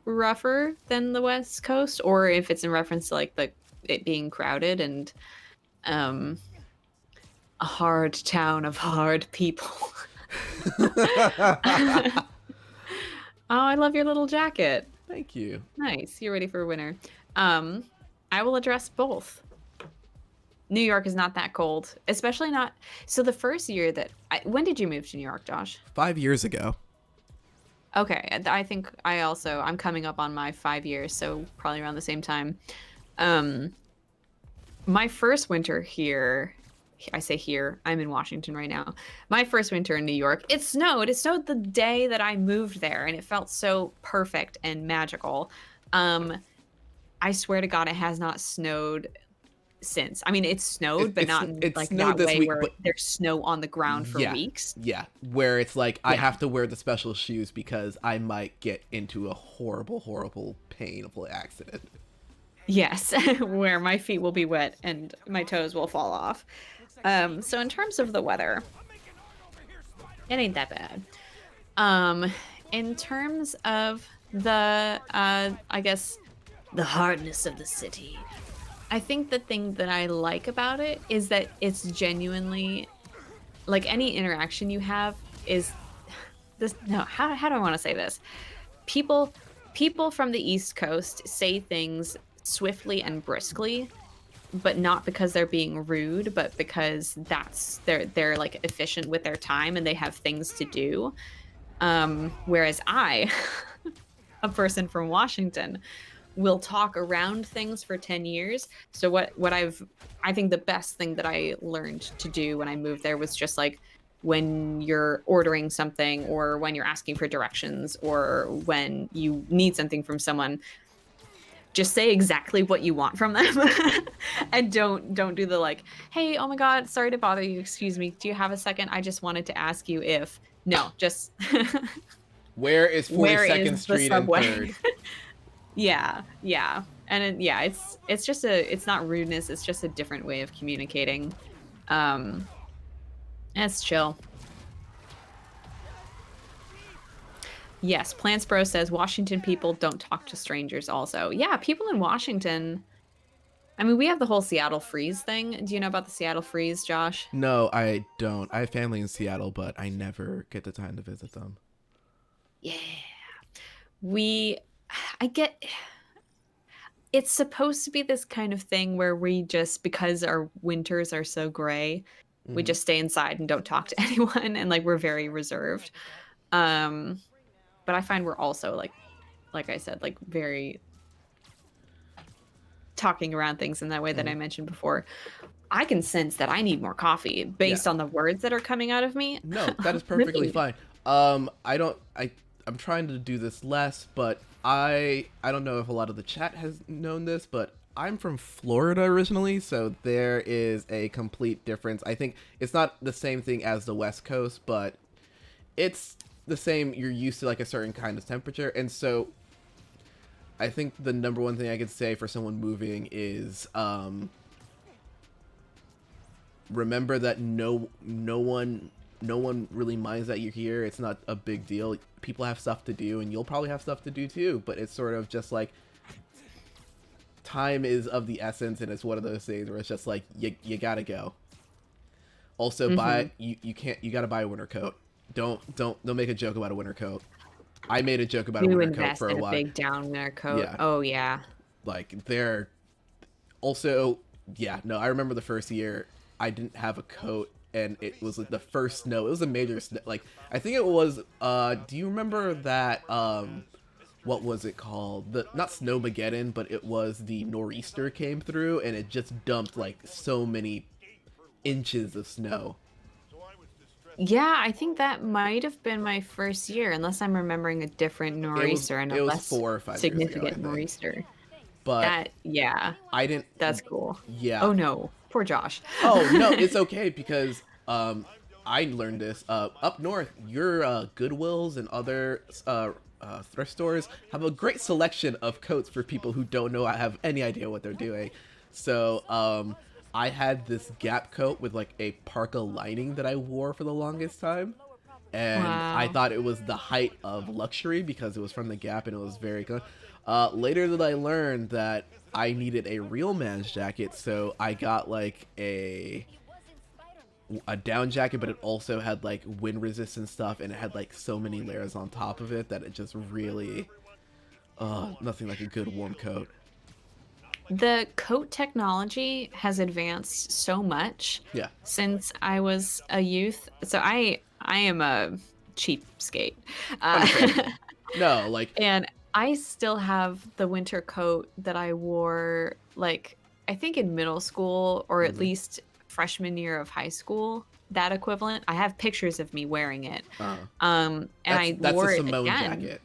rougher than the West Coast, or if it's in reference to like it being crowded and a hard town of hard people. Oh, I love your little jacket. Thank you. Nice. You're ready for winter. I will address both. New York is not that cold, especially not. So the first year when did you move to New York, Josh? 5 years ago. Okay. I think I'm coming up on my 5 years, so probably around the same time. My first winter here, I say here, I'm in Washington right now. My first winter in New York, it snowed. It snowed the day that I moved there, and it felt so perfect and magical. I swear to God, it has not snowed since. I mean, it snowed, but not in like snowed that this way week, where but there's snow on the ground for yeah, weeks. Yeah, where it's like I Yeah. have to wear the special shoes because I might get into a horrible, horrible, painful accident. Yes, where my feet will be wet and my toes will fall off. So in terms of the weather, it ain't that bad. In terms of the, I guess, the hardness of the city, I think the thing that I like about it is that it's genuinely, like any interaction you have is this. No, how do I want to say this? People from the East Coast say things swiftly and briskly, but not because they're being rude, but because they're like efficient with their time and they have things to do. Whereas I, a person from Washington, will talk around things for 10 years. So I think the best thing that I learned to do when I moved there was just like when you're ordering something or when you're asking for directions or when you need something from someone, just say exactly what you want from them. And don't do the like, hey, oh my God, sorry to bother you. Excuse me. Do you have a second? I just wanted to ask you if, no, just Where is 42nd Street and 3rd? Yeah. And it's just it's not rudeness. It's just a different way of communicating. It's chill. Yes, Plants Bro says Washington people don't talk to strangers also. Yeah, people in Washington. I mean, we have the whole Seattle freeze thing. Do you know about the Seattle freeze, Josh? No, I don't. I have family in Seattle, but I never get the time to visit them. Yeah. It's supposed to be this kind of thing where we just, because our winters are so gray, we just stay inside and don't talk to anyone, and like we're very reserved. But I find we're also like I said, like very talking around things in that way that I mentioned before. I can sense that I need more coffee based on the words that are coming out of me. No, that is perfectly fine. I'm trying to do this less, but I don't know if a lot of the chat has known this, but I'm from Florida originally, so there is a complete difference. I think it's not the same thing as the West Coast, but it's the same. You're used to like a certain kind of temperature, and so I think the number one thing I could say for someone moving is remember that no one really minds that you're here. It's not a big deal. People have stuff to do, and you'll probably have stuff to do too. But it's sort of just like time is of the essence, and it's one of those things where it's just like you gotta go. Also, you gotta buy a winter coat. Don't make a joke about a winter coat. I made a joke about a winter coat for a while. Big down winter coat. Yeah. Oh yeah. Like they're also no. I remember the first year I didn't have a coat, and it was like the first snow. It was a major snow. Like I think it was. Do you remember that? What was it called? Not Snowmageddon, but it was the nor'easter came through, and it just dumped like so many inches of snow. Yeah, I think that might have been my first year, unless I'm remembering a different nor'easter and a less 4 or 5 significant years ago, nor'easter. But I didn't. That's cool. Yeah. Oh no, poor Josh. Oh no, it's okay because I learned this up north. Your Goodwills and other thrift stores have a great selection of coats for people who don't know. I have any idea what they're doing. So I had this Gap coat with like a parka lining that I wore for the longest time, and I thought it was the height of luxury because it was from the Gap and it was very good. Later that I learned that I needed a real man's jacket, so I got like a down jacket, but it also had like wind resistant stuff, and it had like so many layers on top of it that it just really nothing like a good warm coat. The coat technology has advanced so much since I was a youth. So I am a cheapskate. No, like, and I still have the winter coat that I wore, like, I think in middle school or at least freshman year of high school, that equivalent. I have pictures of me wearing it. And I wore it again. Jacket.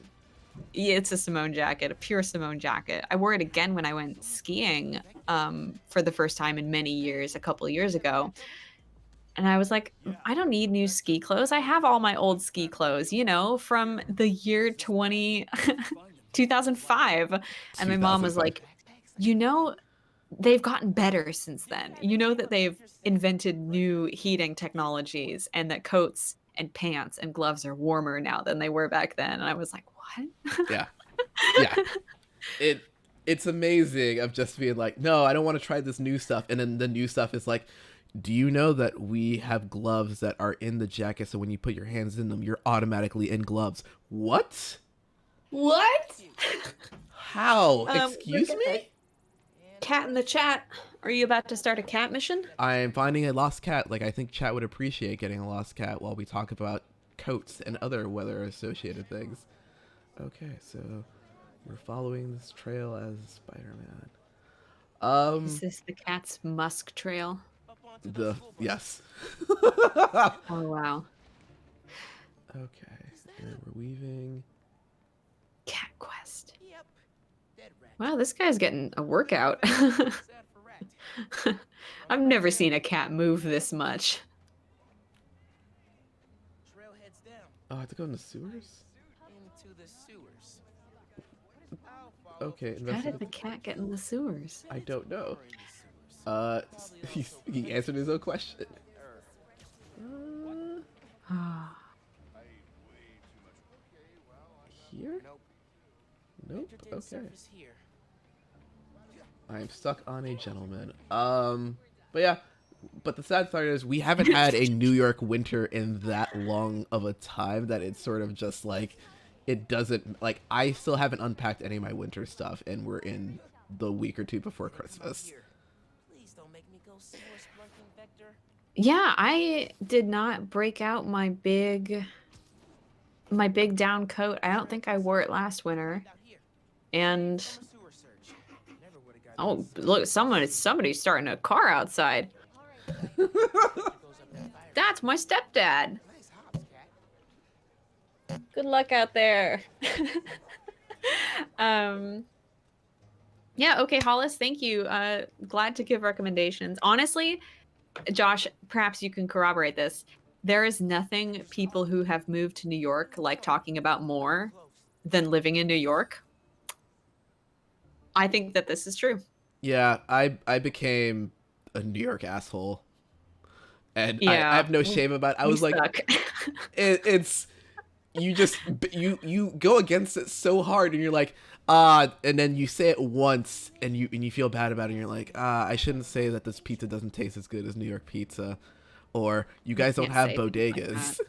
Yeah, it's a Simone jacket, a pure Simone jacket. I wore it again when I went skiing for the first time in many years, a couple of years ago. And I was like, I don't need new ski clothes. I have all my old ski clothes, you know, from the year 2005. And my mom was like, you know, they've gotten better since then. You know that they've invented new heating technologies and that coats and pants and gloves are warmer now than they were back then. And I was like, what? Yeah. It's amazing of just being like, no, I don't want to try this new stuff. And then the new stuff is like, do you know that we have gloves that are in the jacket, so when you put your hands in them, you're automatically in gloves? What? How? Excuse me? Cat in the chat. Are you about to start a cat mission? I am finding a lost cat. Like, I think chat would appreciate getting a lost cat while we talk about coats and other weather-associated things. Okay, so we're following this trail as Spider-Man. Is this the cat's musk trail? Yes. Oh wow. Okay, here we're weaving. Cat quest. Wow, this guy's getting a workout. I've never seen a cat move this much. Oh, I have to go in the sewers? Okay. How did the cat get in the sewers? I don't know. He answered his own question. Here? Nope. Okay. I am stuck on a gentleman. But yeah. But the sad part is we haven't had a New York winter in that long of a time that it's sort of just like it doesn't like I still haven't unpacked any of my winter stuff, and we're in the week or two before Christmas. Yeah, I did not break out my big down coat. I don't think I wore it last winter. And oh, look, somebody's starting a car outside. That's my stepdad. Good luck out there. Yeah, okay, Hollis, thank you. Glad to give recommendations. Honestly, Josh, perhaps you can corroborate this. there is nothing people who have moved to New York like talking about more than living in New York. I think that this is true. Yeah, I became a New York asshole. And Yeah, I have no shame about it. I was like, it's you go against it so hard, and you're like, and then you say it once, and you feel bad about it, and you're like, I shouldn't say that this pizza doesn't taste as good as New York pizza, or you guys don't have bodegas.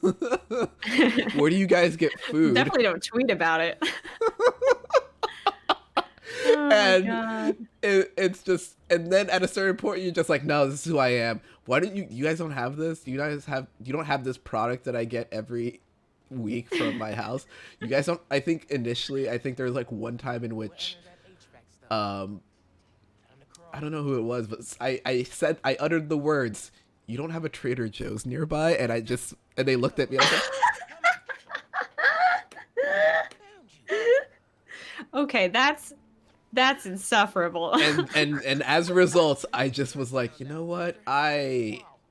Like Where do you guys get food? Definitely don't tweet about it. Oh and it's just, and then at a certain point you're just like, no, this is who I am. Why don't you guys don't have this? You don't have this product that I get every week from my house? You guys don't? I think initially, there was like one time in which I don't know who it was, but I uttered the words, "You don't have a Trader Joe's nearby," and they looked at me and I was like, okay, that's insufferable. and as a result, I just was like, you know what?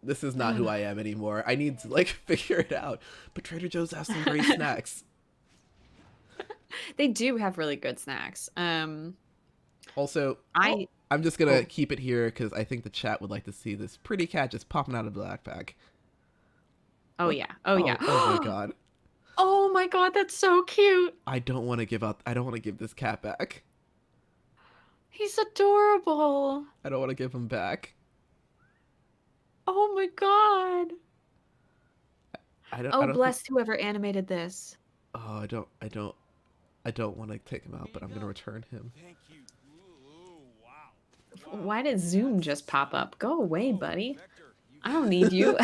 This is not who I am anymore. I need to like figure it out. But Trader Joe's has some great snacks. They do have really good snacks. Also, I'm just gonna keep it here because I think the chat would like to see this pretty cat just popping out of the backpack. Oh yeah. Oh yeah. Oh my god. Oh my god, that's so cute. I don't want to give this cat back. He's adorable. I don't want to give him back. Oh my god. I don't bless whoever animated this. Oh, I don't want to take him out, but I'm gonna return him. Why did Zoom just pop up? Go away, buddy. I don't need you.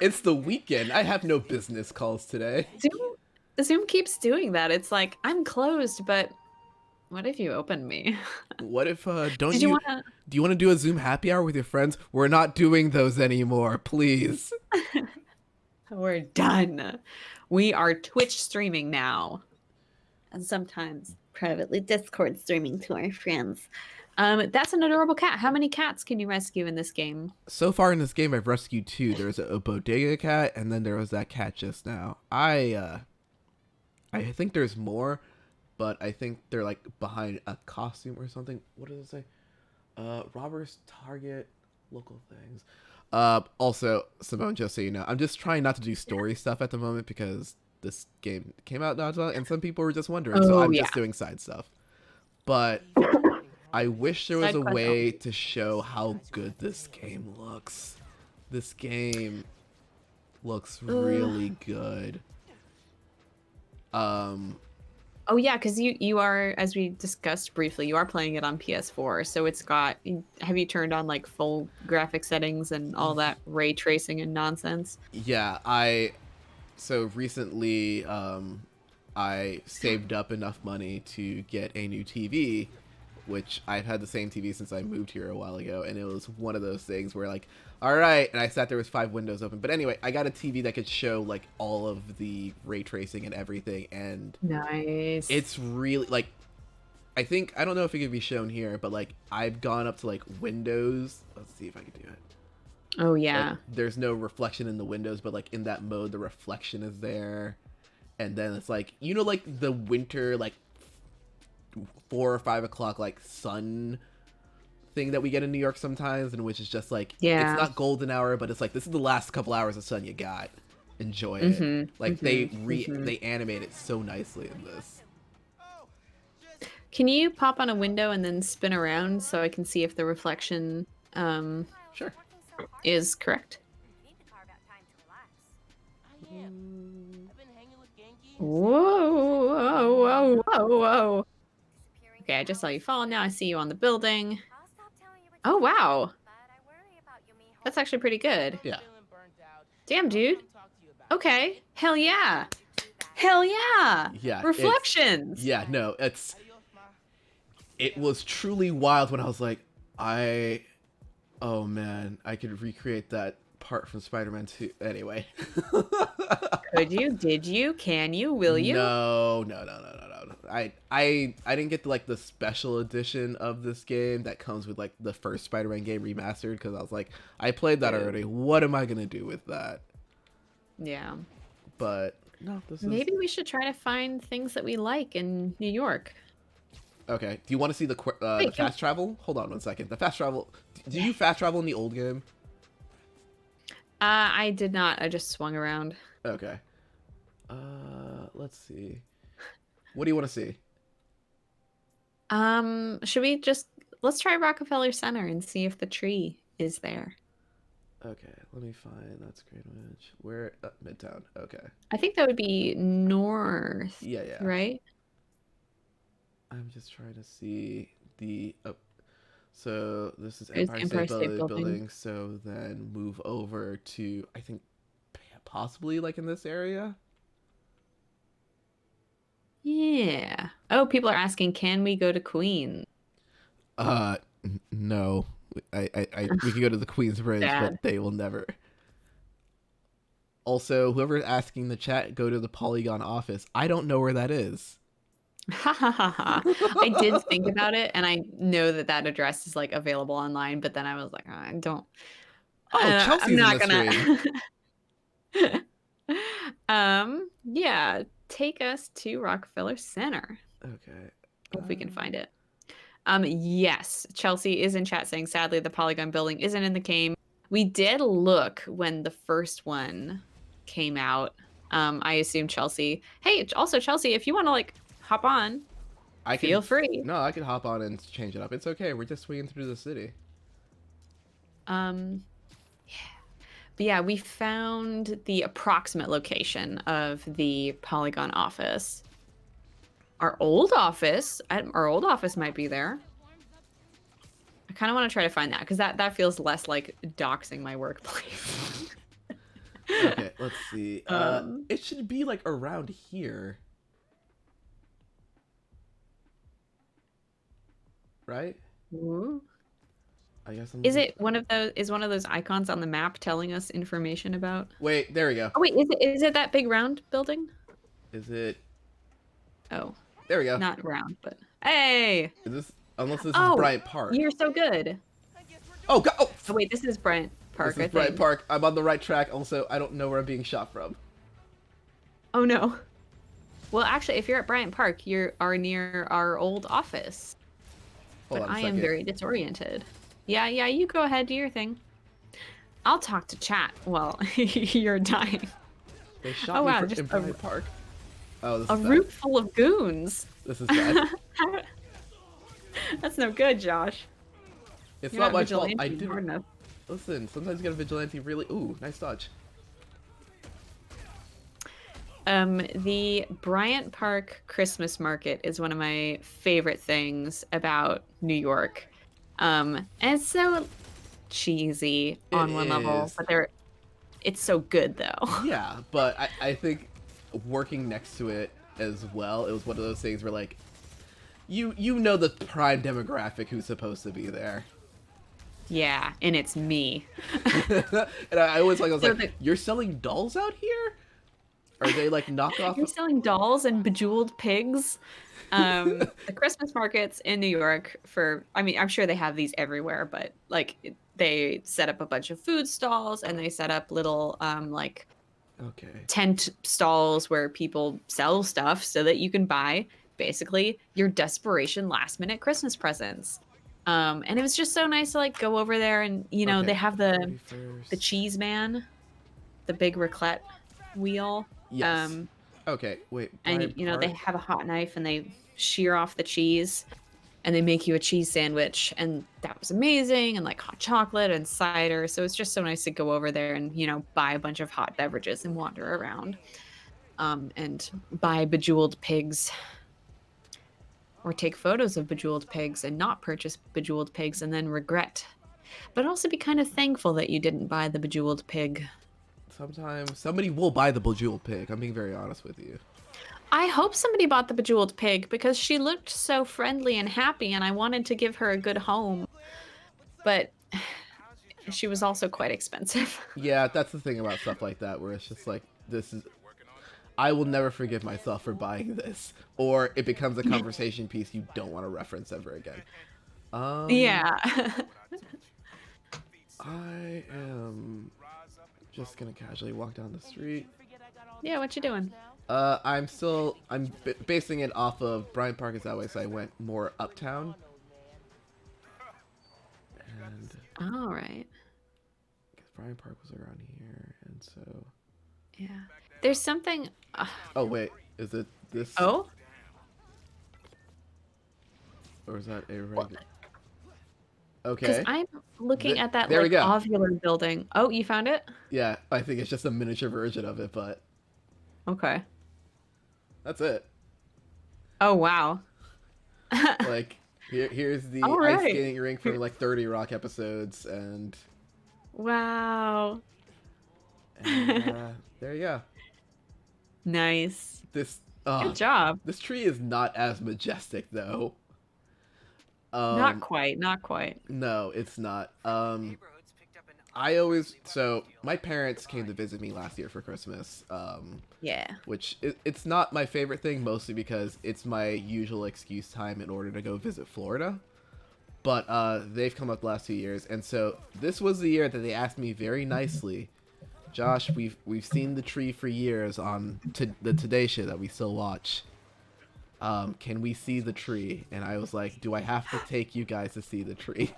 It's the weekend. I have no business calls today. Zoom keeps doing that. It's like, I'm closed, but what if you open me? What if do you want to do a Zoom happy hour with your friends? We're not doing those anymore, please. We're done. We are Twitch streaming now. And sometimes privately Discord streaming to our friends. That's an adorable cat. How many cats can you rescue in this game? So far in this game, I've rescued 2. There's a bodega cat, and then there was that cat just now. I think there's more, but I think they're like behind a costume or something. What does it say? Robbers target local things. Also, Simone, just so you know, I'm just trying not to do story stuff at the moment because this game came out not long, and some people were just wondering, so I'm just doing side stuff. But I wish there was a way to show how good this game looks. This game looks really good. Oh yeah, because you are, as we discussed briefly, you are playing it on PS4, so it's got. Have you turned on like full graphic settings and all that ray tracing and nonsense? Yeah, so recently I saved up enough money to get a new TV, which I've had the same TV since I moved here a while ago, and it was one of those things where like, all right, and I sat there with 5 windows open. But anyway, I got a TV that could show like all of the ray tracing and everything, and nice. It's really like, I don't know if it could be shown here, but like I've gone up to like windows. Let's see if I can do it. Oh yeah. Like, there's no reflection in the windows, but like in that mode, the reflection is there, and then it's like, you know, like the winter like 4 or 5 o'clock like sun thing that we get in New York sometimes, and which is just like, it's not golden hour, but it's like, this is the last couple hours of sun you got. Enjoy it. Like they animate it so nicely in this. Can you pop on a window and then spin around so I can see if the reflection sure is correct? Whoa, whoa, whoa, whoa. Okay, I just saw you fall. Now I see you on the building. Oh, wow. That's actually pretty good. Yeah. Damn, dude. Okay. Hell yeah. Hell yeah. Yeah. Reflections. Yeah, no, it was truly wild when I was like, oh man, I could recreate that part from Spider-Man 2. Anyway. Could you? Did you? Can you? Will you? No. I didn't get like the special edition of this game that comes with like the first Spider-Man game remastered, because I was like, I played that already. What am I gonna do with that? Yeah. But no, this is... Maybe we should try to find things that we like in New York. Okay. Do you want to see the fast travel? Hold on one second. The fast travel. Did you fast travel in the old game? I did not. I just swung around. Okay. Let's see. What do you want to see? Should we let's try Rockefeller Center and see if the tree is there. Okay, let me find. That's Greenwich. Where? Midtown. Okay. I think that would be north. Yeah. Right? I'm just trying to see the... so this is There's Empire State Building. So then move over to, I think, possibly like in this area. Yeah. Oh, people are asking, can we go to Queens? No. We could go to the Queensbridge, but they will never. Also, whoever's asking in the chat, go to the Polygon office. I don't know where that is. I did think about it, and I know that address is like available online, but then I was like, I don't. Oh, Chelsea's I'm not gonna. Yeah, take us to Rockefeller Center. Okay. If we can find it. Yes, Chelsea is in chat saying, sadly, the Polygon building isn't in the game. We did look when the first one came out. I assume Chelsea. Hey, also Chelsea, if you want to like hop on, feel free. No, I could hop on and change it up. It's okay. We're just swinging through the city. Yeah. But yeah, we found the approximate location of the Polygon office. Our old office might be there. I kind of want to try to find that because that feels less like doxing my workplace. Okay, let's see. It should be like around here, right? Ooh. I guess. Is it one of those? Is one of those icons on the map telling us information about? Wait, there we go. Oh wait, is it that big round building? Is it? Oh. There we go. Not round, but hey. Is this? Unless this is Bryant Park. You're so good. Oh God! Oh wait, this is Bryant Park. This is Bryant Park. I'm on the right track. Also, I don't know where I'm being shot from. Oh no. Well, actually, if you're at Bryant Park, you are near our old office. Hold on a second. I am very disoriented. Yeah, you go ahead, do your thing. I'll talk to chat while you're dying. They shot me in Bryant Park. Oh, this is bad. Room full of goons. This is bad. That's no good, Josh. It's not my fault. I didn't. Listen, sometimes you get a vigilante really. Ooh, nice dodge. The Bryant Park Christmas market is one of my favorite things about New York. And it's so cheesy on one level, but it's so good though. Yeah, but I think working next to it as well, it was one of those things where like you know the prime demographic who's supposed to be there. Yeah, and it's me. And I always like, you're selling dolls out here? Are they like knockoff? You're selling dolls and bejeweled pigs. The Christmas markets in New York I'm sure they have these everywhere, but like they set up a bunch of food stalls and they set up little tent stalls where people sell stuff so that you can buy basically your desperation last minute Christmas presents. And it was just so nice to like go over there and they have the cheese man, the big raclette wheel. Yes. Okay, wait. And they have a hot knife and they shear off the cheese and they make you a cheese sandwich, and that was amazing, and like hot chocolate and cider. So it's just so nice to go over there and buy a bunch of hot beverages and wander around, and buy bejeweled pigs, or take photos of bejeweled pigs and not purchase bejeweled pigs and then regret, but also be kind of thankful that you didn't buy the bejeweled pig. Sometimes somebody will buy the bejeweled pig. I'm being very honest with you. I hope somebody bought the bejeweled pig because she looked so friendly and happy, and I wanted to give her a good home. But she was also quite expensive. Yeah, that's the thing about stuff like that, where it's just like, I will never forgive myself for buying this. Or it becomes a conversation piece you don't want to reference ever again. Yeah. I am just gonna casually walk down the street. Yeah, what you doing? I'm basing it off of Bryant Park is that way, so I went more uptown. And All right. because Bryant Park was around here, and so. Yeah. There's something. Oh wait, is it this? Oh. Or is that a regular? Because Okay. I'm looking at that there we like go. ovular building. Oh, you found it? Yeah, I think it's just a miniature version of it, but Okay. that's it. Oh wow. Like here's the All ice right. skating rink from like 30 Rock episodes, and Wow. there you go. Nice. This Good job. This tree is not as majestic though. Not quite. Not quite. No, it's not. So my parents came to visit me last year for Christmas. Yeah. Which it's not my favorite thing, mostly because it's my usual excuse time in order to go visit Florida. But they've come up the last 2 years, and so this was the year that they asked me very nicely, Josh, we've seen the tree for years on the Today Show that we still watch. Can we see the tree? And I was like, do I have to take you guys to see the tree?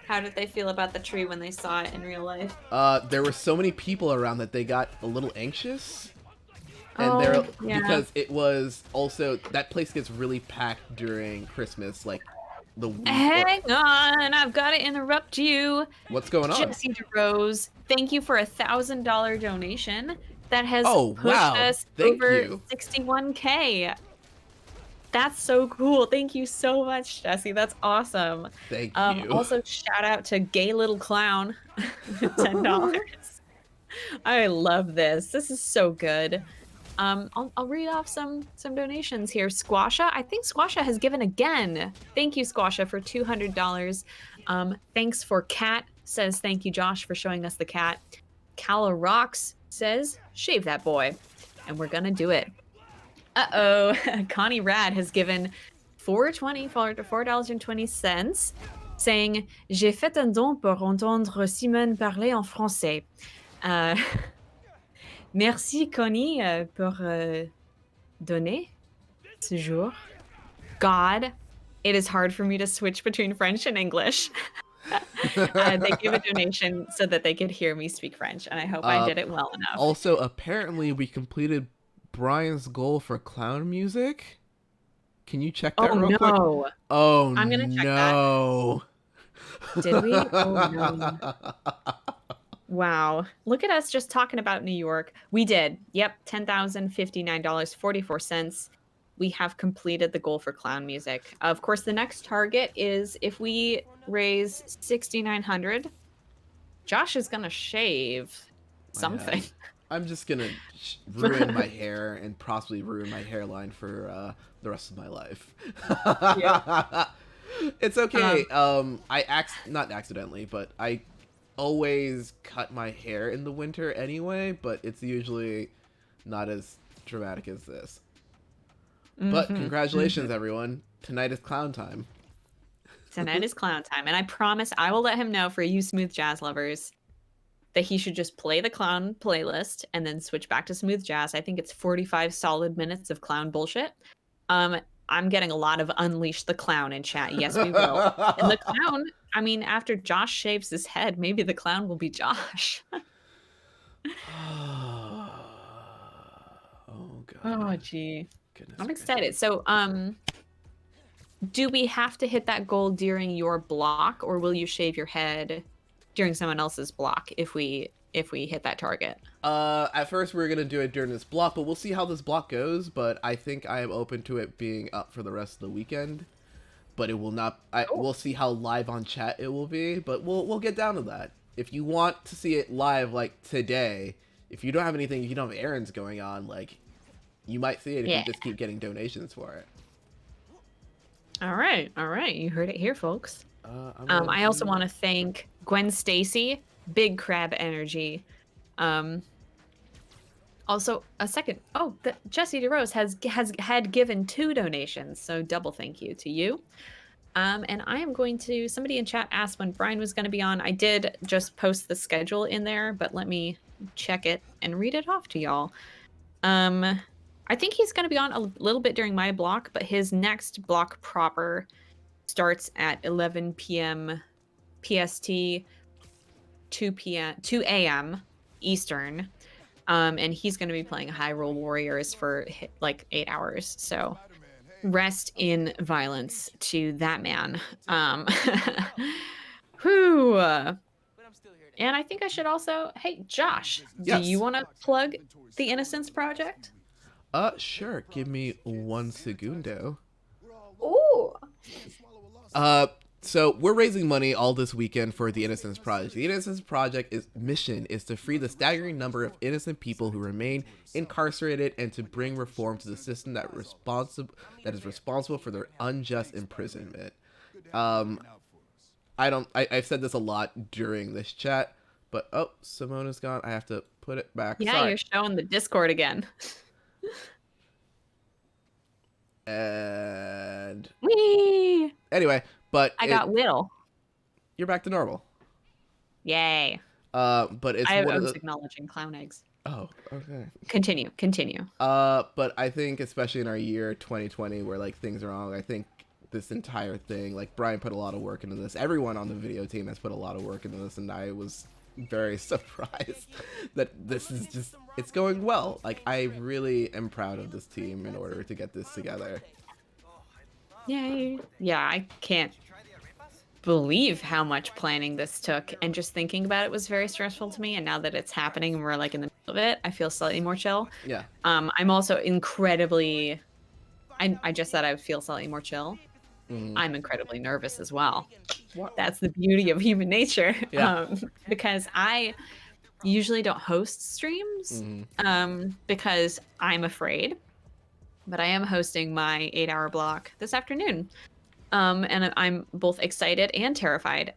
How did they feel about the tree when they saw it in real life? There were so many people around that they got a little anxious. And because it was also, that place gets really packed during Christmas, like the week. Hang on, I've got to interrupt you. What's going on? Jesse DeRose, thank you for $1,000 donation that has pushed us Thank over you. 61K. That's so cool. Thank you so much, Jesse. That's awesome. Thank you. Also, shout out to Gay Little Clown with $10. I love this. This is so good. I'll read off some donations here. Squasha, I think Squasha has given again. Thank you, Squasha, for $200. Thanks for Cat, says thank you, Josh, for showing us the cat. Cala Rocks says, shave that boy. And we're gonna do it. Uh-oh, Connie Rad has given $4.20, saying, j'ai fait un don pour entendre Simone parler en français. Merci, Connie, pour donner ce jour. God, it is hard for me to switch between French and English. They gave a donation so that they could hear me speak French, and I hope I did it well enough. Also, apparently, we completed Brian's goal for clown music. Can you check that real quick? Oh, I'm gonna check no. That. Did we? Oh, no. Wow. Look at us just talking about New York. We did. Yep. $10,059.44. We have completed the goal for clown music. Of course, the next target is if we raise 6,900, Josh is going to shave something. I'm just going to ruin my hair and possibly ruin my hairline for the rest of my life. Yeah. It's okay. Not accidentally, but I always cut my hair in the winter anyway, but it's usually not as dramatic as this. But congratulations, everyone. Tonight is clown time. Tonight is clown time. And I promise I will let him know, for you smooth jazz lovers, that he should just play the clown playlist and then switch back to smooth jazz. I think it's 45 solid minutes of clown bullshit. I'm getting a lot of Unleash the Clown in chat. Yes, we will. And the clown, I mean, after Josh shaves his head, maybe the clown will be Josh. Oh, God. Oh, gee. Goodness I'm gracious. excited. So, do we have to hit that goal during your block, or will you shave your head during someone else's block if we hit that target? At first we were gonna do it during this block, but we'll see how this block goes. But I think I am open to it being up for the rest of the weekend. But it will not. We'll see how live on chat it will be. But we'll get down to that. If you want to see it live, like today, if you don't have anything, if you don't have errands going on, like you might see it if you just keep getting donations for it. All right. You heard it here, folks. I also want to thank Gwen Stacy, Big Crab Energy. Also, a second. Oh, Jesse DeRose had given 2 donations, so double thank you to you. And I am going to, somebody in chat asked when Brian was going to be on. I did just post the schedule in there, but let me check it and read it off to y'all. I think he's going to be on a little bit during my block, but his next block proper starts at 11 p.m. PST, 2 a.m. Eastern. And he's going to be playing Hyrule Warriors for like 8 hours. So rest in violence to that man. Whew. And I think I should also, hey, Josh, Yes. do you want to plug the Innocence Project? Sure. Give me 1 segundo. Ooh. So we're raising money all this weekend for the Innocence Project. The Innocence Project mission is to free the staggering number of innocent people who remain incarcerated and to bring reform to the system that is responsible for their unjust imprisonment. I've said this a lot during this chat, but Simona's gone. I have to put it back. Yeah, Sorry. You're showing the Discord again. And Whee! anyway, but I got Will. You're back to normal. Yay. But it's I one of was the... acknowledging clown eggs. Oh, okay. Continue. But I think especially in our year 2020 where like things are wrong, I think this entire thing, like Brian put a lot of work into this. Everyone on the video team has put a lot of work into this, and I was very surprised that this is just, it's going well. Like I really am proud of this team in order to get this together. Yay. Yeah, I can't believe how much planning this took, and just thinking about it was very stressful to me, and now that it's happening and we're like in the middle of it, I feel slightly more chill. Yeah. I'm also incredibly, I just said I would feel slightly more chill. I'm incredibly nervous as well. What? That's the beauty of human nature. Yeah. Because I usually don't host streams because I'm afraid, but I am hosting my 8-hour block this afternoon. And I'm both excited and terrified.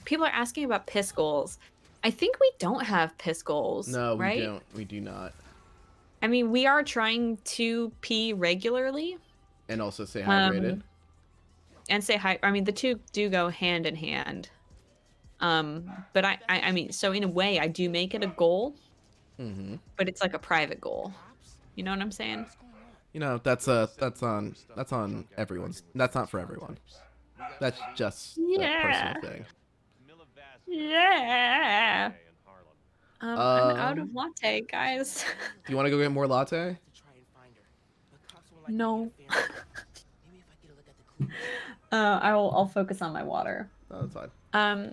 People are asking about piss goals. I think we don't have piss goals. No, right? we don't. We do not. I mean, we are trying to pee regularly. And also stay hydrated. And say hi. I mean, the two do go hand in hand. But I mean, so in a way, I do make it a goal. But it's like a private goal. You know what I'm saying? You know, that's on everyone's. That's not for everyone. That's just a personal thing. Yeah. I'm out of latte, guys. Do you want to go get more latte? No. I'll focus on my water. No, that's fine.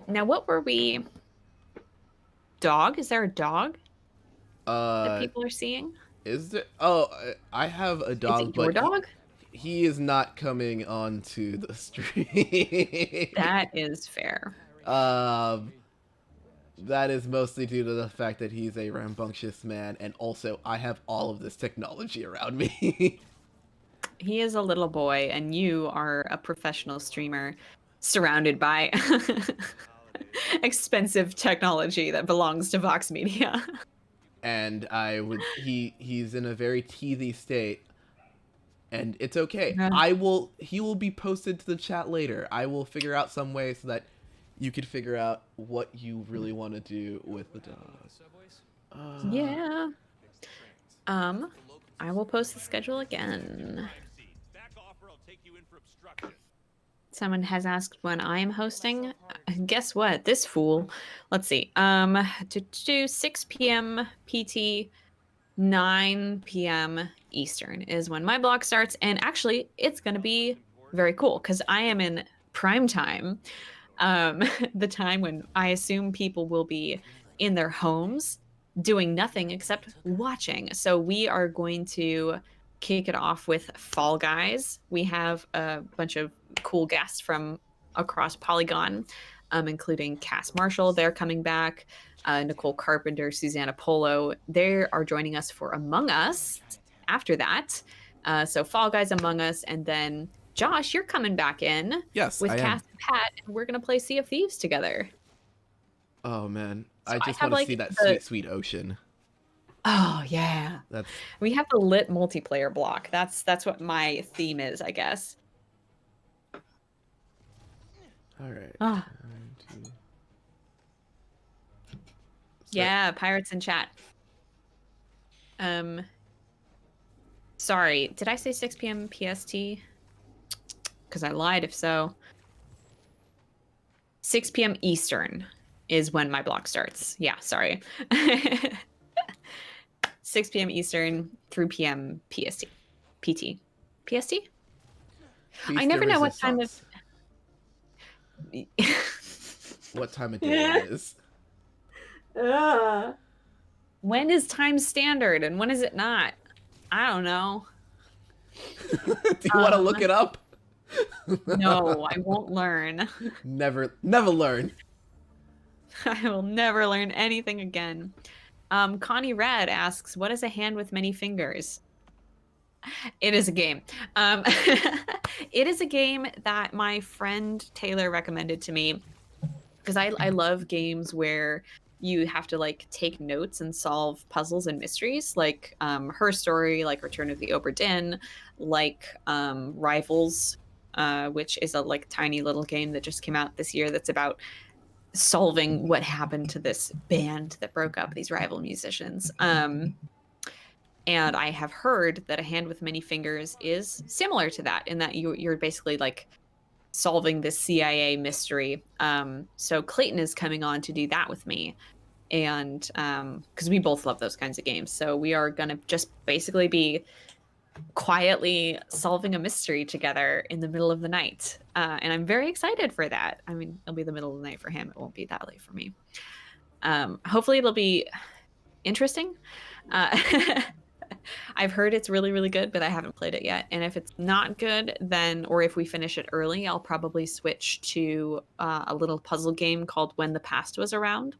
Now what were we? Dog? Is there a dog that people are seeing? Is there? Oh, I have a dog. Is it your dog? He is not coming onto the stream. That is fair. That is mostly due to the fact that he's a rambunctious man, and also I have all of this technology around me. He is a little boy, and you are a professional streamer surrounded by expensive technology that belongs to Vox Media. And he's in a very teethy state, and it's okay. He will be posted to the chat later. I will figure out some way so that you can figure out what you really want to do with the dog. Yeah. I will post the schedule again. Someone has asked when I'm hosting. Guess what? This fool. Let's see. To 6 p.m. PT, 9 p.m. Eastern is when my block starts. And actually, it's going to be very cool because I am in prime time. The time when I assume people will be in their homes doing nothing except watching. So we are going to kick it off with Fall Guys. We have a bunch of cool guests from across Polygon, including Cass Marshall. They're coming back. Nicole Carpenter, Susanna Polo. They are joining us for Among Us after that. So Fall Guys, Among Us, and then Josh, you're coming back in. Yes, with I Cass am. and Pat, and we're gonna play Sea of Thieves together. Oh man, So I just have, want to like, see that sweet ocean. Oh yeah. That's We have the lit multiplayer block. That's what my theme is, I guess. All right. Ah. Yeah, pirates in chat. Sorry, did I say 6 p.m. PST? Because I lied if so. 6 p.m. Eastern is when my block starts. Yeah, sorry. 6 p.m. Eastern, 3 p.m. PST. PT. PST? I never know what time of... what time of day it is. When is time standard and when is it not? I don't know. Do you want to look it up? No, I won't learn. Never learn. I will never learn anything again. Connie Red asks, what is a hand with many fingers? It is a game. It is a game that my friend Taylor recommended to me because I love games where you have to like take notes and solve puzzles and mysteries, like Her Story, like Return of the Obra Dinn, like Rivals, which is a like tiny little game that just came out this year that's about solving what happened to this band that broke up, these rival musicians. And I have heard that A Hand with Many Fingers is similar to that in that you're basically like solving this CIA mystery. So Clayton is coming on to do that with me. And because we both love those kinds of games. So we are going to just basically be quietly solving a mystery together in the middle of the night. And I'm very excited for that. I mean, it'll be the middle of the night for him. It won't be that late for me. Hopefully it'll be interesting. I've heard it's really, really good, but I haven't played it yet. And if it's not good, then, or if we finish it early, I'll probably switch to a little puzzle game called When the Past Was Around.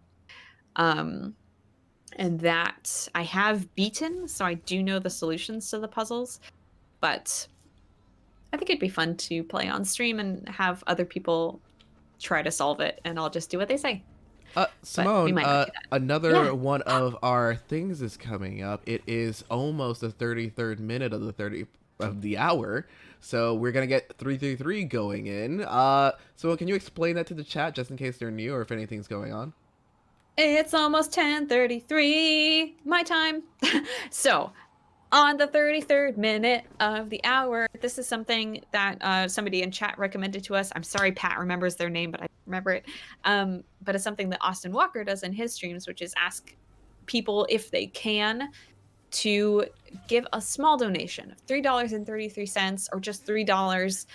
And that I have beaten, so I do know the solutions to the puzzles, but I think it'd be fun to play on stream and have other people try to solve it, and I'll just do what they say. Simone, another one of our things is coming up. It is almost the 33rd minute of the hour, so we're gonna get 333 going in. So can you explain that to the chat just in case they're new or if anything's going on? It's almost 10:33 my time. So on the 33rd minute of the hour, this is something that somebody in chat recommended to us. I'm sorry Pat remembers their name, but I remember it. But it's something that Austin Walker does in his streams, which is ask people if they can to give a small donation of $3.33 or just $3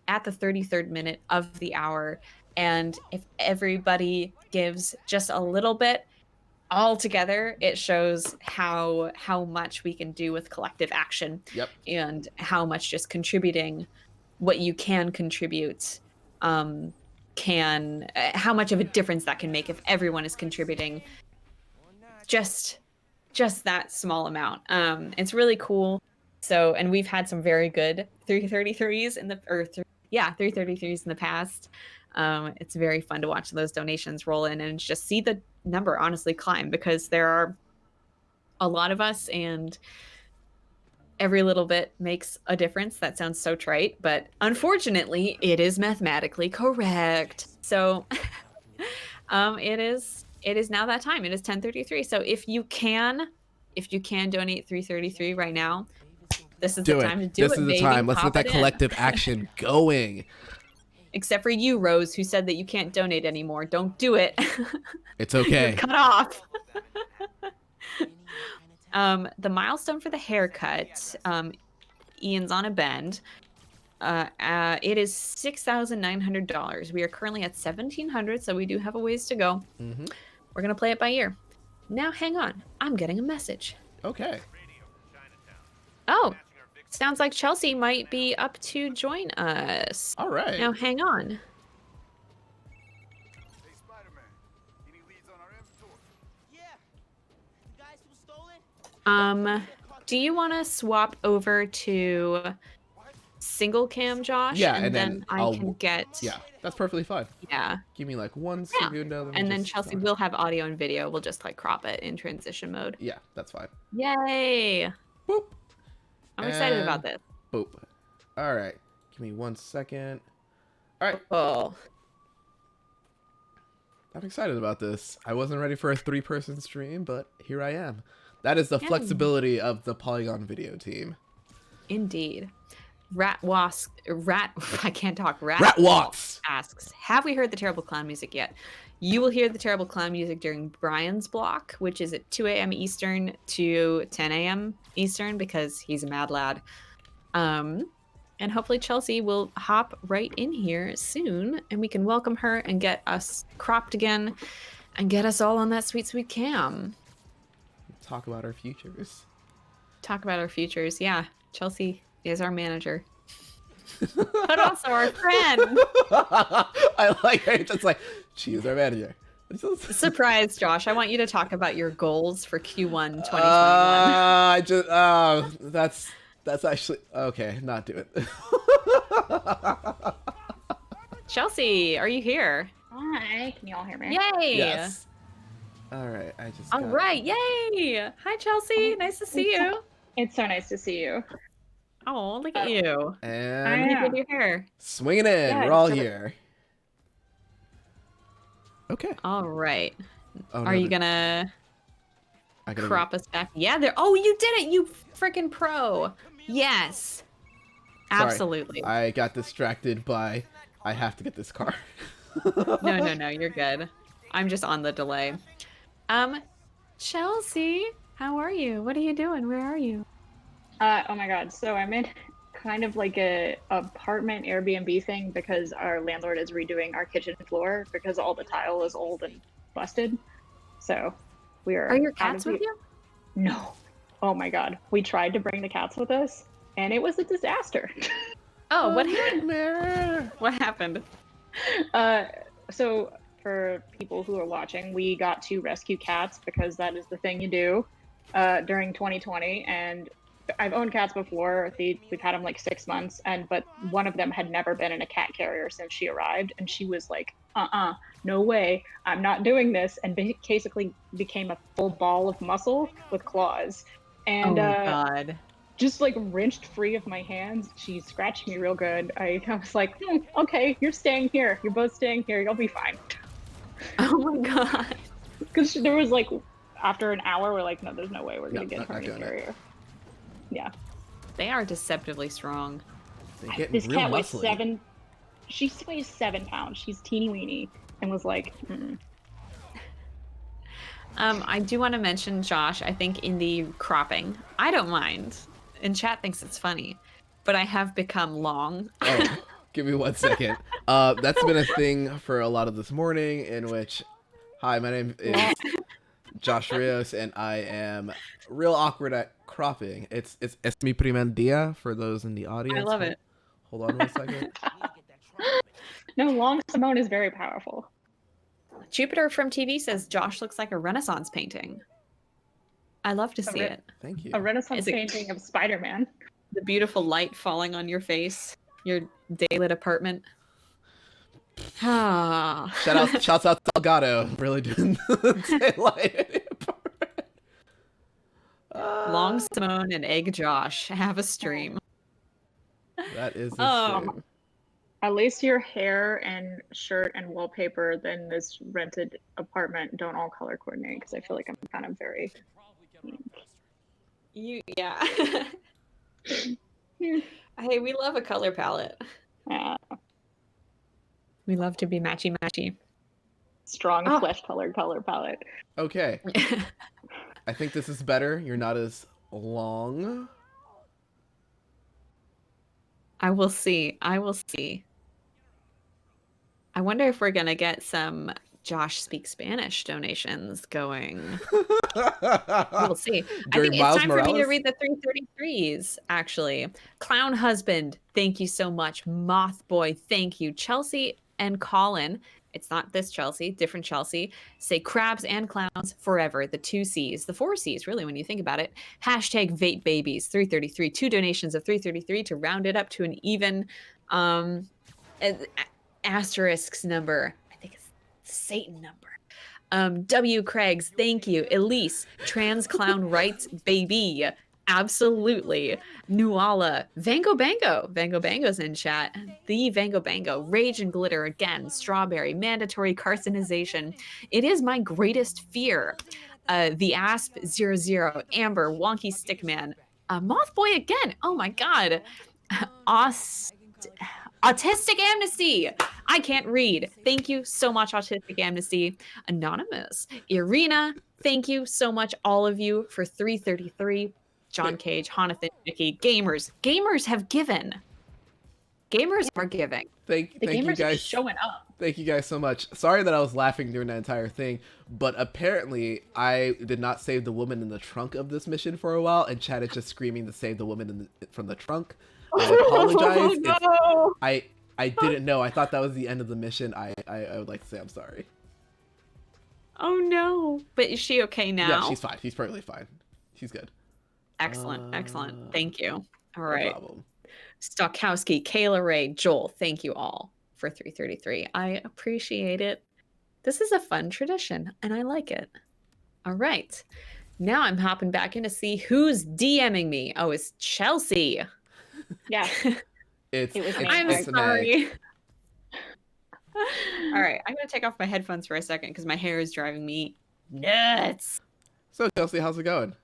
at the 33rd minute of the hour. And if everybody gives just a little bit, all together, it shows how much we can do with collective action. Yep. And how much just contributing what you can contribute how much of a difference that can make if everyone is contributing just that small amount. It's really cool. So, and we've had some very good 333s in the 333s in the past. It's very fun to watch those donations roll in and just see the number honestly climb, because there are a lot of us and every little bit makes a difference. That sounds so trite, but unfortunately it is mathematically correct. So it is now that time. It is 10:33. So if you can donate 333 right now, this is the time to do it. This is the time. Let's get that collective action going. Except for you, Rose, who said that you can't donate anymore. Don't do it. It's okay. You're cut off. The milestone for the haircut, Ian's on a bend. It is $6,900. We are currently at $1,700, so we do have a ways to go. Mm-hmm. We're gonna play it by ear. Now, hang on. I'm getting a message. Okay. Oh. Sounds like Chelsea might be up to join us. All right. Now, hang on. Hey, Spider-Man. Any leads on our inventory? Yeah. You guys who stole it? Do you want to swap over to single cam, Josh? Yeah, and then I can get... Yeah, that's perfectly fine. Yeah. Give me like 1 second. And then Chelsea will have audio and video. We'll just like crop it in transition mode. Yeah, that's fine. Yay. Boop. I'm excited about this. Boop. All right. Give me 1 second. All right. Oh. I'm excited about this. I wasn't ready for a 3-person stream, but here I am. That is the flexibility of the Polygon video team. Indeed. I can't talk. Ratwatts asks, have we heard the Terrible Clown music yet? You will hear the Terrible Clown music during Brian's block, which is at 2 a.m. Eastern to 10 a.m. Eastern, because he's a mad lad. And hopefully Chelsea will hop right in here soon, and we can welcome her and get us cropped again and get us all on that sweet, sweet cam. Talk about our futures. Talk about our futures. Yeah, Chelsea is our manager. But also our friend. I like it. It's like, she is our manager. Surprise, Josh. I want you to talk about your goals for Q1 2021. That's actually okay. Not do it. Chelsea, are you here? Hi, can you all hear me? Yay! Yes. All right. All right, yay! Hi, Chelsea. Nice to see you. It's so nice to see you. Oh, look at you. And Look at your hair. swinging in. Yeah, We're all so- here. Okay. All right. Oh, no, Are you the- gonna I gotta crop us back? Yeah, there. Oh, you did it, you freaking pro. Yes. Sorry. Absolutely. I got distracted by. I have to get this car. No, you're good. I'm just on the delay. Chelsea, how are you? What are you doing? Where are you? Oh my god, so I'm in kind of like a apartment Airbnb thing because our landlord is redoing our kitchen floor because all the tile is old and busted. So we are. Are your out cats of with the- you? No. Oh my god, we tried to bring the cats with us, and it was a disaster. Oh, what happened? Nightmare. What happened? So for people who are watching, we got to rescue cats because that is the thing you do during 2020. And I've owned cats before. We've had them like 6 months, but one of them had never been in a cat carrier since she arrived, and she was like, no way, I'm not doing this, and basically became a full ball of muscle with claws. And oh God. just like wrenched free of my hands. She scratched me real good. I was like, okay, you're staying here. You're both staying here. You'll be fine. Oh my God. Because there was like, after an hour, we're like, no, there's no way we're No, gonna get not her in a doing it. carrier. Yeah. They are deceptively strong. They're getting This real cat weighs muscly. she weighs 7 pounds. She's teeny weeny, and was like, I do want to mention, Josh, I think in the cropping, I don't mind. And chat thinks it's funny, but I have become long. Oh, give me 1 second. That's been a thing for a lot of this morning, in which, hi, my name is Josh Rios, and I am real awkward at cropping. It's mi primer dia for those in the audience. I love it. Hold on 1 second. no, long Simone is very powerful. Jupiter from TV says Josh looks like a Renaissance painting. I love to see it. Thank you. A Renaissance Is it- painting of Spider-Man. The beautiful light falling on your face, your daylit apartment. Ah. Shouts out to Elgato, really doing the daylight. Long Simone and Egg Josh have a stream. That is a Oh. stream. At least your hair and shirt and wallpaper than this rented apartment don't all color coordinate, because I feel like I'm kind of very. Yeah. Hey, we love a color palette. We love to be matchy matchy. Strong Oh. flesh colored color palette. Okay, I think this is better. You're not as long. I will see. I will see. I wonder if we're gonna get some Josh Speak Spanish donations going. We'll see. I During think Miles it's time for me to Morales? read the 333s, actually. Clown Husband, thank you so much. Moth Boy, thank you. Chelsea and Colin, it's not this Chelsea, different Chelsea, say crabs and clowns forever. The 2 C's, the 4 C's, really, when you think about it. Hashtag Vape Babies, 333. 2 donations of 333 to round it up to an even asterisks number. I think it's Satan number. W. Craigs, thank you. Elise, trans clown rights, baby. Absolutely. Nuala, Vango Bango. Vango Bango's in chat. The Vango Bango. Rage and Glitter again. Strawberry. Mandatory carcinization. It is my greatest fear. The Asp 00. Amber. Wonky Stickman. Mothboy again. Oh my god. Autistic Amnesty. I can't read. Thank you so much, Autistic Amnesty. Anonymous. Irina. Thank you so much, all of you, for 333. John Cage, Jonathan, Vicky, gamers have given. Gamers are giving. Thank you gamers guys. Are showing up. Thank you guys so much. Sorry that I was laughing during that entire thing, but apparently I did not save the woman in the trunk of this mission for a while, and Chad is just screaming to save the woman from the trunk. I apologize. Oh, no. I didn't know. I thought that was the end of the mission. I would like to say I'm sorry. Oh no. But is she okay now? Yeah, she's fine. She's perfectly fine. She's good. Excellent. Excellent. Thank you. All right. No problem. Stokowski, Kayla Ray, Joel, thank you all for 333. I appreciate it. This is a fun tradition, and I like it. All right. Now I'm hopping back in to see who's DMing me. Oh, it's Chelsea. Yeah. I'm sorry. All right. I'm going to take off my headphones for a second because my hair is driving me nuts. So, Chelsea, how's it going?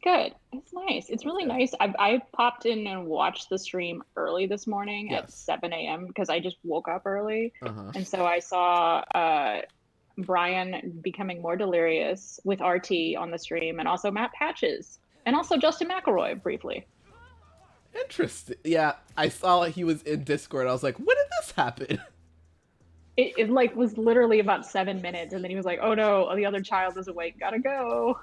Good. It's nice. It's really nice. I popped in and watched the stream early this morning at 7 a.m. because I just woke up early. And so I saw Brian becoming more delirious with RT on the stream, and also Matt Patches, and also Justin McElroy briefly. Interesting. Yeah, I saw he was in Discord. I was like, when did this happen? It like was literally about 7 minutes, and then he was like, oh no, the other child is awake, gotta go.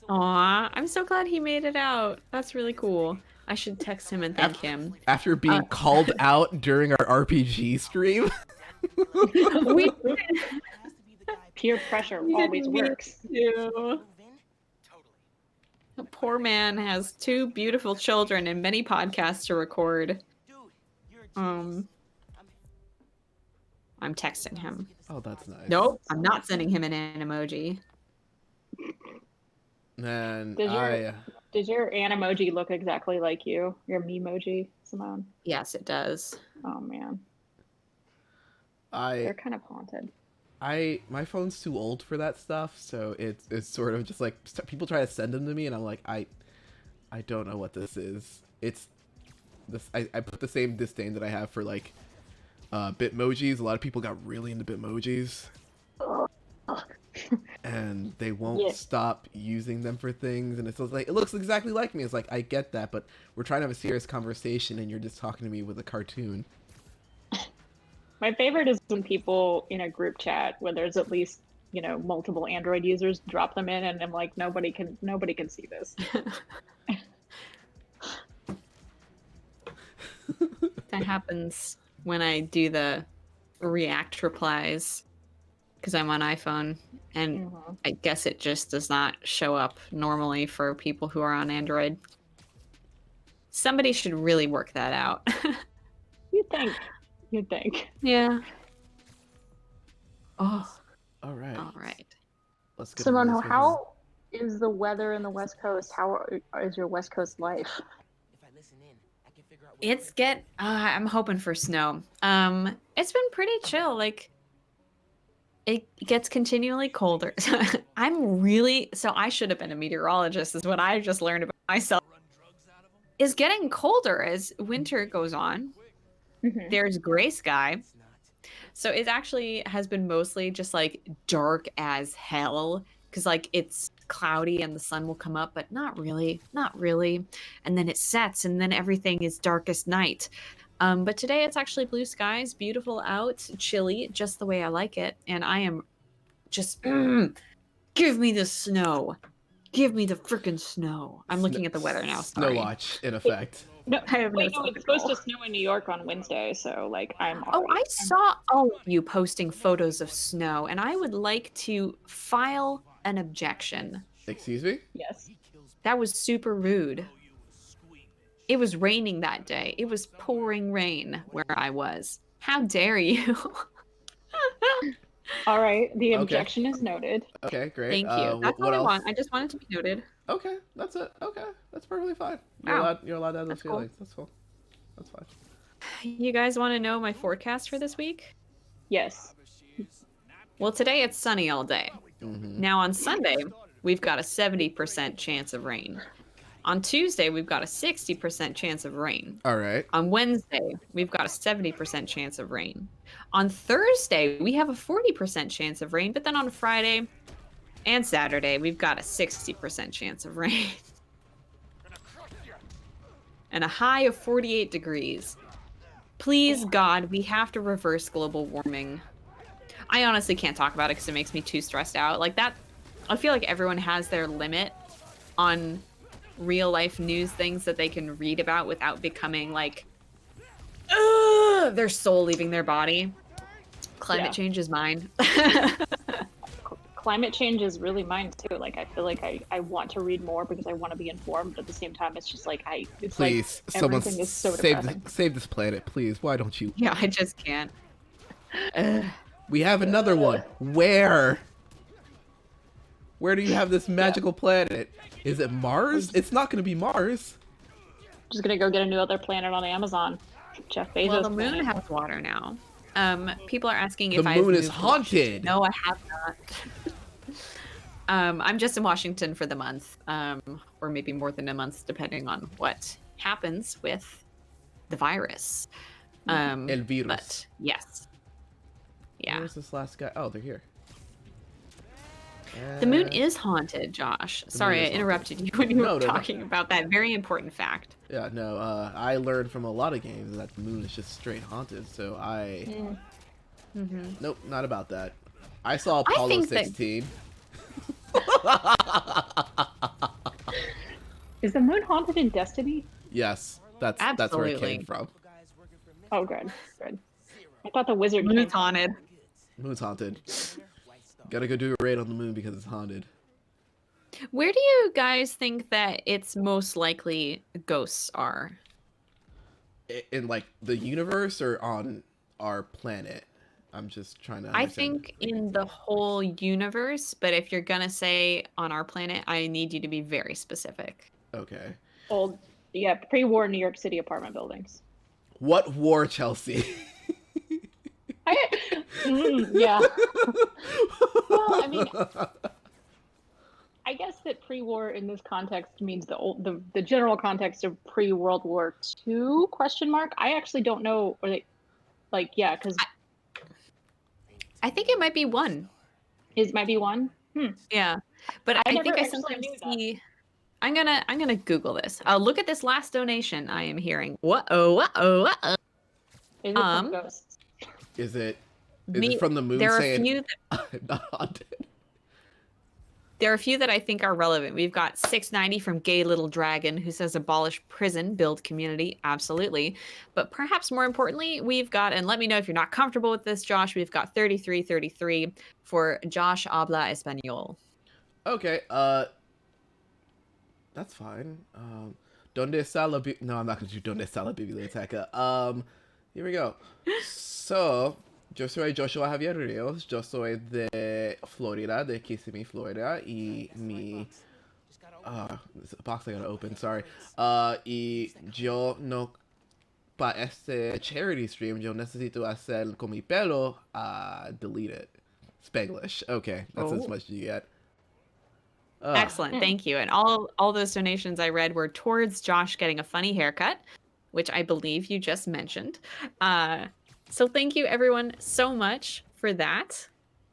Aw, I'm so glad he made it out. That's really cool. I should text him and thank him. After being called out during our RPG stream. We Peer pressure always works. The poor man has 2 beautiful children and many podcasts to record. I'm texting him. Oh, that's nice. Nope, I'm not sending him an emoji. Man, does your Animoji look exactly like you? Your Memoji, Simone? Yes, it does. Oh man. They're kind of haunted. My phone's too old for that stuff, so it's sort of just like people try to send them to me, and I'm like, I don't know what this is. It's this. I put the same disdain that I have for like Bitmojis. A lot of people got really into Bitmojis. And they won't stop using them for things, and it's like, it looks exactly like me. It's like, I get that, but we're trying to have a serious conversation and you're just talking to me with a cartoon. My favorite is when people in a group chat where there's at least, multiple Android users drop them in, and I'm like, nobody can see this. That happens when I do the React replies because I'm on iPhone, and I guess it just does not show up normally for people who are on Android. Somebody should really work that out. You'd think. Yeah. Oh. All right. Let's get Simone, how is the weather in the West Coast? How is your West Coast life? I'm hoping for snow. It's been pretty chill. Like, it gets continually colder. I should have been a meteorologist, is what I just learned about myself. Is getting colder as winter goes on. There's gray sky. So it actually has been mostly just like dark as hell, because like it's cloudy and the sun will come up, but not really. And then it sets, and then everything is darkest night. But today it's actually blue skies, beautiful out, chilly, just the way I like it. And I am just, give me the snow. Give me the freaking snow. I'm looking at the weather now. Snow watch in effect. No, it's supposed to snow in New York on Wednesday, so like I saw all of you posting photos of snow, and I would like to file an objection. Excuse me? Yes. That was super rude. It was raining that day. It was pouring rain where I was. How dare you? All right, the Okay. objection is noted. Okay, great. Thank you. That's what all I else? want. I just want it to be noted. Okay, that's it. Okay, that's perfectly fine. Wow. You're allowed to have those That's cool. feelings. That's cool. That's fine. You guys want to know my forecast for this week? Yes. Well, today it's sunny all day. Mhm. Now on Sunday, we've got a 70% chance of rain. On Tuesday, we've got a 60% chance of rain. All right. On Wednesday, we've got a 70% chance of rain. On Thursday, we have a 40% chance of rain, but then on Friday and Saturday, we've got a 60% chance of rain. And a high of 48 degrees. Please, God, we have to reverse global warming. I honestly can't talk about it because it makes me too stressed out. Like that, I feel like everyone has their limit on real life news things that they can read about without becoming like, their soul leaving their body. Climate change is mine. Climate change is really mine too. Like I feel like I want to read more because I want to be informed, but at the same time it's just like Please, someone everything is so save depressing. save this planet, please. Why don't you? Yeah, I just can't. We have another one. Where? Where do you have this magical planet? Is it Mars? It's not going to be Mars. Just gonna go get a new other planet on Amazon. Jeff Bezos. Well, the moon planet. has water now. People are asking The if I've moon is moved to haunted. Washington. No, I have not. I'm just in Washington for the month, or maybe more than a month, depending on what happens with the virus. El virus. But yes, yeah. Where's this last guy? Oh, they're here. The moon is haunted, Josh. Sorry, I is interrupted you when you No, were no, no. talking about that very important fact. Yeah, no. I learned from a lot of games that the moon is just straight haunted. So nope, not about that. I saw Apollo think that- 16. Is the moon haunted in Destiny? Yes, that's where it Absolutely. came from. Oh, good. Good. I thought the wizard Moon's came. haunted. Moon's haunted. Gotta go do a raid on the moon because it's haunted. Where do you guys think that it's most likely ghosts are? In like the universe or on our planet? I'm just trying to I understand. think in the whole universe, but if you're gonna say on our planet, I need you to be very specific. Okay. Old, yeah, pre-war New York City apartment buildings. What war, Chelsea? Yeah. Well, I mean, I guess that pre-war in this context means the general context of pre-World War II ? I actually don't know. Or yeah, because I think it might be one. it might be one. Yeah, but I think never I actually sometimes knew that. see. I'm gonna Google this. Look at this last donation I am hearing. Whoa. Is it from ghosts? Is it from the moon There are a saying few. not haunted? There are a few that I think are relevant. We've got 690 from Gay Little Dragon, who says abolish prison, build community. Absolutely. But perhaps more importantly, we've got, and let me know if you're not comfortable with this, Josh, we've got 3333 for Josh Habla Español. Okay, that's fine. Donde está la No, I'm not gonna do Donde está la biblioteca. Here we go. So, yo soy Joshua Javier Rios. Yo soy de Florida, de Kissimmee, Florida. Y mi... this box I gotta open, sorry. Y yo no... Para este charity stream, yo necesito hacer con mi pelo, delete it. Spanglish. Okay, that's as much as you get. Excellent. Thank you. And all those donations I read were towards Josh getting a funny haircut, which I believe you just mentioned. So thank you everyone so much for that.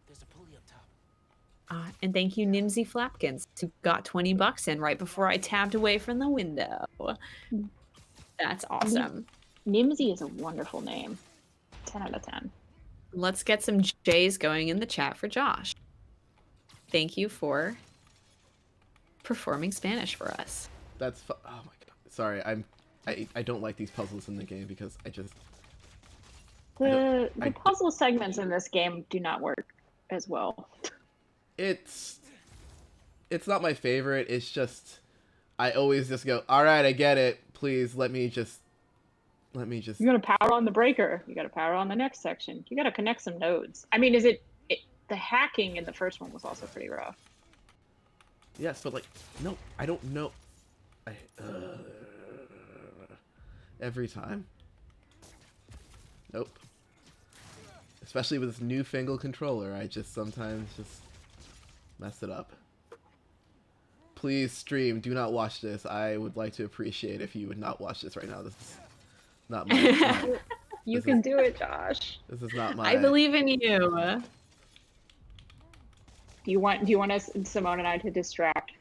There's a pulley up top. And thank you Nimsy Flapkins, who got $20 in right before I tabbed away from the window. That's awesome. Nimsy is a wonderful name. 10 out of 10. Let's get some J's going in the chat for Josh. Thank you for performing Spanish for us. That's oh my god. Sorry, I don't like these puzzles in the game because I just The puzzle segments in this game do not work as well. it's not my favorite. It's just I always just go, all right, I get it. Please let me just. You gotta power on the breaker. You gotta power on the next section. You gotta connect some nodes. I mean, is it the hacking in the first one was also pretty rough. Yes, but like, no, I don't know. Every time. Nope. Especially with this newfangled controller, I just sometimes just mess it up. Please stream, do not watch this. I would like to appreciate if you would not watch this right now. This is not my... You can do it, Josh. This is not my... I believe in you. Do you want us, Simone and I, to distract?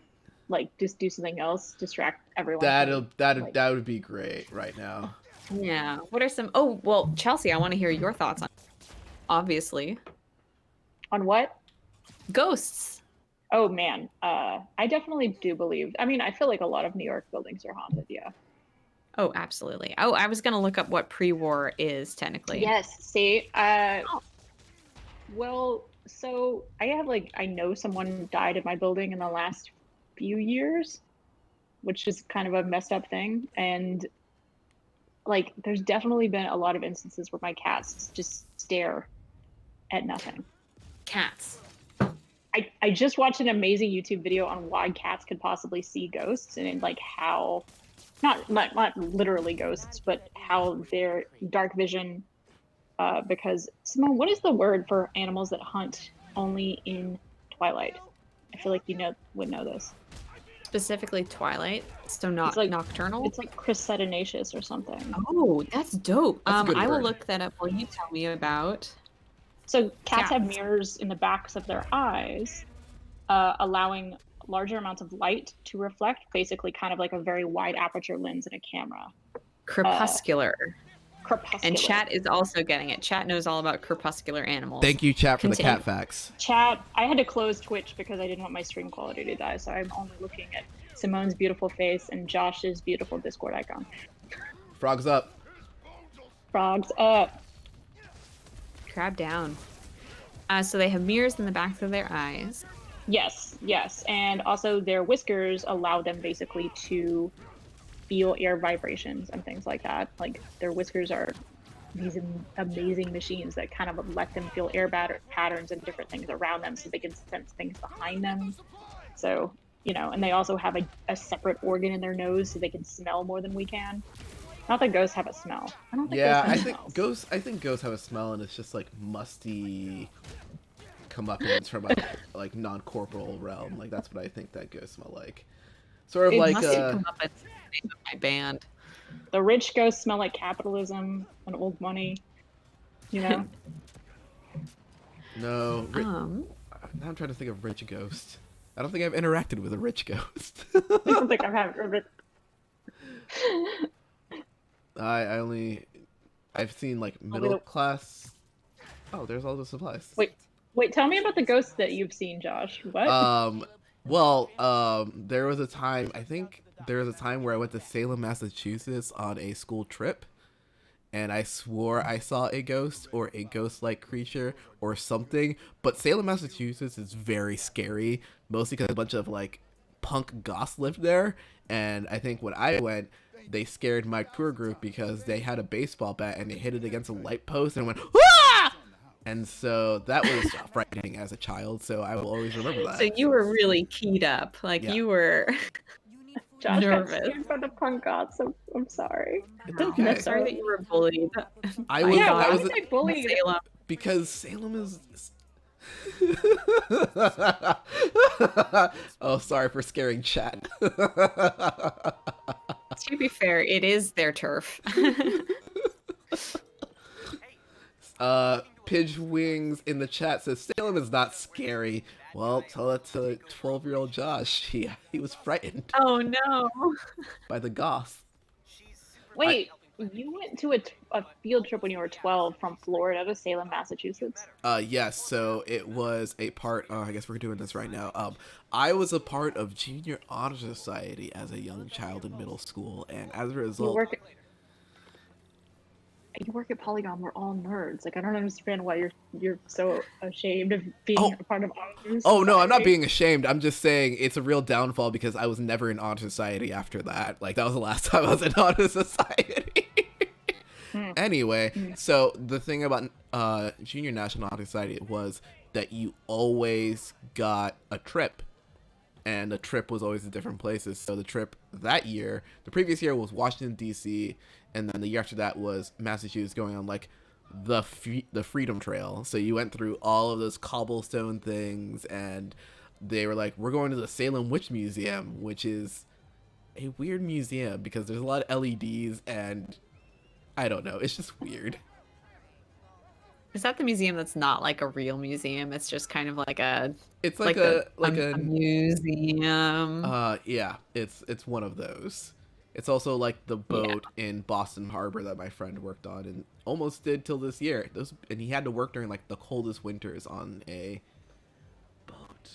Like, just do something else? Distract everyone? That would be great right now. Yeah. What are some... Oh, well, Chelsea, I want to hear your thoughts on... Obviously. On what? Ghosts. Oh, man. I definitely do believe... I mean, I feel like a lot of New York buildings are haunted, yeah. Oh, absolutely. Oh, I was going to look up what pre-war is, technically. Yes, see? Well, so I know someone died in my building in the last few years, which is kind of a messed up thing. And, like, there's definitely been a lot of instances where my cats just stare at nothing. Cats. I just watched an amazing YouTube video on why cats could possibly see ghosts and like how, not literally ghosts, but how their dark vision, because Simone, what is the word for animals that hunt only in twilight? I feel like you would know this. Specifically twilight, so not like, nocturnal? It's like crustaceanaceous or something. Oh, that's dope. That's a good I will word. look that up while you tell me about... So cats have mirrors in the backs of their eyes, allowing larger amounts of light to reflect, basically kind of like a very wide aperture lens in a camera. Crepuscular. Crepuscular. And chat is also getting it. Chat knows all about crepuscular animals. Thank you, chat, for Continue. the cat facts. Chat, I had to close Twitch because I didn't want my stream quality to die, so I'm only looking at Simone's beautiful face and Josh's beautiful Discord icon. Frogs up. Frogs up. Crab down. So they have mirrors in the backs of their eyes. Yes, and also their whiskers allow them basically to feel air vibrations and things like that. Like their whiskers are these amazing machines that kind of let them feel air patterns and different things around them so they can sense things behind them. So, and they also have a separate organ in their nose so they can smell more than we can. Not that ghosts have a smell. I don't think ghosts think ghosts have a smell, and it's just like musty comeuppance from a like non-corporal realm. Like that's what I think that ghosts smell like. Sort of like musty comeuppance. My band. The rich ghosts smell like capitalism and old money. No. Now I'm trying to think of rich ghosts. I don't think I've interacted with a rich ghost. I don't think I've had a rich. I've seen like middle class. Oh, there's all the supplies. Wait, tell me about the ghosts that you've seen, Josh. What? There was a time, where I went to Salem, Massachusetts on a school trip, and I swore I saw a ghost or a ghost-like creature or something. But Salem, Massachusetts is very scary, mostly because a bunch of like punk goths lived there, and I think when I went, they scared my tour group because they had a baseball bat and they hit it against a light post and went, "Ah!" And so that was frightening as a child, so I will always remember that. So you were really keyed up. Like you were Josh nervous. got scared by the punk goths. I'm sorry. It's okay. I'm sorry that you were bullied. I was bullied. Salem. Because Salem is... Oh, sorry for scaring chat. To be fair, it is their turf. Pidge Wings in the chat says Salem is not scary. Well, tell that to 12-year-old Josh. He was frightened. Oh no! By the goth. Wait, you went to a field trip when you were 12 from Florida to Salem, Massachusetts? Yes. So it was a part. I guess we're doing this right now. I was a part of Junior Honor Society as a young child in middle school, and as a result. You work at Polygon. We're all nerds. Like I don't understand why you're so ashamed of being a part of Honor Society. Oh no, I'm not being ashamed. I'm just saying it's a real downfall because I was never in Honor Society after that. Like that was the last time I was in Honor Society. Anyway, so the thing about Junior National Honor Society was that you always got a trip. And the trip was always at different places. So the trip that year, the previous year was Washington, D.C., and then the year after that was Massachusetts, going on like the Freedom Trail. So you went through all of those cobblestone things, and they were like, we're going to the Salem Witch Museum, which is a weird museum because there's a lot of LEDs, and I don't know, it's just weird. Is that the museum that's not like a real museum? It's just kind of like a... It's like a museum. Yeah, it's one of those. It's also like the boat in Boston Harbor that my friend worked on and almost did till this year. And he had to work during like the coldest winters on a boat.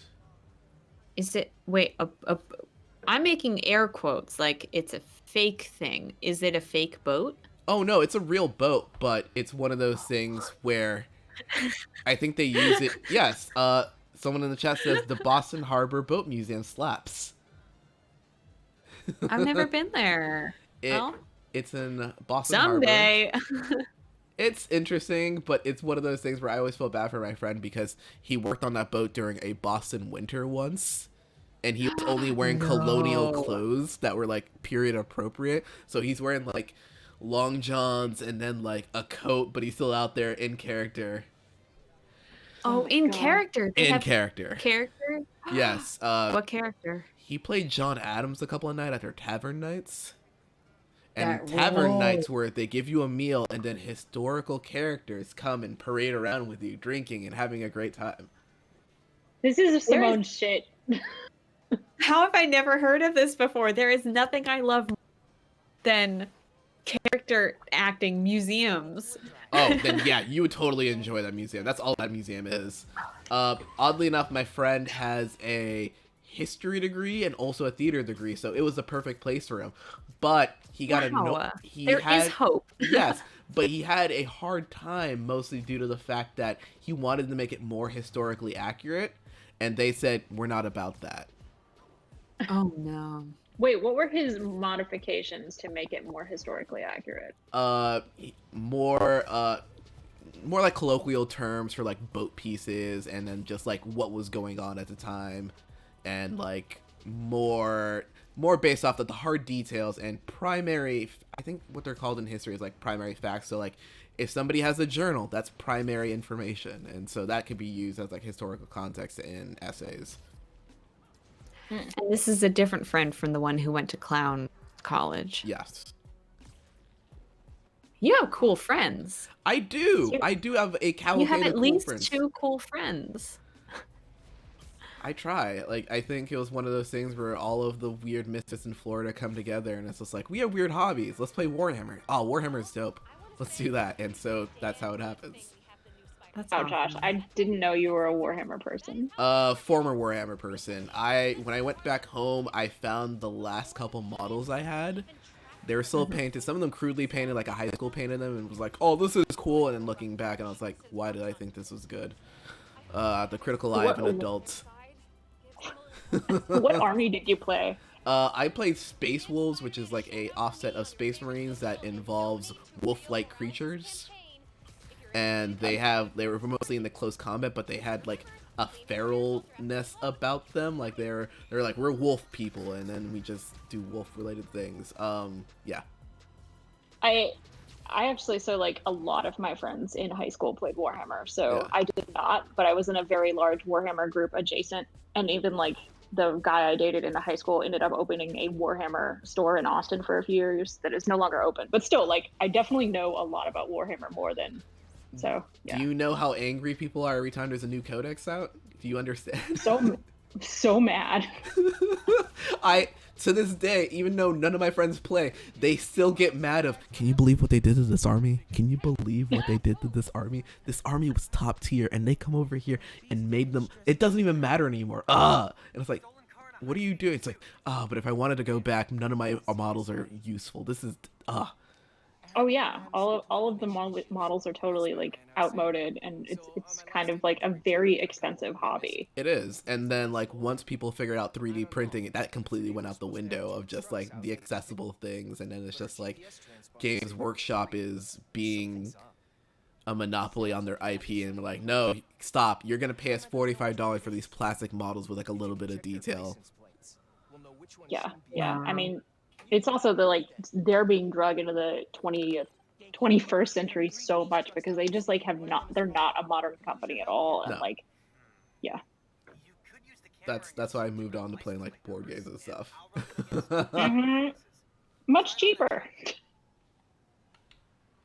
Is it... Wait, I'm making air quotes like it's a fake thing. Is it a fake boat? Oh no, it's a real boat, but it's one of those things where I think they use it. Yes, someone in the chat says the Boston Harbor Boat Museum slaps. I've never been there. It's in Boston someday. Harbor. It's interesting, but it's one of those things where I always feel bad for my friend because he worked on that boat during a Boston winter once. And he was only wearing colonial clothes that were like period appropriate. So he's wearing like long johns and then like a coat, but he's still out there in character. Character. Character. Yes. What character? He played John Adams a couple of nights after Tavern Nights. And Tavern Nights where they give you a meal and then historical characters come and parade around with you, drinking and having a great time. This is Simone shit. How have I never heard of this before? There is nothing I love more than character acting museums. Oh, then yeah, you would totally enjoy that museum. That's all that museum is. Oddly enough, my friend has a history degree and also a theater degree, so it was the perfect place for him. But he got There is hope. Yes, but he had a hard time mostly due to the fact that he wanted to make it more historically accurate, and they said, we're not about that. Oh no. Wait, what were his modifications to make it more historically accurate? More like colloquial terms for like boat pieces, and then just like what was going on at the time, and like more based off of the hard details and primary. I think what they're called in history is like primary facts. So like if somebody has a journal, that's primary information, and so that could be used as like historical context in essays. And this is a different friend from the one who went to clown college. Yes. You have cool friends. I do. I do have a cavalcade You have at of cool least friends. 2 cool friends. I try. Like, I think it was one of those things where all of the weird misfits in Florida come together, and it's just like, we have weird hobbies. Let's play Warhammer. Oh, Warhammer's dope. Let's do that. And so that's how it happens. That's Oh, Josh, I didn't know you were a Warhammer person. Former Warhammer person. When I went back home, I found the last couple models I had. They were still painted. Some of them crudely painted, like a high school painted them, and was like, "Oh, this is cool." And then looking back, and I was like, "Why did I think this was good?" The critical eye of an adult. What army did you play? I played Space Wolves, which is like a offset of Space Marines that involves wolf-like creatures. And they were mostly in the close combat, but they had like a feralness about them. Like they're like, we're wolf people, and then we just do wolf related things. Yeah. I actually, so like a lot of my friends in high school played Warhammer, so yeah. I did not, but I was in a very large Warhammer group adjacent, and even like the guy I dated in the high school ended up opening a Warhammer store in Austin for a few years that is no longer open. But still, like, I definitely know a lot about Warhammer more than. So, yeah. Do you know how angry people are every time there's a new codex out? Do you understand? So mad. To this day, even though none of my friends play, they still get mad of, can you believe what they did to this army? Can you believe what they did to this army? This army was top tier, and they come over here and made them, it doesn't even matter anymore. And it's like, what are you doing? It's like, but if I wanted to go back, none of my models are useful. This is, Oh yeah, all of the models are totally like outmoded, and it's kind of like a very expensive hobby. It is, and then like once people figured out 3D printing, that completely went out the window of just like the accessible things, and then it's just like Games Workshop is being a monopoly on their IP and be like, no, stop. You're gonna pay us $45 for these plastic models with like a little bit of detail. Yeah. I mean, it's also they're being dragged into the 21st century so much because they just like they're not a modern company at all, and No. like, yeah. That's why I moved on to playing like board games and stuff. Much cheaper.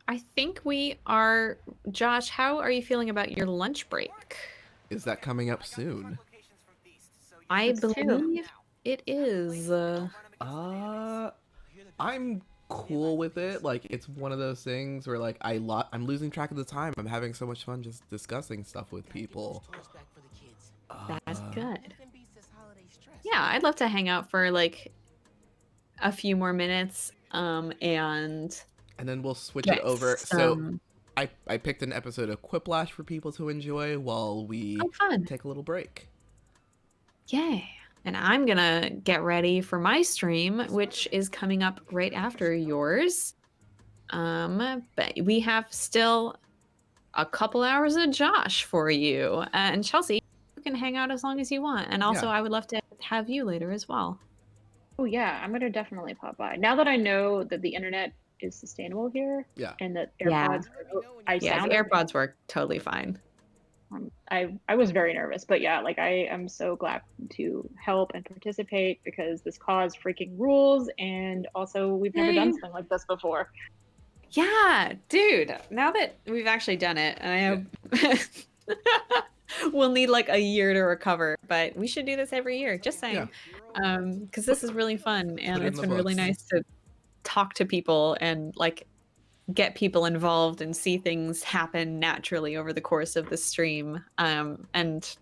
I think we are. Josh, how are you feeling about your lunch break? Is that coming up soon? I It's believe it is. I'm cool with it. Like, it's one of those things where like I'm losing track of the time. I'm having so much fun just discussing stuff with people. That's good. Yeah, I'd love to hang out for like a few more minutes. And then we'll switch it over. So I picked an episode of Quiplash for people to enjoy while we take a little break. Yay. And I'm gonna get ready for my stream, which is coming up right after yours. But we have still a couple hours of Josh for you. And Chelsea, you can hang out as long as you want. And also, I would love to have you later as well. Oh yeah, I'm gonna definitely pop by. Now that I know that the internet is sustainable here, and that AirPods, the AirPods work totally fine. I was very nervous, but yeah, like I am so glad to help and participate because this cause freaking rules, and also we've never done something like this before. Yeah, dude. Now that we've actually done it, and I have, we'll need like a year to recover, but we should do this every year. Just saying, because this is really fun, and it's been really nice to talk to people and like get people involved and see things happen naturally over the course of the stream. And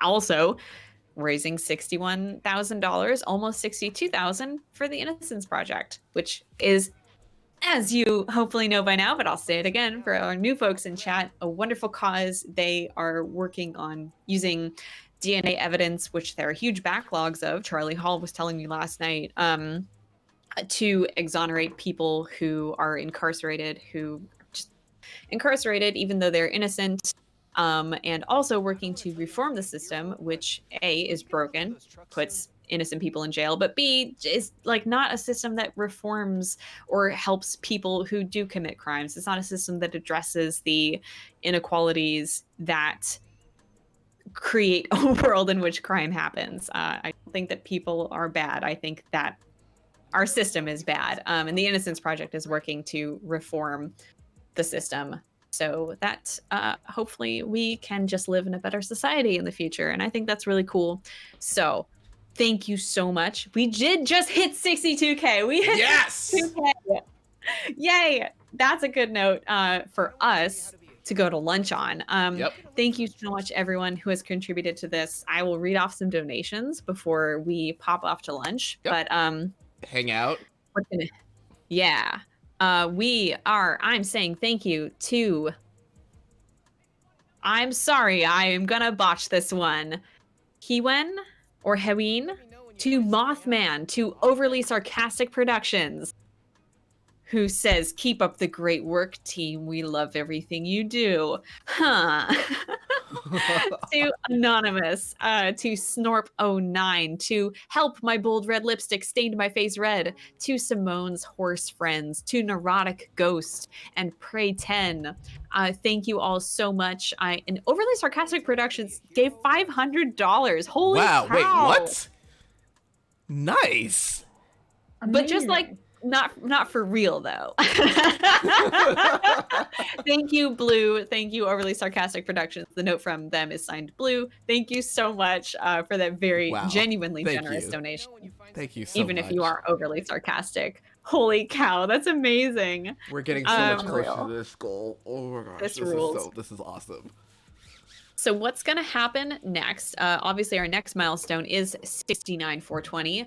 also raising $61,000, almost $62,000 for the Innocence Project, which is, as you hopefully know by now, but I'll say it again for our new folks in chat, a wonderful cause. They are working on using DNA evidence, which there are huge backlogs of. Charlie Hall was telling me last night, to exonerate people who are incarcerated, even though they're innocent, and also working to reform the system, which A, is broken, puts innocent people in jail, but B, is like not a system that reforms or helps people who do commit crimes. It's not a system that addresses the inequalities that create a world in which crime happens. I don't think that people are bad. I think that our system is bad, and the Innocence Project is working to reform the system so that hopefully we can just live in a better society in the future. And I think that's really cool. So thank you so much. We did just hit 62K. We hit 62K. Yay! That's a good note for us to go to lunch on. Thank you so much, everyone who has contributed to this. I will read off some donations before we pop off to lunch. But hang out. I'm saying thank you to, I'm sorry, I am gonna botch this one, Hewen or Heween, to Mothman, to Overly Sarcastic Productions, who says, keep up the great work, team. We love everything you do. To Anonymous, to Snorp09, to Help My Bold Red Lipstick Stained My Face Red, to Simone's Horse Friends, to Neurotic Ghost, and Pray 10. Thank you all so much. And Overly Sarcastic Productions gave $500. Holy cow. Wait, what? Nice. But just like, not for real though. Thank you, Blue. Thank you, Overly Sarcastic Productions. The note from them is signed Blue. Thank you so much for that very genuinely generous donation. Thank you so Even much. if you are overly sarcastic. Holy cow, that's amazing. We're getting so much closer to this goal. Oh my gosh, this is awesome. So what's gonna happen next? Obviously our next milestone is 69,420.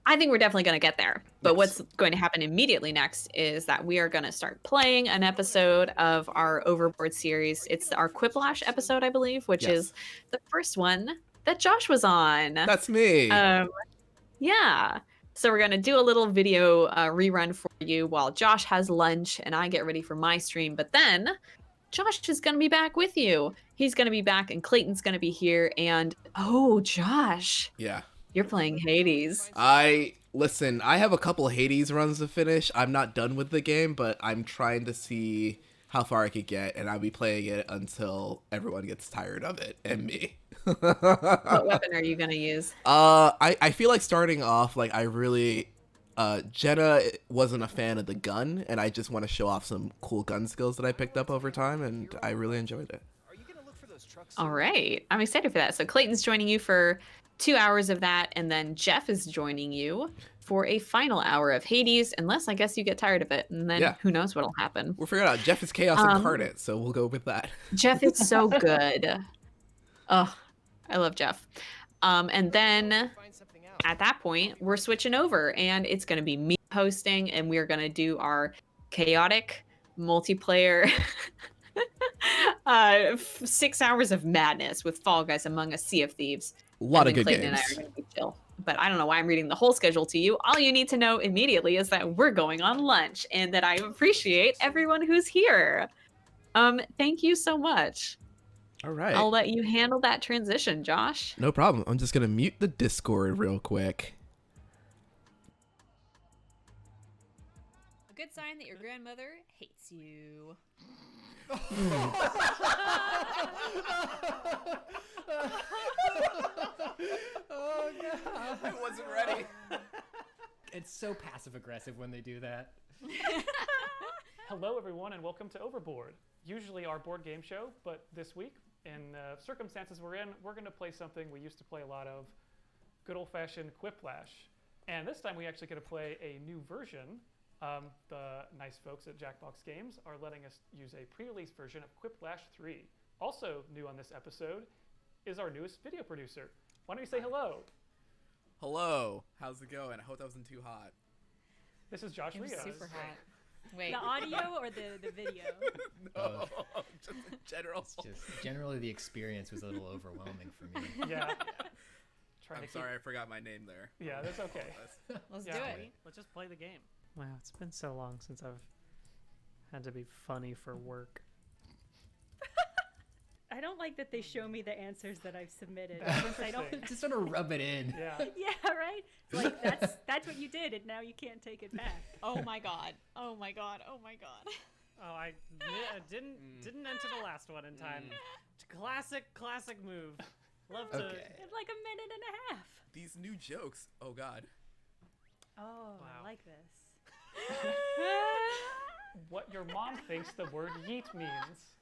I think we're definitely going to get there. But what's going to happen immediately next is that we are going to start playing an episode of our Overboard series. It's our Quiplash episode, I believe, which is the first one that Josh was on. That's me. Yeah. So we're going to do a little video rerun for you while Josh has lunch and I get ready for my stream. But then Josh is going to be back with you. He's going to be back and Clayton's going to be here. And oh, Josh. Yeah. You're playing Hades. Listen, I have a couple Hades runs to finish. I'm not done with the game, but I'm trying to see how far I could get, and I'll be playing it until everyone gets tired of it, and me. What weapon are you going to use? I feel like starting off, like, I really... Jenna wasn't a fan of the gun, and I just want to show off some cool gun skills that I picked up over time, and I really enjoyed it. All right. I'm excited for that. So Clayton's joining you for 2 hours of that, and then Jeff is joining you for a final hour of Hades, unless I guess you get tired of it, and then who knows what'll happen. We'll figure it out. Jeff is Chaos Incarnate, so we'll go with that. Jeff is so good. Oh, I love Jeff. And then at that point, we're switching over, and it's going to be me hosting, and we're going to do our chaotic multiplayer 6 hours of madness with Fall Guys Among Us, Sea of Thieves. A lot of good Clayton games. And I are going to be chill. But I don't know why I'm reading the whole schedule to you. All you need to know immediately is that we're going on lunch and that I appreciate everyone who's here. Thank you so much. All right. I'll let you handle that transition, Josh. No problem. I'm just going to mute the Discord real quick. A good sign that your grandmother hates you. Oh god. I wasn't ready. It's so passive aggressive when they do that. Hello everyone and welcome to Overboard. Usually our board game show, but this week, in circumstances we're in, we're going to play something we used to play a lot of, good old-fashioned Quiplash. And this time we actually get to play a new version. The nice folks at Jackbox Games are letting us use a pre-release version of Quiplash 3. Also new on this episode is our newest video producer. Why don't you say hello? Hello. How's it going? I hope that wasn't too hot. This is Josh Rios. Super hot. Wait. The audio or the video? No, just in general. Just generally the experience was a little overwhelming for me. Yeah. I'm sorry, I forgot my name there. Yeah, that's okay. Let's do it. Let's just play the game. Wow, it's been so long since I've had to be funny for work. I don't like that they show me the answers that I've submitted. I don't just sort of rub it in. Yeah. Yeah, right? It's like that's what you did and now you can't take it back. Oh my god. Oh my god. Oh my god. Oh, I didn't enter the last one in time. Classic move. Love to. Okay. In like a minute and a half. These new jokes. Oh god. Oh, Wow. I like this. What your mom thinks the word yeet means.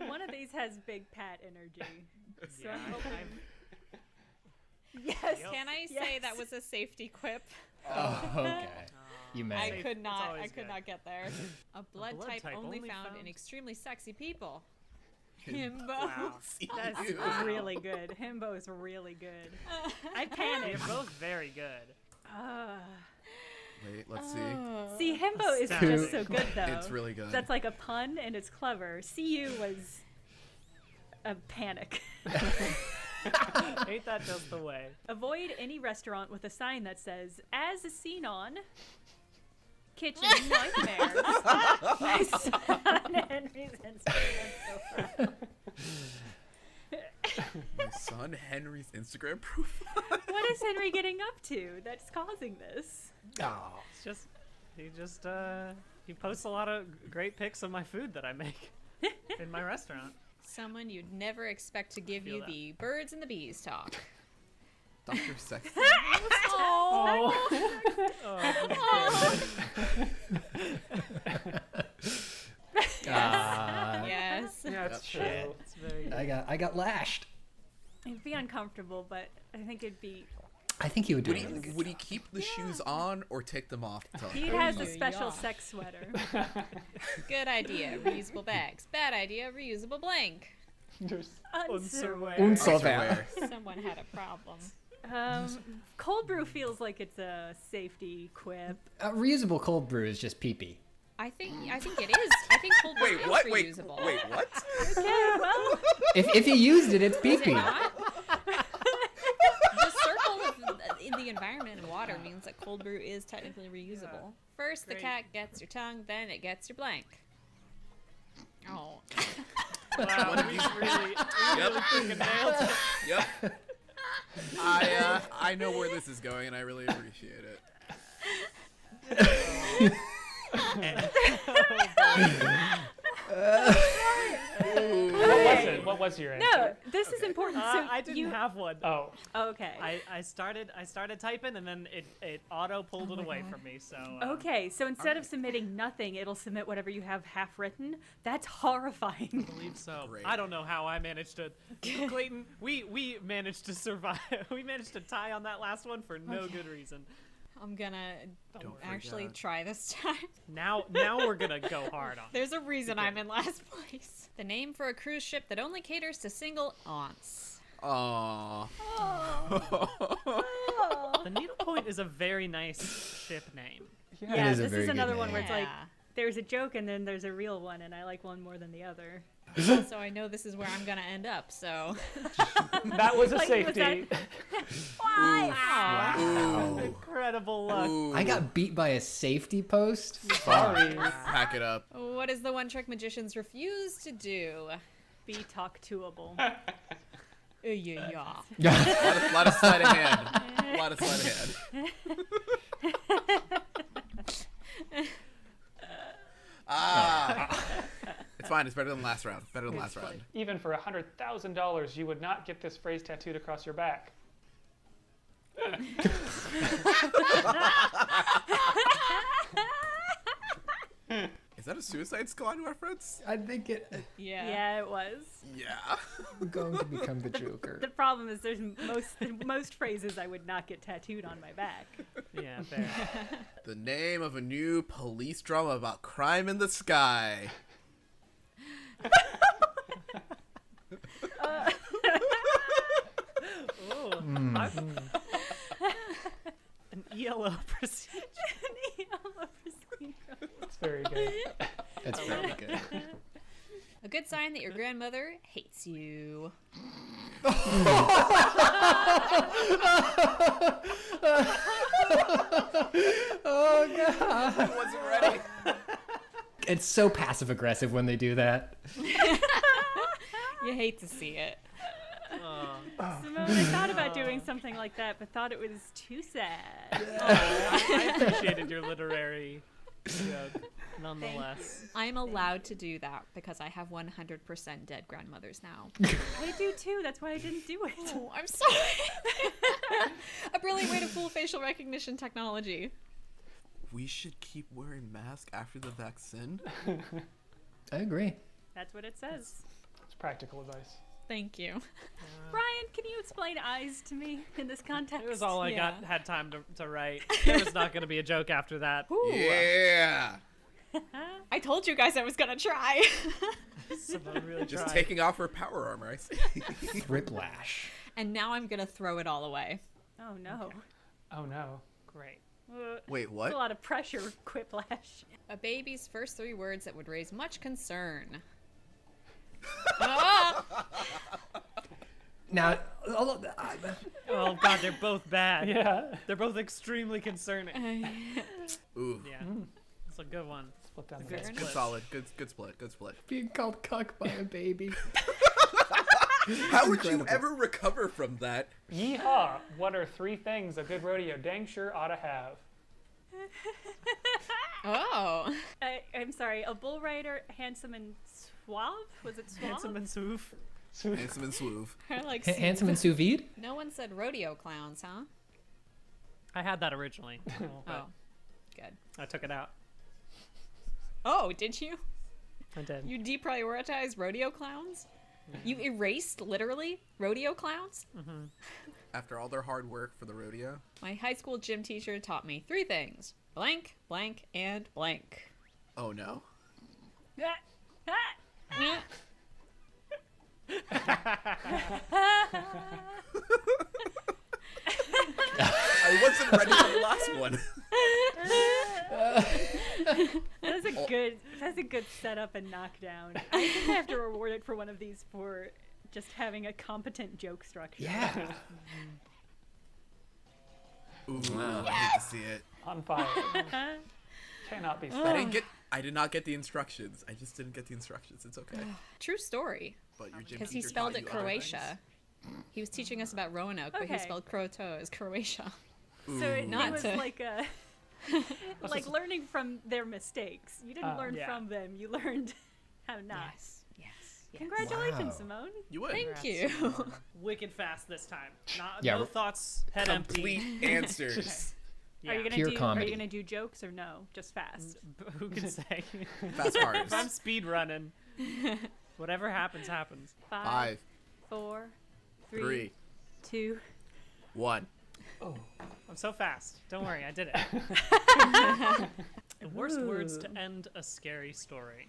One of these has big Pat energy. So Yeah, I'm hoping- Yep. Yes. Can I say that was a safety quip? Oh, okay. You may. I Safe. could It's not. always I could good. not get there. A blood, type only found in extremely sexy people. Himbo. Wow. That's really good. Himbo is really good. I They're panicked. both very good. Wait, let's see. See, Himbo is Astounding. just so good, though. It's really good. That's like a pun, and it's clever. CU was a panic. Ain't that just the way? Avoid any restaurant with a sign that says, as seen on Kitchen Nightmares. My son Henry's Instagram profile. My son Henry's Instagram profile. What is Henry getting up to that's causing this? Oh. It's just he posts a lot of great pics of my food that I make in my restaurant. Someone you'd never expect to give Feel you that. the birds and the bees talk. Dr. Sex. Oh. Yes. Yeah, it's true. Shit. It's very. I got lashed. It'd be uncomfortable, but I think it'd be. I think he would do Would it. he, would he keep the shoes on or take them off? He has a special sex sweater. Good idea. Reusable bags. Bad idea. Reusable blank. Unsurwear. Unsurwear. Someone had a problem. Cold brew feels like it's a safety quip. Reusable cold brew is just pee-pee. I think it is. I think cold brew Wait, is what? reusable. Wait, what? Okay, well, If he used it, it's pee-pee. Not? The circle of the environment and water means that cold brew is technically reusable. First, the cat gets your tongue, then it gets your blank. Oh. Wow, we really freaking nailed it. Yep. I know where this is going, and I really appreciate it. What was your answer? No, this is important. So I didn't have one. Oh. Okay. I started typing and then it auto pulled it away from me. So Okay, so instead of submitting nothing, it'll submit whatever you have half written. That's horrifying. I believe so. Great. I don't know how I managed to. Clayton, we managed to survive. We managed to tie on that last one for no good reason. I'm gonna Don't actually forget. try this time. Now we're gonna go hard on it. There's a reason I'm in last place. The name for a cruise ship that only caters to single aunts. Aww. The Needlepoint is a very nice ship name. Yeah, is a this very is good another one name. where it's like Yeah. there's a joke and then there's a real one, and I like one more than the other. So I know this is where I'm gonna end up, so. That was a Like, was safety. Wow. Incredible luck. Ooh. I got beat by a safety post. Sorry. Pack it up. What is the one trick magicians refuse to do? Be talk-toable. Yeah. Lot of sleight of hand. A lot of sleight of hand. It's fine. It's better than last round. Better than last round. Even for $100,000, you would not get this phrase tattooed across your back. Is that a Suicide Squad reference? I think Yeah, it was. Yeah. I'm going to become the Joker. The problem is there's most phrases I would not get tattooed on my back. Yeah, fair. The name of a new police drama about crime in the sky. An ELO procedure. It's very good. That's very good. A good sign that your grandmother hates you. Oh god. I wasn't ready. It's so passive aggressive when they do that. You hate to see it. Simone, I thought about doing something like that, but thought it was too sad. I appreciated your literary joke, nonetheless. I'm allowed to do that because I have 100% dead grandmothers now. I do too. That's why I didn't do it. Oh, I'm sorry. A brilliant way to fool facial recognition technology. We should keep wearing masks after the vaccine. I agree. That's what it says. It's practical advice. Thank you. Brian, can you explain eyes to me in this context? It was all I Yeah. had time to write. There was not going to be a joke after that. Yeah. I told you guys I was gonna try. Simone really Just tried. taking off her power armor, I see. Quiplash. And now I'm gonna throw it all away. Oh no. Oh no. Great. Wait, That's what? a lot of pressure, Quiplash. A baby's first 3 words that would raise much concern. Ah! Now, Oh god, they're both bad. Yeah. They're both extremely concerning. Ooh. Yeah. It's a good one. Split down the Good middle. Good solid. Good split. Good split. being called cuck by a baby. How would you ever recover from that? Yeehaw! What are 3 things a good rodeo dang sure ought to have? Oh. I'm sorry, a bull rider, handsome and suave? Was it suave? Handsome and swoof. Handsome and swoove. I like Handsome and sous vide? No one said rodeo clowns, huh? I had that originally, but Oh. Good. I took it out. Oh, did you? I did. You deprioritized rodeo clowns? You erased, literally, rodeo clowns? After all their hard work for the rodeo. My high school gym teacher taught me 3 things. Blank, blank, and blank. Oh no. I wasn't ready for the last one. That's a good setup and knockdown. I think I have to reward it for one of these for just having a competent joke structure. Yeah. Ooh, I hate to see it. On fire. Cannot be stopped. I did not get the instructions. I just didn't get the instructions. It's okay. True story. But your gym Because he teacher spelled taught it you other Croatia. He was teaching us about Roanoke, but he Okay. spelled Croto as Croatia. So it Not was to- like a like learning from their mistakes. You didn't learn yeah. from them. You learned how not. Yes. Congratulations, Wow. Simone. You would. Thank you. Wicked fast this time. Yeah, No thoughts, head Complete empty. answers. Are you gonna Pure do? comedy. Are you gonna do jokes or no? Just fast. Who can say? Fast cars. If I'm speed running, whatever happens, happens. 5, 4, 3, 2. 1. I'm so fast. Don't worry, I did it. The worst words to end a scary story.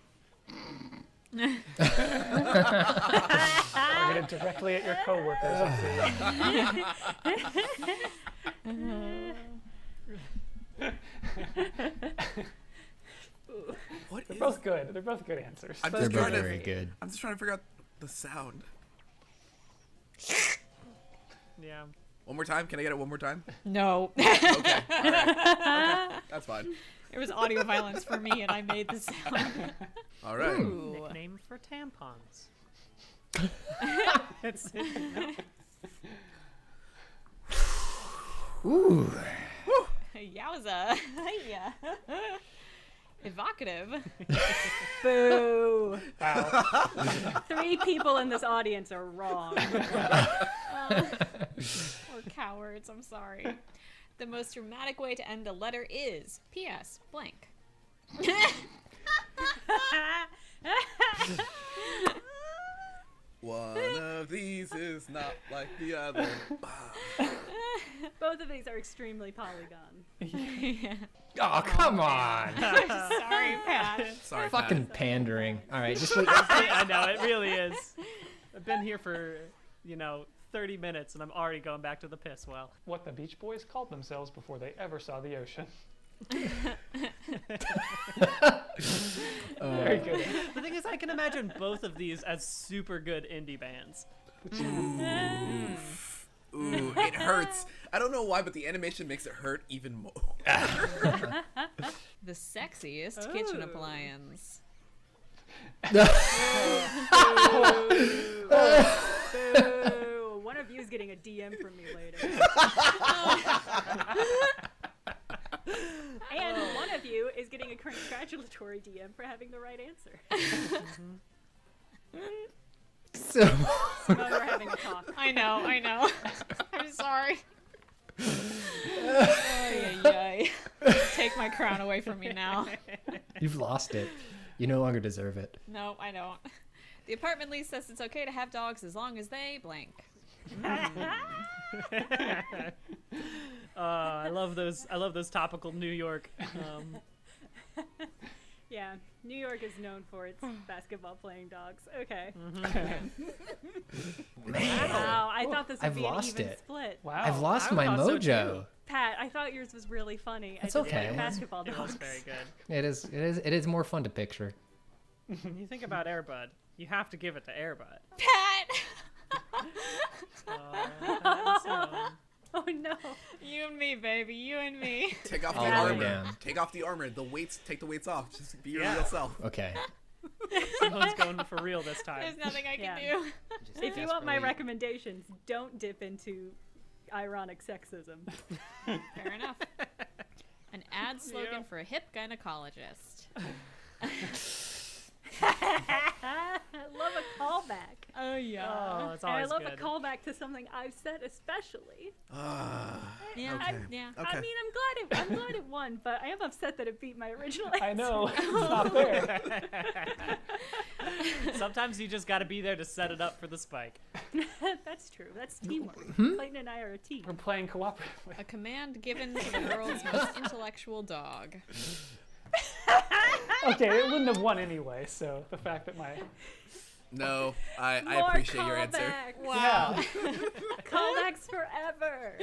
Targeted directly at your coworkers. What They're is? both good. They're both good answers. I'm They're just both trying to. very good. I'm just trying to figure out the sound. Yeah. One more time? Can I get it one more time? No. Okay. All right. Okay. That's fine. It was audio violence for me, and I made the sound. All right. Ooh. Nickname for tampons. It's Ooh. Yowza. Yeah. Evocative. Boo! Wow. 3 people in this audience are wrong. Or cowards, I'm sorry. The most dramatic way to end a letter is P.S. blank. One of these is not like the other. Both of these are extremely Polygon. Oh, come on. Sorry, Pat. Sorry, Fucking Pat. pandering. All right, just wait. I know, it really is. I've been here for, 30 minutes and I'm already going back to the piss well. What the Beach Boys called themselves before they ever saw the ocean. Very good. The thing is, I can imagine both of these as super good indie bands. Ooh, it hurts. I don't know why, but the animation makes it hurt even more. The sexiest kitchen appliance. Boo! One of you is getting a DM from me later. And one of you is getting a congratulatory DM for having the right answer. So, Simone, we're having a talk. I know. I'm sorry. Ay. Take my crown away from me now. you've lost it. You no longer deserve it. No, I don't. The apartment lease says it's okay to have dogs as long as they blank. I love those topical New York. Yeah, New York is known for its basketball playing dogs. Okay. Man, Wow, I thought this would I've be an lost even it. split. Wow. I've lost my thought so mojo. Pat, I thought yours was really funny. It's I just okay. like basketball It was dogs. very good. It is more fun to picture. You think about Airbud, you have to give it to Airbud. Pat! Oh no. You and me, baby. You and me. Take off the All the way armor. down. Take off the armor. The weights. Take the weights off. Just be your Yeah. real self. Okay. Someone's going for real this time. There's nothing I can Yeah. do. If you want my Desperately- recommendations, don't dip into ironic sexism. Fair enough. An ad slogan for a hip gynecologist. I love a callback. Oh, yeah. Oh, it's And I always love good. a callback to something I've said especially. Yeah, Okay. yeah. I Okay. mean, I'm glad it won, but I am upset that it beat my original answer. I know. It's not fair. Sometimes you just got to be there to set it up for the spike. That's true. That's teamwork. Clayton and I are a team. We're playing cooperatively. A command given to the world's most intellectual dog. Okay, it wouldn't have won anyway, so the fact that my... No, I More appreciate your answer. callback. Wow. Callbacks forever.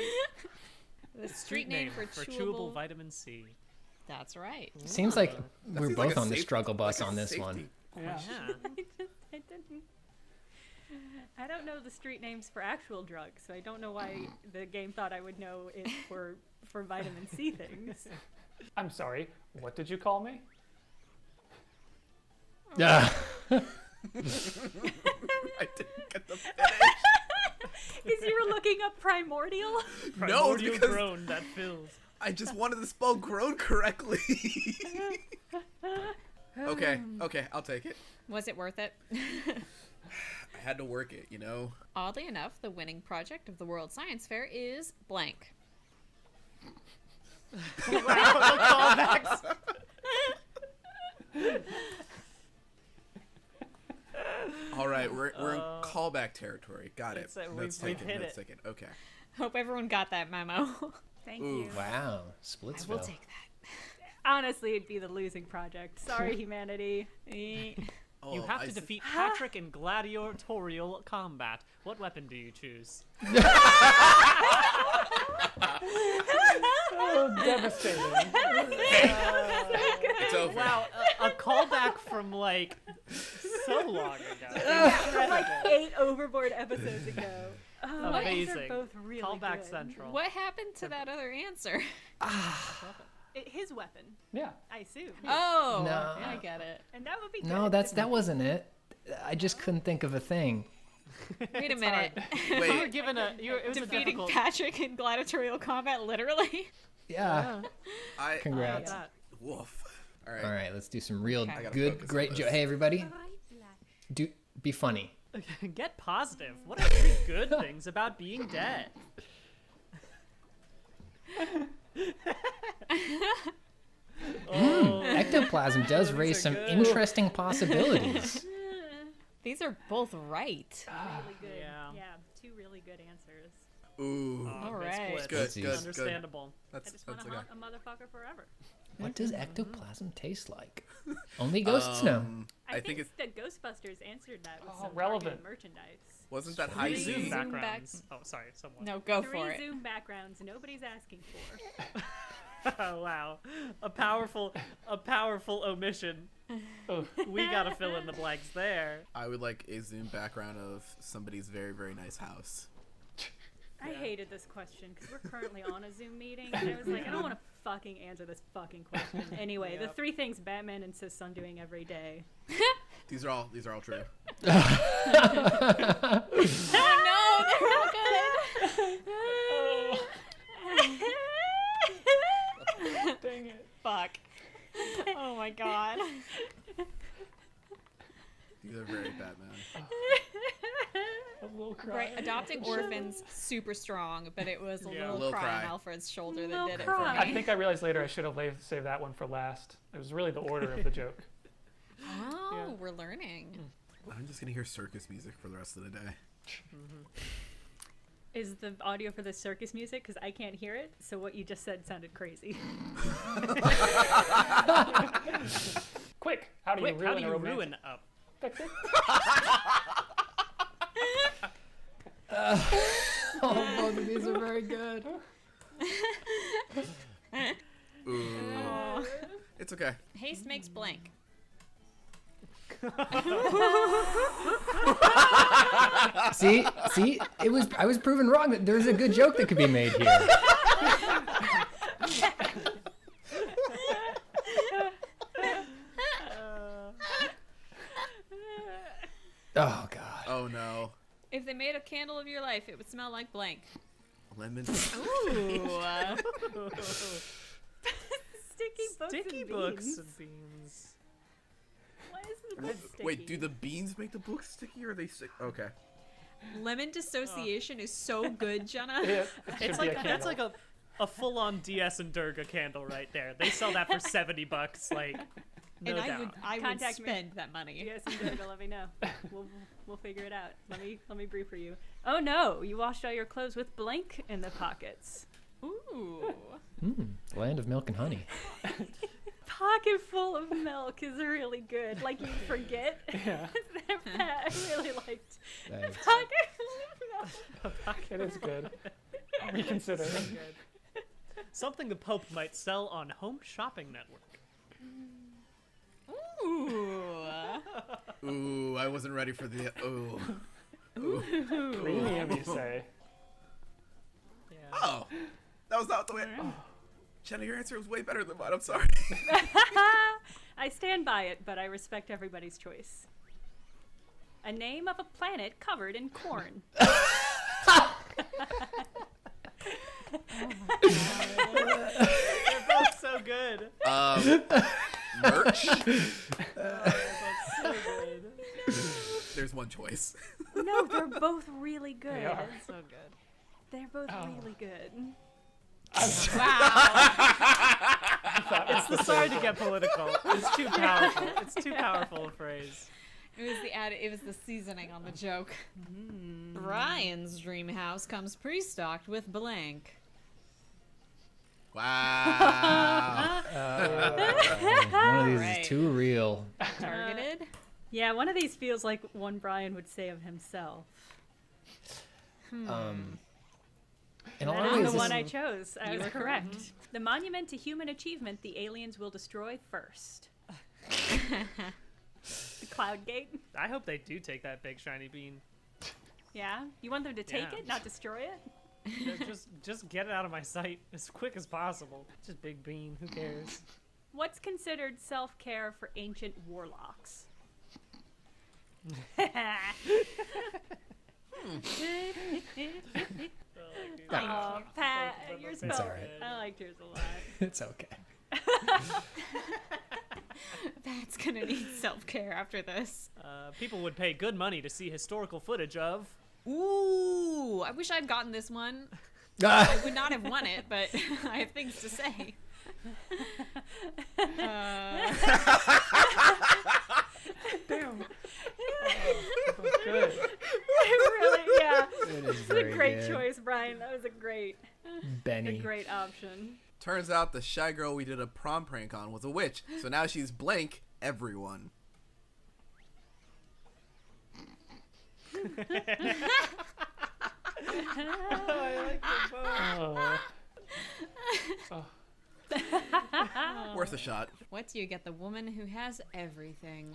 The street name for chewable. vitamin C. That's right. Seems like That we're seems both like a on the safe- struggle bus like a on this safety. one. Yeah. I don't know the street names for actual drugs, so I don't know why the game thought I would know it for for vitamin C things. I'm sorry, what did you call me? Yeah. I didn't get the finish. Because you were looking up primordial? No, Primordial because groan that fills. I just wanted to spell grown correctly. Okay, I'll take it. Was it worth it? I had to work it, you know? Oddly enough, the winning project of the World Science Fair is blank. Wow, the callbacks. All right, we're in callback territory. Got it. We've hit it. Okay. Hope everyone got that memo. Thank Ooh. you. Wow. I Splitsville. will take that. Honestly, it'd be the losing project. Sorry, humanity. Oh, You have I to see. defeat Patrick in gladiatorial combat. What weapon do you choose? Oh, devastating. It's over. Wow, a callback from like so long ago. Like 8 Overboard episodes ago. Oh, these are Amazing. both really Callback good. central. What happened to that other answer? His weapon, Yeah. I assume. Oh, No. I get it. And that would be No, good. that wasn't it. I just couldn't think of a thing. Wait a minute. You were Wait, given it was a Defeating difficult. Patrick in gladiatorial combat, literally. Yeah. I Congrats. woof. All right. All right, let's do some real Okay. I gotta good, focus great on joke. this. Hey, everybody, be funny. Get positive. What are 3 good things about being dead? Ectoplasm does raise are some good. interesting possibilities. These are both right. Really good. Yeah. Yeah, 2 really good answers. Ooh. All Good right. split. Good, Good, good, Understandable. I That's just want to okay. haunt a motherfucker forever. What does ectoplasm taste like? Only ghosts know. I think think it's the Ghostbusters answered that with Oh, some relevant. marketed merchandise. wasn't that high Three Z? Zoom back- backgrounds. Oh, sorry, someone. No, go 3 for it. Zoom backgrounds nobody's asking for. Oh wow, a powerful omission. Oh, We gotta fill in the blanks there. I would like a Zoom background of somebody's very, very nice house. I hated this question because we're currently on a Zoom meeting, and I was like, I don't want to fucking answer this fucking question. Anyway, the 3 things Batman insists on doing every day. These are all true. Oh no, they're all good. dang it. Fuck. Oh my god. These are very bad, man. A little cry. Right, adopting orphans, super strong, but it was a Yeah. little Little cry on cry. Alfred's shoulder Little that did cry. it I for me. think I realized later I should have saved that one for last. It was really the order of the joke. Oh, Yeah. we're learning. I'm just gonna hear circus music for the rest of the day. Is the audio for the circus music? Because I can't hear it, so what you just said sounded crazy. Quick, how do you ruin How do a you romantic- ruin up? Fix it? Oh, both of these are very good. Ooh. It's okay. Haste makes blank. See, I was proven wrong that there's a good joke that could be made here. Oh god. Oh no. If they made a candle of your life, it would smell like blank. Lemon. Ooh. Sticky books Sticky and books beans. and beans. Why is the book sticky? Wait, do the beans make the book sticky or are they stick? Okay. Lemon dissociation is so good, Jenna. Yeah, it should It's be like a that's candle. like a full-on DS and Durga candle right there. They sell that for $70. Like, no And doubt. I would Contact me. spend that money. Yes, Durga, let me know. We'll figure it out. Let me brief for you. Oh no, you washed all your clothes with blank in the pockets. Ooh. Land of milk and honey. Pocket full of milk is really good. Like you forget. Yeah. I really liked Thanks. pocket full of milk. It is good. Reconsider. Something the Pope might sell on Home Shopping Network. Ooh. Ooh, I wasn't ready for the. Ooh. Premium, you say. Yeah. Oh. That was not the way. Oh. Jenna, your answer was way better than mine. I'm sorry. I stand by it, but I respect everybody's choice. A name of a planet covered in corn. They're both so good. Merch. They're both so good. There's one choice. No, they're both really good. They are. So good. They're both really good. Wow. It's the sorry to get political. It's too powerful. It's too powerful a phrase. It was the seasoning on the joke. Brian's dream house comes pre-stocked with blank. Wow. One of these is too real. Targeted? Yeah, one of these feels like one Brian would say of himself. In a That lot of is ways, the one this- I chose. I was correct. The monument to human achievement the aliens will destroy first. The Cloud Gate. I hope they do take that big shiny bean. Yeah? You want them to take Yeah. it, not destroy it? No, just get it out of my sight as quick as possible. Just big bean. Who cares? What's considered self-care for ancient warlocks? Oh, Pat, you're It's spelled. alright. I liked yours a lot. It's okay. Pat's gonna need self-care after this. People would pay good money to see historical footage of. Ooh, I wish I'd gotten this one. I would not have won it, but I have things to say. Damn. Good. Really, yeah. It is It's a very great good. choice, Brian. That was a great Benny. option. Turns out the shy girl we did a prom prank on was a witch, so now she's blank everyone. Worth a shot. What do you get the woman who has everything?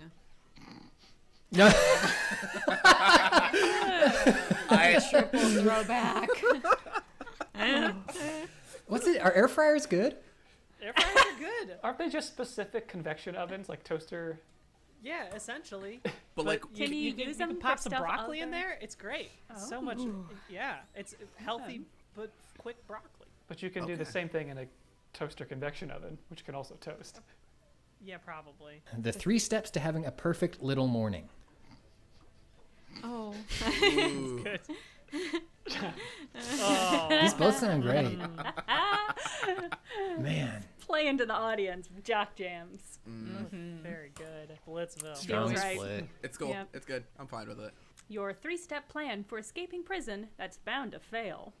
Triple throwback. What's it? Are air fryers good? Air fryers are good. Aren't they just specific convection ovens, like toaster? Yeah, essentially. But like, Can you use you them can for pop some stuff broccoli in other- there. It's great. So much. Yeah, it's healthy but quick broccoli. But you can do the Okay. same thing in a toaster convection oven, which can also toast. Yeah, probably. The 3 steps to having a perfect little morning. Oh. ooh. Good. Oh. These both sound great. Man. Play into the audience. Jock jams. Very good. Blitzville. Strong Feels right. split. It's cool. Yep. It's good. I'm fine with it. Your 3-step plan for escaping prison that's bound to fail.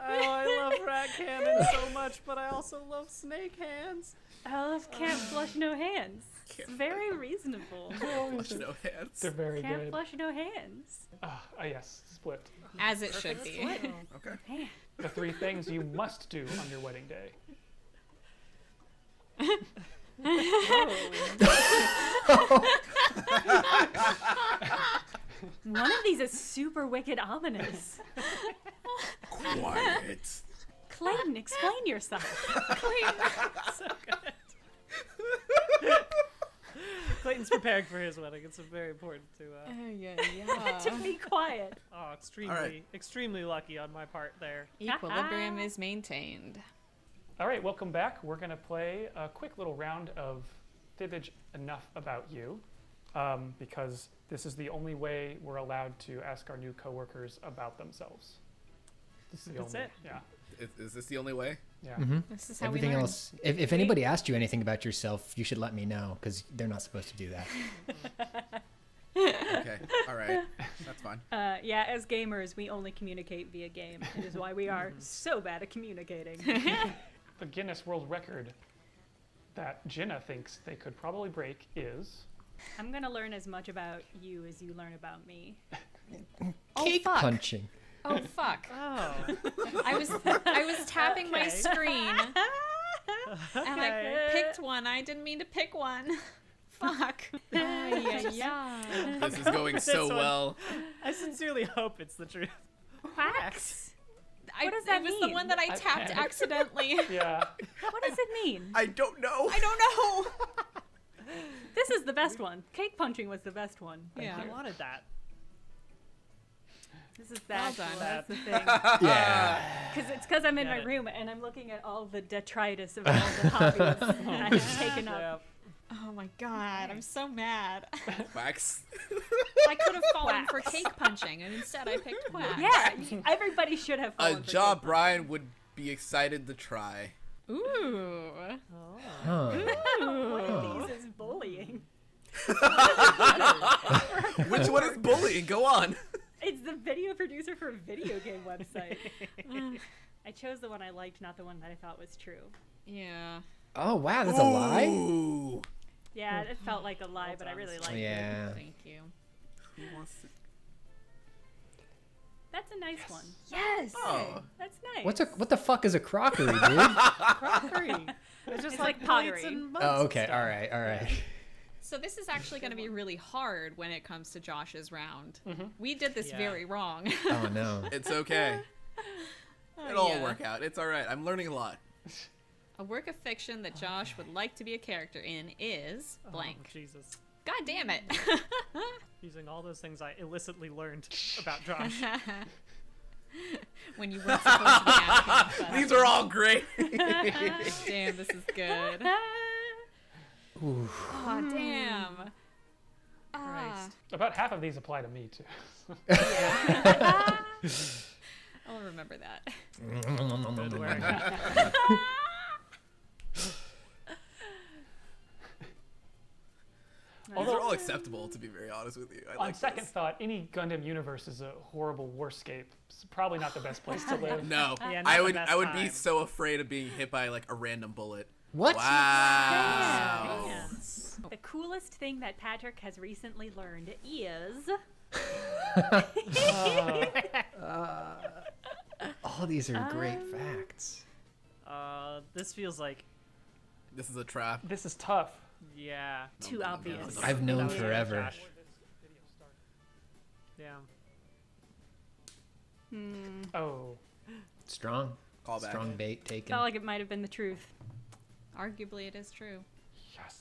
I love rat cannon so much, but I also love snake hands. Elves can't flush no hands. It's very reasonable. Flush no hands. They're very Can't good. flush no hands. Yes, split. As it should be. Okay. Man. The 3 things you must do on your wedding day. One of these is super wicked ominous. Quiet. Clayton, explain yourself. So good. Clayton's preparing for his wedding. It's very important to To be quiet. extremely lucky on my part there. Equilibrium is maintained. All right, welcome back. We're going to play a quick little round of Fibbage Enough About You, because this is the only way we're allowed to ask our new coworkers about themselves. This is the That's only, it. Yeah. Is this the only way? Yeah. This is how Everything we learn. else. If anybody asked you anything about yourself, you should let me know because they're not supposed to do that. Okay. All right. That's fine. Yeah, as gamers, we only communicate via game. It is why we are so bad at communicating. The Guinness World Record that Jenna thinks they could probably break is... I'm going to learn as much about you as you learn about me. Cake fuck. punching. Oh fuck. Oh. I was tapping my Okay. screen And I picked one. I didn't mean to pick one. Fuck. Yeah. This is going so well. I sincerely hope it's the truth. Quacks. What does that It was mean? the one that I tapped accidentally. Yeah. What does it mean? I don't know. I don't know. This is the best one. Cake punching was the best one. Yeah. I wanted that. This is that. done. That's the thing. Yeah. Because I'm in Got my it. room and I'm looking at all the detritus of all the hobbies that I have taken up. Yeah. Oh my god, I'm so mad. Wax. I could have fallen for cake punching, and instead I picked quack. Yeah, everybody should have A fallen for job cake Brian would be excited to try. Ooh. Huh. punching. One of these is bullying. Which one is bullying? Go on. It's the video producer for a video game website. I chose the one I liked, not the one that I thought was true. Yeah. Oh wow, that's a lie. Ooh. Yeah, it felt like a lie, but I really liked it. Yeah. Thank you. Who wants to... That's a nice one. Yes. Oh. That's nice. What the fuck is a crockery, dude? Crockery. It's just It's like like pottery. pottery. And mugs Oh, and okay. stuff. All right. So this is actually going to be really hard when it comes to Josh's round. We did this Yeah. very wrong. Oh no. It's okay. It'll all work out. It's all right. I'm learning a lot. A work of fiction that Josh would like to be a character in is blank. Oh, Jesus. God damn it. Using all those things I illicitly learned about Josh. When you weren't supposed to be asking. But These are all great. damn, this is good. Ooh. Oh, damn. Christ. About half of these apply to me too. I'll remember that. Good work. These are all acceptable, to be very honest with you. I On like second this. thought, any Gundam universe is a horrible warscape. It's probably not the best place to live. No, Yeah, not I the would. best I would be time. so afraid of being hit by like a random bullet. What? Wow. Yeah. The coolest thing that Patrick has recently learned is... All these are great facts. This feels like, This is a trap. This is tough. yeah. Too obvious. I've known Yeah. forever. Josh. Yeah. Oh. Strong. Call back. Strong bait taken. Felt like it might have been the truth. Arguably, it is true. Yes.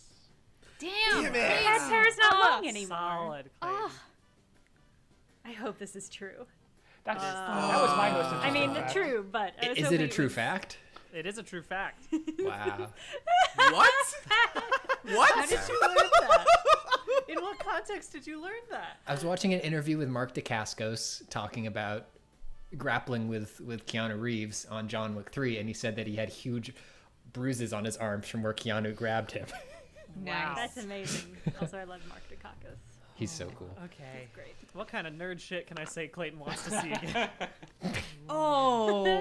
Damn, Damn it. That hair's not long anymore. Solid claim. I hope this is true. That was my most interesting I mean, fact. true, but I was Is it hoping a true was- fact? It is a true fact. Wow. What? What? How did you learn that? In what context did you learn that? I was watching an interview with Mark Dacascos talking about grappling with Keanu Reeves on John Wick 3, and he said that he had huge bruises on his arms from where Keanu grabbed him. Nice. That's amazing. Also, I love Mark Dacascos. He's so cool. Okay. Great. What kind of nerd shit can I say Clayton wants to see again? Ooh.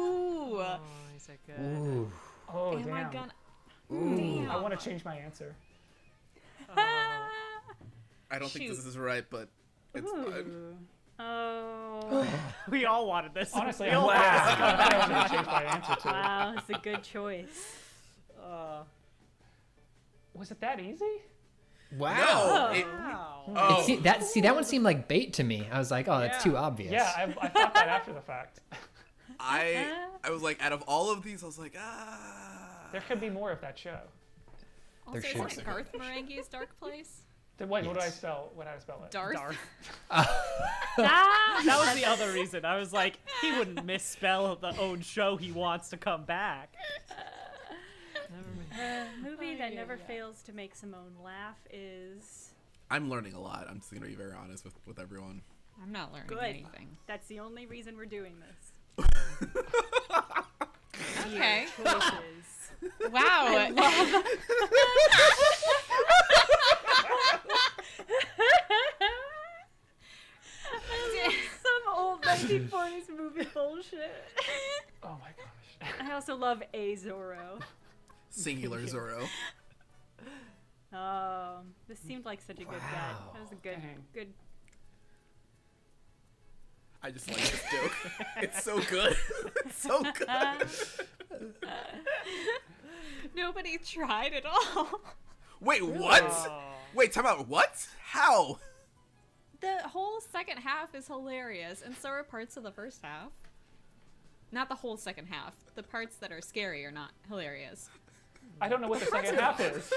Oh, these are good. Ooh. Oh, Am damn. I gonna? Ooh. I want to change my answer. Oh. I don't think Shoot. this is right, but it's fine. Oh. We all wanted this. Honestly, We all I wanted was going to change my answer to. Wow, it's a good choice. this. Was it that easy? Wow. No. It, Wow. oh. That one seemed like bait to me. I was like, oh, that's Yeah. too obvious. Yeah, I thought that after the fact. I was like, out of all of these, I was like, There could be more of that show. Also, should is it Garth Marenghi's Dark Place? Then wait, what do I Yes. spell? What do I spell it? Darth. Darth. Ah! That was the other reason. I was like, he wouldn't misspell the own show he wants to come back. Movie that never fails to make Simone laugh is... I'm learning a lot. I'm just gonna be very honest with everyone. I'm not learning Good. anything. That's the only reason we're doing this. Okay. Choices. Wow. Some old 1940s movie bullshit. Oh my gosh. I also love A Zorro. Singular Zorro. This seemed like such a good bet. That was a good, Dang. good. I just like this joke. It's so good. It's so good. Nobody tried at all. Wait, what? Oh. Wait, time out. What? How? The whole second half is hilarious, and so are parts of the first half. Not the whole second half. The parts that are scary are not hilarious. I don't know what the second half is.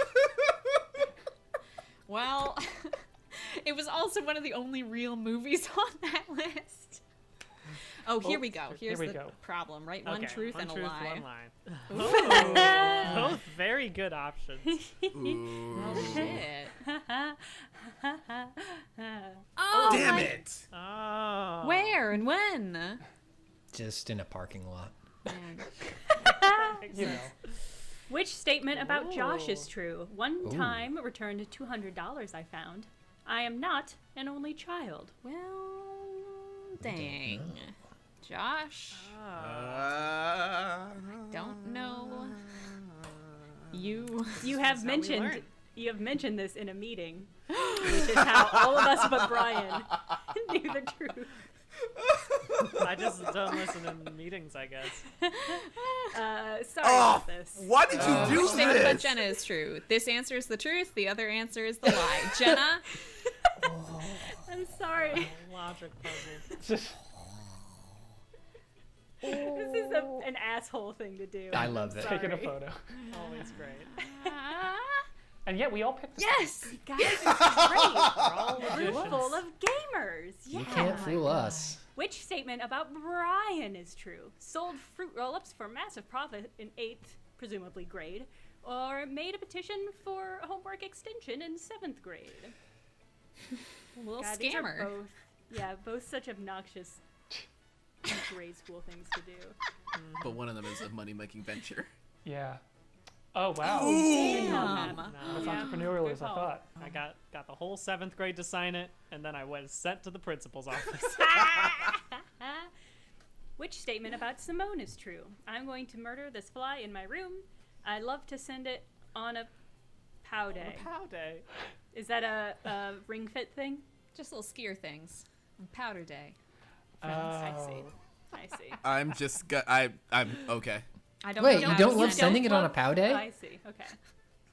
Well, it was also one of the only real movies on that list. Oh, here we go. Here's the problem, right? One truth and a lie. One lie. Both very good options. Oh, shit. Oh, damn it. Oh. Where and when? Just in a parking lot. You know. Which statement about Josh is true? One time returned $200 I found. I am not an only child. Well, dang. Josh? I don't know. You have mentioned this in a meeting, which is how all of us but Brian knew the truth. I just don't listen in meetings, I guess. Sorry about this. Why did you do Which statement this? about Jenna is true? This answer is the truth. The other answer is the lie. Jenna? I'm sorry. Logic puzzle. This is an asshole thing to do. I love that. Taking a photo. Always great. And yet we all picked the Yes, guys, it's great. We're all We're magicians. full of gamers. You Yeah. can't fool us. Which statement about Brian is true? Sold fruit roll-ups for massive profit in 8th, presumably grade, or made a petition for homework extension in 7th grade? A little God, these are scammer. both such obnoxious grade school things to do. But one of them is a money-making venture. Yeah. Oh, wow. Damn. No, As Yeah. entrepreneurial Good as I call. thought. I got the whole 7th grade to sign it, and then I was sent to the principal's office. Which statement about Simone is true? I'm going to murder this fly in my room. I love to send it on a pow day. Pow day. Is that a ring fit thing? Just little skier things. Powder day. I see. I see. I'm okay. I don't Wait, know you how don't to love send sending it on a love- POW day? I see. Okay.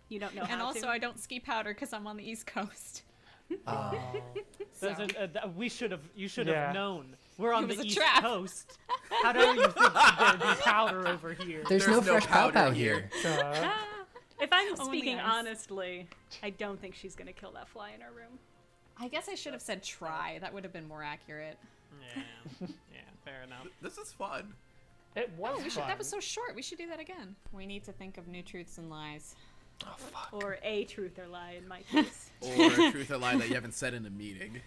You don't know And how also, to. I don't ski powder because I'm on the East Coast. Oh. You should have Yeah. known. We're on It was the a East trap. Coast. How dare you think there'd be powder over here? There's no fresh powder pow here. here. If I'm Only speaking ice. honestly, I don't think she's gonna kill that fly in our room. I guess I should have said try. That would have been more accurate. Yeah, fair enough. This is fun. It was fun. That was so short. We should do that again. We need to think of new truths and lies. Oh, fuck. Or a truth or lie in my case. Or a truth or lie that you haven't said in a meeting.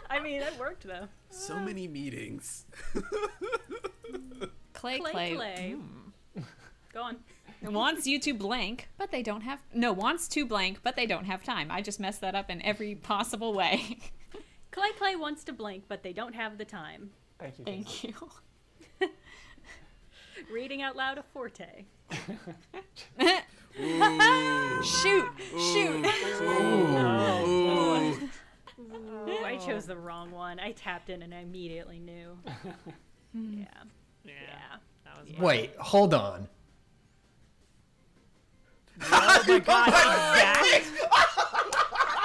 I mean, it worked though. So many meetings. Clay. Go on. Wants you to blank, but they don't have. No, wants to blank, but they don't have time. I just messed that up in every possible way. Clay wants to blank, but they don't have the time. Thank you. Thank you. Reading out loud a forte. Shoot! Ooh. Ooh, I chose the wrong one. I tapped in and I immediately knew. Yeah. That was Wait, hold on. Oh my god,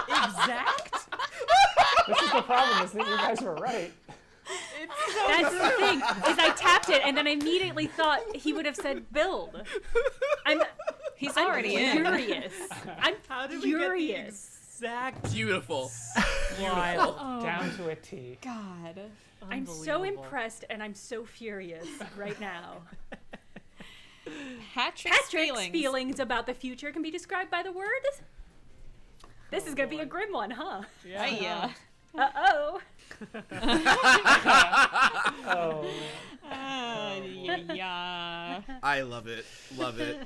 exact? This is the problem, is that you guys were right. That's the thing, is I tapped it and then I immediately thought he would have said build. He's already in. Furious. I'm How did furious. we get the exact Beautiful. wild? Down to a T. God. I'm so impressed and I'm so furious right now. Patrick's Patrick's feelings about the future can be described by the word. This is gonna be a grim one, huh? Yeah. Uh-oh. Oh. Yeah. I love it. Love it.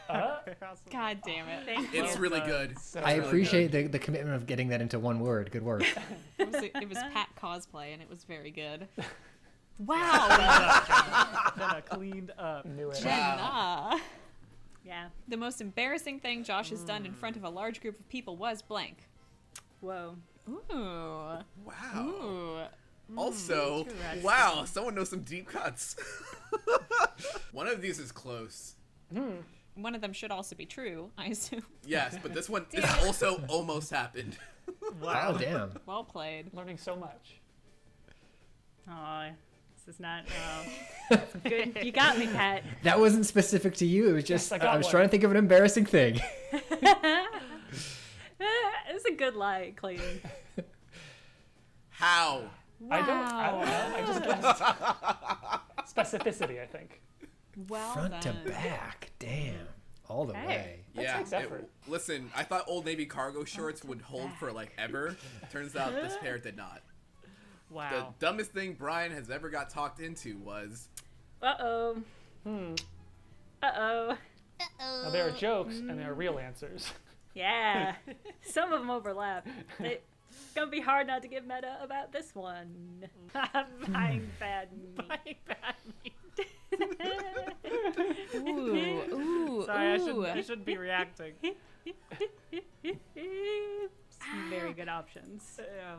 God damn it. Thank you. It's really good. So I really appreciate the commitment of getting that into one word. Good work. It was Pat cosplay, and it was very good. Wow. Jenna cleaned up. Knew it. Jenna. Yeah. The most embarrassing thing Josh has done in front of a large group of people was blank. Whoa. Ooh. Wow. Ooh. Also, wow, someone knows some deep cuts. One of these is close. One of them should also be true, I assume. Yes, but this also almost happened. Wow, damn. Well played. Learning so much. Oh, this is not. Good. You got me, Pat. That wasn't specific to you. It was just Yes, I was trying to think of an embarrassing thing. It's a good lie, Clayton. How? Wow. I don't know. I just guessed. Specificity, I think. Well Front to done. back. Damn. All the way. Yeah. takes effort. Listen, I thought Old Navy cargo shorts would hold for like ever. Turns out this pair did not. Wow. The dumbest thing Brian has ever got talked into was. Uh-oh. Uh-oh. Now, there are jokes and there are real answers. Yeah. Some of them overlap. It's gonna be hard not to get meta about this one. Buying bad meat. Buying bad meat. Ooh. Sorry, I shouldn't be reacting. Some very good options. Yeah.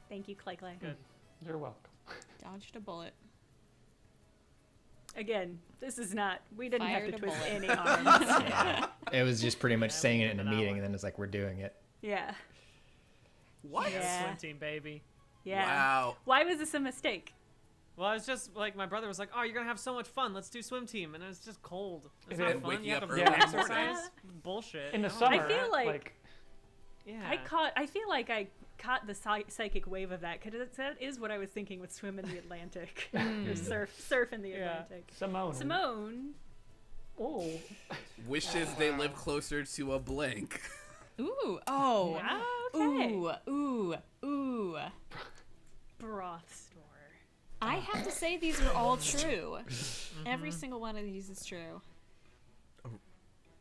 Thank you, Clay Clay. Good. You're welcome. Dodged a bullet. Again, this is not. We didn't Fired have a to twist bullet. any arms. It was just pretty much saying it in a that meeting, one. and then it's like, we're doing it. Yeah. What? Yeah. Swim team, baby. Yeah. Wow. Why was this a mistake? Well, it's just like my brother was like, "Oh, you're gonna have so much fun. Let's do swim team," and it was just cold. It's Is not it fun. waking You have up to early in the exercise. Bullshit. In the No. summer, I feel like- Yeah. I feel like I caught the psychic wave of that because that is what I was thinking with swim in the Atlantic, or surf in the Atlantic. Simone. Oh. Wishes they live closer to a blank. Ooh. Oh. Okay. Ooh. Broth store. I have to say these are all true. Every single one of these is true.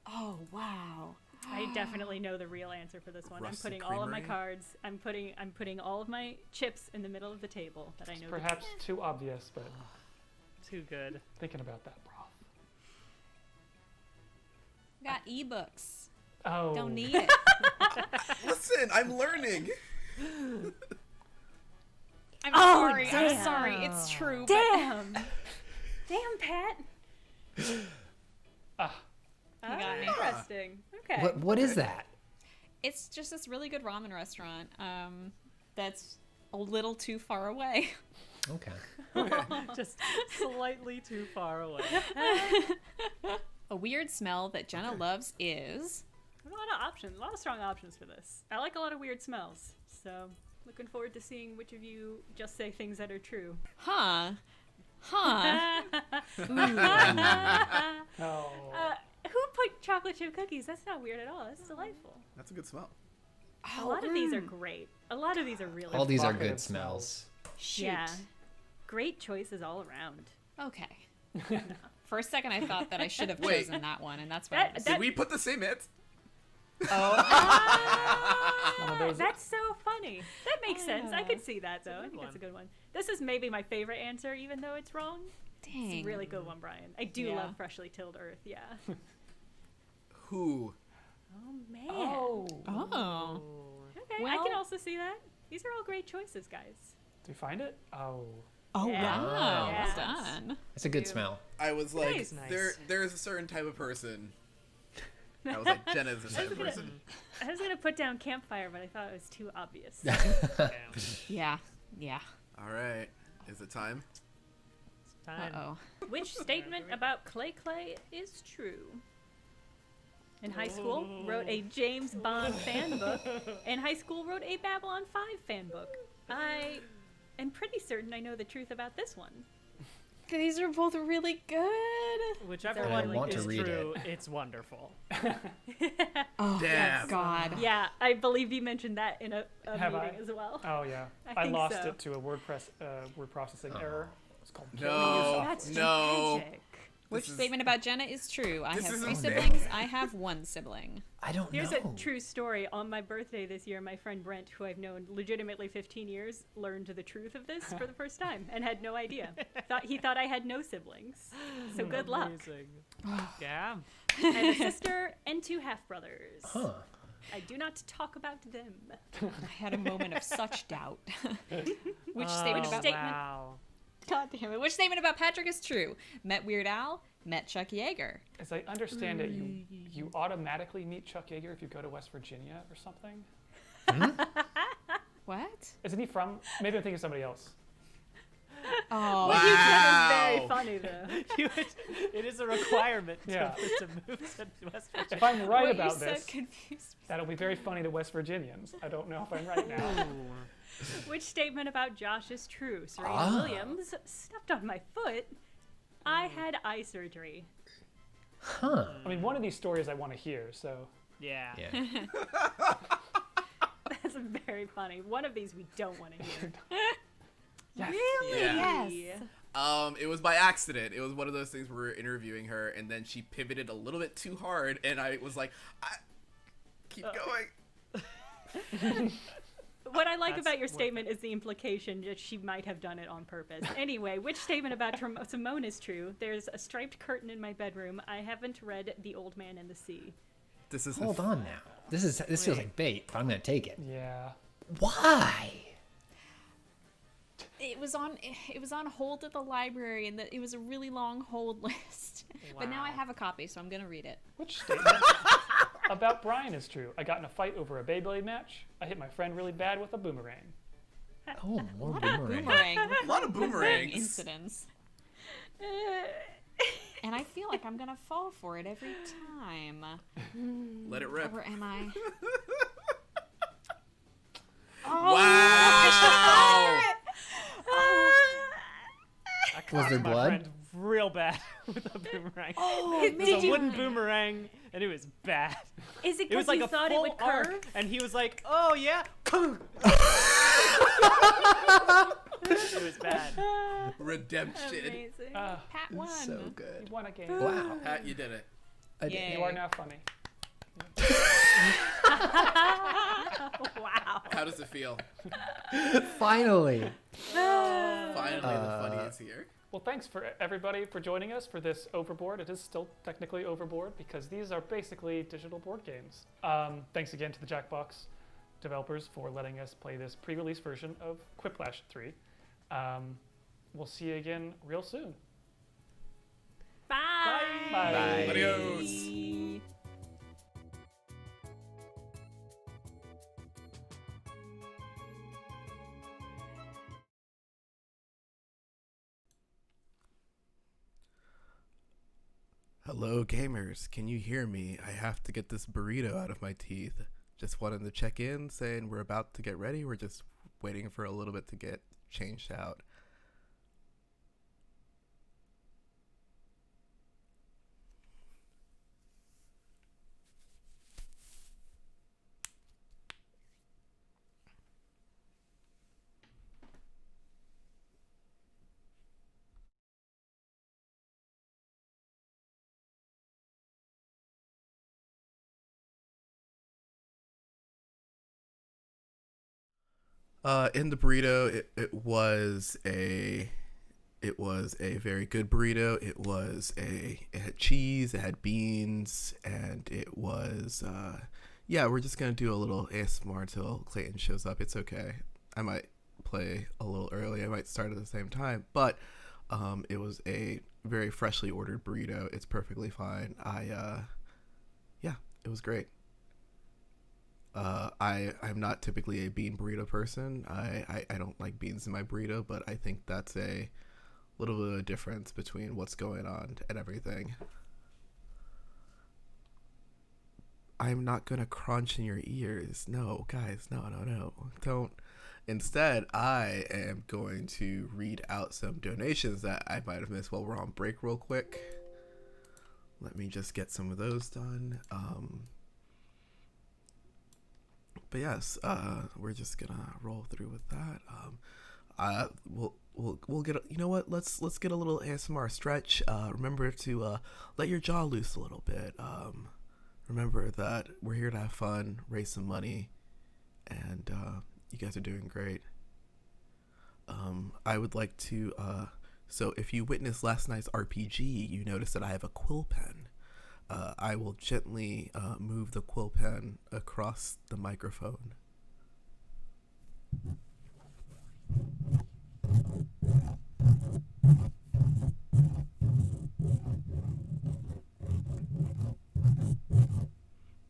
Oh, wow. I definitely know the real answer for this one. Rustic I'm putting all of my Creamery? cards. I'm putting all of my chips in the middle of the table that I know. Perhaps too obvious, but Too good. thinking about that broth. Got ebooks. Oh. Don't need it. Listen, I'm learning. I'm Oh, sorry. damn. I'm sorry. It's true. Damn. Damn, Pat. You got me. Interesting. Okay. What is that? It's just this really good ramen restaurant that's a little too far away. Okay. Just slightly too far away. A weird smell that Jenna loves is... There's a lot of options, a lot of strong options for this. I like a lot of weird smells, so looking forward to seeing which of you just say things that are true. Huh. Oh. Who put chocolate chip cookies? That's not weird at all. That's delightful. That's a good smell. A lot of these are great. A lot of these are really All these are Provocative good smells. Shoot. Yeah. Great choices all around. Okay. For a second, I thought that I should have Wait. chosen that one, and that's why I was... Did we put the same it? One of those- That's so funny. That makes sense. I could see that, though. I good think that's a one. good one. This is maybe my favorite answer, even though it's wrong. Dang. It's a really good one, Brian. I do Yeah. love freshly tilled earth, yeah. Who? Oh, man. Oh. Okay, I Well- can also see that. These are all great choices, guys. Do you find it? Oh. Oh, Yeah. wow. Yeah. Well done. It's a good smell. I was like, Nice. there's a certain type of person. I was like, Jenna's a type of person. I was gonna put down campfire, but I thought it was too obvious. Damn. Yeah. All right. Is it time? Time. Uh-oh. Which statement about Clay Clay is true? In high school, wrote a James Bond fan book. In high school, wrote a Babylon 5 fan book. I am pretty certain I know the truth about this one. These are both really good. Whichever I one want to is read true, it's wonderful. Oh, Damn. God. Yeah, I believe you mentioned that in a Have meeting I? as well. Oh yeah. I I think lost so. it to a word processing error. It's called No. That's no. tragic. Which This is- statement about Jenna is true? I This have is 3 unfair. siblings. I have 1 sibling. I don't Here's know. a true story. On my birthday this year, my friend Brent, who I've known legitimately 15 years, learned the truth of this for the first time and had no idea. He thought I had no siblings. So good luck. Amazing. Yeah. I have a sister and 2 half-brothers. Huh. I do not talk about them. I had a moment of such doubt. Which statement about Wow. God damn it. Which statement about Patrick is true? Met Weird Al, met Chuck Yeager. As I understand it, you automatically meet Chuck Yeager if you go to West Virginia or something. What? Isn't he from? Maybe I'm thinking of somebody else. Oh, What you said is very funny, though. It is a requirement Yeah. to move to West Virginia. If I'm right what about you said this, confused me. that'll be very funny to West Virginians. I don't know if I'm right now. Which statement about Josh is true? Serena Williams stepped on my foot. I had eye surgery. Huh. I mean, one of these stories I want to hear, so. Yeah. That's very funny. One of these we don't want to hear. Yes. Really? Yeah. Yes. It was by accident. It was one of those things where we were interviewing her, and then she pivoted a little bit too hard, and I was like, keep going. What I like That's about your worth statement is the implication that she might have done it on purpose. Anyway, which statement about Simone is true? There's a striped curtain in my bedroom. I haven't read The Old Man and the Sea. This is Hold on now. This feels like bait, but I'm gonna take it. Yeah. Why? It was on hold at the library, and it was a really long hold list. But now I have a copy, so I'm gonna read it. Which statement about Brian is true? I got in a fight over a Beyblade match. I hit my friend really bad with a boomerang. Oh, more Boomerang. a lot of boomerangs. Incidents. And I feel like I'm gonna fall for it every time. Let it rip. Or am I? Wow. I Was caught there my blood? friend real bad with a boomerang. Oh, It was did a you- wooden boomerang, and it was bad. Is it It was because like you a thought it full would arc, curve? and he was like, "Oh yeah." It was bad. Redemption. Amazing. Pat won. So good. You won a game. Wow. Pat, you did it. I did. Yay. You are now funny. Wow. How does it feel? Finally. Finally, the funny is here. Well, thanks for everybody for joining us for this Overboard. It is still technically Overboard because these are basically digital board games. Thanks again to the Jackbox developers for letting us play this pre-release version of Quiplash 3. We'll see you again real soon. Bye. Bye. Adios. Hello, gamers. Can you hear me? I have to get this burrito out of my teeth. Just wanted to check in, saying we're about to get ready. We're just waiting for a little bit to get changed out. In the burrito, it was a very good burrito. It had cheese, it had beans, and it was yeah, we're just gonna do a little ASMR until Clayton shows up. It's okay. I might play a little early. I might start at the same time, but it was a very freshly ordered burrito. It's perfectly fine. Yeah, it was great. I'm not typically a bean burrito person. I don't like beans in my burrito, but I think that's a little bit of a difference between what's going on and everything. I'm not gonna crunch in your ears. No, guys, no. Don't. Instead, I am going to read out some donations that I might have missed while we're on break real quick. Let me just get some of those done. But yes, we're just gonna roll through with that. We'll get. You know what? Let's get a little ASMR stretch. Remember to let your jaw loose a little bit. Remember that we're here to have fun, raise some money, and you guys are doing great. I would like to. So if you witnessed last night's RPG, you noticed that I have a quill pen. I will gently move the quill pen across the microphone.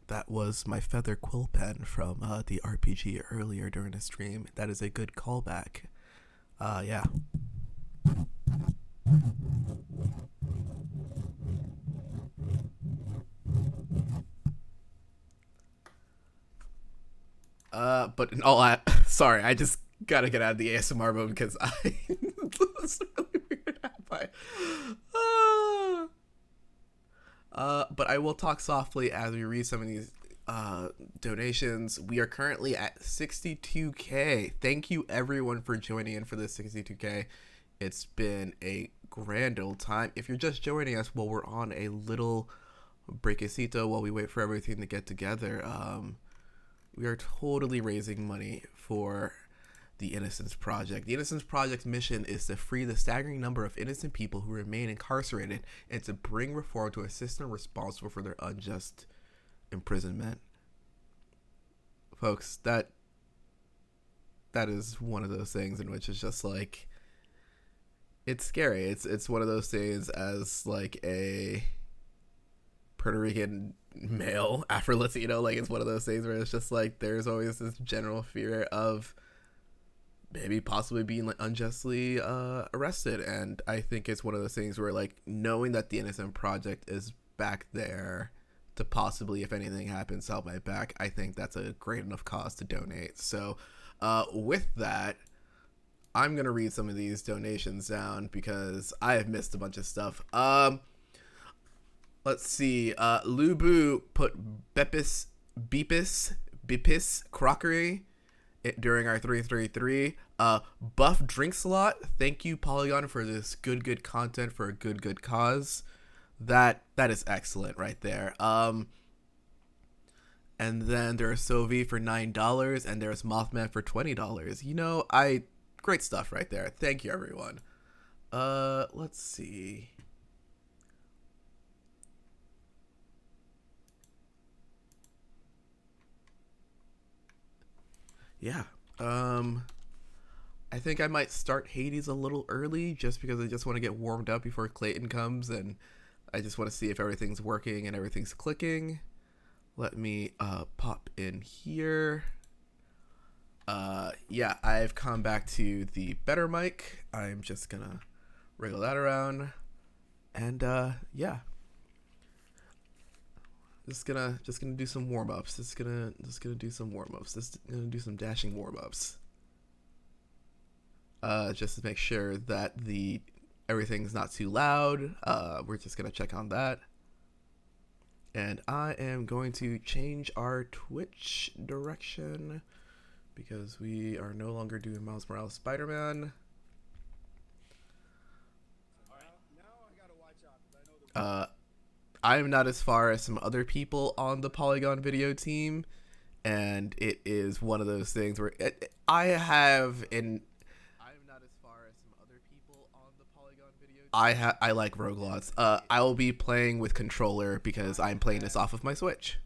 That was my feather quill pen from the RPG earlier during the stream. That is a good callback. Yeah. But in all sorry, I just gotta get out of the ASMR mode because that's really weird. But I will talk softly as we read some of these donations. We are currently at 62K. Thank you everyone for joining in for this 62K. It's been a grand old time. If you're just joining us while we're on a little breakcito while we wait for everything to get together, we are totally raising money for the Innocence Project. The Innocence Project's mission is to free the staggering number of innocent people who remain incarcerated and to bring reform to a system responsible for their unjust imprisonment. Folks, that is one of those things in which it's just like, it's scary. It's one of those things as like a Puerto Rican male Afro-Latino, like it's one of those things where it's just like there's always this general fear of maybe possibly being like unjustly arrested. And I think it's one of those things where like knowing that the Innocent Project is back there to possibly, if anything happens, help my back, I think that's a great enough cause to donate. So with that, I'm gonna read some of these donations down because I have missed a bunch of stuff. Let's see. Lubu put Beepis Crockery during our 333. Buff Drink Slot. Thank you, Polygon, for this good content for a good cause. That is excellent right there. And then there's Sovi for $9 and there's Mothman for $20. You know, great stuff right there. Thank you, everyone. Let's see. Yeah, I think I might start Hades a little early just because I just want to get warmed up before Clayton comes, and I just want to see if everything's working and everything's clicking. Let me pop in here. Yeah, I've come back to the better mic. I'm just gonna wriggle that around, and yeah. Just gonna do some warm ups. Just gonna do some warm ups. Just gonna do some dashing warm ups. Just to make sure that everything's not too loud. We're just gonna check on that. And I am going to change our Twitch direction because we are no longer doing Miles Morales Spider-Man. I'm not as far as some other people on the Polygon video team, and it is one of those things where I'm not as far as some other people on the Polygon video team. I like roguelots. I will be playing with controller because I'm playing this off of my Switch.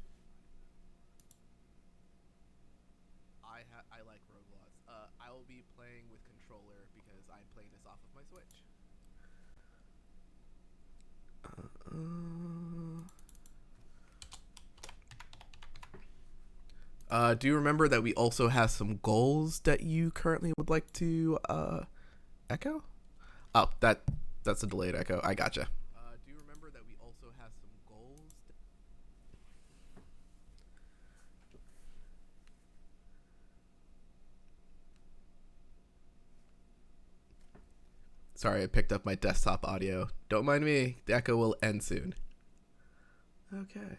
I like roguelots. I will be playing with controller because I'm playing this off of my Switch. Do you remember that we also have some goals that you currently would like to echo? Oh, that's a delayed echo. I gotcha. Do you remember that we also have some goals? Sorry, I picked up my desktop audio. Don't mind me. The echo will end soon. Okay.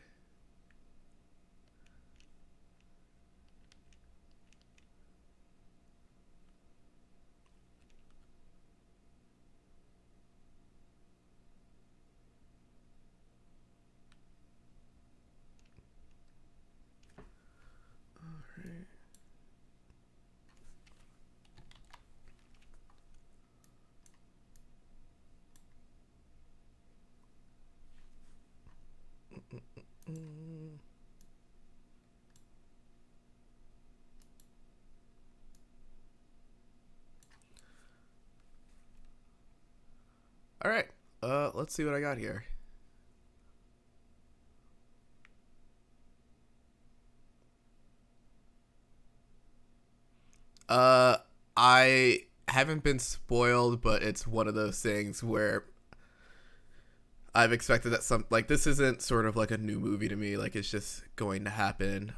All right. Let's see what I got here. I haven't been spoiled, but it's one of those things where I've expected that like this isn't sort of like a new movie to me. Like it's just going to happen.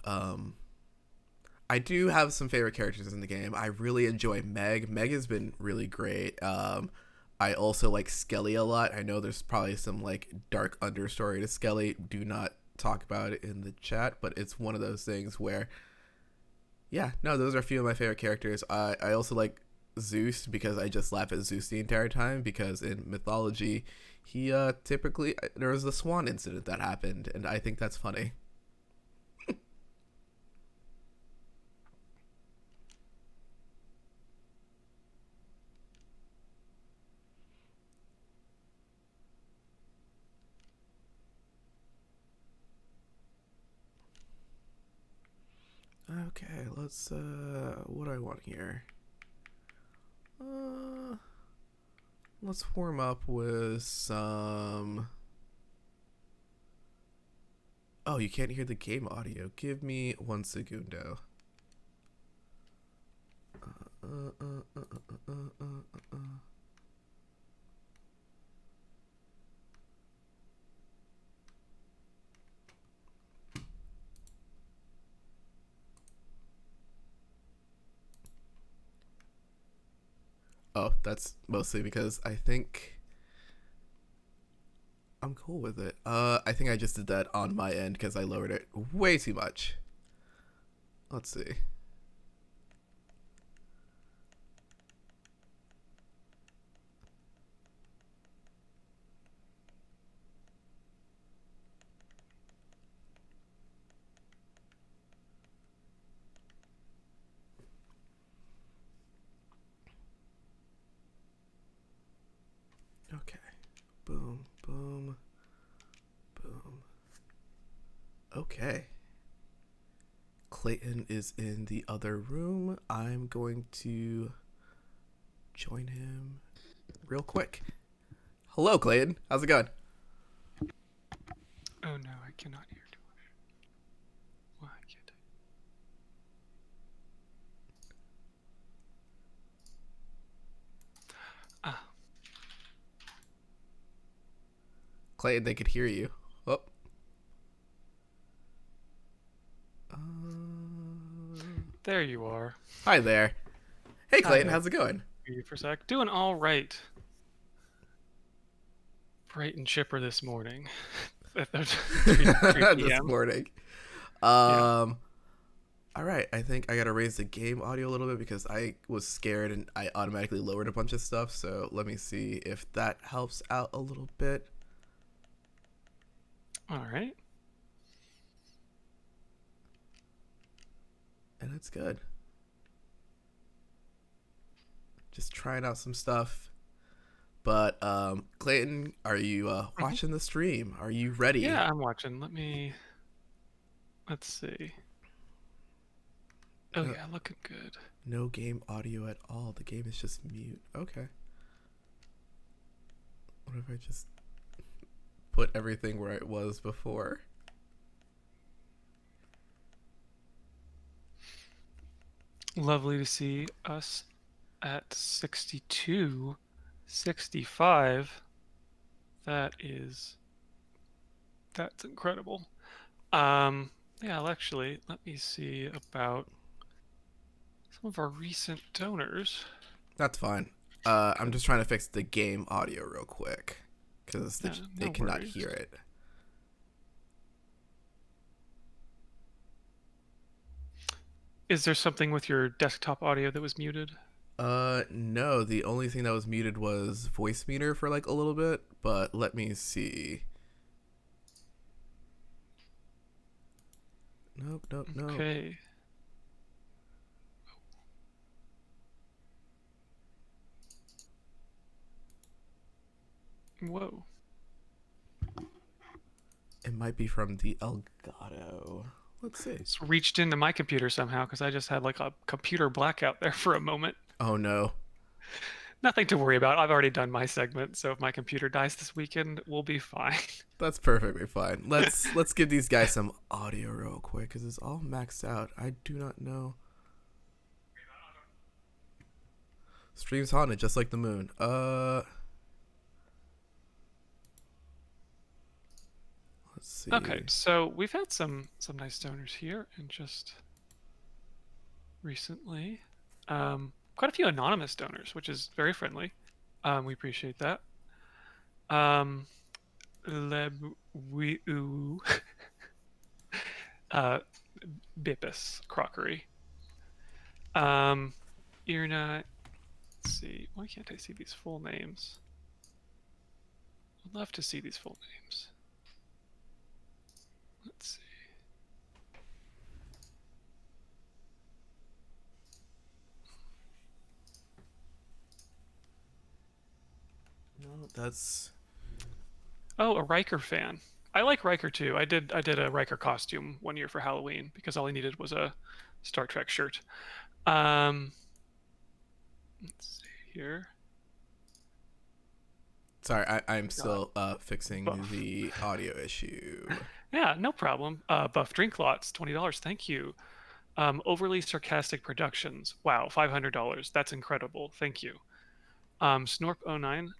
I do have some favorite characters in the game. I really enjoy Meg. Meg has been really great. I also like Skelly a lot. I know there's probably some like dark understory to Skelly. Do not talk about it in the chat, but it's one of those things where, yeah, no, those are a few of my favorite characters. I also like Zeus because I just laugh at Zeus the entire time because in mythology, he typically, there was the swan incident that happened, and I think that's funny. Okay, let's what do I want here? Let's warm up with some. Oh, you can't hear the game audio. Give me 1 segundo. Oh, that's mostly because I think I'm cool with it. I think I just did that on my end because I lowered it way too much. Let's see. Okay. Boom, boom, boom. Okay. Clayton is in the other room. I'm going to join him real quick. Hello, Clayton. How's it going? Oh no, I cannot hear too much. Why can't I? Ah. Clayton, they could hear you. Oh. There you are. Hi there. Hey, Clayton. Hi. How's it going? Hear you for a sec. Doing all right. Bright and chipper this morning. 3 This PM. morning. Yeah. All right. I think I got to raise the game audio a little bit because I was scared and I automatically lowered a bunch of stuff. So let me see if that helps out a little bit. All right. And it's good. Just trying out some stuff. But Clayton, are you watching the stream? Are you ready? Yeah, I'm watching. Let's see. Oh yeah, looking good. No game audio at all. The game is just mute. Okay. What if I just put everything where it was before? Lovely to see us at 62, 65. That's incredible. Yeah, actually, let me see about some of our recent donors. That's fine. I'm just trying to fix the game audio real quick because they cannot worries. hear it. Is there something with your desktop audio that was muted? No, the only thing that was muted was voice meter for like a little bit, but let me see. Nope, nope. Okay. Whoa. It might be from the Elgato. Let's see. It's reached into my computer somehow because I just had like a computer blackout there for a moment. Oh no. Nothing to worry about. I've already done my segment, so if my computer dies this weekend, we'll be fine. That's perfectly fine. Let's give these guys some audio real quick because it's all maxed out. I do not know. Stream's haunted just like the moon. Let's see. Okay, so we've had some nice donors here, and just recently, quite a few anonymous donors, which is very friendly. We appreciate that. Bipus Crockery. Irna. Let's see. Why can't I see these full names? I'd love to see these full names. Let's see. No, that's. Oh, a Riker fan. I like Riker too. I did a Riker costume one year for Halloween because all I needed was a Star Trek shirt. Let's see here. Sorry, I'm still fixing the audio issue. Yeah, no problem. Buff Drink Lots, $20. Thank you. Overly Sarcastic Productions. Wow, $500. That's incredible. Thank you. Snorp09.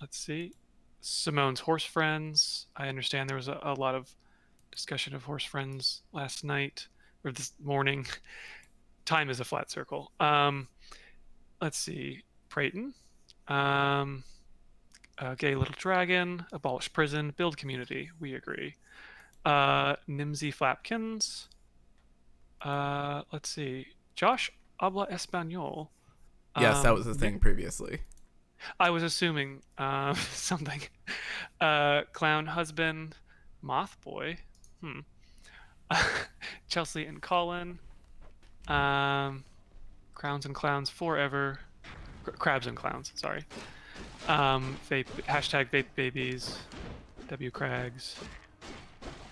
Let's see. Simone's Horse Friends. I understand there was a lot of discussion of Horse Friends last night or this morning. Time is a flat circle. Let's see. Prayton. Gay Little Dragon. Abolish Prison. Build Community. We agree. Nimsy Flapkins. Let's see. Josh Habla Espanol. Yes, that was the thing previously. I was assuming something. Clown Husband, Moth Boy, Chelsea and Colin, Crowns and Clowns Forever, Crabs and Clowns, sorry. Vape, hashtag Vape Babies, W Crags,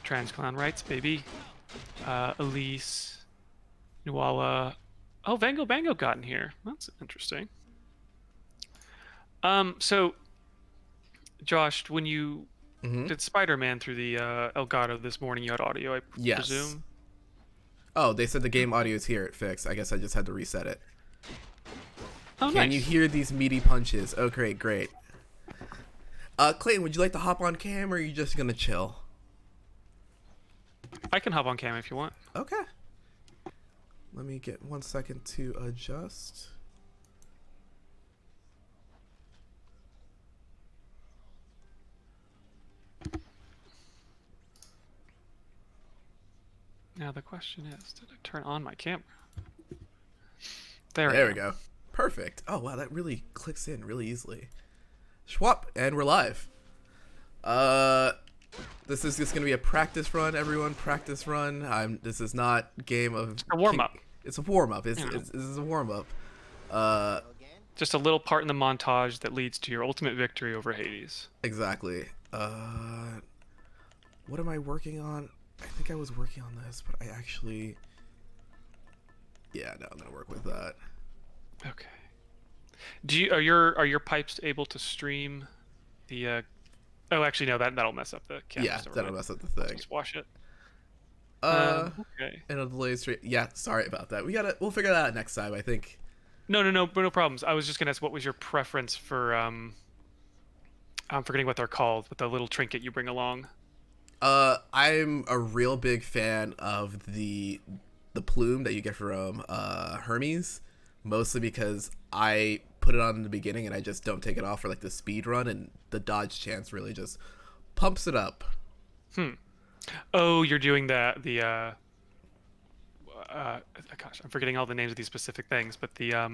Trans Clown Rights Baby, Elise, Nuala. Oh, Vango Bango got in here. That's interesting. So, Josh, when you did Spider-Man through the Elgato this morning, you had audio, I presume? Oh, they said the game audio is here. It fixed. I guess I just had to reset it. Oh, Can you hear these meaty punches? Oh, great, great. Clayton, would you like to hop on cam, or are you just gonna chill? I can hop on cam if you want. Okay. Let me get 1 second to adjust. Now the question is, did I turn on my camera? There we go. Perfect. Oh, wow, that really clicks in really easily. Schwap, and we're live. This is just going to be a practice run, everyone. Practice run. This is not game of... A warm-up. It's a warm-up. This is a warm-up. Just a little part in the montage that leads to your ultimate victory over Hades. Exactly. What am I working on? I think I was working on this, but I actually... Yeah, no, I'm going to work with that. Okay. Are your pipes able to stream the... Oh, actually, no, that'll mess up the camera. Yeah, that'll mess up the thing. Just wash it. Okay. And a delayed stream. Yeah, sorry about that. We'll figure that out next time, I think. No problems. I was just gonna ask, what was your preference for I'm forgetting what they're called, but the little trinket you bring along. I'm a real big fan of the plume that you get from Hermes, mostly because I put it on in the beginning and I just don't take it off for like the speed run, and the dodge chance really just pumps it up. Oh, you're doing the gosh, I'm forgetting all the names of these specific things, but the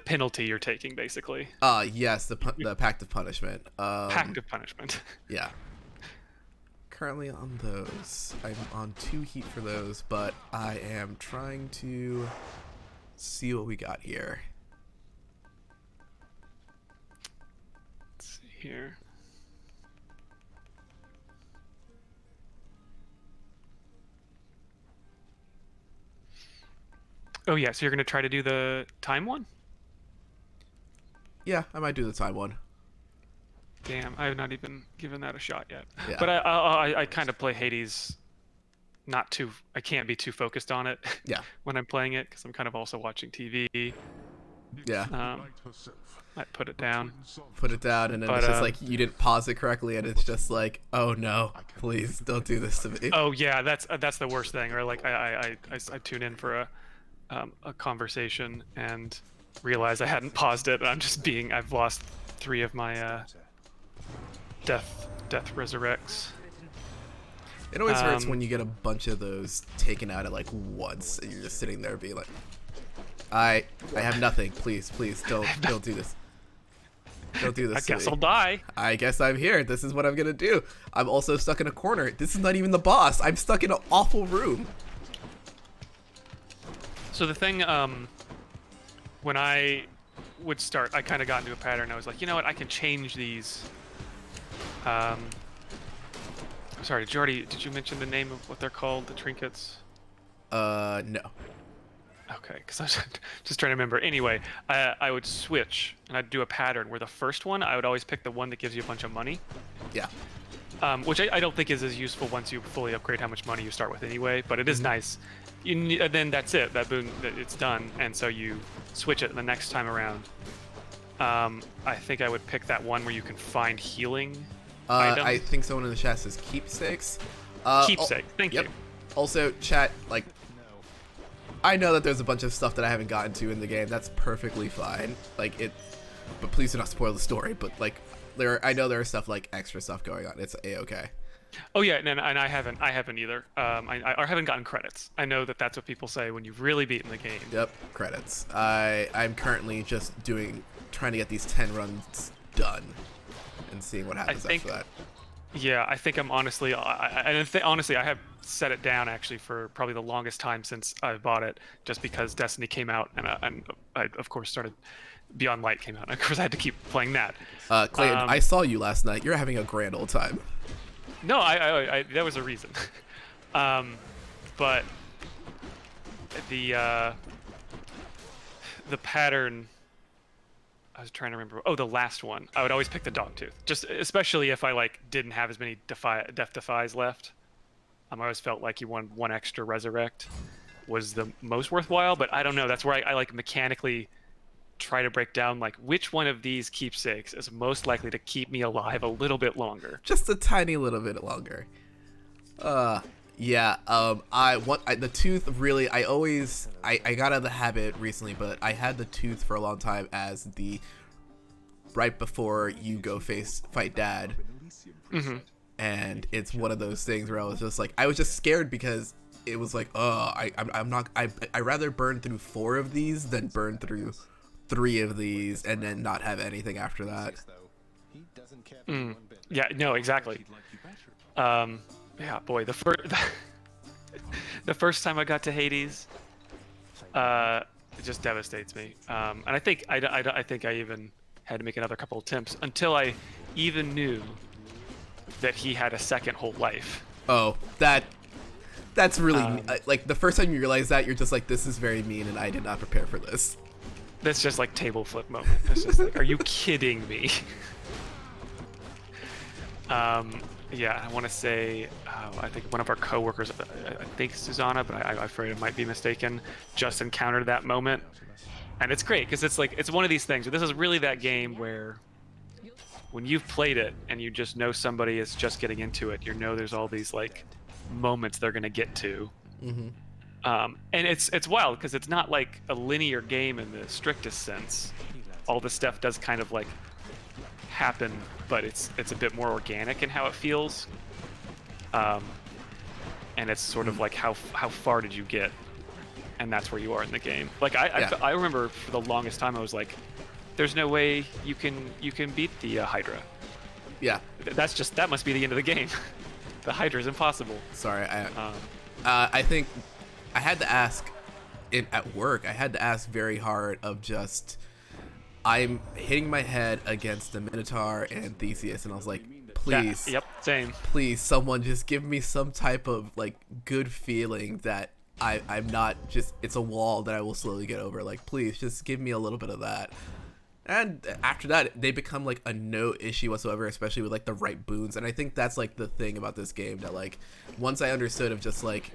penalty you're taking, basically. Yes, the Pact of Punishment. Pact of Punishment. Yeah. Currently on those. I'm on 2 heat for those, but I am trying to see what we got here. Let's see here. Oh yeah, so you're gonna try to do the time one? Yeah, I might do the time one. Damn, I have not even given that a shot yet. Yeah. But I kind of play Hades. I can't be too focused on it. Yeah. When I'm playing it, because I'm kind of also watching TV. Yeah. I put it down. Put it down, and then it's just like you didn't pause it correctly, and it's just like, oh no, please don't do this to me. Oh yeah, that's the worst thing. Or like I tune in for a conversation and realize I hadn't paused it, and I've lost 3 of my death resurrects. It always hurts when you get a bunch of those taken out at like once, and you're just sitting there being like, I have nothing. Please don't do this. Don't do this. I guess I'll die. I guess I'm here. This is what I'm gonna do. I'm also stuck in a corner. This is not even the boss. I'm stuck in an awful room. So the thing, when I would start, I kind of got into a pattern. I was like, you know what? I can change these. Sorry, did you mention the name of what they're called? The trinkets? No. Okay, because I was just trying to remember. Anyway, I would switch, and I'd do a pattern where the first one, I would always pick the one that gives you a bunch of money. Yeah. Which I don't think is as useful once you fully upgrade how much money you start with anyway, but it is nice. And then that's it. That boon, it's done, and so you switch it the next time around. I think I would pick that one where you can find healing items. I think someone in the chat says keepsakes. Keepsake, thank you. Also, chat, like, I know that there's a bunch of stuff that I haven't gotten to in the game. That's perfectly fine. Like but please do not spoil the story. But like, I know there are stuff like extra stuff going on. It's a-okay. Oh yeah, and I haven't either. I haven't gotten credits. I know that that's what people say when you've really beaten the game. Yep, credits. I'm currently just trying to get these 10 runs done, and seeing what happens after that. Yeah, I think I'm honestly, honestly, I have set it down actually for probably the longest time since I bought it, just because Destiny came out, and I of course started. Beyond Light came out, and of course I had to keep playing that. Clayton, I saw you last night. You're having a grand old time. No, I there was a reason. But the pattern, I was trying to remember. Oh, the last one. I would always pick the Dogtooth, just especially if I like didn't have as many Death Defies left. I always felt like you won 1 extra Resurrect was the most worthwhile, but I don't know. That's where I like mechanically try to break down like which one of these keepsakes is most likely to keep me alive a little bit longer. Just a tiny little bit longer. Yeah. The tooth really. I got out of the habit recently, but I had the tooth for a long time as the right before you go fight Dad. Mm-hmm. And it's one of those things where I was just scared because it was like, I rather burn through 4 of these than burn through 3 of these and then not have anything after that. Yeah, no, exactly. Yeah, boy, the first time I got to Hades, it just devastates me. And I think I even had to make another couple attempts until I even knew that he had a second whole life. Oh, that's really like the first time you realize that, you're just like, this is very mean, and I did not prepare for this. That's just like table flip moment. It's just like, are you kidding me? Yeah, I want to say, I think one of our coworkers, I think Susanna, but I'm afraid I might be mistaken, just encountered that moment. And it's great, because it's like, it's one of these things. This is really that game where when you've played it and you just know somebody is just getting into it, you know there's all these like moments they're going to get to. Mm-hmm. And it's wild because it's not like a linear game in the strictest sense. All this stuff does kind of like happen, but it's a bit more organic in how it feels. And it's sort of like how far did you get, and that's where you are in the game. Like I remember for the longest time I was like, there's no way you can beat the Hydra. Yeah. That must be the end of the game. The Hydra is impossible. Sorry, I think I had to ask at work. I had to ask very hard of just, I'm hitting my head against the Minotaur and Theseus, and I was like, please, yep, same. Please, someone just give me some type of like good feeling that I'm not just, it's a wall that I will slowly get over. Like, please, just give me a little bit of that. And after that, they become like a no issue whatsoever, especially with like the right boons. And I think that's like the thing about this game that like once I understood of just like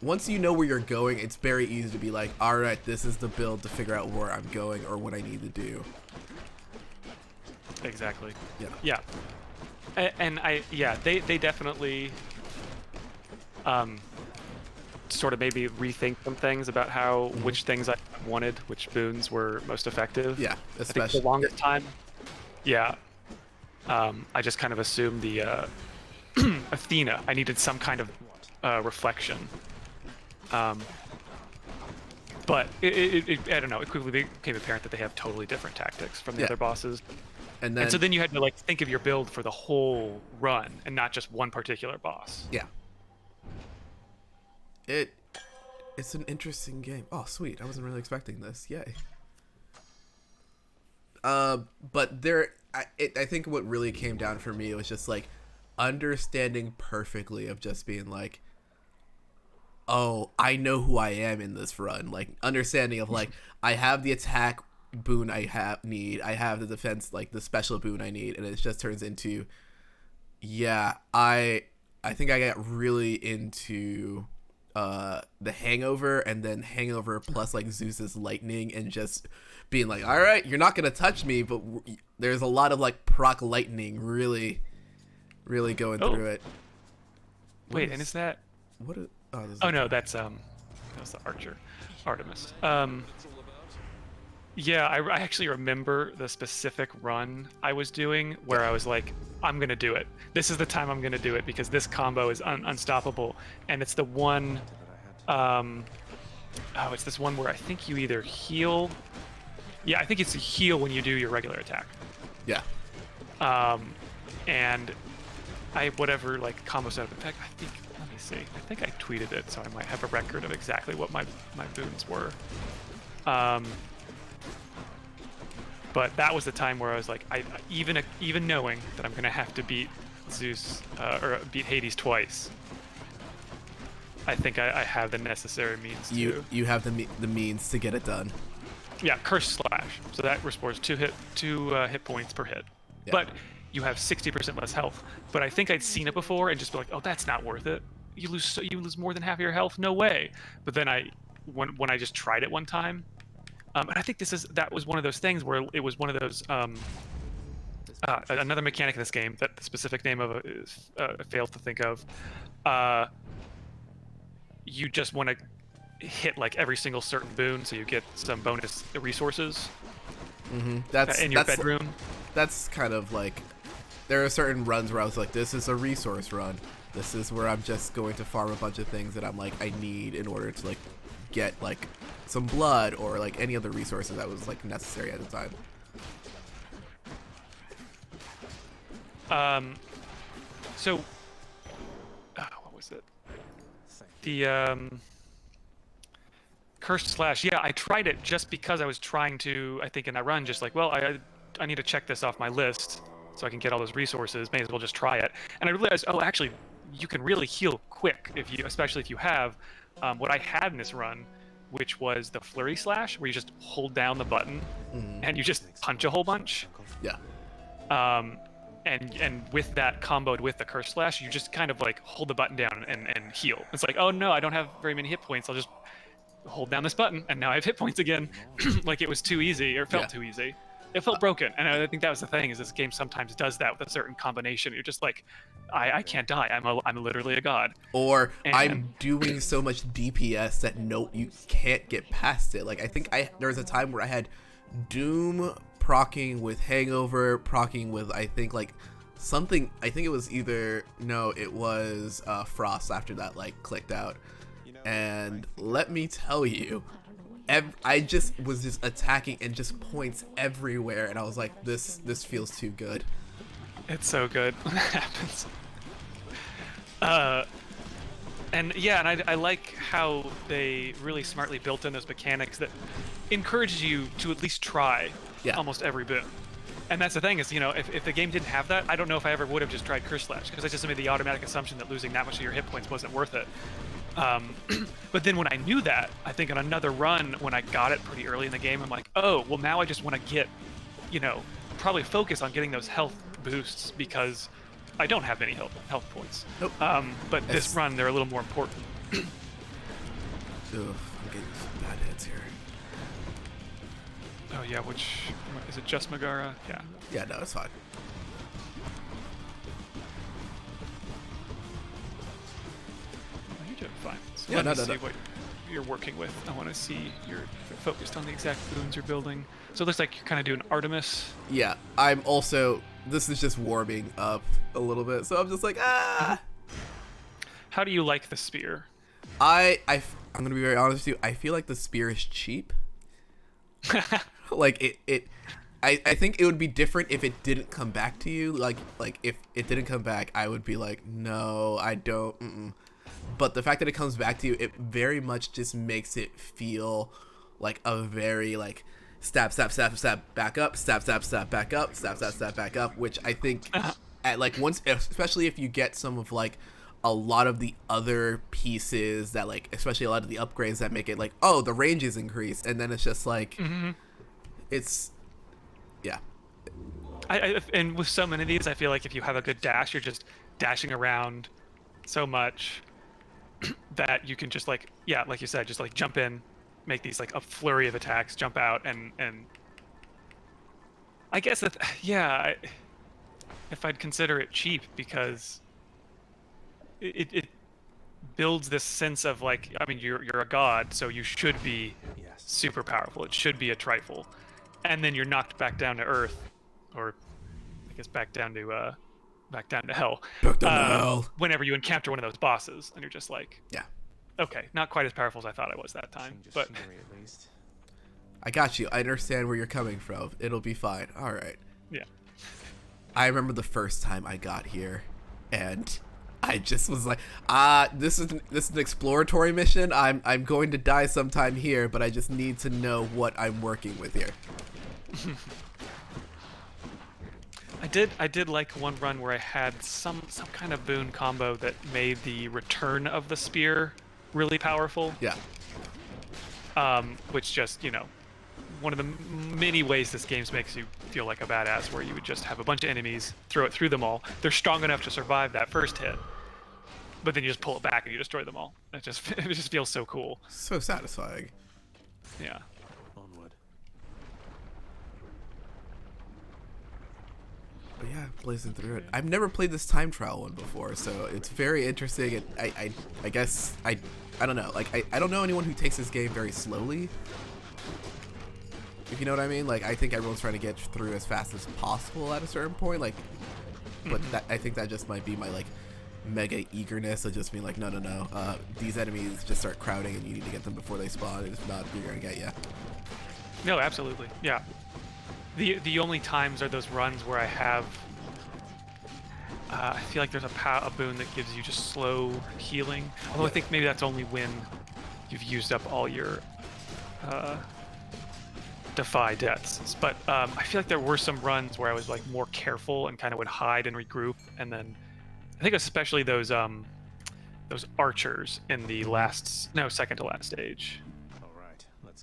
once you know where you're going, it's very easy to be like, all right, this is the build to figure out where I'm going or what I need to do. Exactly. Yeah. Yeah. And they definitely sort of maybe rethink some things about how which things I wanted, which boons were most effective. Yeah, especially I think for the longest time. Yeah. I just kind of assumed the Athena. I needed some kind of reflection. But I don't know. It quickly became apparent that they have totally different tactics from the other bosses. And so then you had to like think of your build for the whole run and not just one particular boss. Yeah. It's an interesting game. Oh, sweet. I wasn't really expecting this. Yay. But I think what really came down for me was just like understanding perfectly of just being like, oh, I know who I am in this run. Like understanding of like, I have the attack boon I have the defense, like the special boon I need. And it just turns into, yeah, I think I got really into the Hangover, and then Hangover plus like Zeus's lightning, and just being like, all right, you're not gonna touch me, but there's a lot of like proc lightning really going through it. Wait, and is that what no, that's the archer, Artemis. Yeah, I actually remember the specific run I was doing where I was like, I'm going to do it. This is the time I'm going to do it because this combo is unstoppable. And it's the one, it's this one where I think you either heal. Yeah, I think it's a heal when you do your regular attack. Yeah. And whatever like combo setup. In fact, let me see. I think I tweeted it, so I might have a record of exactly what my boons were. But that was the time where I was like, even knowing that I'm gonna have to beat Zeus or beat Hades twice, I think I have the necessary means to. You have the means to get it done. Yeah, Curse Slash. So that restores two hit points per hit, but you have 60% less health. But I think I'd seen it before and just be like, oh, that's not worth it. You lose more than half of your health. No way. But then when I just tried it one time. And I think that was one of those things where it was one of those another mechanic in this game that the specific name of it is I failed to think of. You just want to hit like every single certain boon, so you get some bonus resources. That's in your bedroom. That's kind of like there are certain runs where I was like, this is a resource run. This is where I'm just going to farm a bunch of things that I'm like I need in order to like get like some blood or like any other resources that was like necessary at the time. So what was it? The Cursed Slash. Yeah, I tried it just because I was trying to, I think in that run, just like, well, I need to check this off my list so I can get all those resources. May as well just try it. And I realized, oh, actually, you can really heal quick especially if you have what I had in this run, which was the Flurry Slash, where you just hold down the button and you just punch a whole bunch. Yeah. And with that comboed with the Curse Slash, you just kind of like hold the button down and heal. It's like, oh no, I don't have very many hit points. I'll just hold down this button and now I have hit points again. Like it was too easy, or felt too easy. It felt broken, and I think that was the thing. Is this game sometimes does that with a certain combination. You're just like, I can't die. I'm literally a god. Or I'm doing so much DPS that you can't get past it. Like I think there was a time where I had Doom proccing with Hangover, proccing with I think like something. I think it was it was Frost after that like clicked out. And let me tell you, I just was just attacking and just points everywhere, and I was like, this feels too good. It's so good when that happens. And I like how they really smartly built in those mechanics that encourages you to at least try almost every boon. And that's the thing is, if the game didn't have that, I don't know if I ever would have just tried Curse Slash, because I just made the automatic assumption that losing that much of your hit points wasn't worth it. But then when I knew that, I think on another run, when I got it pretty early in the game, I'm like, oh, well, now I just want to get, probably focus on getting those health boosts because I don't have any health points. Nope. But this run, they're a little more important. Ugh, I'm getting some bad hits here. Oh yeah, is it just Megara? Yeah. Yeah, no, it's fine. You're doing fine. So Yeah, let me see what you're working with. I want to see you're focused on the exact boons you're building. So it looks like you're kind of doing Artemis. Yeah, I'm also. This is just warming up a little bit, so I'm just like, ah. How do you like the spear? I'm gonna be very honest with you. I feel like the spear is cheap. Like I think it would be different if it didn't come back to you. Like if it didn't come back, I would be like, no, I don't. But the fact that it comes back to you, it very much just makes it feel like a very like stab, back up, stab, back up, stab, back up, which I think at like once, especially if you get some of like a lot of the other pieces that like, especially a lot of the upgrades that make it like, oh, the range is increased, and then it's just like, it's, yeah. And with so many of these, I feel like if you have a good dash, you're just dashing around so much that you can just like, yeah, like you said, just like jump in, make these like a flurry of attacks, jump out, and I guess that, yeah, if I'd consider it cheap because it builds this sense of like, I mean, you're a god, so you should be super powerful. It should be a trifle, and then you're knocked back down to earth, or I guess back down to hell. Back down to hell. Whenever you encounter one of those bosses, and you're just like, yeah, okay, not quite as powerful as I thought I was that time, but I got you. I understand where you're coming from. It'll be fine. All right. Yeah. I remember the first time I got here, and I just was like, this is an exploratory mission. I'm going to die sometime here, but I just need to know what I'm working with here. I did like one run where I had some kind of boon combo that made the return of the spear really powerful. Yeah. Which just, one of the many ways this game makes you feel like a badass, where you would just have a bunch of enemies, throw it through them all. They're strong enough to survive that first hit, but then you just pull it back and you destroy them all. It just feels so cool. So satisfying. Yeah. Onward. But yeah, blazing through it. I've never played this time trial one before, so it's very interesting. And I guess I don't know. Like I don't know anyone who takes this game very slowly. If you know what I mean. Like I think everyone's trying to get through as fast as possible at a certain point. Like, but I think that just might be my like mega eagerness of just being like, no. These enemies just start crowding, and you need to get them before they spawn. And if not, they're gonna get you. No, absolutely. Yeah. The only times are those runs where I have. I feel like there's a boon that gives you just slow healing. Although I think maybe that's only when you've used up all your defy deaths. But I feel like there were some runs where I was like more careful and kind of would hide and regroup, and then I think especially those archers in the second to last stage. All right, let's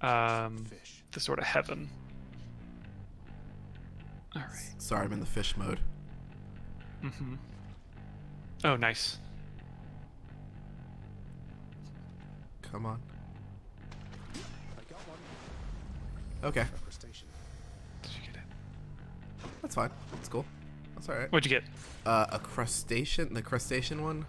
fish. The sort of heaven. All right. Sorry, I'm in the fish mode. Oh, nice. Come on. I got one. Okay. Crustacean. Did you get it? That's fine. That's cool. That's all right. What'd you get? A crustacean. The crustacean one.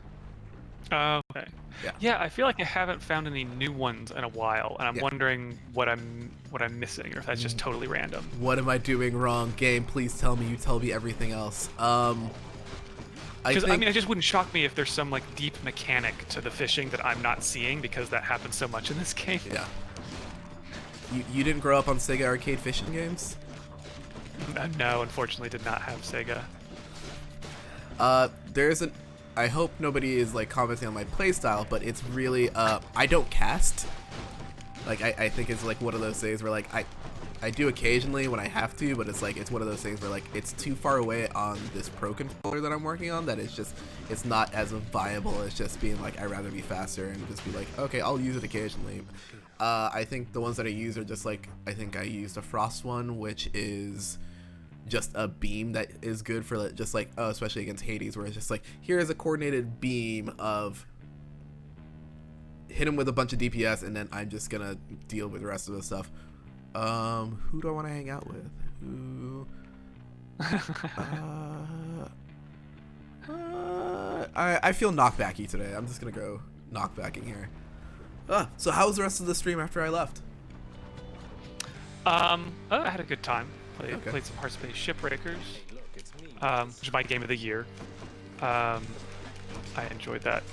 Okay. Yeah. Yeah, I feel like I haven't found any new ones in a while, and I'm wondering what I'm missing, or if that's just totally random. What am I doing wrong? Game, please tell me. You tell me everything else. Because I mean, it just wouldn't shock me if there's some like deep mechanic to the fishing that I'm not seeing, because that happens so much in this game. Yeah. You didn't grow up on Sega arcade fishing games? No, unfortunately, did not have Sega. There's an. I hope nobody is like commenting on my playstyle, but it's really I don't cast. Like I think it's like one of those days where like I I do occasionally when I have to, but it's like it's one of those things where like it's too far away on this Pro controller that I'm working on that it's not as viable as just being like I'd rather be faster and just be like, okay, I'll use it occasionally. I think the ones that I use are just like, I think I used a Frost one, which is just a beam that is good for just like, especially against Hades, where it's just like, here is a coordinated beam of hit him with a bunch of DPS, and then I'm just gonna deal with the rest of the stuff. Who do I want to hang out with? Who? I feel knockbacky today. I'm just gonna go knockbacking here. So how was the rest of the stream after I left? I had a good time. Played some Heartspace Shipbreakers, which is my game of the year. I enjoyed that.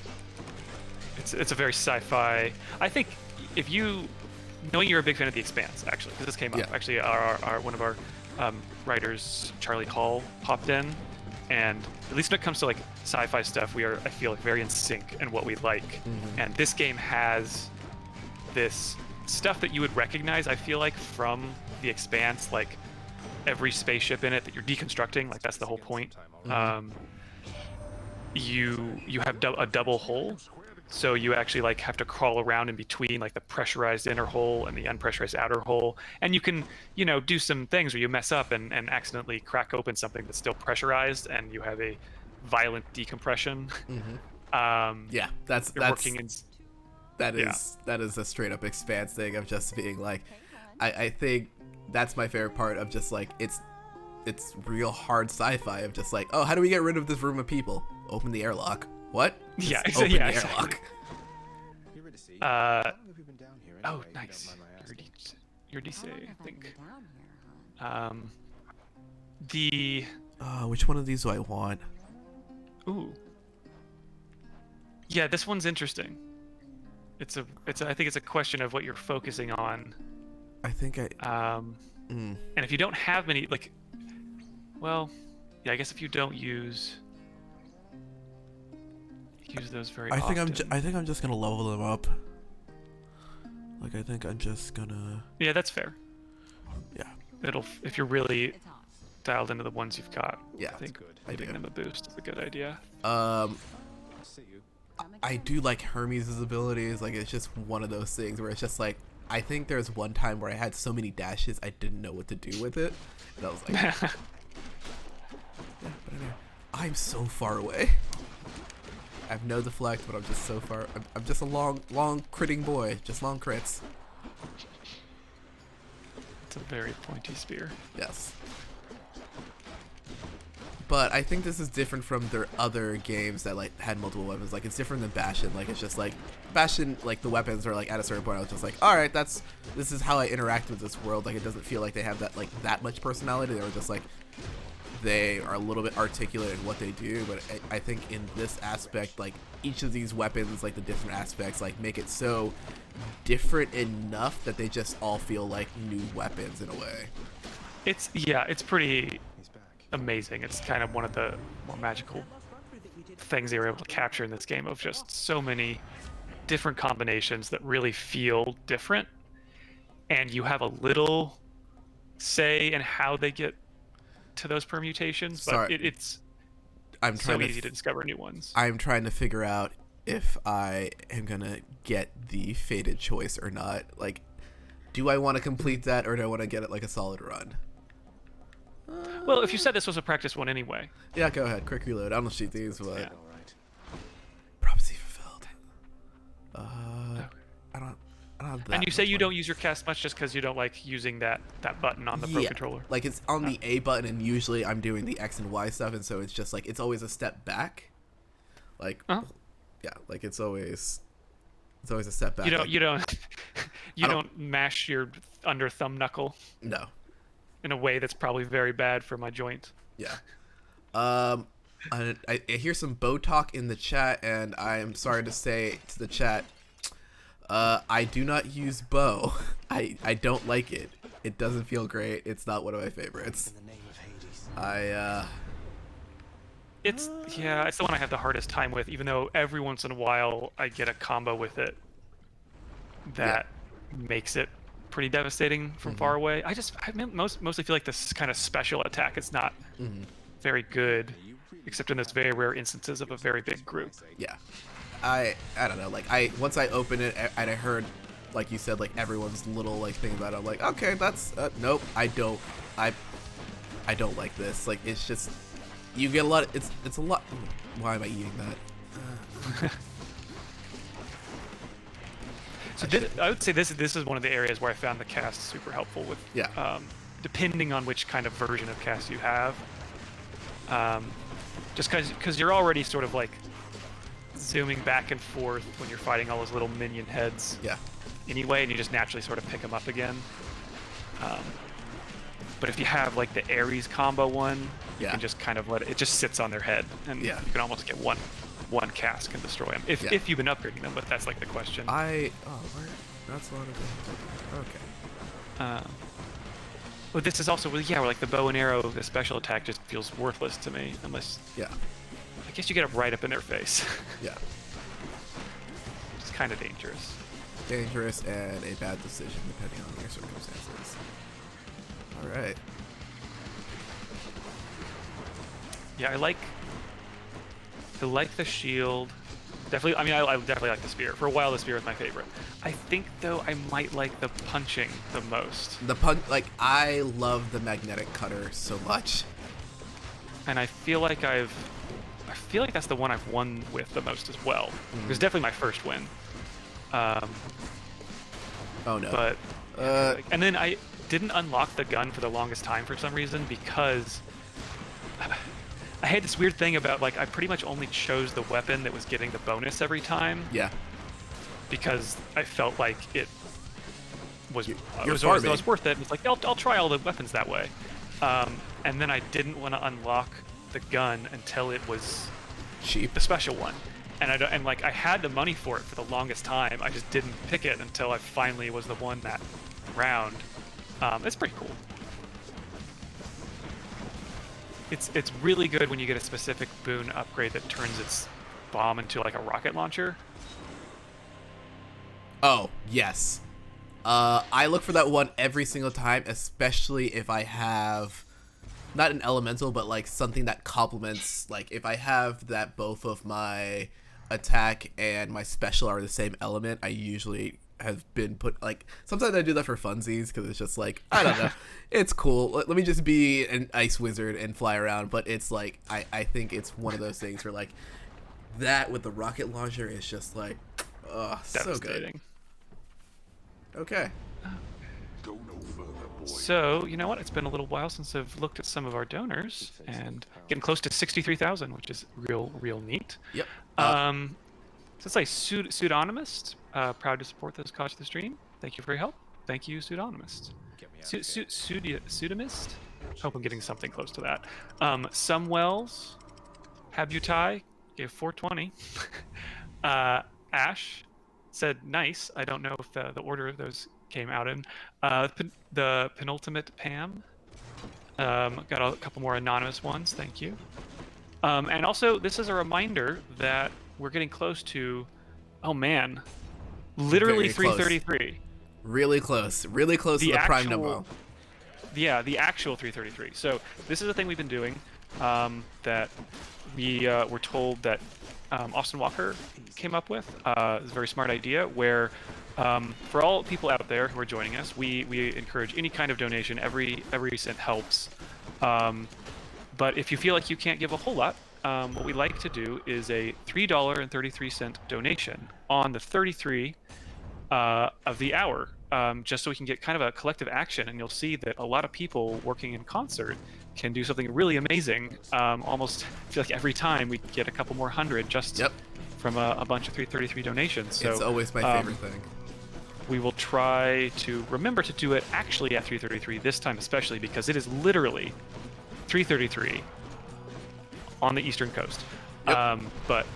It's a very sci-fi. I think if you, knowing you're a big fan of The Expanse, actually, because this came up. Yeah. Actually, one of our writers, Charlie Hall, popped in, and at least when it comes to like sci-fi stuff, we are, I feel like, very in sync in what we like. Mm-hmm. And this game has this stuff that you would recognize, I feel like, from The Expanse, like every spaceship in it that you're deconstructing, like that's the whole point. Mm-hmm. You have a double hull, so you actually like have to crawl around in between like the pressurized inner hull and the unpressurized outer hull, and you can, you know, do some things where you mess up and accidentally crack open something that's still pressurized, and you have a violent decompression. Mm-hmm. Yeah, that's working in. That is a straight up Expanse thing of just being like, I think that's my favorite part of just like it's real hard sci-fi of just like, oh, how do we get rid of this room of people? Open the airlock. What? Just open the airlock. Oh, nice. Your DC, I think. Which one of these do I want? Ooh. Yeah, this one's interesting. I think it's a question of what you're focusing on. I think and if you don't have many, like, well, yeah, I guess if you don't use those very often. I think I'm just gonna level them up. Like, I think I'm just gonna. Yeah, that's fair. Yeah. If you're really dialed into the ones you've got. Yeah, I think giving them a boost is a good idea. I do like Hermes' abilities. Like, it's just one of those things where it's just like, I think there's one time where I had so many dashes I didn't know what to do with it, and I was like, yeah, but anyway, I'm so far away. I have no deflect, but I'm just so far. I'm just a long critting boy, just long crits. It's a very pointy spear. Yes. But I think this is different from their other games that like had multiple weapons. Like, it's different than Bastion. Like, it's just like Bastion, like the weapons are like at a certain point I was just like, all right, this is how I interact with this world. Like, it doesn't feel like they have that much personality. They were just like, they are a little bit articulate in what they do. But I think in this aspect, like each of these weapons, like the different aspects, like make it so different enough that they just all feel like new weapons in a way. It's pretty amazing. It's kind of one of the more magical things they were able to capture in this game, of just so many different combinations that really feel different, and you have a little say in how they get to those permutations, but it's so easy to discover new ones. I'm trying to figure out if I am gonna get the fated choice or not. Like, do I want to complete that, or do I want to get it like a solid run? Well, if you said this was a practice one anyway. Yeah, go ahead. Quick reload. I'm gonna shoot these, but Yeah. prophecy fulfilled. I don't have that. And you say you don't use your cast much just because you don't like using that button on the Pro controller. Like, it's on the A button, and usually I'm doing the X and Y stuff, and so it's just like it's always a step back. Like, yeah, like it's always a step back. You don't mash your under thumb knuckle. No. In a way that's probably very bad for my joint. Yeah. I hear some bow talk in the chat, and I'm sorry to say to the chat, I do not use bow. I don't like it. It doesn't feel great. It's not one of my favorites. It's the one I have the hardest time with, even though every once in a while I get a combo with it that makes it pretty devastating from far away. I mostly feel like this kind of special attack is not very good, except in those very rare instances of a very big group. Yeah, I don't know. Like once I opened it and I heard, like you said, like everyone's little like thing about it. I'm like, okay, that's nope. I don't like this. Like it's just you get a lot. It's a lot. Why am I eating that? So I would say this is one of the areas where I found the cast super helpful with. Depending on which kind of version of cast you have. Just because you're already sort of like zooming back and forth when you're fighting all those little minion heads. Yeah. Anyway, and you just naturally sort of pick them up again. But if you have like the Ares combo one, you can just kind of let it just sits on their head, and you can almost get one cast can destroy them if you've been upgrading them. But that's like the question. That's a lot of okay. But this is also where like the bow and arrow, the special attack just feels worthless to me unless. Yeah. I guess you get it right up in their face. Yeah. It's kind of dangerous. Dangerous and a bad decision depending on your circumstances. All right. Yeah, I like the shield. Definitely, I mean, I definitely like the spear. For a while, the spear was my favorite. I think, though, I might like the punching the most. Like, I love the magnetic cutter so much. And I feel like that's the one I've won with the most as well. It was definitely my first win. Oh no. But and then I didn't unlock the gun for the longest time for some reason because I had this weird thing about like I pretty much only chose the weapon that was getting the bonus every time. Yeah. Because I felt like it was worth it. It's like I'll try all the weapons that way. And then I didn't want to unlock the gun until it was cheap, the special one. And I had the money for it for the longest time. I just didn't pick it until I finally was the one that round. It's pretty cool. It's really good when you get a specific boon upgrade that turns its bomb into like a rocket launcher. Oh, yes. I look for that one every single time, especially if I have not an elemental, but like something that complements, like if I have that both of my attack and my special are the same element, I usually have been put, like, sometimes I do that for funsies because it's just like, I don't know, it's cool, let me just be an ice wizard and fly around. But it's like I think it's one of those things where like that with the rocket launcher is just like, oh, so good. Okay. Go no further, boy. So, you know what? It's been a little while since I've looked at some of our donors, and getting close to 63,000, which is real neat. Yep. So it's like pseudonymist. Proud to support this cause of the stream. Thank you for your help. Thank you, pseudonymist. Pseudonymist. Hope I'm getting something close to that. Sumwells, Habutai gave 420. Ash said nice. I don't know if the order of those came out in. The penultimate Pam. Got a couple more anonymous ones. Thank you. And also, this is a reminder that we're getting close to, oh man, literally 333. Really close to the prime number. Yeah, the actual 333. So this is a thing we've been doing that we were told that Austin Walker came up with. It's a very smart idea where for all people out there who are joining us, we encourage any kind of donation. Every cent helps. But if you feel like you can't give a whole lot, what we like to do is a $3.33 donation on the 33 of the hour, just so we can get kind of a collective action, and you'll see that a lot of people working in concert can do something really amazing. Almost feel like every time we get a couple more hundred just from a bunch of 333 donations. So it's always my favorite thing. We will try to remember to do it actually at 333 this time, especially because it is literally 333 on the Eastern Coast. But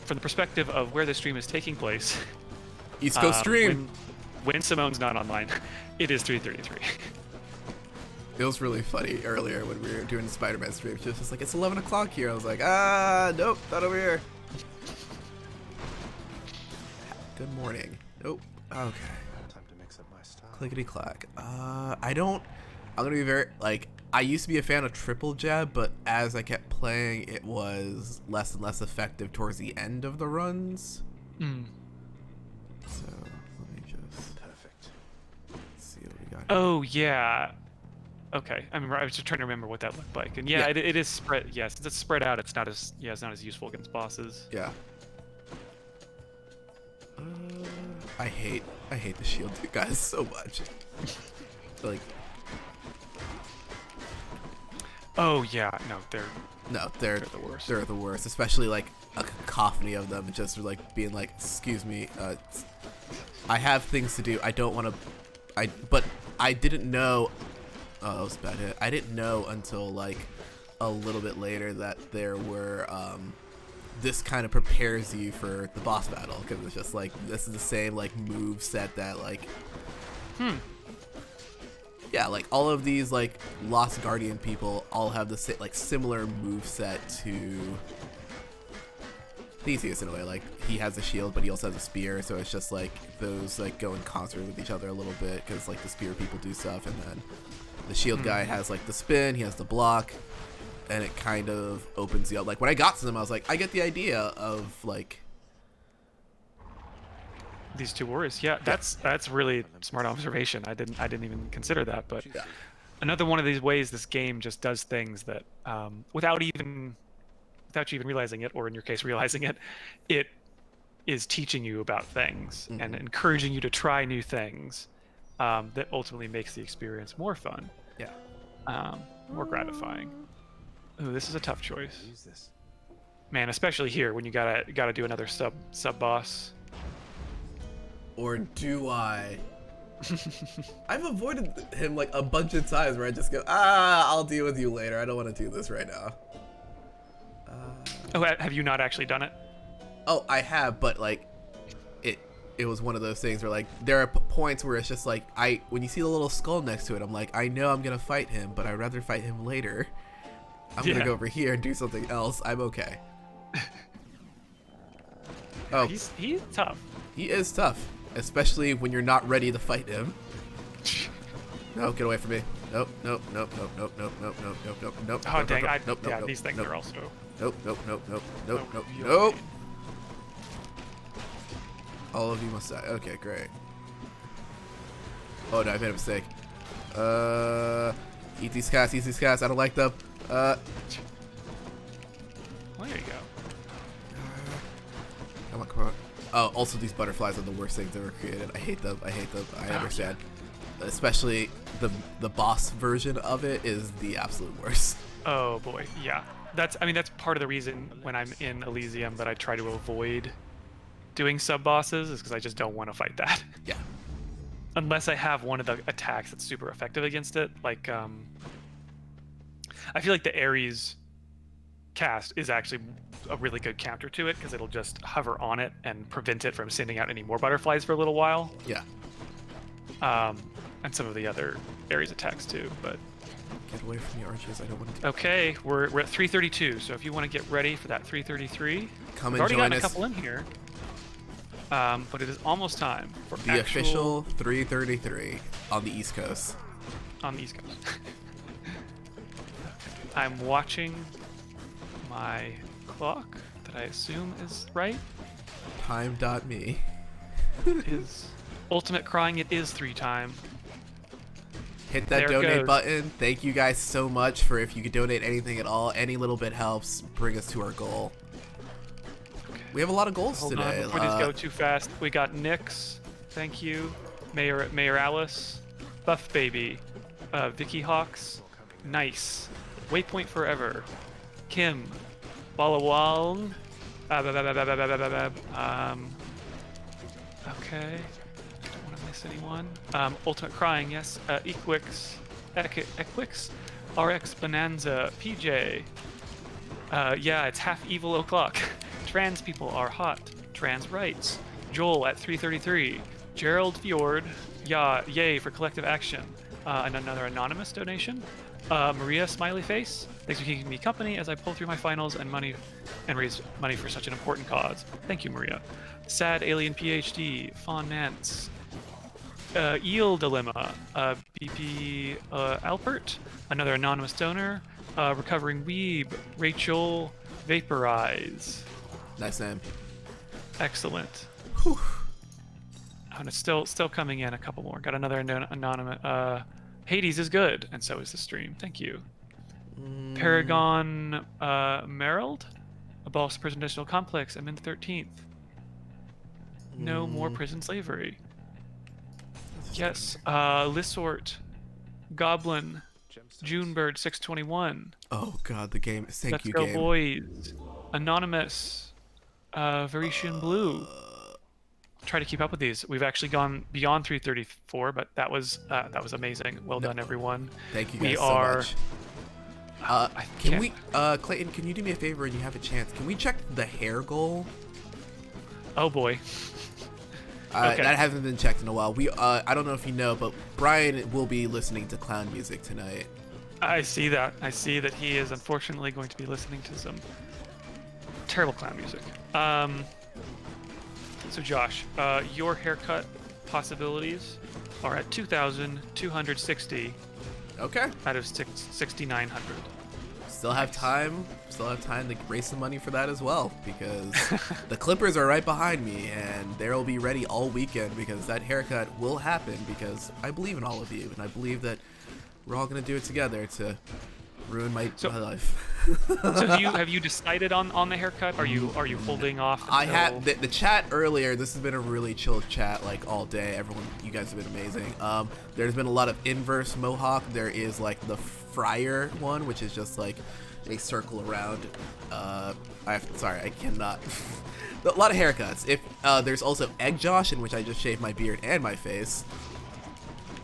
from the perspective of where the stream is taking place, East Coast stream. When Simone's not online, it is 333. It was really funny earlier when we were doing the Spider-Man stream. She was just like, it's 11 o'clock here. I was like, nope, not over here. Good morning. Nope. Okay. Clickety clack. I don't. I'm gonna be very like. I used to be a fan of triple jab, but as I kept playing, it was less and less effective towards the end of the runs. So let me just see what we got here. Oh yeah. Okay, I was just trying to remember what that looked like, and yeah, it is spread. Yeah, since it's spread out, it's not as it's not as useful against bosses. Yeah. I hate the shield guys so much. Like. Oh yeah, no, they're the worst. They're the worst, especially like a cacophony of them, just like being like, "Excuse me, I have things to do. I don't want to." But I didn't know. Oh, that was a bad hit. I didn't know until like a little bit later that there were. This kind of prepares you for the boss battle, because it's just like this is the same like move set that like. Yeah, like all of these like Lost Guardian people all have the same like similar move set to Theseus in a way. Like he has a shield, but he also has a spear, so it's just like those like go in concert with each other a little bit, because like the spear people do stuff, and then the shield guy has like the spin, he has the block, and it kind of opens you up. Like when I got to them, I was like, I get the idea of like these two warriors. Yeah, that's really smart observation. I didn't even consider that, but another one of these ways this game just does things that without you even realizing it, or in your case realizing it, it is teaching you about things and encouraging you to try new things, that ultimately makes the experience more fun. More gratifying. Ooh, this is a tough choice, man, especially here when you gotta do another sub boss. Or do I? I've avoided him like a bunch of times where I just go, I'll deal with you later. I don't want to do this right now. Oh, have you not actually done it? Oh, I have, but like, it was one of those things where like there are points where it's just like when you see the little skull next to it, I'm like, I know I'm gonna fight him, but I'd rather fight him later. I'm gonna go over here and do something else. I'm okay. Oh, he's tough. He is tough. Especially when you're not ready to fight him. No, get away from me. Nope. Oh dang, these things are also. Nope. All of you must die. Okay, great. Oh no, I made a mistake. Eat these cats. I don't like them. Well, there you go. Come on. Oh, also these butterflies are the worst things ever created. I hate them. I understand. Especially the boss version of it is the absolute worst. Oh boy, yeah. That's part of the reason when I'm in Elysium that I try to avoid doing sub bosses, is because I just don't want to fight that. Yeah. Unless I have one of the attacks that's super effective against it. Like I feel like the Ares cast is actually a really good counter to it, because it'll just hover on it and prevent it from sending out any more butterflies for a little while. Yeah. And some of the other Ares attacks too, but get away from the archers. I don't want to. Okay, we're at 332, so if you want to get ready for that 333, come and already join gotten us. A couple in here. But it is almost time for the official 333 on the East Coast. On the East Coast. I'm watching my clock that I assume is right. Time.me. Is ultimate crying. It is 3 time. Hit that donate button. Thank you guys so much for, if you could donate anything at all. Any little bit helps bring us to our goal. Okay. We have a lot of goals Hold today. On, before these go too fast, we got Nyx. Thank you. Mayor Alice. Buff Baby. Vicky Hawks. Nice. Waypoint Forever. Kim. Balawang. Okay. Don't want to miss anyone. Ultimate Crying, yes. Equix. RX Bonanza. PJ. Yeah, it's half evil o'clock. Trans people are hot. Trans rights. Joel at 333. Gerald Fjord. Yeah, yay for collective action. And another anonymous donation. Maria Smiley Face. Thanks for keeping me company as I pull through my finals and raise money for such an important cause. Thank you, Maria. Sad Alien PhD. Fawn Nance. Eel Dilemma, BP Alpert, another anonymous donor, Recovering Weeb, Rachel Vaporize. Nice name. Excellent. Whew. And it's still coming in. A couple more. Got another anonymous. Hades is good, and so is the stream. Thank you. Paragon Merrild, Abolish the Prison Industrial Complex. I'm in the 13th. No more prison slavery. Yes. Lissort, Goblin, Junebird 621. Oh god, the game. Thank Let's you, go game. Boys. Anonymous, Venetian Blue. Try to keep up with these. We've actually gone beyond 334, but that was amazing. Well done, everyone. Thank you guys so much. Can we, Clayton? Can you do me a favor and you have a chance? Can we check the hair goal? Oh boy. Okay. That hasn't been checked in a while. I don't know if you know, but Brian will be listening to clown music tonight. I see that. I see that he is unfortunately going to be listening to some terrible clown music. So Josh, your haircut possibilities are at 2,260. Okay. Out of 6,900. Still have time. Still have time to raise some money for that as well, because the Clippers are right behind me, and they'll be ready all weekend because that haircut will happen. Because I believe in all of you, and I believe that we're all gonna do it together to ruin my life. So have you decided on the haircut? Are you holding off? I had the chat earlier. This has been a really chill chat, like all day. Everyone, you guys have been amazing. There's been a lot of inverse mohawk. There is like the friar one, which is just like a circle around. Sorry, I cannot. A lot of haircuts. If there's also egg Josh, in which I just shaved my beard and my face.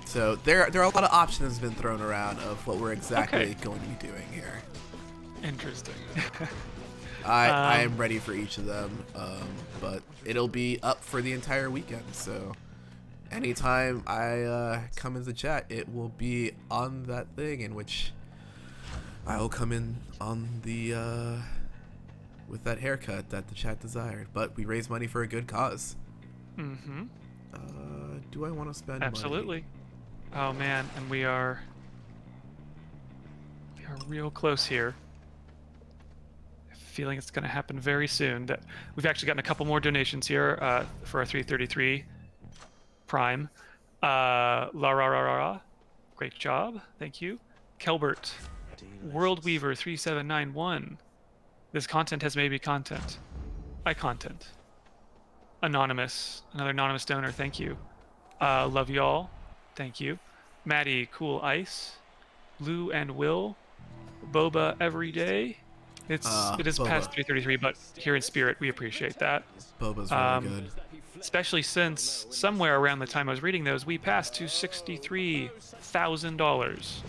So there are a lot of options been thrown around of what we're exactly going to be doing here. Interesting. I am ready for each of them, but it'll be up for the entire weekend. So anytime I come into chat, it will be on that thing in which I will come in on the with that haircut that the chat desired. But we raise money for a good cause. Mm-hmm. Do I want to spend Absolutely. money? Oh man, and we are real close here. Feeling it's going to happen very soon. That we've actually gotten a couple more donations here for our 333 Prime. La ra ra ra ra. Great job, thank you. Kelbert, World Weaver 3791. This content has made me content. I content. Anonymous, another anonymous donor. Thank you. Love y'all. Thank you. Maddie, Cool Ice, Lou and Will, Boba every day. It is Boba. past 333, but here in spirit, we appreciate that. Boba's really good. Especially since somewhere around the time I was reading those, we passed to $63,000.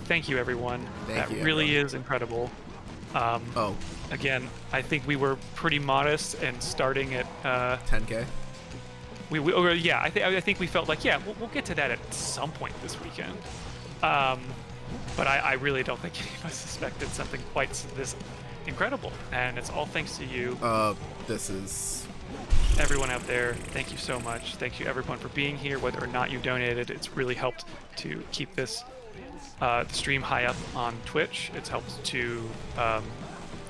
Thank you, everyone. That really is incredible. Again, I think we were pretty modest and starting at 10K. I think we felt like we'll get to that at some point this weekend. But I really don't think any of us suspected something quite this incredible, and it's all thanks to you. This is everyone out there. Thank you so much. Thank you everyone for being here, whether or not you donated. It's really helped to keep this the stream high up on Twitch. It's helped to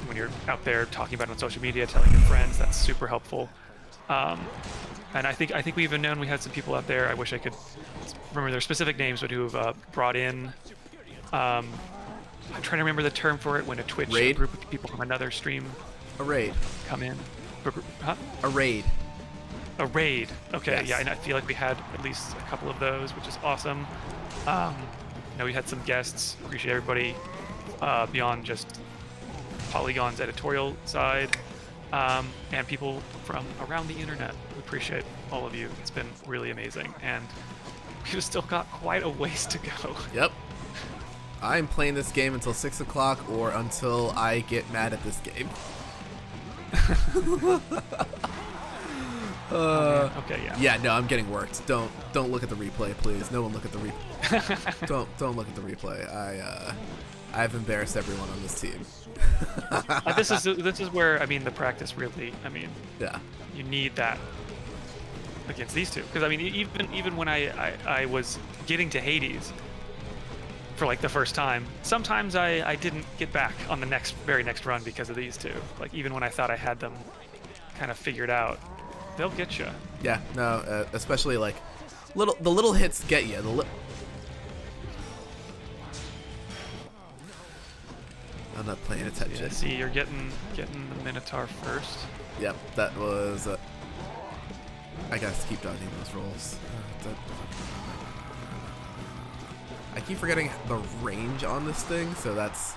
when you're out there talking about it on social media, telling your friends. That's super helpful. And I think we even known we had some people out there. I wish I could remember their specific names, but who have brought in. I'm trying to remember the term for it when a Twitch group of people from another stream. A raid. Come in. Huh? A raid. A raid. Okay. Yes. Yeah, and I feel like we had at least a couple of those, which is awesome. We had some guests. Appreciate everybody beyond just Polygon's editorial side. And people from around the internet. We appreciate all of you. It's been really amazing, and we've still got quite a ways to go. Yep. I'm playing this game until 6 o'clock or until I get mad at this game. Okay, yeah. Yeah, no, I'm getting worked. Don't look at the replay, please. No one look at the replay. don't look at the replay. I've embarrassed everyone on this team. This is where the practice really. Yeah. You need that. against these two. Because I mean, even when I was getting to Hades for like the first time, sometimes I didn't get back on the very next run because of these two. Like even when I thought I had them kind of figured out, they'll get you. Yeah, no, especially like the little hits get you. I'm not paying attention. Yeah, see, you're getting the Minotaur first. Yep, that was. I gotta keep dodging those rolls. I keep forgetting the range on this thing, so that's.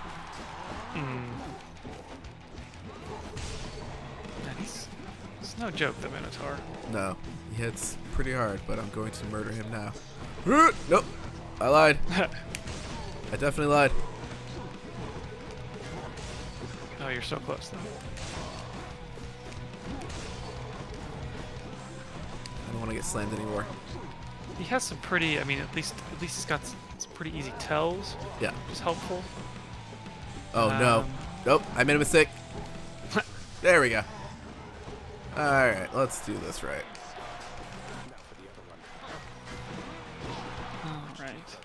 It's no joke, the Minotaur. No, he hits pretty hard, but I'm going to murder him now. Nope, I lied. I definitely lied. Oh, you're so close though. I don't want to get slammed anymore. He has some pretty. I mean, at least he's got some pretty easy tells. Yeah, which is helpful. Oh no! Nope, I made a mistake. There we go. All right, let's do this right. All right.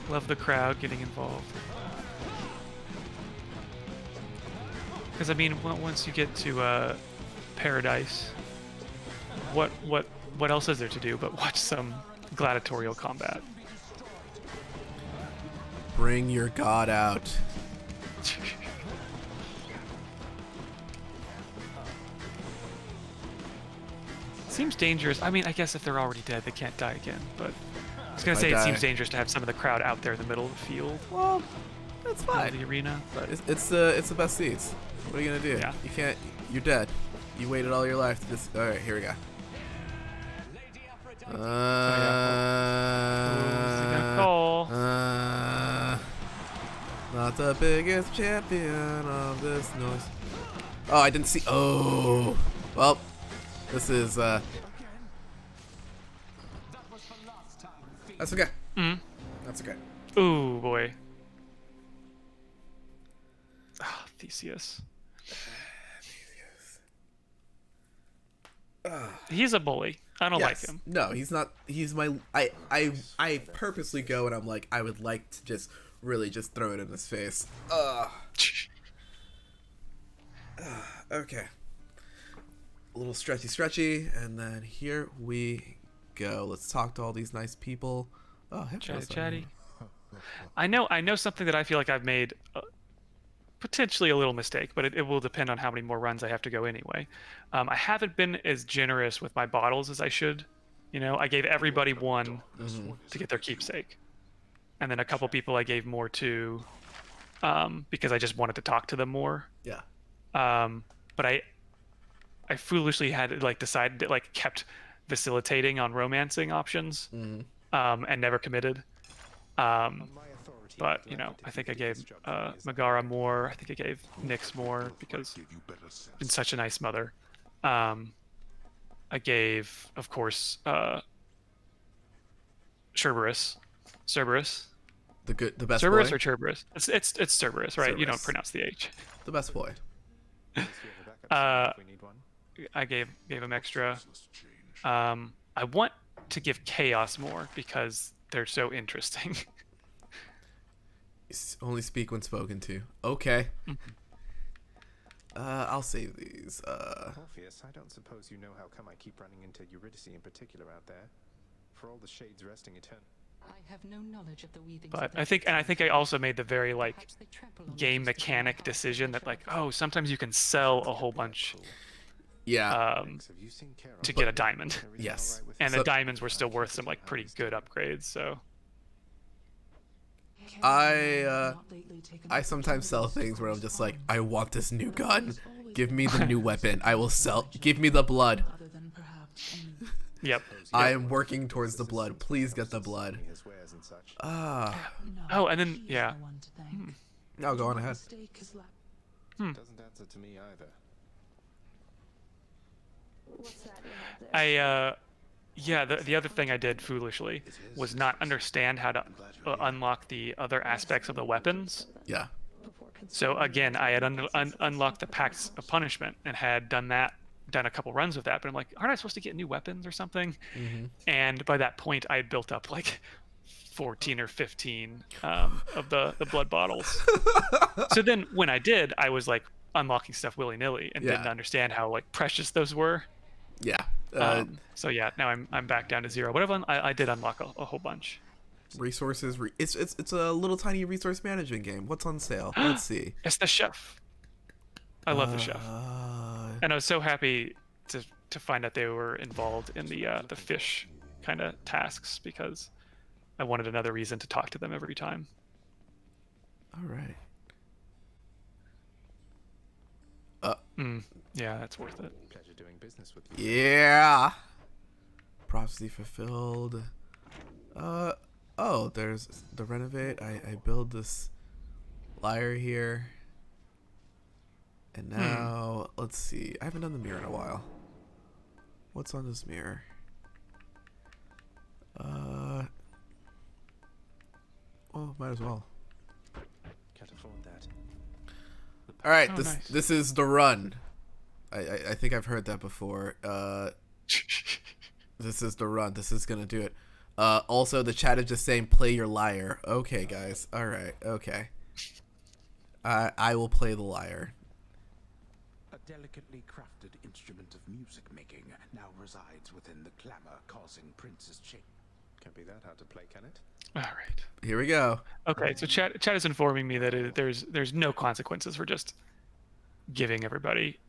Love the crowd getting involved. Because I mean, once you get to Paradise, what else is there to do but watch some gladiatorial combat? Bring your god out. Seems dangerous. I mean, I guess if they're already dead, they can't die again. But I was gonna say it seems dangerous to have some of the crowd out there in the middle of the field. Well, that's fine. The arena, but it's the best seats. What are you gonna do? Yeah. You can't. You're dead. You waited all your life to this. All right, here we go. Not the biggest champion of this noise. Oh, I didn't see. Oh, well, this is. That's okay. That's okay. Ooh boy. Ah, Theseus. He's a bully. I don't like him. No, he's not. He's my. I purposely go and I'm like, I would like to just really just throw it in his face. Okay. A little stretchy, and then here we go. Let's talk to all these nice people. Oh, chatty. I know something that I feel like I've made potentially a little mistake, but it will depend on how many more runs I have to go anyway. I haven't been as generous with my bottles as I should. You know, I gave everybody one to get their keepsake. And then a couple people I gave more to because I just wanted to talk to them more. Yeah. But I foolishly had decided to kept facilitating on romancing options and never committed. But you know, I think I gave Megara more. I think I gave Nyx more because she's been such a nice mother. I gave, of course, Cerberus. The best Cerberus boy? or Cerberus? It's Cerberus, right? Cerberus. You don't pronounce the H. The best boy. I gave him extra. I want to give Chaos more because they're so interesting. Only speak when spoken to. Okay. I'll save these. Orpheus, I don't suppose you know how come I keep running into Eurydice in particular out there. For all the shades resting eternal. I have no knowledge of the weavings. But I think I also made the very game mechanic decision that oh, sometimes you can sell a whole bunch. Yeah. To get a diamond. Yes. And the diamonds were still worth some pretty good upgrades. So. I sometimes sell things where I'm just like, I want this new gun. Give me the new weapon. I will sell. Give me the blood. Yep. I am working towards the blood. Please get the blood. Oh, and then yeah. No, go on ahead. Doesn't answer to me either. The other thing I did foolishly was not understand how to unlock the other aspects of the weapons. Yeah. So again, I had unlocked the Pacts of Punishment and had done a couple runs of that, but I'm like, aren't I supposed to get new weapons or something? And by that point, I had built up like 14 or 15 of the blood bottles. So then when I did, I was like unlocking stuff willy-nilly and didn't understand how like precious those were. Yeah. So yeah, now I'm back down to 0. Whatever, I did unlock a whole bunch. Resources. It's a little tiny resource management game. What's on sale? Let's see. It's the chef. I love the chef. And I was so happy to find out they were involved in the fish kind of tasks because I wanted another reason to talk to them every time. All right. Yeah, that's worth it. Pleasure doing business with you. Yeah. Prophecy fulfilled. Oh, there's the renovate. I build this lyre here. And now, let's see. I haven't done the mirror in a while. What's on this mirror? Well, might as well. Can't afford that. All right, nice. This is the run. I think I've heard that before. This is the run. This is gonna do it. Also, the chat is just saying play your lyre. Okay, guys. All right. Okay. I will play the lyre. A delicately crafted instrument of music making now resides within the clamor causing Prince's chain. Can't be that hard to play, can it? All right. Here we go. Okay, so chat is informing me that there's no consequences for just giving everybody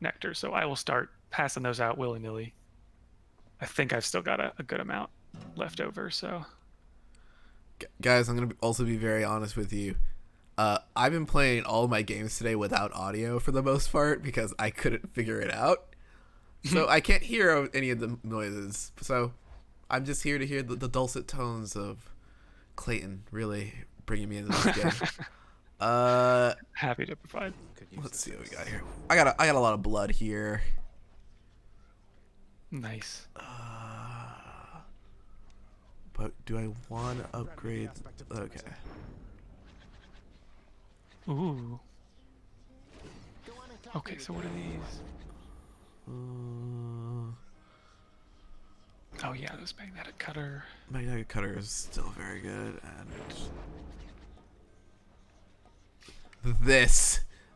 nectar, so I will start passing those out willy-nilly. I think I've still got a good amount left over, so. Guys, I'm gonna also be very honest with you. I've been playing all my games today without audio for the most part because I couldn't figure it out. So I can't hear any of the noises. So I'm just here to hear the dulcet tones of Clayton really bringing me into this game. Happy to provide. Let's see what we got here. I got a lot of blood here. Nice. But do I want to upgrade? Okay. Ooh. Okay, so what are these? Oh yeah, this magnetic cutter. Magnetic cutter is still very good, and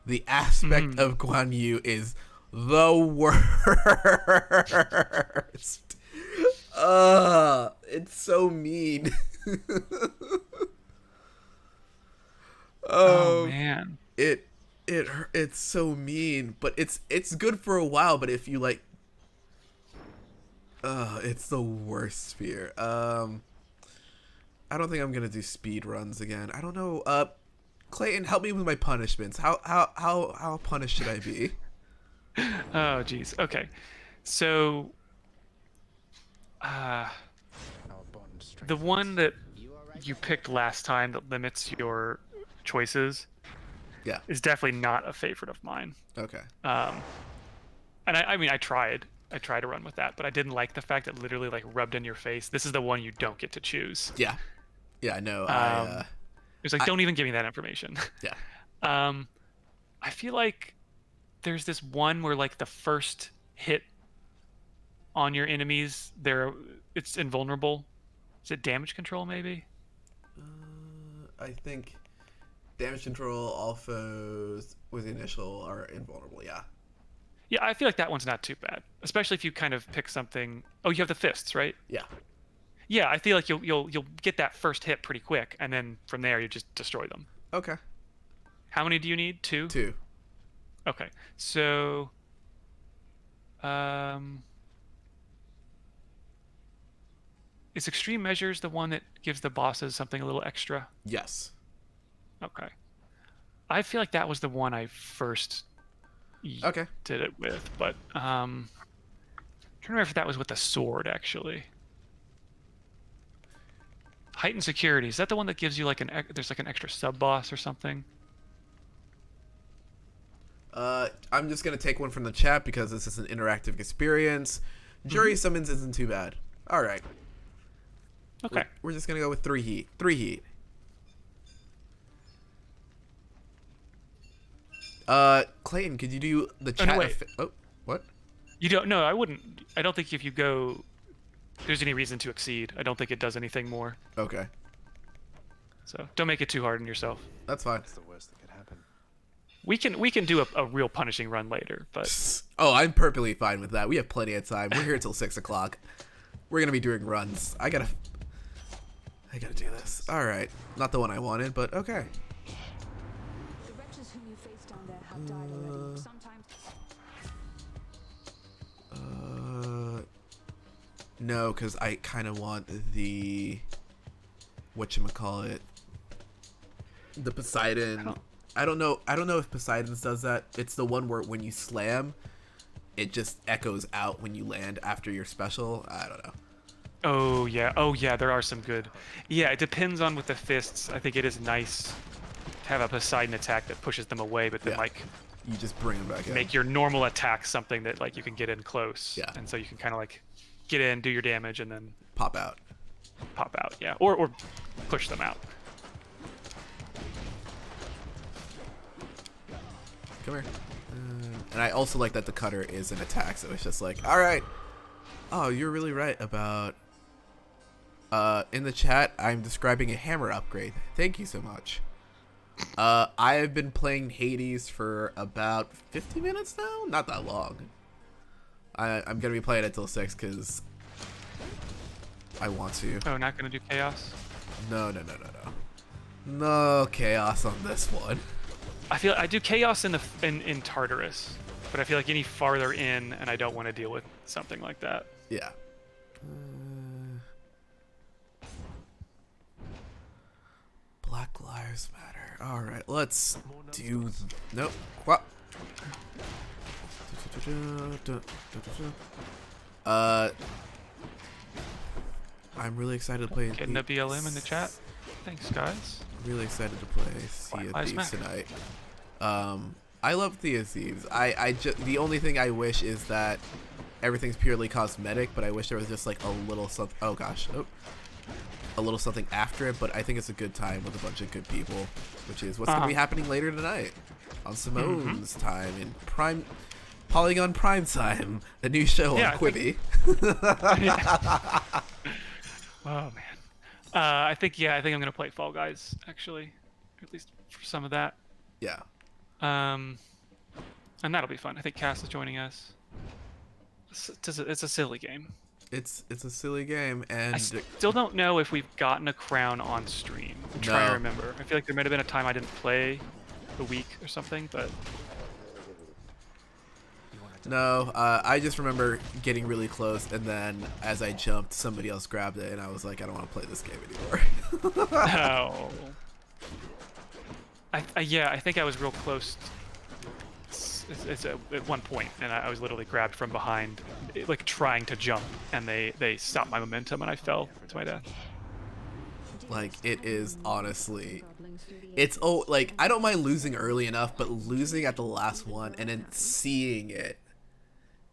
the aspect of Guan Yu is the worst. It's so mean. Oh man. It's so mean, but it's good for a while, but if you like it's the worst sphere. I don't think I'm gonna do speed runs again. I don't know. Clayton, help me with my punishments. How punished should I be? Oh geez. Okay. So the one that you picked last time that limits your choices is definitely not a favorite of mine. Okay. And I mean I tried to run with that, but I didn't like the fact that literally like rubbed in your face. This is the one you don't get to choose. Yeah I know. It's like don't even give me that information. Yeah. I feel like there's this one where like the first hit on your enemies it's invulnerable. Is it damage control maybe? I think damage control, alphas with initial are invulnerable, yeah. Yeah, I feel like that one's not too bad, especially if you kind of pick something. Oh, you have the fists, right? Yeah. Yeah, I feel like you'll get that first hit pretty quick, and then from there you just destroy them. Okay. How many do you need? 2? 2. Okay, so is extreme measures the one that gives the bosses something a little extra? Yes. Okay. I feel like that was the one I first did it with, but I'm trying to remember if that was with the sword actually. Heightened security, is that the one that gives you like there's like an extra sub boss or something? I'm just gonna take one from the chat because this is an interactive experience. Jury summons isn't too bad. All right. Okay. We're just gonna go with 3 heat. 3 heat. Clayton, could you do the chat? No, wait. What? You don't? No, I wouldn't. I don't think if you go, there's any reason to exceed. I don't think it does anything more. Okay. So don't make it too hard on yourself. That's fine. That's the worst that could happen. We can do a real punishing run later, but oh, I'm perfectly fine with that. We have plenty of time. We're here till 6 o'clock. We're gonna be doing runs. I gotta do this. All right, not the one I wanted, but okay. The wretches whom you face down there have died already. Sometimes. No, because I kind of want the whatchamacallit, the Poseidon. I don't know if Poseidon's does that. It's the one where when you slam, it just echoes out when you land after your special. I don't know. Oh yeah, there are some good. Yeah, it depends on with the fists. I think it is nice to have a Poseidon attack that pushes them away, but then like you just bring them back in. Make your normal attack something that like you can get in close. Yeah. And so you can kind of like get in, do your damage, and then pop out. Pop out, yeah, or push them out. Come here. And I also like that the cutter is an attack, so it's just like, all right. Oh, you're really right about. In the chat, I'm describing a hammer upgrade. Thank you so much. I have been playing Hades for about 50 minutes now. Not that long. I'm gonna be playing it till 6 because I want to. Oh, not gonna do chaos? No. No chaos on this one. I feel I do chaos in Tartarus, but I feel like any farther in, and I don't want to deal with something like that. Yeah. Black Lives Matter. All right, let's do. Nope. What? I'm really excited to play. Getting a BLM in the chat. Thanks, guys. Really excited to play Sea of Thieves tonight. I love Sea of Thieves. The only thing I wish is that everything's purely cosmetic, but I wish there was just like a little something. Oh gosh, a little something after it. But I think it's a good time with a bunch of good people, which is what's gonna be happening later tonight on Simone's time in Polygon Prime Time, the new show on Quibi. Oh man. I think I'm gonna play Fall Guys actually, or at least for some of that. Yeah. And that'll be fun. I think Cass is joining us. It's a silly game. It's a silly game, and I still don't know if we've gotten a crown on stream. I'm trying to remember. I feel like there might have been a time I didn't play a week or something, but no. I just remember getting really close, and then as I jumped, somebody else grabbed it, and I was like, I don't want to play this game anymore. No. I think I was real close. It's at one point, and I was literally grabbed from behind, like trying to jump, and they stopped my momentum, and I fell to my death. Like, it is honestly, it's like I don't mind losing early enough, but losing at the last one and then seeing it,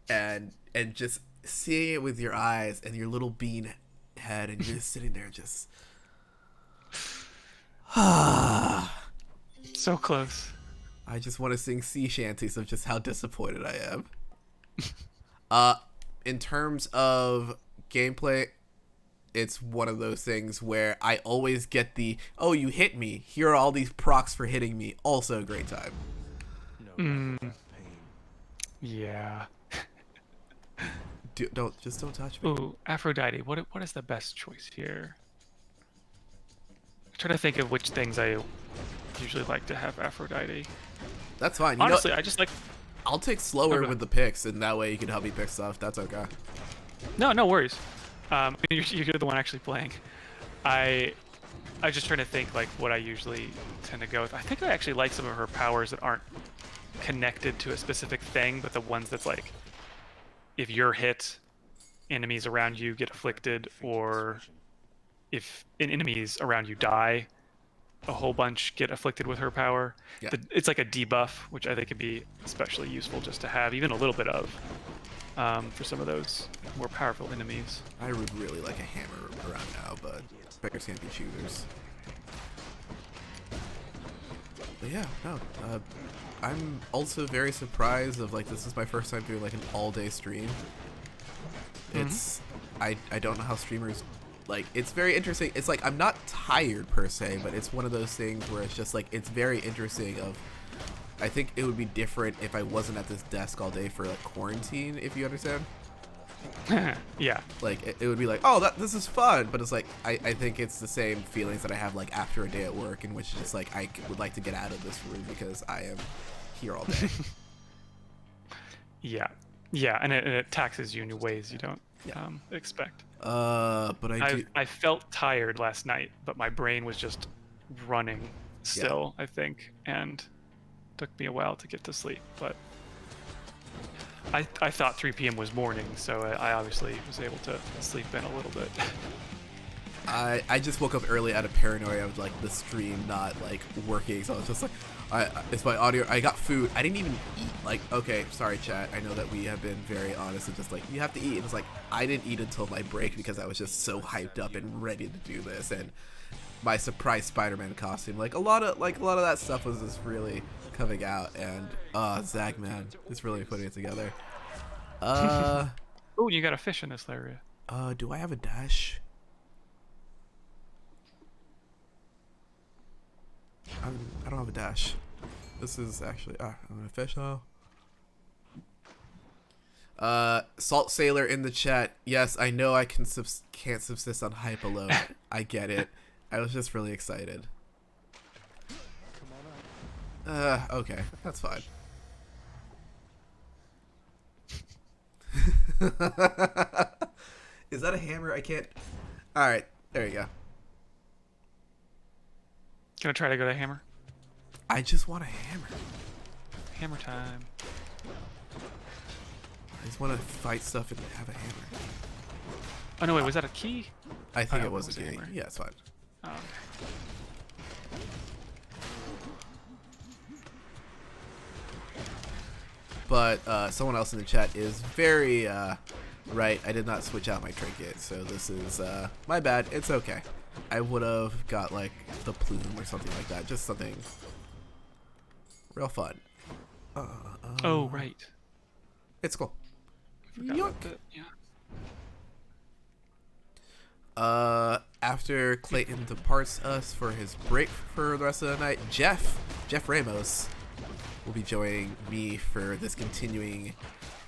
and just seeing it with your eyes and your little bean head, and you're just sitting there just so close. I just want to sing sea shanties of just how disappointed I am. In terms of gameplay, it's one of those things where I always get the, oh, you hit me. Here are all these procs for hitting me. Also a great time. Yeah. Don't touch me. Ooh, Aphrodite. What is the best choice here? I'm trying to think of which things I usually like to have Aphrodite. That's fine. Honestly, I just like. I'll take slower with the picks, and that way you can help me pick stuff. That's okay. No worries. You're the one actually playing. I just trying to think like what I usually tend to go with. I think I actually like some of her powers that aren't connected to a specific thing, but the ones that's like, if you're hit, enemies around you get afflicted, or if enemies around you die, a whole bunch get afflicted with her power. Yeah. It's like a debuff, which I think could be especially useful just to have even a little bit of for some of those more powerful enemies. I would really like a hammer around now, but beggars can't be choosers. But yeah, no. I'm also very surprised of like this is my first time doing like an all-day stream. It's I don't know how streamers like it's very interesting. It's like I'm not tired per se, but it's one of those things where it's just like it's very interesting of I think it would be different if I wasn't at this desk all day for like quarantine, if you understand. Yeah. Like it would be like, oh, this is fun, but it's like I think it's the same feelings that I have like after a day at work, in which it's like I would like to get out of this room because I am here all day. Yeah, and it taxes you in ways you don't expect. But I felt tired last night, but my brain was just running still. I think, and took me a while to get to sleep, but. I thought 3 p.m. was morning, so I obviously was able to sleep in a little bit. I just woke up early out of paranoia of like the stream not like working, so I was just like, it's my audio. I got food. I didn't even eat. Like, okay, sorry chat. I know that we have been very honest and just like you have to eat. And it's like I didn't eat until my break because I was just so hyped up and ready to do this. And my surprise Spider-Man costume, like a lot of that stuff was just really coming out, and Zach, man, it's really putting it together. Oh, you got a fish in this area. Do I have a dash? I don't have a dash. This is actually I'm gonna fish now. Salt Sailor in the chat. Yes, I know I can't subsist on hype alone. I get it. I was just really excited. Okay, that's fine. Is that a hammer? I can't. All right, there you go. Gonna try to go to hammer. I just want a hammer. Hammer time. I just want to fight stuff and have a hammer. Oh no, wait, was that a key? I think it was a key. Hammer. Yeah, it's fine. Oh, okay. But someone else in the chat is very right. I did not switch out my trinket, so this is my bad. It's okay. I would have got like the plume or something like that. Just something real fun. Oh, right. It's cool. I forgot about that. Yeah. After Clayton departs us for his break for the rest of the night, Jeff Ramos will be joining me for this continuing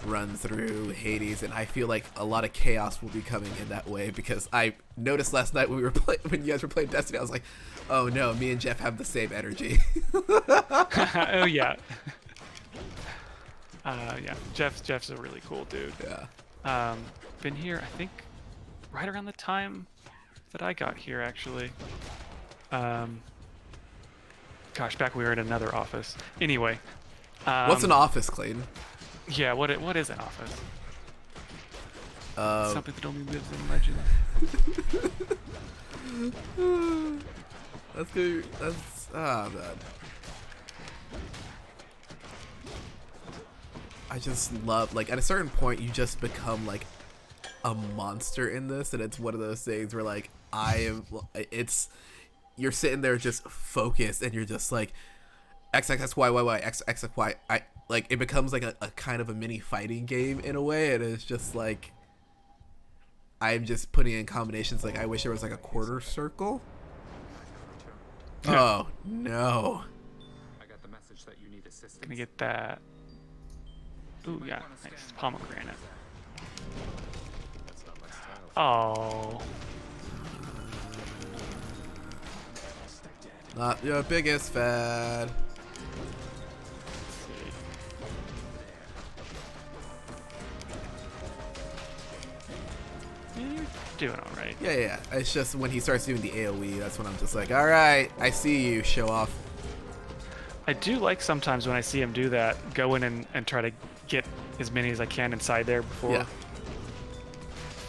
run through Hades, and I feel like a lot of chaos will be coming in that way because I noticed last night when when you guys were playing Destiny, I was like, oh no, me and Jeff have the same energy. Oh yeah. Yeah, Jeff's a really cool dude. Yeah. Been here, I think, right around the time that I got here, actually. Gosh, back when we were in another office. Anyway. What's an office, Clayton? Yeah, what is an office? Something that only lives in legend. That's good. That's man. I just love, like, at a certain point you just become like a monster in this, and it's one of those things where like you're sitting there just focused, and you're just like X X X Y Y Y X X X Y. Like it becomes like a kind of a mini fighting game in a way, and it's just like I'm just putting in combinations. Like I wish there was like a quarter circle. Oh no! I got the message that you need assistance. Gonna get that. Ooh yeah, nice pomegranate. Oh. Not your biggest fan. You're doing all right. Yeah. It's just when he starts doing the AoE, that's when I'm just like, all right, I see you, show off. I do like sometimes when I see him do that, go in and try to get as many as I can inside there before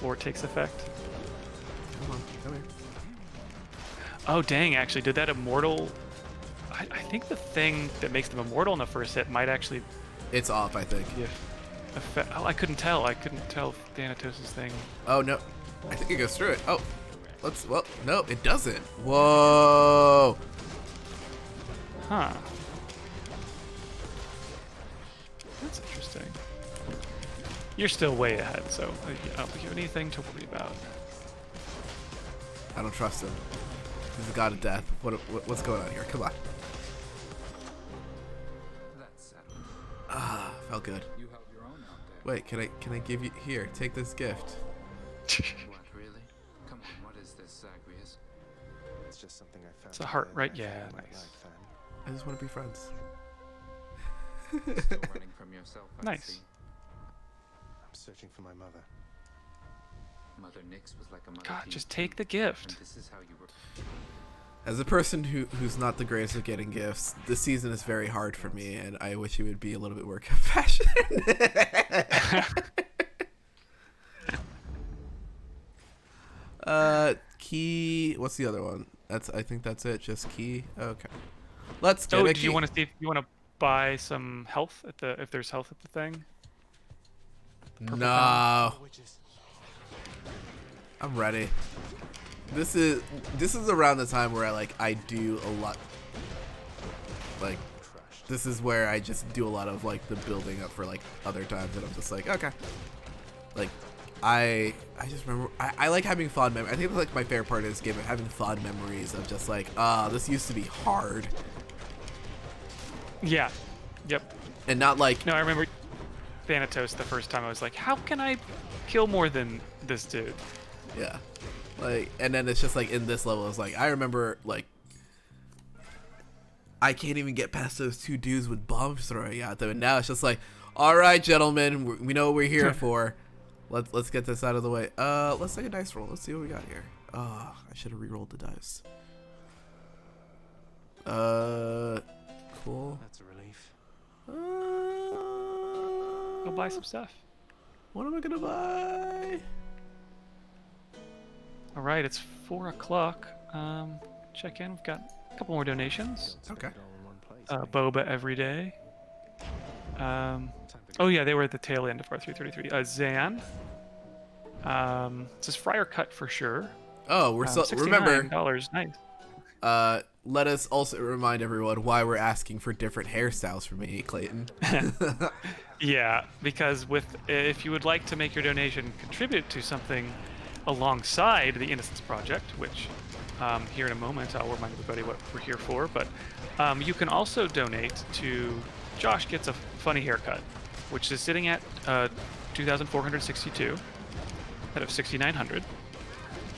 it takes effect. Come here. Oh dang! Actually, did that immortal? I think the thing that makes them immortal in the first hit might actually. It's off, I think. Yeah. Oh, I couldn't tell. I couldn't tell if Thanatos' thing. Oh no, I think it goes through it. Oh, well, no, it doesn't. Whoa. Huh. That's interesting. You're still way ahead, so I don't think you have anything to worry about. I don't trust him. He's a god of death. What's going on here? Come on. Ah, felt good. You held your own out there. Wait, can I give you here? Take this gift. What, really? Come on, what is this, Zagreus? It's just something I found. It's a heart, right? Yeah, nice. I just want to be friends. Still running from yourself, I Nice. see. I'm searching for my mother. Mother Nyx was like a mother. God, to just you, take the and gift. this is how you were. As a person who's not the greatest at getting gifts, this season is very hard for me, and I wish you would be a little bit more compassionate. Key. What's the other one? I think that's it. Just key. Okay. Let's get Oh, a do key. you want to see if you want to buy some health at the if there's health at the thing? No. I'm ready. This is around the time where I do a lot. Like, this is where I just do a lot of like the building up for like other times, and I'm just like, okay. Like, I just remember I like having fond memories. I think that's like my favorite part of this game, having fond memories of just like, this used to be hard. Yeah. Yep. And not like. No, I remember Thanatos the first time. I was like, how can I kill more than this dude? Yeah. Like, and then it's just like in this level, it's like I remember like I can't even get past those two dudes with bombs throwing at them, and now it's just like, all right, gentlemen, we know what we're here for. Let's get this out of the way. Let's take a dice roll. Let's see what we got here. I should have re-rolled the dice. Cool. That's a relief. Go buy some stuff. What am I gonna buy? All right, it's 4 o'clock. Check in. We've got a couple more donations. Okay. Boba every day. Oh yeah, they were at the tail end of our 333. Zan. It says Friar Cut for sure. Oh, we're still remember. $69. Nice. Let us also remind everyone why we're asking for different hairstyles for me, Clayton. Yeah, because if you would like to make your donation contribute to something alongside the Innocence Project, which here in a moment I'll remind everybody what we're here for, but you can also donate to Josh Gets a Funny Haircut, which is sitting at 2,462 out of 6,900.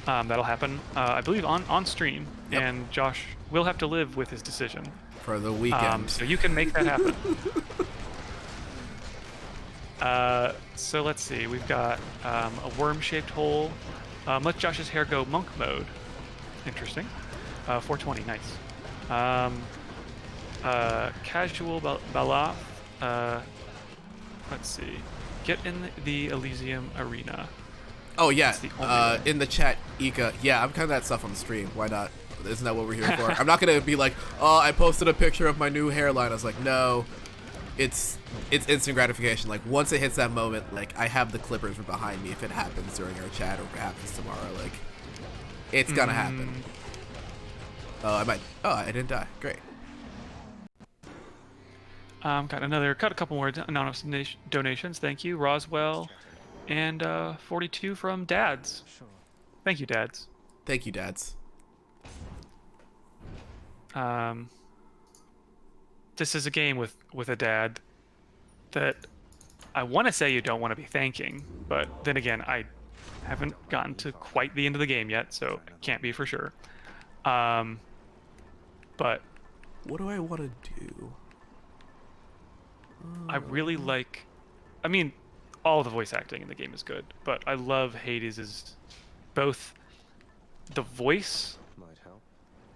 That'll happen, I believe, on stream, yep. And Josh will have to live with his decision for the weekend. So you can make that happen. So let's see. We've got a worm-shaped hole. Let Josh's hair go monk mode. Interesting. 420, nice. Casual Balath. Let's see. Get in the Elysium Arena. Oh yeah, in the chat, Ika. Yeah, I'm kind of that stuff on the stream. Why not? Isn't that what we're here for? I'm not gonna be like, oh, I posted a picture of my new hairline. I was like, no, it's instant gratification. Like once it hits that moment, like I have the clippers behind me if it happens during our chat or if it happens tomorrow. Like it's gonna happen. Oh, I didn't die. Great. Got a couple more anonymous donations. Thank you, Roswell. And 42 from Dads. Sure. Thank you, Dads. Thank you, Dads. This is a game with a dad that I want to say you don't want to be thanking, but then again, I haven't gotten to quite the end of the game yet, so it can't be for sure. But what do I want to do? I really like. I mean, all the voice acting in the game is good, but I love Hades' both the voice,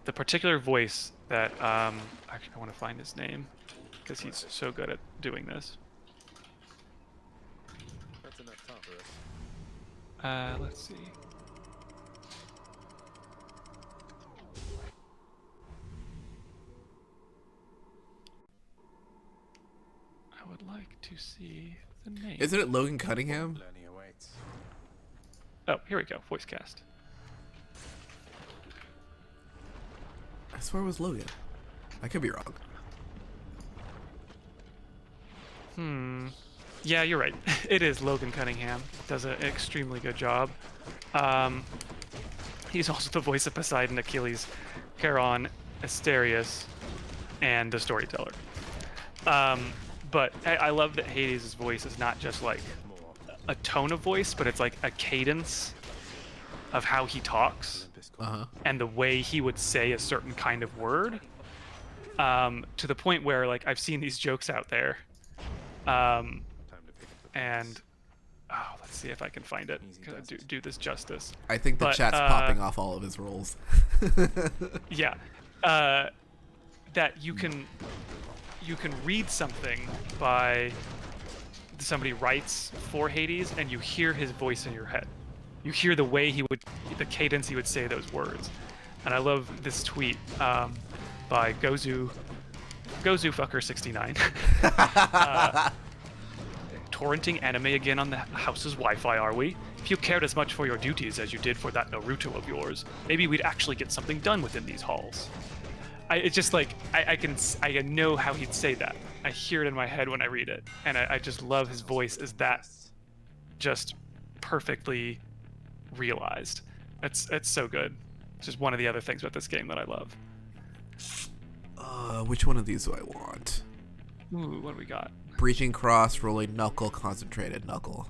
the particular voice that actually I want to find his name because he's so good at doing this. That's enough time for us. Let's see. I would like to see the name. Isn't it Logan Cunningham? Oh, here we go. Voice cast. I swear it was Logan. I could be wrong. Yeah, you're right. It is Logan Cunningham. Does an extremely good job. He's also the voice of Poseidon, Achilles, Charon, Asterius, and the storyteller. But I love that Hades' voice is not just like a tone of voice, but it's like a cadence of how he talks and the way he would say a certain kind of word. To the point where like I've seen these jokes out there. And let's see if I can find it. Do this justice. I think the chat's popping off all of his roles. Yeah. That you can read something by somebody writes for Hades and you hear his voice in your head. You hear the way the cadence he would say those words. And I love this tweet by GozuFucker69. Torrenting anime again on the house's Wi-Fi, are we? If you cared as much for your duties as you did for that Naruto of yours, maybe we'd actually get something done within these halls. It's just like I know how he'd say that. I hear it in my head when I read it, and I just love his voice as that just perfectly realized. It's so good. It's just one of the other things about this game that I love. Which one of these do I want? Ooh, what do we got? Breaching cross, rolling knuckle, concentrated knuckle.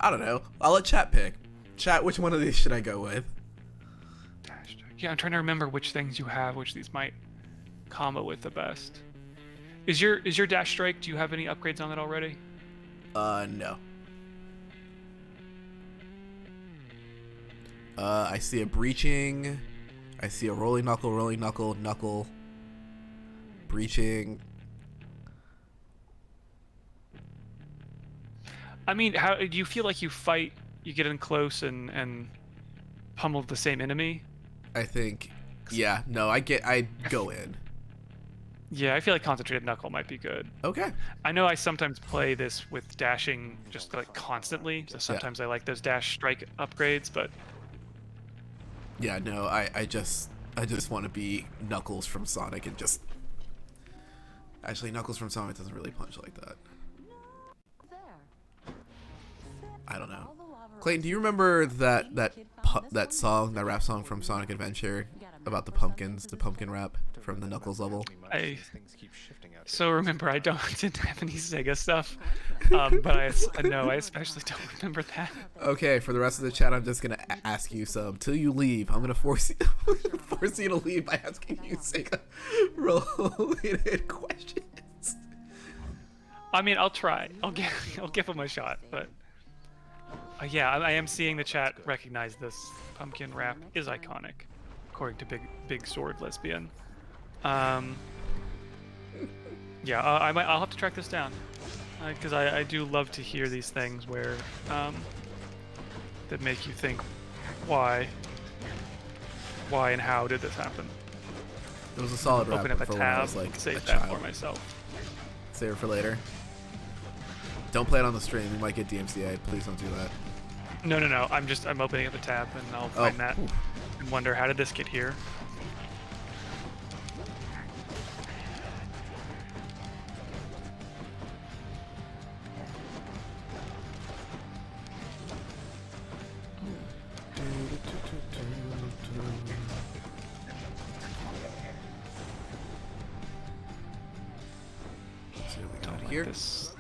I don't know. I'll let chat pick. Chat, which one of these should I go with? Yeah, I'm trying to remember which things you have, which these might combo with the best. Is your dash strike? Do you have any upgrades on it already? No. I see a breaching. I see a rolling knuckle, knuckle, breaching. I mean, how do you feel like you fight? You get in close and pummel the same enemy? I think, yeah. No, I go in. Yeah, I feel like concentrated knuckle might be good. Okay. I know I sometimes play this with dashing just like constantly, so sometimes I like those dash strike upgrades, but yeah, no, I just want to be Knuckles from Sonic and just actually Knuckles from Sonic doesn't really punch like that. I don't know. Clayton, do you remember that song, that rap song from Sonic Adventure about the pumpkins, the pumpkin rap from the Knuckles level? I didn't have any Sega stuff, but I especially don't remember that. Okay, for the rest of the chat, I'm just gonna ask you some. Till you leave, I'm gonna force you to leave by asking you Sega related questions. I mean, I'll try. I'll give them a shot, but yeah, I am seeing the chat recognize this pumpkin rap is iconic, according to Big Sword Lesbian. Yeah, I'll have to track this down, because I do love to hear these things where that make you think, why and how did this happen? It was a solid rap. Open up a for tab, when I was like save a that child. for myself. Save it for later. Don't play it on the stream. We might get DMCA'd. Please don't do that. No. I'm opening up a tab and I'll find that and wonder, how did this get here? Down here. This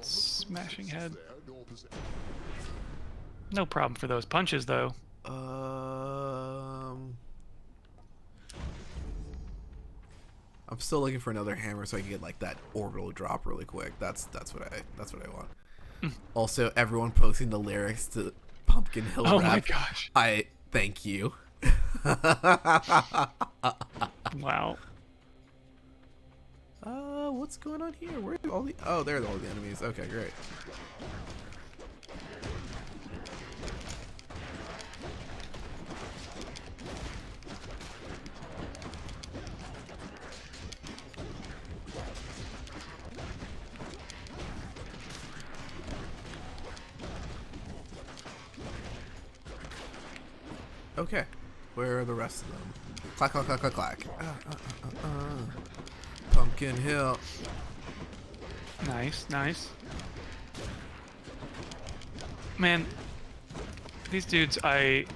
smashing head. No problem for those punches, though. I'm still looking for another hammer so I can get like that orbital drop really quick. That's what I want. Also, everyone posting the lyrics to Pumpkin Hill Oh rap. my gosh! I thank you. Wow. What's going on here? Where are all the? Oh, there are all the enemies. Okay, great. Okay. Where are the rest of them? Clack, clack, clack, clack, clack. Pumpkin Hill. Nice, nice. Man, these dudes, I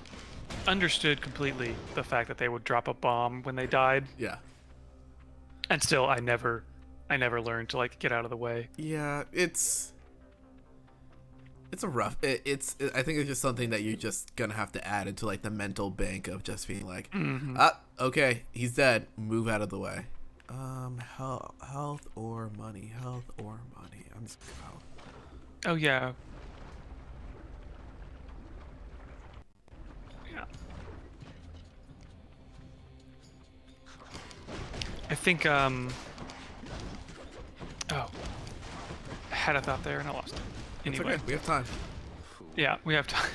understood completely the fact that they would drop a bomb when they died. Yeah. And still, I never learned to like get out of the way. Yeah, it's a rough. I think it's just something that you're just gonna have to add into like the mental bank of just being like, okay, he's dead. Move out of the way. Health or money? Health or money? I'm just health. Oh yeah. Yeah. I think oh, I had a thought there and I lost it. Anyway, okay. We have time. Yeah, we have time.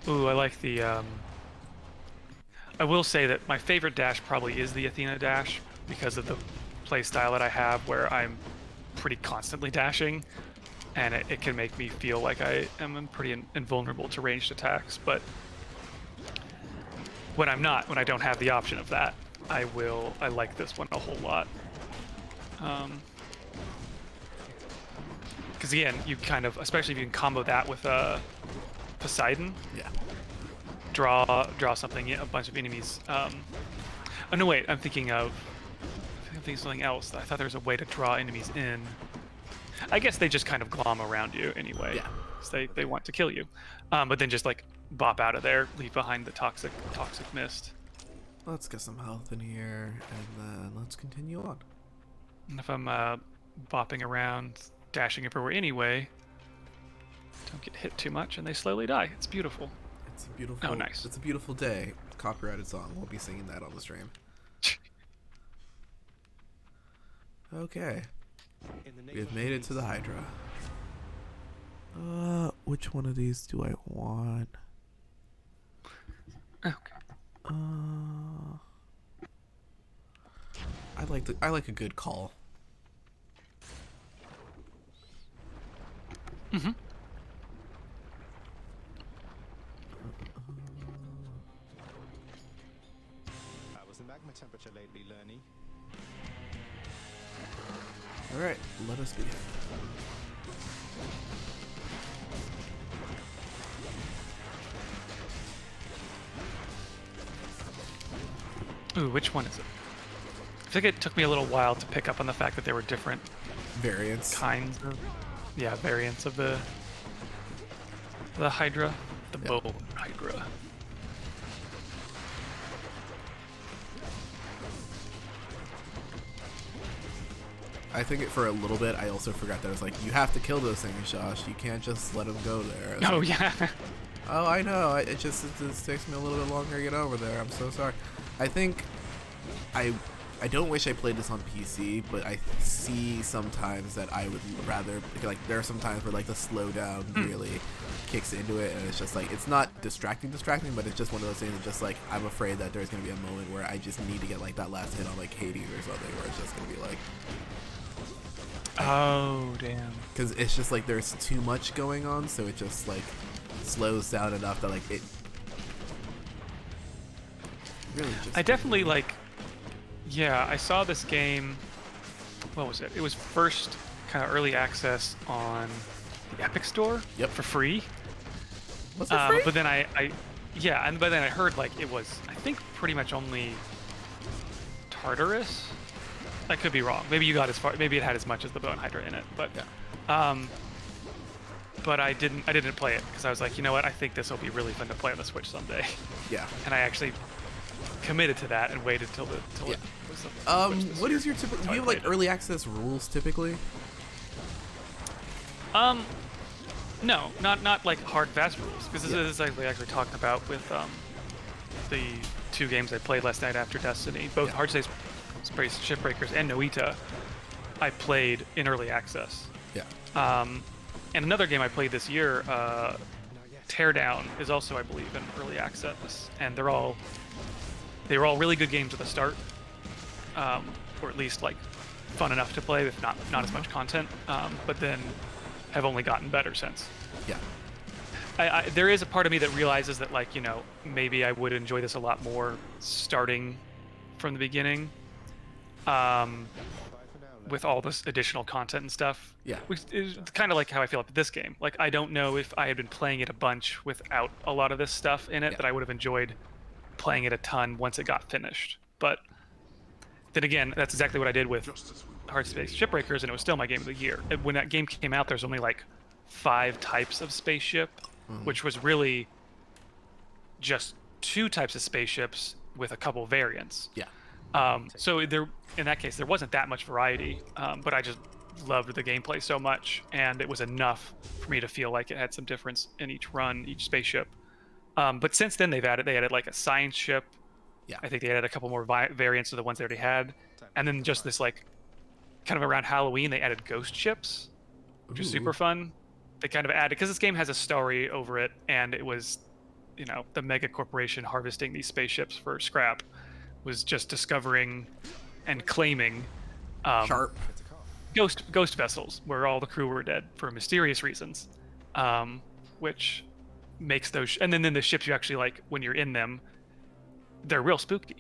Ooh, I like the I will say that my favorite dash probably is the Athena dash because of the play style that I have where I'm pretty constantly dashing and it can make me feel like I am pretty invulnerable to ranged attacks, but when I'm not, when I don't have the option of that, I like this one a whole lot. Because again, you kind of, especially if you can combo that with Poseidon. Yeah. Draw something, a bunch of enemies. Oh no, wait, I'm thinking of something else. I thought there was a way to draw enemies in. I guess they just kind of glom around you anyway. Yeah. So they want to kill you, but then just like bop out of there, leave behind the toxic mist. Let's get some health in here, and then let's continue on. And if I'm bopping around, dashing everywhere anyway, don't get hit too much, and they slowly die. It's beautiful. It's a beautiful. Oh, nice. It's a beautiful day. Copyrighted song. We'll be singing that on the stream. Okay. We have made it to the Hydra. Which one of these do I want? Okay. I like a good call. Mm-hmm. How was the magma temperature lately, Lerny? All right, let us begin. Ooh, which one is it? I think it took me a little while to pick up on the fact that there were different variants of the Hydra, the bow Hydra. I think for a little bit, I also forgot that I was like, you have to kill those things, Josh. You can't just let them go there. Oh, yeah. Oh, I know. It just takes me a little bit longer to get over there. I'm so sorry. I think I don't wish I played this on PC, but I see sometimes that I would rather, like, there are some times where like the slowdown really kicks into it, and it's just like, it's not distracting, but it's just one of those things that just like, I'm afraid that there's gonna be a moment where I just need to get like that last hit on like Hades or something, where it's just gonna be like, oh damn, because it's just like there's too much going on, so it just like slows down enough that like it really just. I definitely like. Yeah, I saw this game. What was it? It was first kind of early access on the Epic Store. Yep. For free. Was it free? But then but then I heard like it was, I think, pretty much only Tartarus. I could be wrong. Maybe you got as far. Maybe it had as much as the Bone Hydra in it. But yeah. But I didn't play it because I was like, you know what? I think this will be really fun to play on the Switch someday. Yeah. And I actually committed to that and waited till it. What is your typical? Do you have like early access rules typically? No, not like hard fast rules, because this is like we actually talked about with the two games I played last night after Destiny, both Hard Space Shipbreakers and Noita. I played in early access. Yeah. And another game I played this year, Teardown, is also, I believe, in early access, and they were all really good games at the start, or at least like fun enough to play with not as much content, but then have only gotten better since. Yeah. there is a part of me that realizes that, like, you know, maybe I would enjoy this a lot more starting from the beginning, with all this additional content and stuff. Yeah. Which is kind of like how I feel about this game. Like, I don't know if I had been playing it a bunch without a lot of this stuff in it, that I would have enjoyed playing it a ton once it got finished. But then again, that's exactly what I did with Hard Space Shipbreakers, and it was still my game of the year. When that game came out, there's only like 5 types of spaceship, which was really just 2 types of spaceships with a couple variants. Yeah. So there, in that case, there wasn't that much variety, but I just loved the gameplay so much, and it was enough for me to feel like it had some difference in each run, each spaceship. But since then, they added like a science ship. Yeah. I think they added a couple more variants of the ones they already had, and then just this, like, kind of around Halloween, they added ghost ships, which is super fun. They kind of added, because this game has a story over it, and it was, you know, the mega corporation harvesting these spaceships for scrap was just discovering and claiming ghost vessels where all the crew were dead for mysterious reasons, which makes those and then the ships you actually, like, when you're in them, they're real spooky.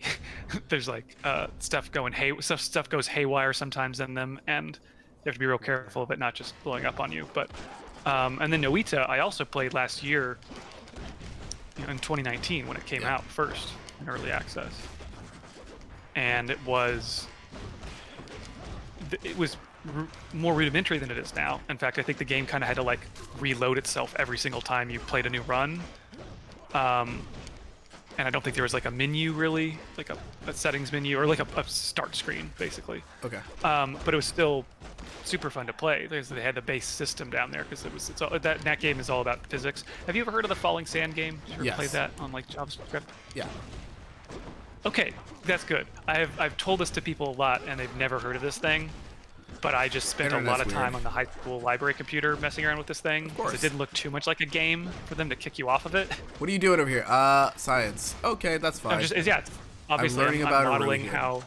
There's like stuff goes haywire sometimes in them, and you have to be real careful of it not just blowing up on you. But and then Noita, I also played last year, you know, in 2019 when it came out first in early access, and it was more rudimentary than it is now. In fact, I think the game kind of had to, like, reload itself every single time you played a new run. And I don't think there was, like, a menu really, like a settings menu, or like a start screen, basically. Okay. But it was still super fun to play. They had the base system down there, because that game is all about physics. Have you ever heard of the Falling Sand game? Did you ever play that on, like, JavaScript? Yeah. Okay, that's good. I've told this to people a lot, and they've never heard of this thing. But I just spent a lot of time on the high school library computer messing around with this thing. Of course. It didn't look too much like a game for them to kick you off of it. What are you doing over here? Science. Okay, that's fine. Obviously, I'm learning about modeling how.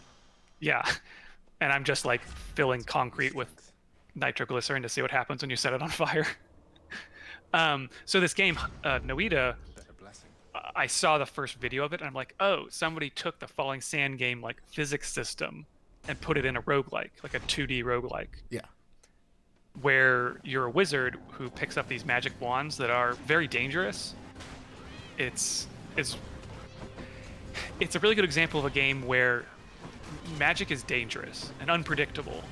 Yeah, and I'm just, like, filling concrete with nitroglycerin to see what happens when you set it on fire. So this game, Noita, I saw the first video of it, and I'm like, oh, somebody took the Falling Sand game, like, physics system and put it in a roguelike, like a 2D roguelike. Yeah. Where you're a wizard who picks up these magic wands that are very dangerous. It's a really good example of a game where magic is dangerous and unpredictable,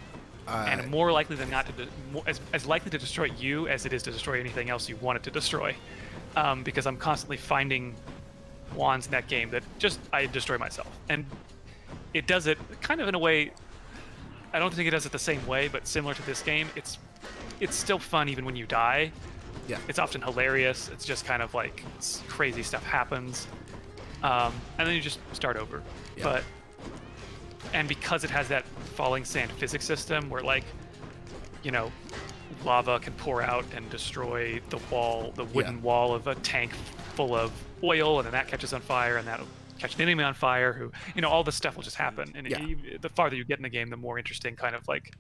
and more likely than not as likely to destroy you as it is to destroy anything else you want it to destroy. Because I'm constantly finding wands in that game that I destroy myself, and it does it kind of in a way. I don't think it does it the same way, but similar to this game, it's still fun even when you die. Yeah. It's often hilarious. It's just kind of like crazy stuff happens, and then you just start over. Yeah. And because it has that Falling Sand physics system where, like, you know, lava can pour out and destroy the wooden wall of a tank full of oil, and then that catches on fire, and that'll catch an enemy on fire, who, you know, all this stuff will just happen. And the farther you get in the game, the more interesting kind of, like,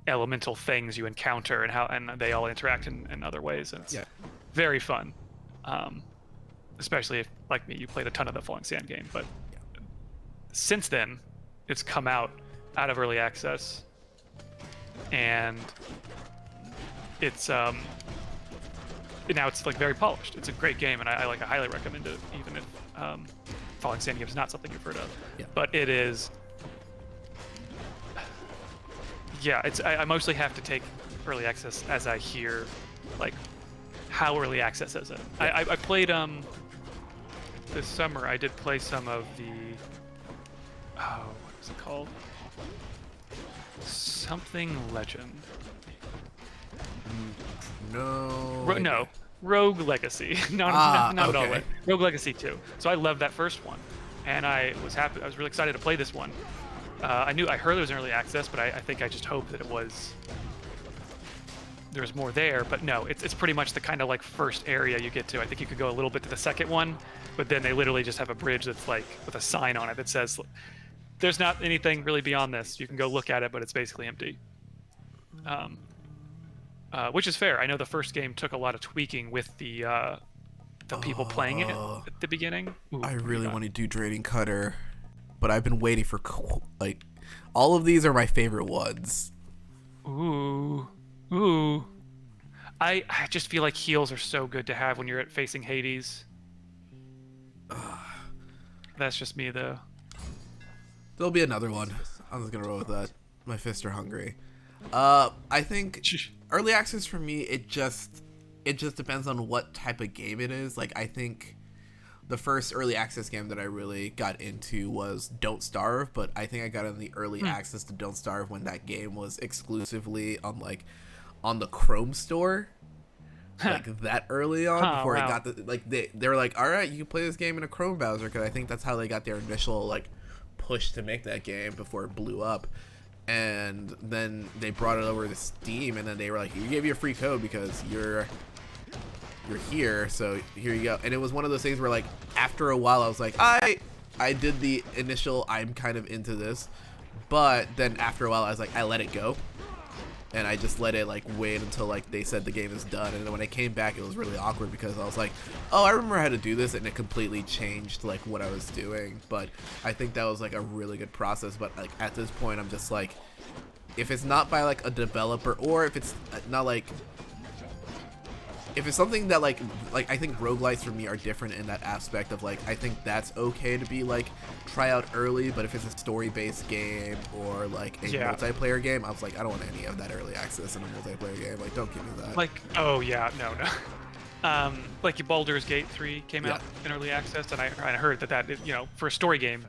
elemental things you encounter, and they all interact in other ways. And it's very fun. Especially if, like me, you played a ton of the Falling Sand game. But since then, it's come out of early access, and it's now it's, like, very polished. It's a great game, and I highly recommend it, even if Falling Sand game is not something you've heard of. Yeah. But it is. Yeah, I mostly have to take early access as I hear, like, how early access is it. Yeah. I played this summer. I did play some of the what is it called? Something Legend. No. Rogue Legacy. Not at all. Rogue Legacy 2. So I loved that first one, and I was happy. I was really excited to play this one. I heard it was in early access, but I think I just hoped that there was more there. But no, it's pretty much the kind of, like, first area you get to. I think you could go a little bit to the second one, but then they literally just have a bridge that's, like, with a sign on it that says there's not anything really beyond this. You can go look at it, but it's basically empty. which is fair. I know the first game took a lot of tweaking with the people playing it at the beginning. Ooh, I really want to do Draining Cutter, but I've been waiting for like all of these are my favorite ones. Ooh. I just feel like heals are so good to have when you're facing Hades. That's just me though. There'll be another one. I'm just gonna roll with that. My fists are hungry. I think early access for me, it just depends on what type of game it is. Like, I think the first early access game that I really got into was Don't Starve, but I think I got in the early access to Don't Starve when that game was exclusively on the Chrome store. Like that early on, before it got they were like, all right, you can play this game in a Chrome browser, because I think that's how they got their initial like push to make that game before it blew up. And then they brought it over to Steam, and then they were like, you gave you a free code because you're here, so here you go. And it was one of those things where, like, after a while I was like, I did the initial I'm kind of into this, but then after a while I was like, I let it go, and I just let it like wait until like they said the game is done. And then when I came back, it was really awkward because I was like, oh, I remember how to do this, and it completely changed like what I was doing. But I think that was like a really good process. But like at this point, I'm just like, if it's not by like a developer, or if it's not like, if it's something that like I think roguelites for me are different in that aspect of like, I think that's okay to be like try out early, but if it's a story-based game or like a multiplayer game, I was like, I don't want any of that early access in a multiplayer game. Like, don't give me that. Like, oh yeah, no. Like Baldur's Gate 3 came out in early access, and I heard that you know, for a story game,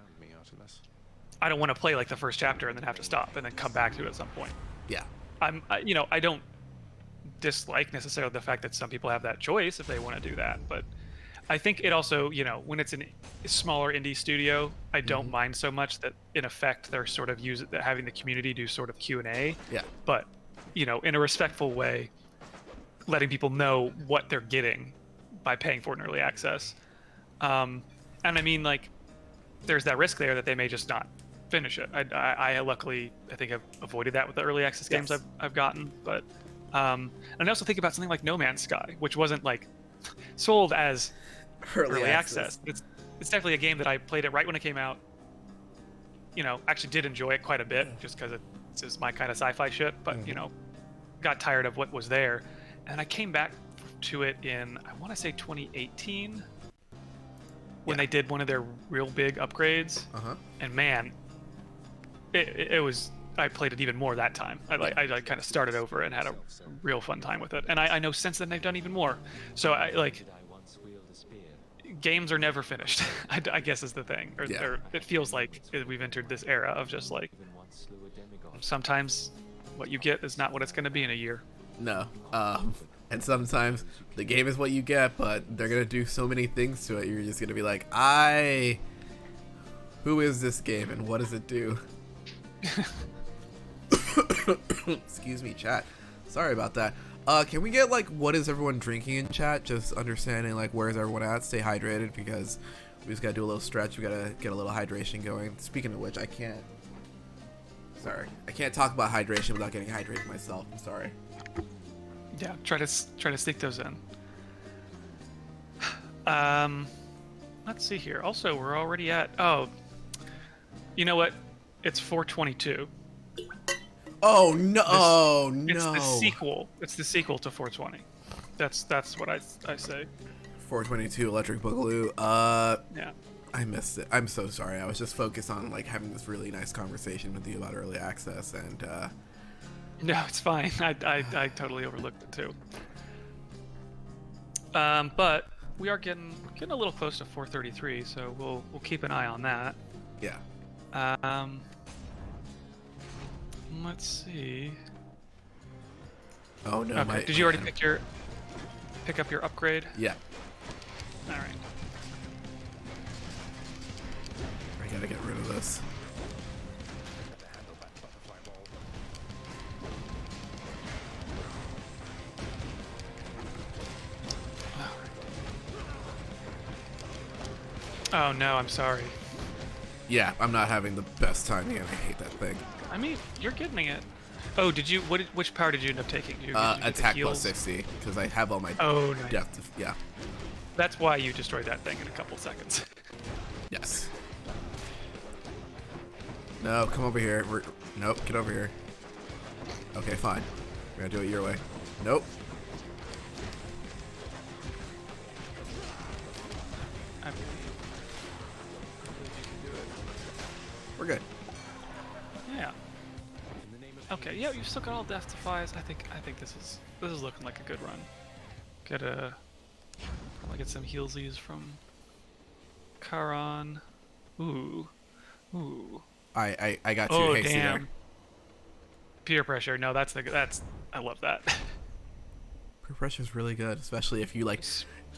I don't want to play like the first chapter and then have to stop and then come back to it at some point. Yeah. You know, I don't dislike necessarily the fact that some people have that choice if they want to do that, but I think it also, you know, when it's a smaller indie studio, I don't mind so much that in effect they're sort of having the community do sort of Q&A. Yeah. But, you know, in a respectful way, letting people know what they're getting by paying for an early access. And I mean, like, there's that risk there that they may just not finish it. I luckily, I think I've avoided that with the early access games I've gotten, but and I also think about something like No Man's Sky, which wasn't like sold as early access. It's definitely a game that I played it right when it came out. You know, actually did enjoy it quite a bit just because it's just my kind of sci-fi shit, but you know, got tired of what was there. And I came back to it in, I want to say 2018, when they did one of their real big upgrades. And man, it was, I played it even more that time. I kind of started over and had a real fun time with it. And I know since then they've done even more. So I like, games are never finished, I guess is the thing. Or it feels like we've entered this era of just like, sometimes what you get is not what it's going to be in a year. No. And sometimes the game is what you get, but they're going to do so many things to it. You're just going to be like, who is this game and what does it do? Excuse me, chat. Sorry about that. Can we get like, what is everyone drinking in chat? Just understanding like, where's everyone at? Stay hydrated, because we just gotta do a little stretch. We gotta get a little hydration going. Speaking of which, I can't talk about hydration without getting hydrated myself. I'm sorry. Yeah, try to sneak those in. Let's see here. Also, we're already at, you know what? It's 422. Oh no! It's the sequel. It's the sequel to 420. That's what I say. 422 Electric Boogaloo. Yeah. I missed it. I'm so sorry. I was just focused on like having this really nice conversation with you about early access, and no, it's fine. I totally overlooked it too. But we are getting a little close to 433, so we'll keep an eye on that. Yeah. Let's see. Oh no! Okay. Did you already pick up your upgrade? Yeah. All right. I gotta get rid of this. Oh no! I'm sorry. Yeah, I'm not having the best time again. I hate that thing. I mean, you're getting it. Oh, did you? Which power did you end up taking? Did you Attack plus 60, because I have all my nice. depth. Yeah. That's why you destroyed that thing in a couple seconds. Yes. No, come over here. Nope, get over here. Okay, fine. We're gonna do it your way. Nope. I believe you can do it. We're good. Yeah. Okay. Yeah, you've still got all death defies. I think this is looking like a good run. Probably get some healsies from Charon. Ooh. I got too hasty damn. there. Peer pressure. No, that's I love that. Peer pressure is really good, especially if you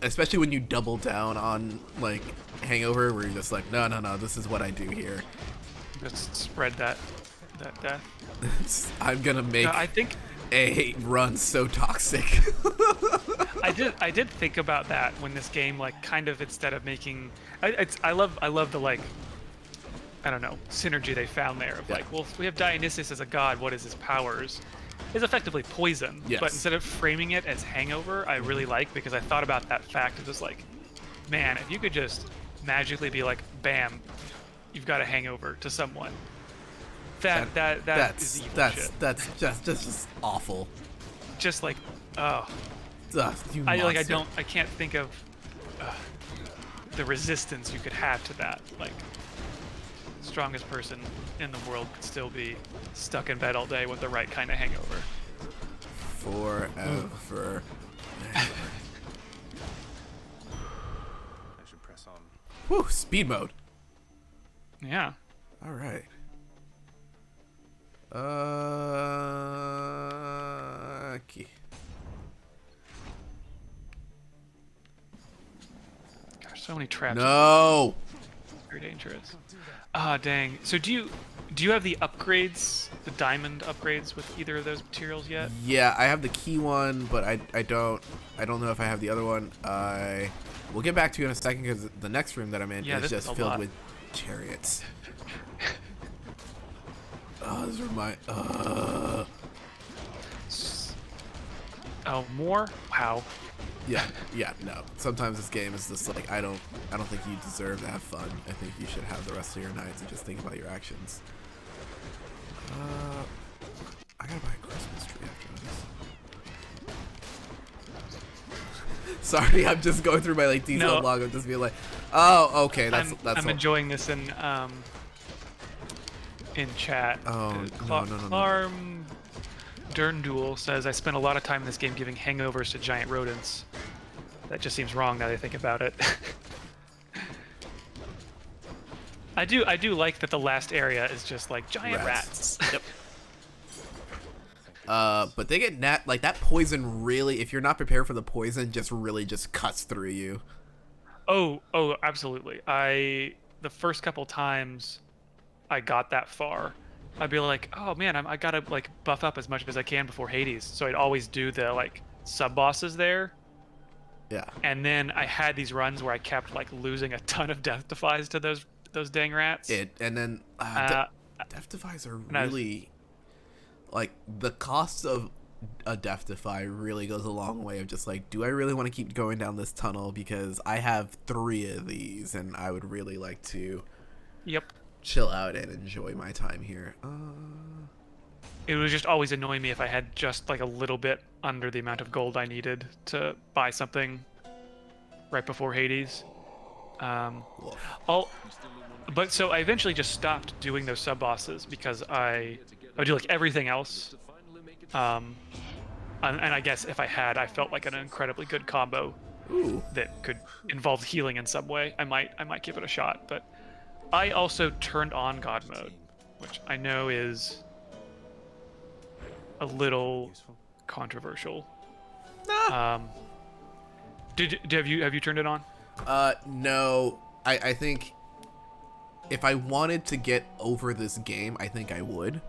especially when you double down on like Hangover, where you're just like, no, this is what I do here. Just spread that death. I'm gonna make. I think a run so toxic. I did think about that when this game, like, kind of, instead of making, I love the, like, I don't know, synergy they found there of like, well, if we have Dionysus as a god, what is his powers? Is effectively poison. Yes. But instead of framing it as hangover, I really like, because I thought about that fact of just like, man, if you could just magically be like, bam, you've got a hangover to someone. That's evil shit. That's just awful. Just like, oh. I can't think of the resistance you could have to that. Like, strongest person in the world could still be stuck in bed all day with the right kind of hangover. Forever. I should press on. Whew, speed mode. Yeah. All right. Okay. Gosh, so many traps. No. Very dangerous. Ah, dang. So do you have the upgrades, the diamond upgrades with either of those materials yet? Yeah, I have the key one, but I don't know if I have the other one. We'll get back to you in a second, because the next room that I'm in is just filled with chariots. Oh, those are my. Oh, more? Wow. Yeah, no. Sometimes this game is just like, I don't think you deserve to have fun. I think you should have the rest of your nights and just think about your actions. I gotta buy a Christmas tree after this. Sorry, I'm just going through my like detailed log of just being like, oh, okay, that's. I'm enjoying this in chat. Oh, no. Dernduel says, I spent a lot of time in this game giving hangovers to giant rodents. That just seems wrong now that I think about it. I do like that the last area is just like giant rats. Yep. But they get like that poison really, if you're not prepared for the poison, just cuts through you. Oh, absolutely. The first couple times I got that far, I'd be like, oh man, I gotta like buff up as much as I can before Hades. So I'd always do the like sub bosses there. Yeah. And then I had these runs where I kept like losing a ton of death defies to those dang rats. And then death defies are really like the cost of a death defy really goes a long way of just like, do I really want to keep going down this tunnel, because I have 3 of these and I would really like to. Yep. Chill out and enjoy my time here. It would just always annoy me if I had just like a little bit under the amount of gold I needed to buy something right before Hades. But so I eventually just stopped doing those sub bosses because I would do like everything else. And I guess if I felt like an incredibly good combo that could involve healing in some way, I might give it a shot. But I also turned on God mode, which I know is a little controversial. Have you turned it on? No. I think if I wanted to get over this game, I think I would.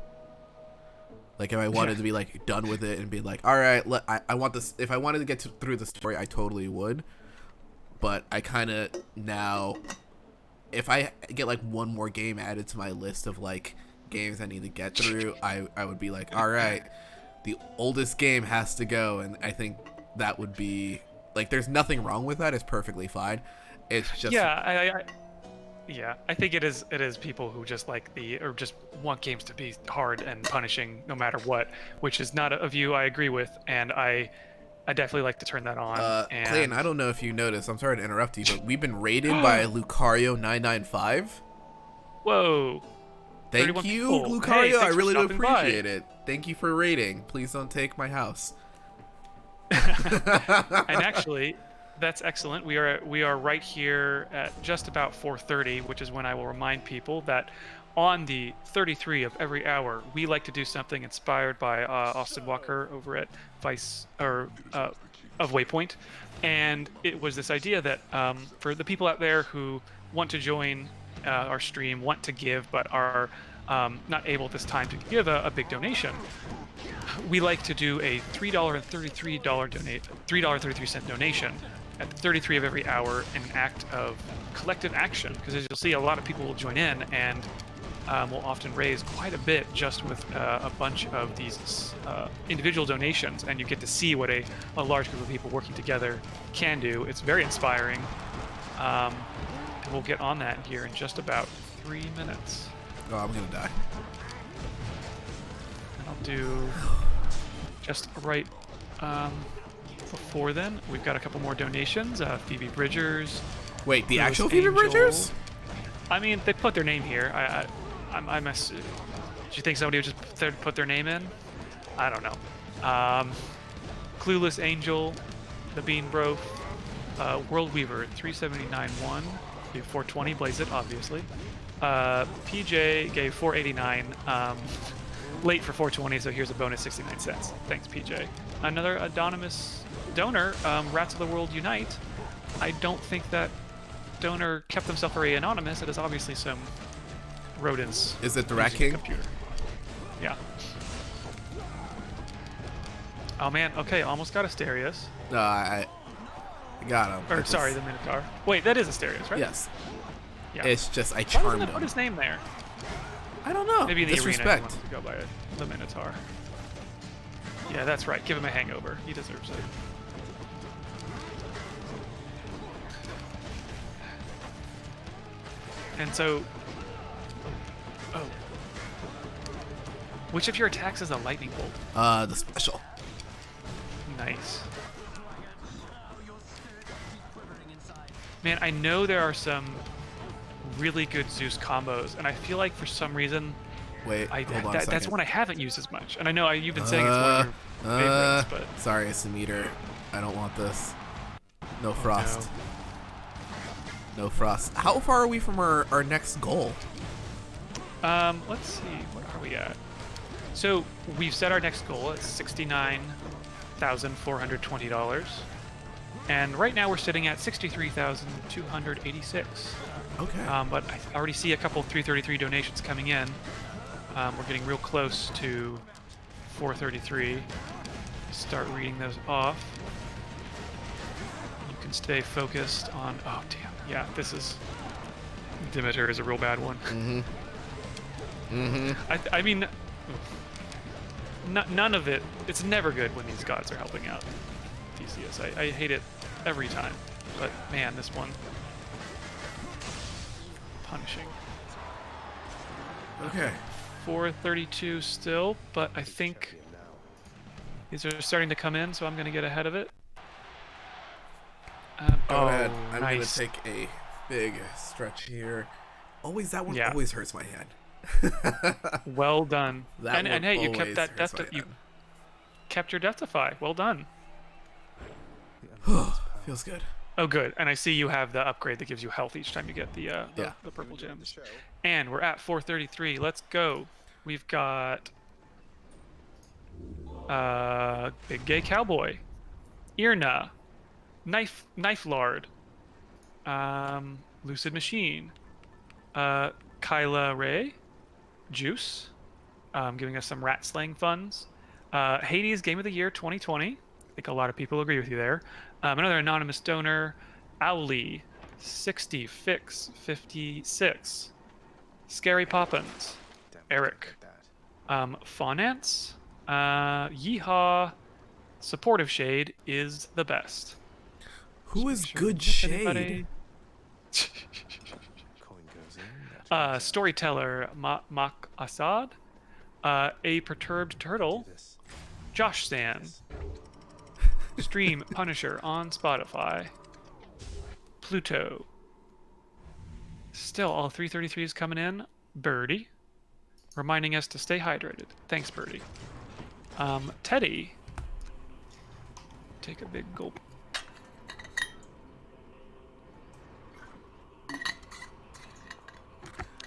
Like if I wanted to be like done with it and be like, all right, I want this. If I wanted to get through the story, I totally would. But I kind of now. If I get like one more game added to my list of like games I need to get through, I would be like, all right, the oldest game has to go, and I think that would be like, there's nothing wrong with that. It's perfectly fine. It's just yeah, I think it is people who just like or just want games to be hard and punishing no matter what, which is not a view I agree with, and I definitely like to turn that on. Clayton, I don't know if you noticed, I'm sorry to interrupt you, but we've been raided by Lucario995. Whoa. Thank you, people. Lucario. Hey, I really do stopping by. appreciate it. Thank you for raiding. Please don't take my house. And actually, that's excellent. We are right here at just about 4:30, which is when I will remind people that on the 33 of every hour, we like to do something inspired by Austin Walker over at of Waypoint, and it was this idea that for the people out there who want to join our stream, want to give, but are not able at this time to give a big donation, we like to do a $3.33 donation at 33 of every hour in an act of collective action, because as you'll see, a lot of people will join in and will often raise quite a bit just with a bunch of these individual donations, and you get to see what a large group of people working together can do. It's very inspiring. And we'll get on that here in just about 3 minutes. Oh, I'm gonna die. And I'll do just right before then. We've got a couple more donations. Phoebe Bridgers. Wait, the actual Phoebe Bridgers? I mean, they put their name here. Do you think somebody would just put their name in? I don't know. Clueless Angel, the Bean Bro, World Weaver 3791 gave 420. Blaze it, obviously. PJ gave 489. Late for 420, so here's a bonus 69 cents. Thanks, PJ. Another anonymous donor, Rats of the World Unite. I don't think that donor kept themselves very anonymous. It is obviously some rodents. Is it the Rat King? Computer. Yeah. Oh man, okay, almost got Asterius. No, I got him. Or sorry, the Minotaur. Wait, that is Asterius, right? Yes. Yeah. It's just I Why charmed doesn't it him. put his name there? I don't know. Maybe in the Disrespect. arena he wants to go by it. The Minotaur. Yeah, that's right. Give him a hangover. He deserves it. And so, which of your attacks is a lightning bolt? The special. Nice. Man, I know there are some really good Zeus combos, and I feel like for some reason, wait, hold on a second. That's one I haven't used as much. And I know you've been saying it's one of your favorites, but sorry, it's a meter. I don't want this. No frost. No frost. How far are we from our next goal? Let's see. What are we at? So we've set our next goal at $69,420, and right now we're sitting at $63,286. Okay. But I already see a couple 333 donations coming in. We're getting real close to 433. Start reading those off. You can stay focused on. Oh damn! Yeah, this is. Demeter is a real bad one. I mean, none of it. It's never good when these gods are helping out Theseus. I hate it every time. But man, this one. Punishing. Okay. 432 still, but I think these are starting to come in, so I'm going to get ahead of it. Go ahead. I'm nice. going to take a big stretch here. Always, that one always hurts my hand. Well done. And hey, you kept that death. You kept your Deathify. Well done. Feels good. Oh, good. And I see you have the upgrade that gives you health each time you get the purple gems. And we're at 433. Let's go. We've got Big Gay Cowboy, Irna, Knife Lord, Lucid Machine, Kyla Ray, Juice, giving us some rat slaying funds. Hades Game of the Year 2020. I think a lot of people agree with you there. Another anonymous donor, Owly, 60 Fix 56, Scary Poppins, Eric. Faunance. Yeehaw. Supportive Shade is the best. Who is Good Shade? Storyteller Mak Assad. A Perturbed Turtle. Josh Stan. Stream Punisher on Spotify. Pluto. Still, all 333s coming in. Birdie. Reminding us to stay hydrated. Thanks, Birdie. Teddy. Take a big gulp.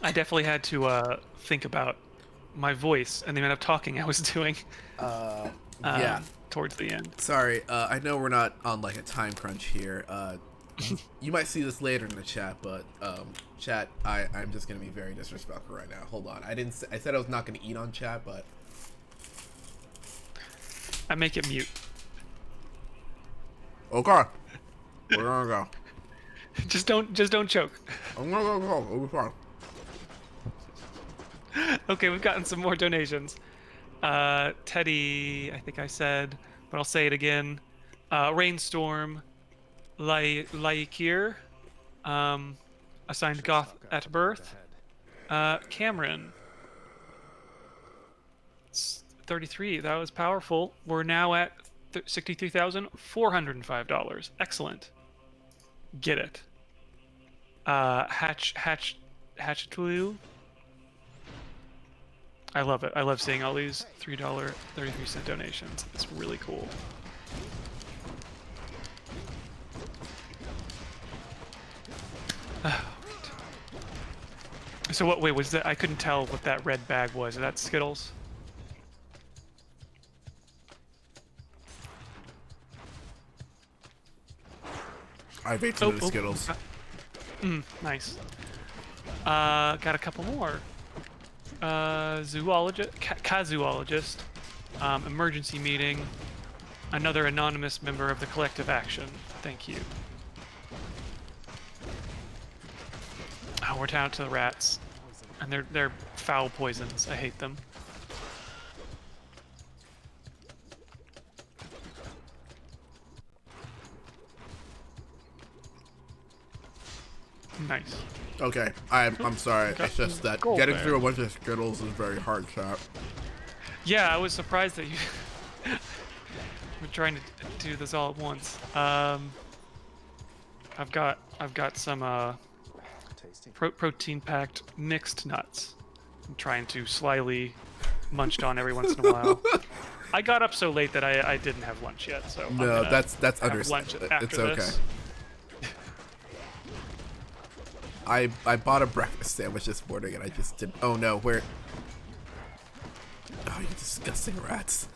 I definitely had to think about my voice and the amount of talking I was doing. Yeah. Towards the end. Sorry, I know we're not on like a time crunch here. You might see this later in the chat, but chat, I'm just gonna be very disrespectful right now. Hold on, I said I was not gonna eat on chat, but I make it mute. Okay, we're gonna go. Just don't choke. I'm gonna go. It'll be fine. Okay, we've gotten some more donations. Teddy, I think I said, but I'll say it again. Rainstorm, Laikir, assigned Goth at birth. Cameron, 33. That was powerful. We're now at $63,405. Excellent. Get it. Hatchetulu. I love it. I love seeing all these $3.33 donations. It's really cool. So what? Wait, was that? I couldn't tell what that red bag was. Is that Skittles? I've ate some of the Skittles. Nice. Got a couple more. Zoologist, emergency meeting, another anonymous member of the collective action. Thank you. Oh, we're down to the rats, and they're foul poisons. I hate them. Nice. Okay, I'm sorry. It's just that getting through a bunch of Skittles is very hard, chat. Yeah, I was surprised that you were trying to do this all at once. I've got some protein-packed mixed nuts. I'm trying to slyly munch on every once in a while. I got up so late that I didn't have lunch yet, so no, that's understandable. It's okay. This. I bought a breakfast sandwich this morning and I just didn't. Oh no, where? Oh, you disgusting rats!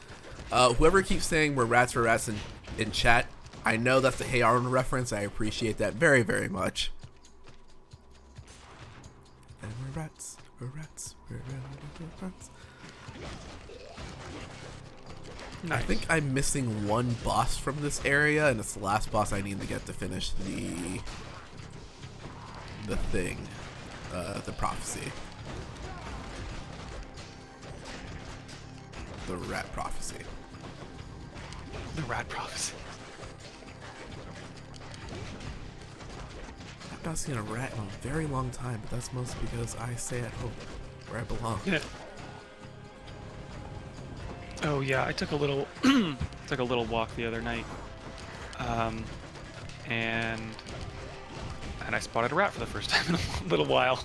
Whoever keeps saying we're rats in chat, I know that's a Hey Arnold reference. I appreciate that very, very much. And we're rats. Nice. I think I'm missing one boss from this area, and it's the last boss I need to get to finish the thing, the prophecy. The rat prophecy. The rat prophecy. I've not seen a rat in a very long time, but that's mostly because I stay at home, where I belong. Yeah. Oh yeah, I took a little walk the other night, and I spotted a rat for the first time in a little while.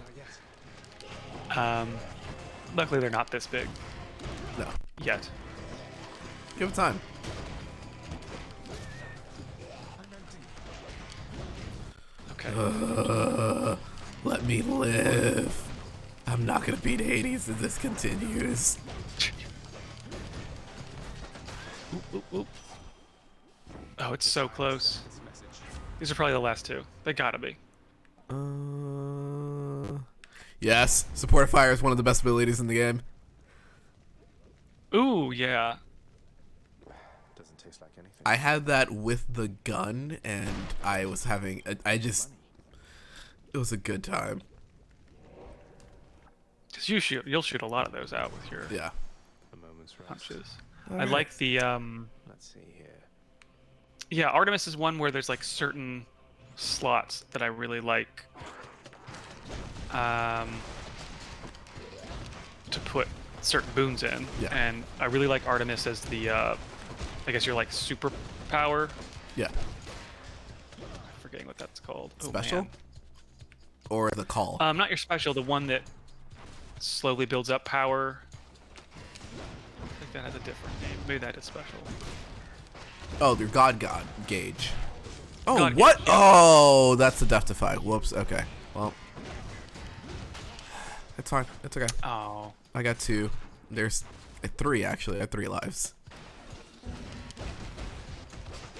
Luckily they're not this big. No. Yet. Give it time. Okay. Let me live. I'm not gonna beat Hades if this continues. Oop. Oh, it's so close. These are probably the last two. They gotta be. Yes, support fire is one of the best abilities in the game. Ooh, yeah. Doesn't taste like anything. I had that with the gun, and I was having. It was a good time. Because you'll shoot a lot of those out with your punches. I like the Let's see here. Yeah, Artemis is one where there's like certain slots that I really like to put certain boons in. Yeah. And I really like Artemis as the I guess your like superpower. Yeah. I'm forgetting what that's called. Special? Oh, man. Or the call? Not your special, the one that slowly builds up power. I think that has a different name. Maybe that is special. Oh, your God gauge. Oh, God what? gauge, yeah. Oh, that's the Deftify. Whoops. Okay. Well, it's fine. It's okay. Oh. I got 2. There's 3 actually. I have 3 lives.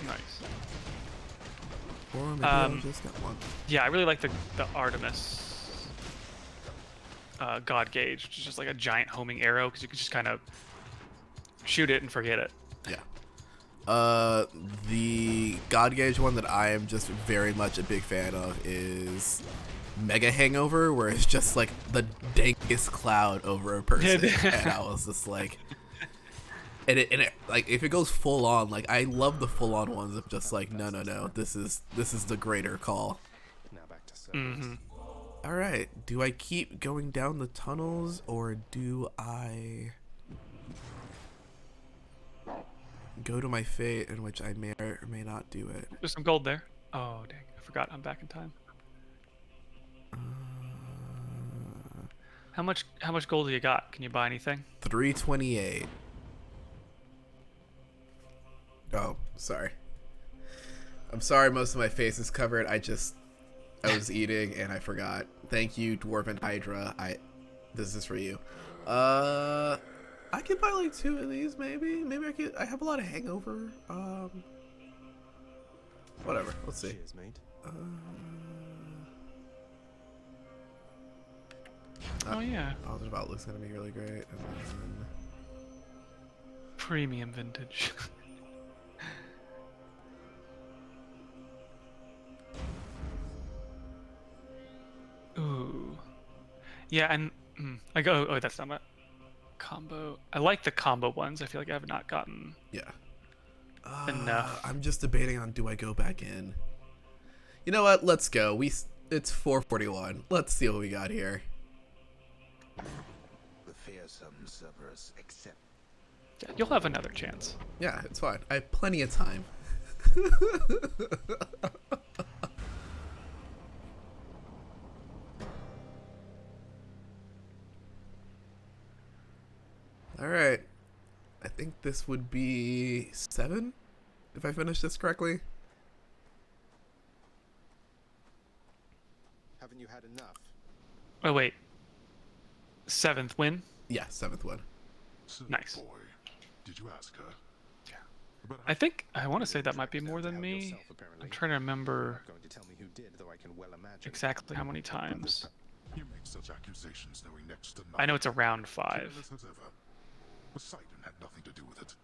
Nice. Or maybe I just got 1. Yeah, I really like the Artemis God gauge, which is just like a giant homing arrow because you can just kind of shoot it and forget it. Yeah. The God gauge one that I am just very much a big fan of is Mega Hangover, where it's just like the dankest cloud over a person, and I was just like, and it like if it goes full on, like I love the full on ones of just like no, this is the greater call. Now back to service. All right, do I keep going down the tunnels or do I go to my fate, in which I may or may not do it? There's some gold there. Oh dang, I forgot. I'm back in time. How much gold do you got? Can you buy anything? 328. Oh, sorry. I'm sorry most of my face is covered. I was eating and I forgot. Thank you, Dwarven Hydra. This is for you. I could buy like 2 of these maybe. Maybe I have a lot of hangover. Whatever. Let's see. Cheers, mate. Oh yeah. Positive Outlook's gonna be really great. And then Premium vintage. Ooh. Yeah, and I go. Oh, that's not my combo. I like the combo ones. I feel like I have not gotten. Yeah. Enough. I'm just debating on do I go back in. You know what? Let's go. It's 4:41. Let's see what we got here. The fearsome Cerberus accept. Yeah, you'll have another chance. Yeah, it's fine. I have plenty of time. All right. I think this would be 7, if I finish this correctly. Haven't you had enough? Oh wait. 7th win. Yeah, 7th win. Nice. Boy, did you ask her? Yeah. I think I want to say that might be more than me. I'm trying to remember exactly how many times. You make such accusations knowing next to I know it's around 5. Careless as ever. Poseidon had nothing to do with it.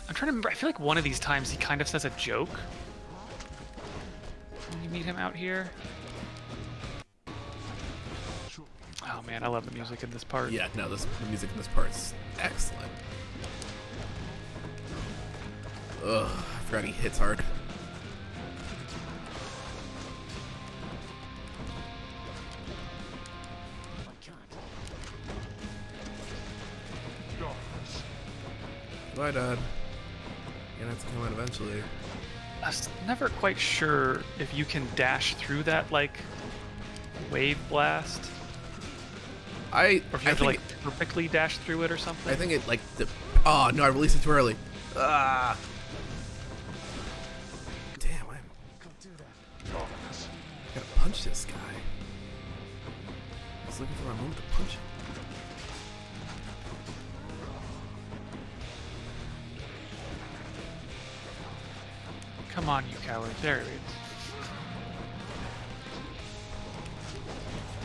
I'm trying to remember. I feel like one of these times he kind of says a joke when you meet him out here. Oh man, I love the music in this part. Yeah, no, the music in this part is excellent. Ugh, I forgot he hits hard. Bye, Dad. You're gonna have to come out eventually. I was never quite sure if you can dash through that, like, wave blast. Or if you have to, like, perfectly dash through it or something. I think it, like, oh, no, I released it too early. Ah. Damn, I gotta punch this guy. I was looking for a moment to punch him. Come on, you coward. There it is.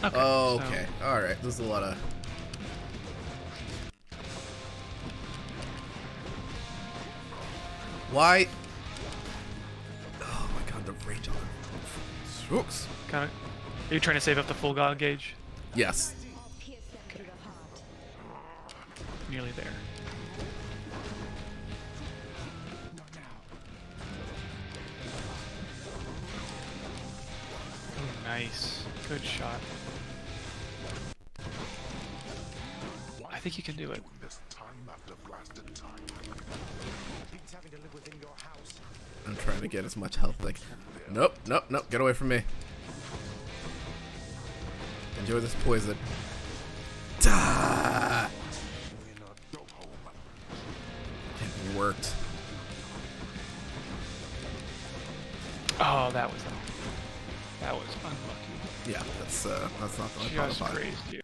Okay. Oh, okay. So. All right. There's a lot of. Why? Oh my God, the range on it. Swooks. Got it. Are you trying to save up the full god gauge? Yes. Okay. Nearly there. Oh, nice. Good shot. I think you can do it. I'm trying to get as much health like. Nope, nope, nope. Get away from me. Enjoy this poison. Ah! It worked. Oh, that was unlucky. Yeah, that's not my pot of Just pie. grazed you.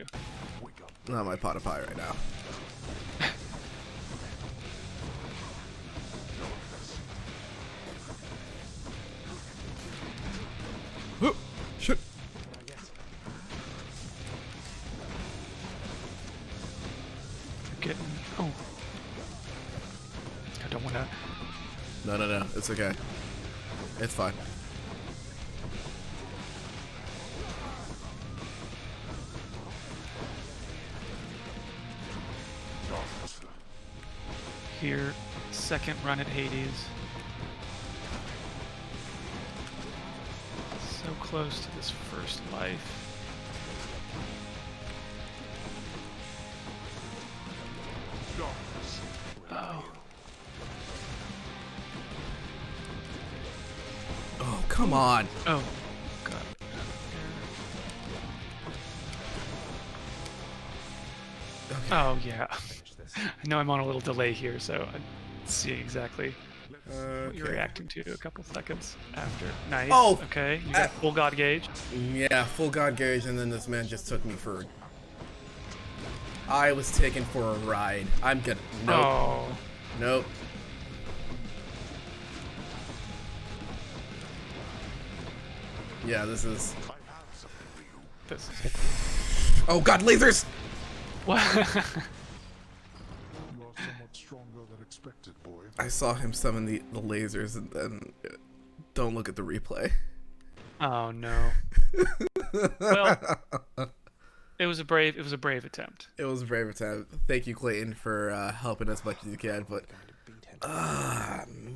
Not my pot of pie right now. Oh, shit. You're getting. Oh. I don't want to. No, no, no. It's okay. It's fine. Here, second run at Hades. So close to this first life. Oh. Oh, come on. Oh, God. Okay. Oh, yeah. I know I'm on a little delay here, so I see exactly what you're reacting to a couple seconds after. Nice. Oh! Okay, you got full god gauge. Yeah, full god gauge, and then this man just took me for... I was taken for a ride. I'm gonna... Nope. Oh. Nope. Yeah, this is... Oh god, lasers! What? I saw him summon the lasers and then don't look at the replay. Oh no. Well, it was a brave attempt. It was a brave attempt. Thank you, Clayton, for helping as much as you can, but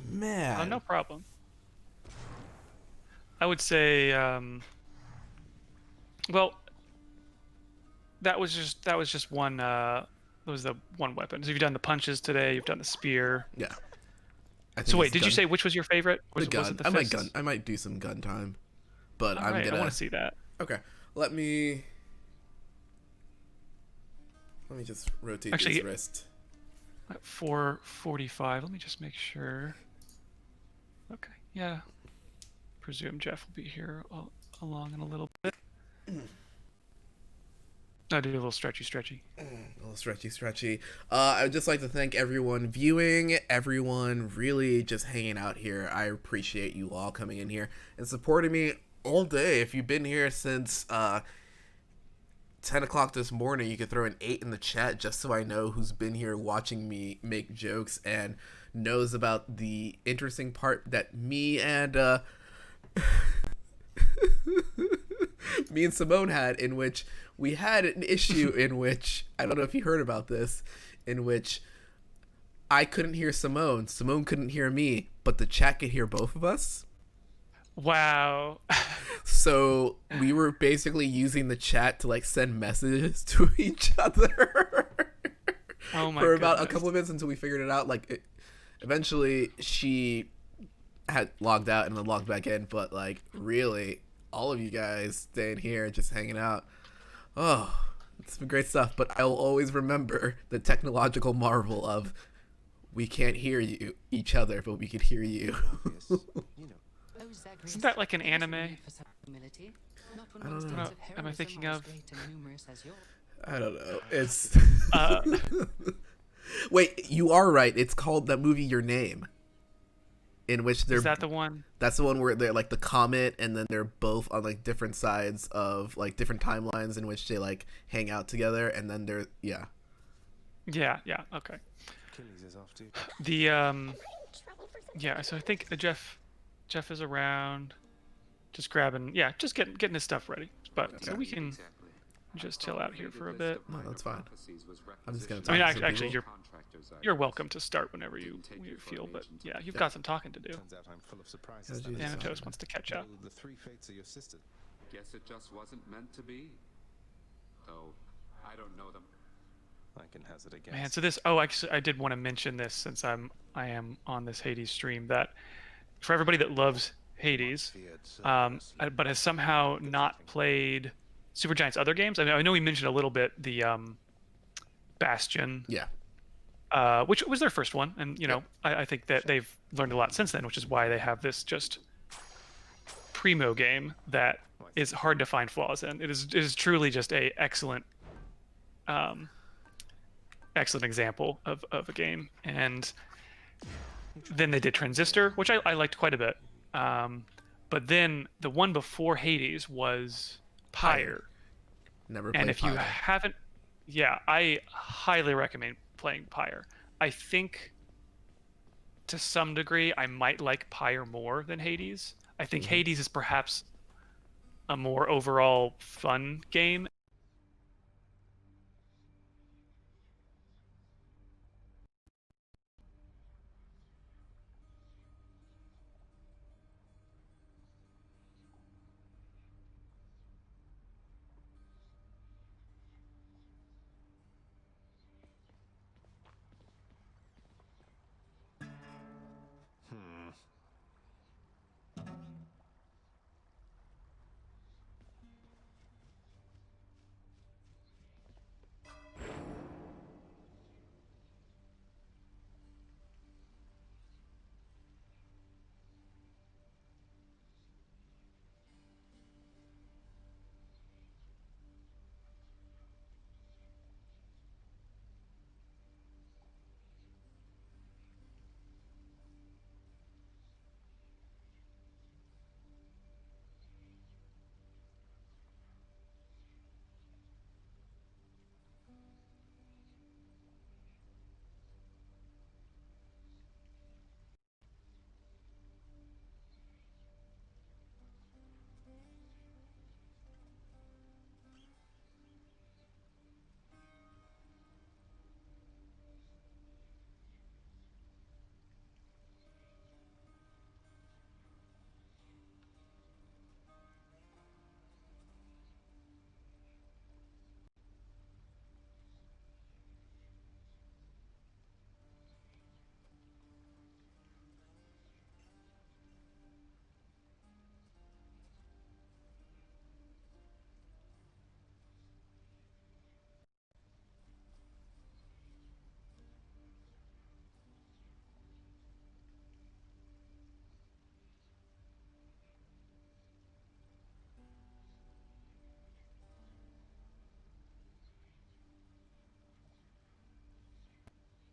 man. Oh, no problem. I would say well, that was just one that was the one weapon. So you've done the punches today, you've done the spear. Yeah. So wait, did you say which was your favorite? The gun. Was it the I might fists? gun. I might do some gun time, but All I'm right, gonna. I want to see that. Okay, let me just rotate Actually, this wrist. At 4:45. Let me just make sure. Okay. Yeah. Presume Jeff will be here along in a little bit. I do a little stretchy. A little stretchy. I would just like to thank everyone viewing, everyone really just hanging out here. I appreciate you all coming in here and supporting me all day. If you've been here since 10 o'clock this morning, you could throw an 8 in the chat just so I know who's been here watching me make jokes and knows about the interesting part that me and me and Simone had, in which we had an issue in which, I don't know if you heard about this, in which I couldn't hear Simone couldn't hear me, but the chat could hear both of us. Wow. So we were basically using the chat to like send messages to each other oh my for about goodness. a couple of minutes until we figured it out. Like eventually she had logged out and then logged back in, but like really all of you guys staying here just hanging out. Oh, it's been great stuff, but I'll always remember the technological marvel of we can't hear each other, but we can hear you. Isn't that like an anime? I don't know. Am I thinking of? I don't know. It's wait, you are right. It's called that movie Your Name. In which they're... Is that the one? That's the one where they're like the comet, and then they're both on like different sides of like different timelines in which they like hang out together, and then they're yeah. Yeah. Okay. The yeah. So I think Jeff is around, just grabbing. Yeah, just getting his stuff ready. But so we can just chill out here for a bit. No, that's fine. I'm just gonna. I mean, talk to some actually, people. you're welcome to start whenever you feel. But yeah, you've got some talking to do. Turns out I'm full of surprises. Thanatos wants to catch up. The three fates are your sisters. Guess it just wasn't meant to be. Though I don't know them. I can hazard a guess. Man, so this. Oh, actually, I did want to mention this since I am on this Hades stream, that for everybody that loves Hades, but has somehow not played Supergiant's other games. I know we mentioned a little bit the Bastion. Yeah. Which was their first one, and you know, I think that they've learned a lot since then, which is why they have this just primo game that is hard to find flaws in. It is truly just a excellent example of a game. And then they did Transistor, which I liked quite a bit. But then the one before Hades was Pyre. Never played And if you Pyre. haven't, yeah, I highly recommend playing Pyre. I think to some degree I might like Pyre more than Hades. I think Hades is perhaps a more overall fun game.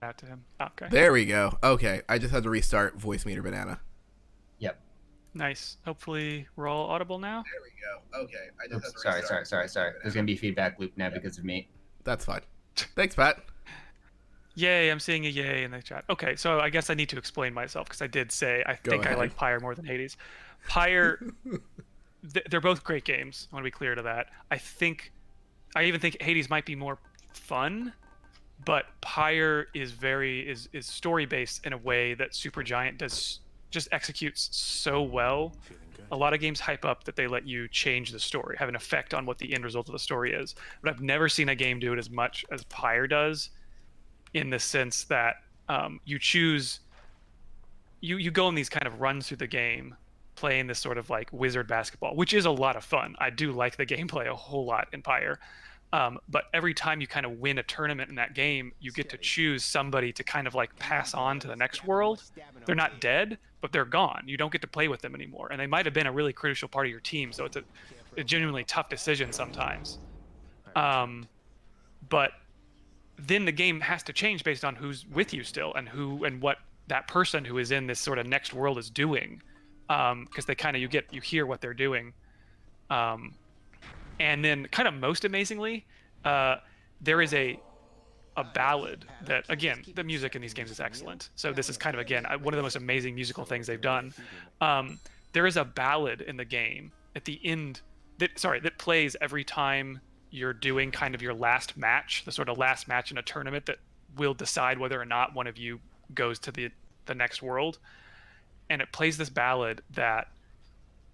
Out to him. Okay. There we go. Okay, I just had to restart voice meter banana. Yep. Nice. Hopefully we're all audible now. There we go. Okay, I just Oops, sorry. There's gonna be feedback loop now because of me. That's fine. Thanks, Pat. Yay, I'm seeing a yay in the chat. Okay, so I guess I need to explain myself because I did say I think I like Pyre more than Hades. Pyre, they're both great games. I want to be clear to that. I even think Hades might be more fun, but Pyre is story based in a way that Supergiant just executes so well. A lot of games hype up that they let you change the story, have an effect on what the end result of the story is. But I've never seen a game do it as much as Pyre does, in the sense that you go on these kind of runs through the game, playing this sort of like wizard basketball, which is a lot of fun. I do like the gameplay a whole lot in Pyre. But every time you kind of win a tournament in that game, you get to choose somebody to kind of like pass on to the next world. They're not dead, but they're gone. You don't get to play with them anymore. And they might have been a really crucial part of your team, so it's a genuinely tough decision sometimes. But then the game has to change based on who's with you still and what that person who is in this sort of next world is doing. Because they kind of you hear what they're doing. And then kind of most amazingly, there is a ballad that, again, the music in these games is excellent. So this is kind of, again, one of the most amazing musical things they've done. There is a ballad in the game at the end that plays every time you're doing kind of your last match, the sort of last match in a tournament that will decide whether or not one of you goes to the next world. And it plays this ballad that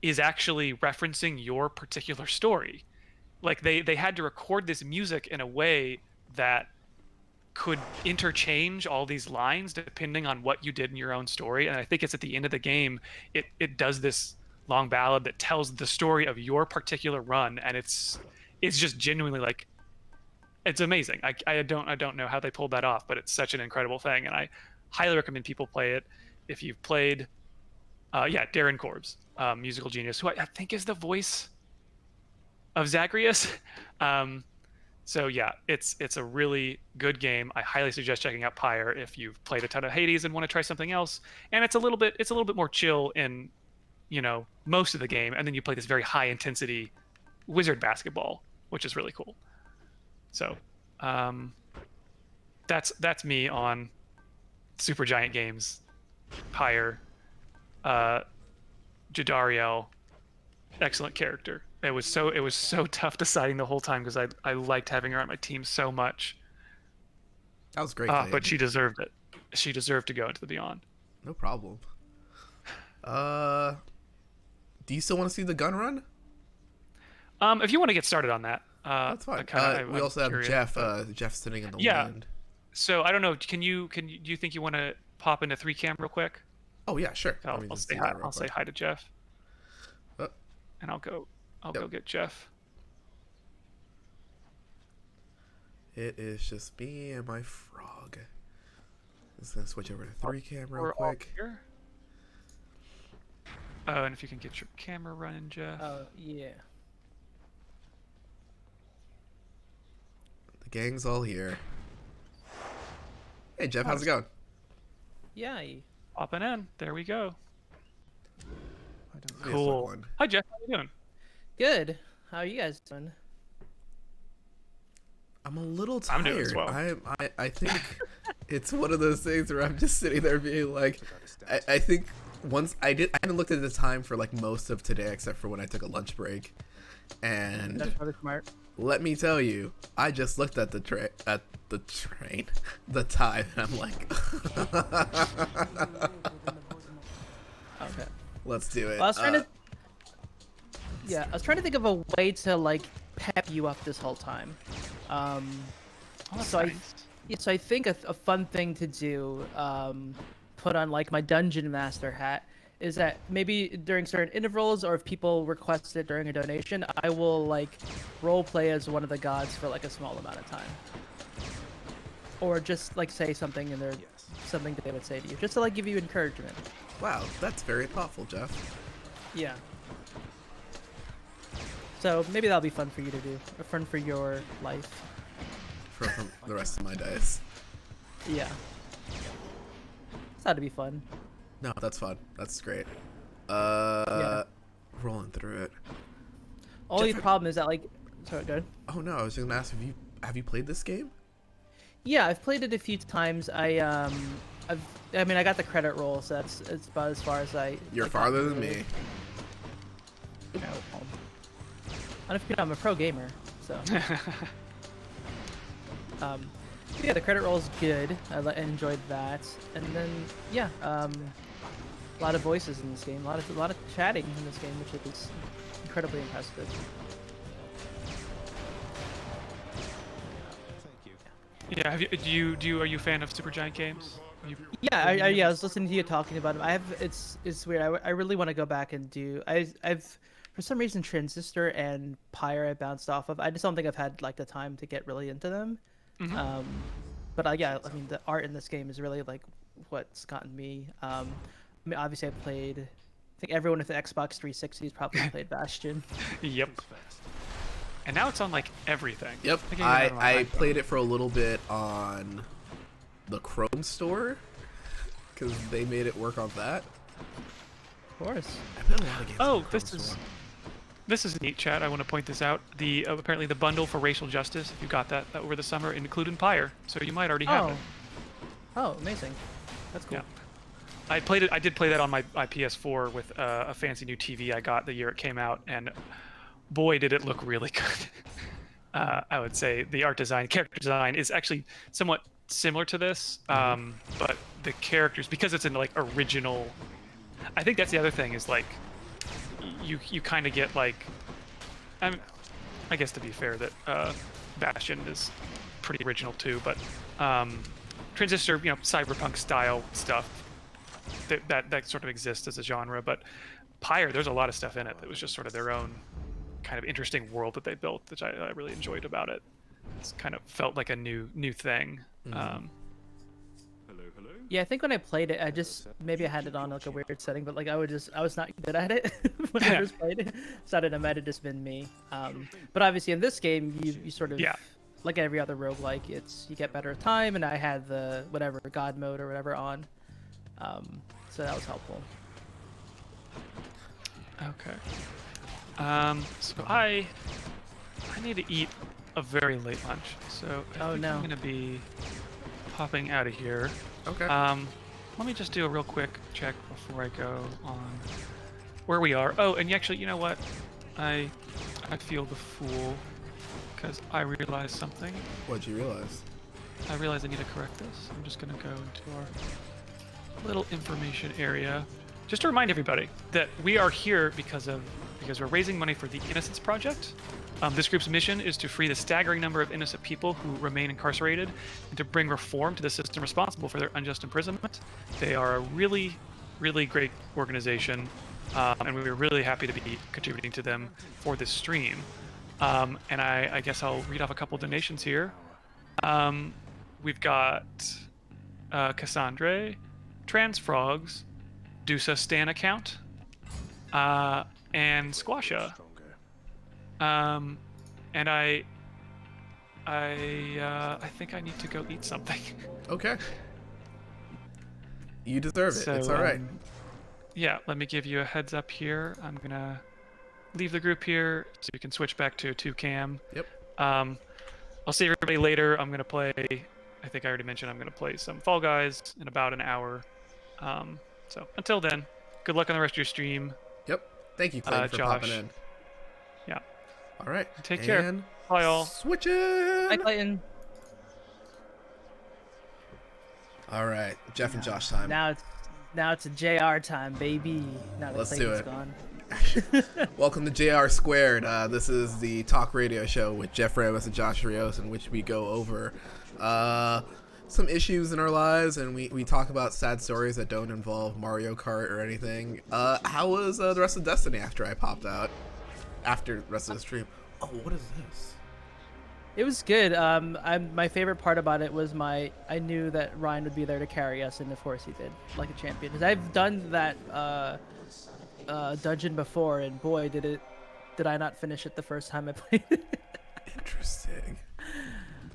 is actually referencing your particular story. Like they had to record this music in a way that could interchange all these lines depending on what you did in your own story. And I think it's at the end of the game, it does this long ballad that tells the story of your particular run, and it's just genuinely like, it's amazing. I don't know how they pulled that off, but it's such an incredible thing, and I highly recommend people play it. If you've played Darren Corbs, musical genius, who I think is the voice of Zagreus. So yeah, it's a really good game. I highly suggest checking out Pyre if you've played a ton of Hades and want to try something else. And it's a little bit more chill in, most of the game, and then you play this very high intensity wizard basketball, which is really cool. So that's me on Supergiant Games, Pyre, Jadariel, excellent character. It was so tough deciding the whole time because I liked having her on my team so much. That was great. But she deserved it. She deserved to go into the Beyond. No problem. Do you still want to see the gun run? If you want to get started on that, that's fine. We also have Jeff. Jeff sitting in the wind. So I don't know. Do you think you want to pop into 3cam real quick? Oh yeah, sure. I'll say hi. I'll say hi to Jeff. And I'll go get Jeff. It is just me and my frog. Just gonna switch over to 3cam real quick. And if you can get your camera running, Jeff. Oh yeah. The gang's all here. Hey Jeff, how's it going? Yeah. Popping in. There we go. Cool. Hi Jeff, how you doing? Good. How are you guys doing? I'm a little tired. I'm doing as well. I think it's one of those things where I'm just sitting there being like, I think once I haven't looked at the time for like most of today except for when I took a lunch break, and that's probably smart. Let me tell you, I just looked at the time, and I'm like, okay, let's do it. Well, I was trying to think of a way to like pep you up this whole time. So I think a fun thing to do, put on like my dungeon master hat, is that maybe during certain intervals, or if people request it during a donation, I will like role play as one of the gods for like a small amount of time, or just like say something in there, something that they would say to you, just to like give you encouragement. Wow, that's very thoughtful, Jeff. Yeah. So maybe that'll be fun for you to do, or fun for your life. For the rest of my days. Yeah. That'd be fun. No, that's fun. That's great. Rolling through it. Only problem is that like, sorry, go ahead. Oh no, I was gonna ask, have you played this game? Yeah, I've played it a few times. I got the credit roll, so it's about as far as I. You're farther than me. No. I don't know if you know, I'm a pro gamer, so. Yeah, the credit roll is good. I enjoyed that, and then yeah, a lot of voices in this game, a lot of chatting in this game, which is incredibly impressive. Yeah, are you a fan of Supergiant Games? Yeah, I was listening to you talking about them. It's weird. I really want to go back and do. I've for some reason Transistor and Pyre I bounced off of. I just don't think I've had like the time to get really into them. Mm-hmm. But yeah, I mean the art in this game is really like what's gotten me. I mean, obviously I think everyone with the Xbox 360 has probably played Bastion. Yep. And now it's on like everything. Yep. I played it for a little bit on the Chrome store because they made it work on that. Of course. I played a lot of games. Oh, this is neat, chat. I want to point this out. The apparently the bundle for racial justice, if you got that over the summer, included Pyre, so you might already have it. Oh, amazing. That's cool. Yeah. I did play that on my PS4 with a fancy new TV I got the year it came out, and boy, did it look really good. I would say the art design, character design is actually somewhat similar to this, but the characters, because it's in like original, I think that's the other thing is like you kind of get like, I guess to be fair that Bastion is pretty original too, but Transistor, cyberpunk style stuff that sort of exists as a genre, but Pyre, there's a lot of stuff in it that was just sort of their own kind of interesting world that they built, which I really enjoyed about it. It's kind of felt like a new thing. Yeah, I think when I played it, maybe I had it on like a weird setting, but like I was not good at it when I first played it, so I don't know, it might have just been me. But obviously in this game, you sort of, like every other roguelike, you get better with time, and I had the whatever God mode or whatever on, so that was helpful. Okay. So I need to eat a very late lunch, so I think I'm gonna be popping out of here. Okay. Let me just do a real quick check before I go on where we are. Oh, and actually, you know what? I feel the fool because I realized something. What'd you realize? I realized I need to correct this. I'm just gonna go into our little information area. Just to remind everybody that we are here because we're raising money for the Innocence Project. This group's mission is to free the staggering number of innocent people who remain incarcerated and to bring reform to the system responsible for their unjust imprisonment. They are a really, really great organization, and we were really happy to be contributing to them for this stream. And I guess I'll read off a couple donations here. We've got Cassandre, Trans Frogs, Dusa Stan account, and Squasha. And I think I need to go eat something. Okay. You deserve it. So, it's all right. Yeah, let me give you a heads up here. I'm gonna leave the group here so you can switch back to a 2-cam. Yep. I'll see everybody later. I'm gonna play. I think I already mentioned I'm gonna play some Fall Guys in about an hour. So until then, good luck on the rest of your stream. Yep. Thank you, Clayton, for Josh. popping in. Yeah. All right. Take care. And Bye, all. Switching. Bye, Clayton. All right, Jeff and Josh time. Now it's a JR time, baby. Now that Let's do Clayton's it. gone. Welcome to JR Squared. This is the talk radio show with Jeff Ramos and Josh Rios, in which we go over some issues in our lives, and we talk about sad stories that don't involve Mario Kart or anything. How was the rest of Destiny after I popped out? After the rest of the stream. Oh, what is this? It was good. My favorite part about it was I knew that Ryan would be there to carry us, and of course he did, like a champion. Because I've done that dungeon before, and boy, did I not finish it the first time I played it. Interesting.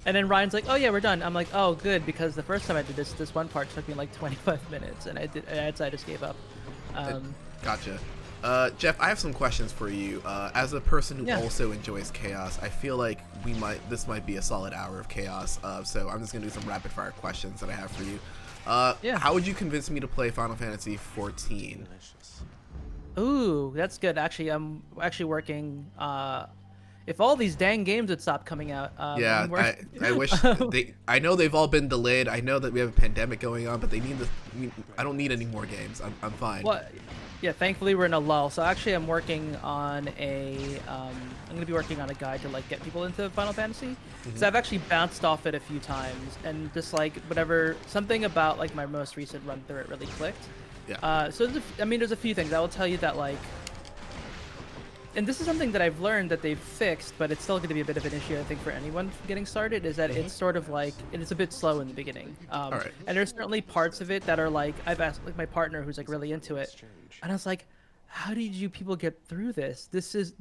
And then Ryan's like, "Oh yeah, we're done." I'm like, "Oh good," because the first time I did this one part took me like 25 minutes, and I just gave up. Gotcha. Jeff, I have some questions for you. As a person who also enjoys chaos, I feel like this might be a solid hour of chaos. So I'm just gonna do some rapid fire questions that I have for you. How would you convince me to play Final Fantasy 14? Ooh, that's good. Actually, I'm actually working. If all these dang games would stop coming out. Yeah, I wish I know they've all been delayed. I know that we have a pandemic going on, but they need I don't need any more games. I'm fine. Well, yeah, thankfully we're in a lull. So actually, I'm working on I'm gonna be working on a guide to like get people into Final Fantasy. Because I've actually bounced off it a few times, and just like something about like my most recent run through it really clicked. Yeah. So there's a few things I will tell you that like. And this is something that I've learned that they've fixed, but it's still going to be a bit of an issue, I think, for anyone getting started, is that it's sort of like, it's a bit slow in the beginning. Right. And there's certainly parts of it that are like, I've asked like my partner who's like really into it, and I was like, how did you people get through this? This is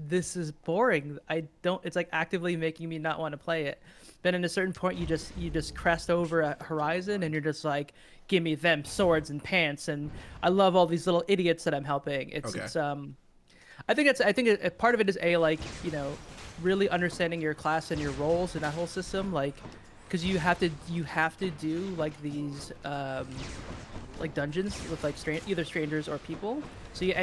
boring. It's like actively making me not want to play it. Then at a certain point, you just crest over a horizon, and you're just like, give me them swords and pants, and I love all these little idiots that I'm helping. I think part of it is really understanding your class and your roles in that whole system, like, because you have to do like these dungeons with like either strangers or people. So you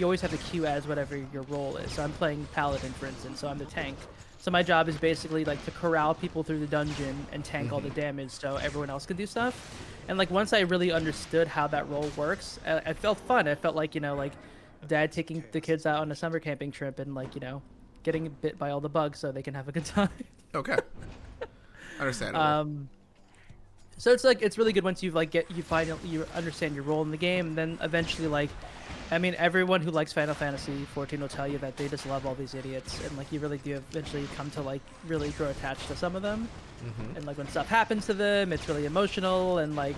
always have to queue as whatever your role is. So I'm playing paladin, for instance. So I'm the tank. So my job is basically like to corral people through the dungeon and tank all the damage so everyone else can do stuff. And like once I really understood how that role works, I felt fun. I felt like, like dad taking the kids out on a summer camping trip and like, getting bit by all the bugs so they can have a good time. Okay. Understandable. So it's like it's really good once you understand your role in the game, and then eventually everyone who likes Final Fantasy 14 will tell you that they just love all these idiots, and like you really do eventually come to like really grow attached to some of them. And like when stuff happens to them, it's really emotional. And like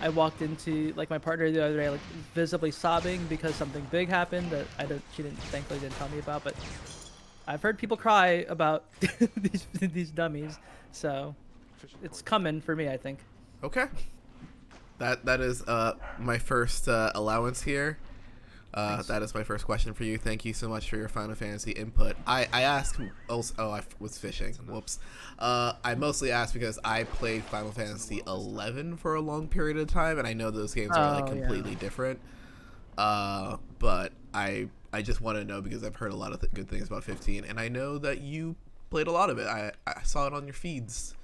I walked into like my partner the other day like visibly sobbing because something big happened that she thankfully didn't tell me about, but I've heard people cry about these dummies, so it's coming for me, I think. Okay. That is my first allowance here. That is my first question for you. Thank you so much for your Final Fantasy input. I asked also. Oh, I was fishing. Whoops. I mostly asked because I played Final Fantasy 11 for a long period of time, and I know those games are like completely different. But I just want to know because I've heard a lot of good things about 15, and I know that you played a lot of it. I saw it on your feeds.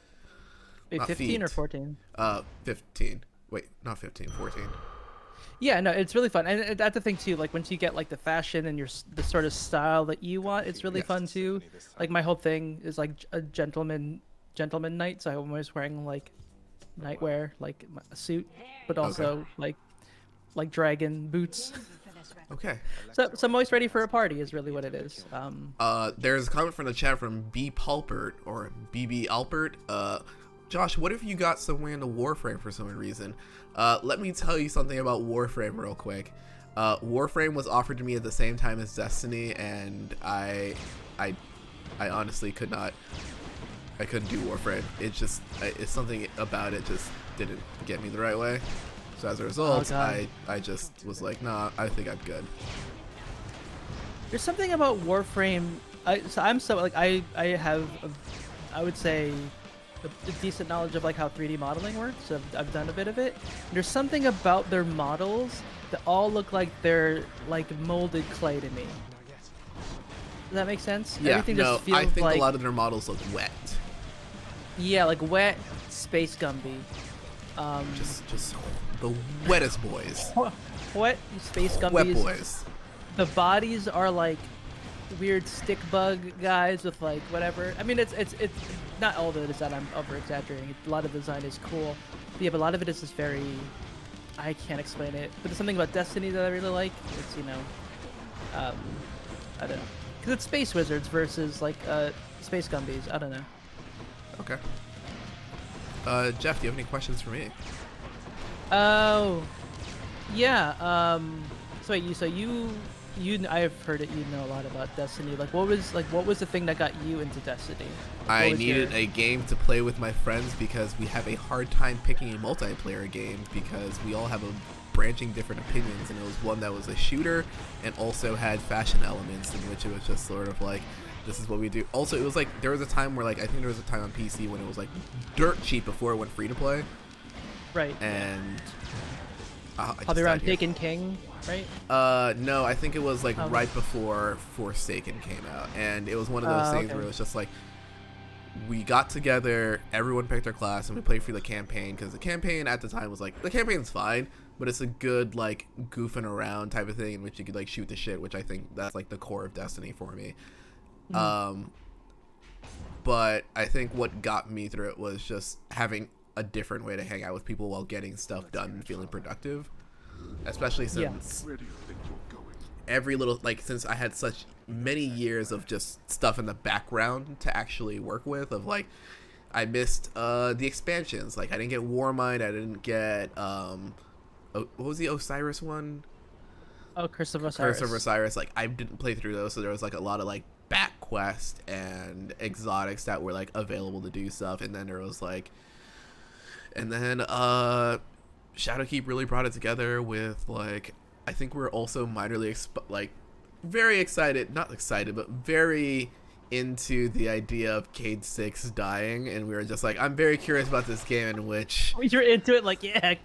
Wait, 15 or 14? 15. Wait, not 15, 14. Yeah, no, it's really fun, and that's the thing too. Like once you get like the fashion and the sort of style that you want, it's really fun too. Like my whole thing is like a gentleman knight, so I'm always wearing like nightwear, like a suit, but also like dragon boots. Okay. So I'm always ready for a party is really what it is. There's a comment from the chat from B Pulpert or BB Alpert. Josh, what if you got somewhere into Warframe for some reason? Let me tell you something about Warframe real quick. Warframe was offered to me at the same time as Destiny, and I honestly could not. I couldn't do Warframe. It's something about it just didn't get me the right way. So as a result, I just was like, nah, I think I'm good. There's something about Warframe. I have, I would say, a decent knowledge of like how 3D modeling works. So I've done a bit of it. There's something about their models that all look like they're like molded clay to me. Does that make sense? Yeah, Everything just feels I think like, a lot of their models look wet. Yeah, like wet space Gumby. Just the wettest boys. Wet space Gumbies. Wet boys. The bodies are like weird stick bug guys with like whatever. I mean, it's not all of it is that I'm over exaggerating. A lot of the design is cool. But yeah, but a lot of it is just very. I can't explain it. But there's something about Destiny that I really like. It's I don't know, because it's space wizards versus like space Gumbies. I don't know. Okay. Jeff, do you have any questions for me? Oh, yeah. So I've heard it. You know a lot about Destiny. Like, what was the thing that got you into Destiny? I needed a game to play with my friends because we have a hard time picking a multiplayer game because we all have a branching different opinions, and it was one that was a shooter and also had fashion elements in which it was just sort of like, this is what we do. Also, it was like there was a time where like I think there was a time on PC when it was like dirt cheap before it went free to play. Right. And probably around Taken King, right? No, I think it was like right before Forsaken came out, and it was one of those things where it was just like we got together, everyone picked their class, and we played through the campaign because the campaign at the time was like the campaign's fine, but it's a good like goofing around type of thing in which you could like shoot the shit, which I think that's like the core of Destiny for me. But I think what got me through it was just having a different way to hang out with people while getting stuff done and feeling productive, especially since every little since I had such many years of just stuff in the background to actually work with, of like I missed the expansions. Like I didn't get Warmind, I didn't get what was the Osiris one? Oh, Curse of Osiris. Curse of Osiris. Like I didn't play through those, so there was like a lot of like back quest and exotics that were like available to do stuff, and then there was like, and then Shadowkeep really brought it together with like, I think we're also minorly very excited, not excited, but very into the idea of Cade 6 dying, and we were just like, I'm very curious about this game in which you're into it, like, yeah.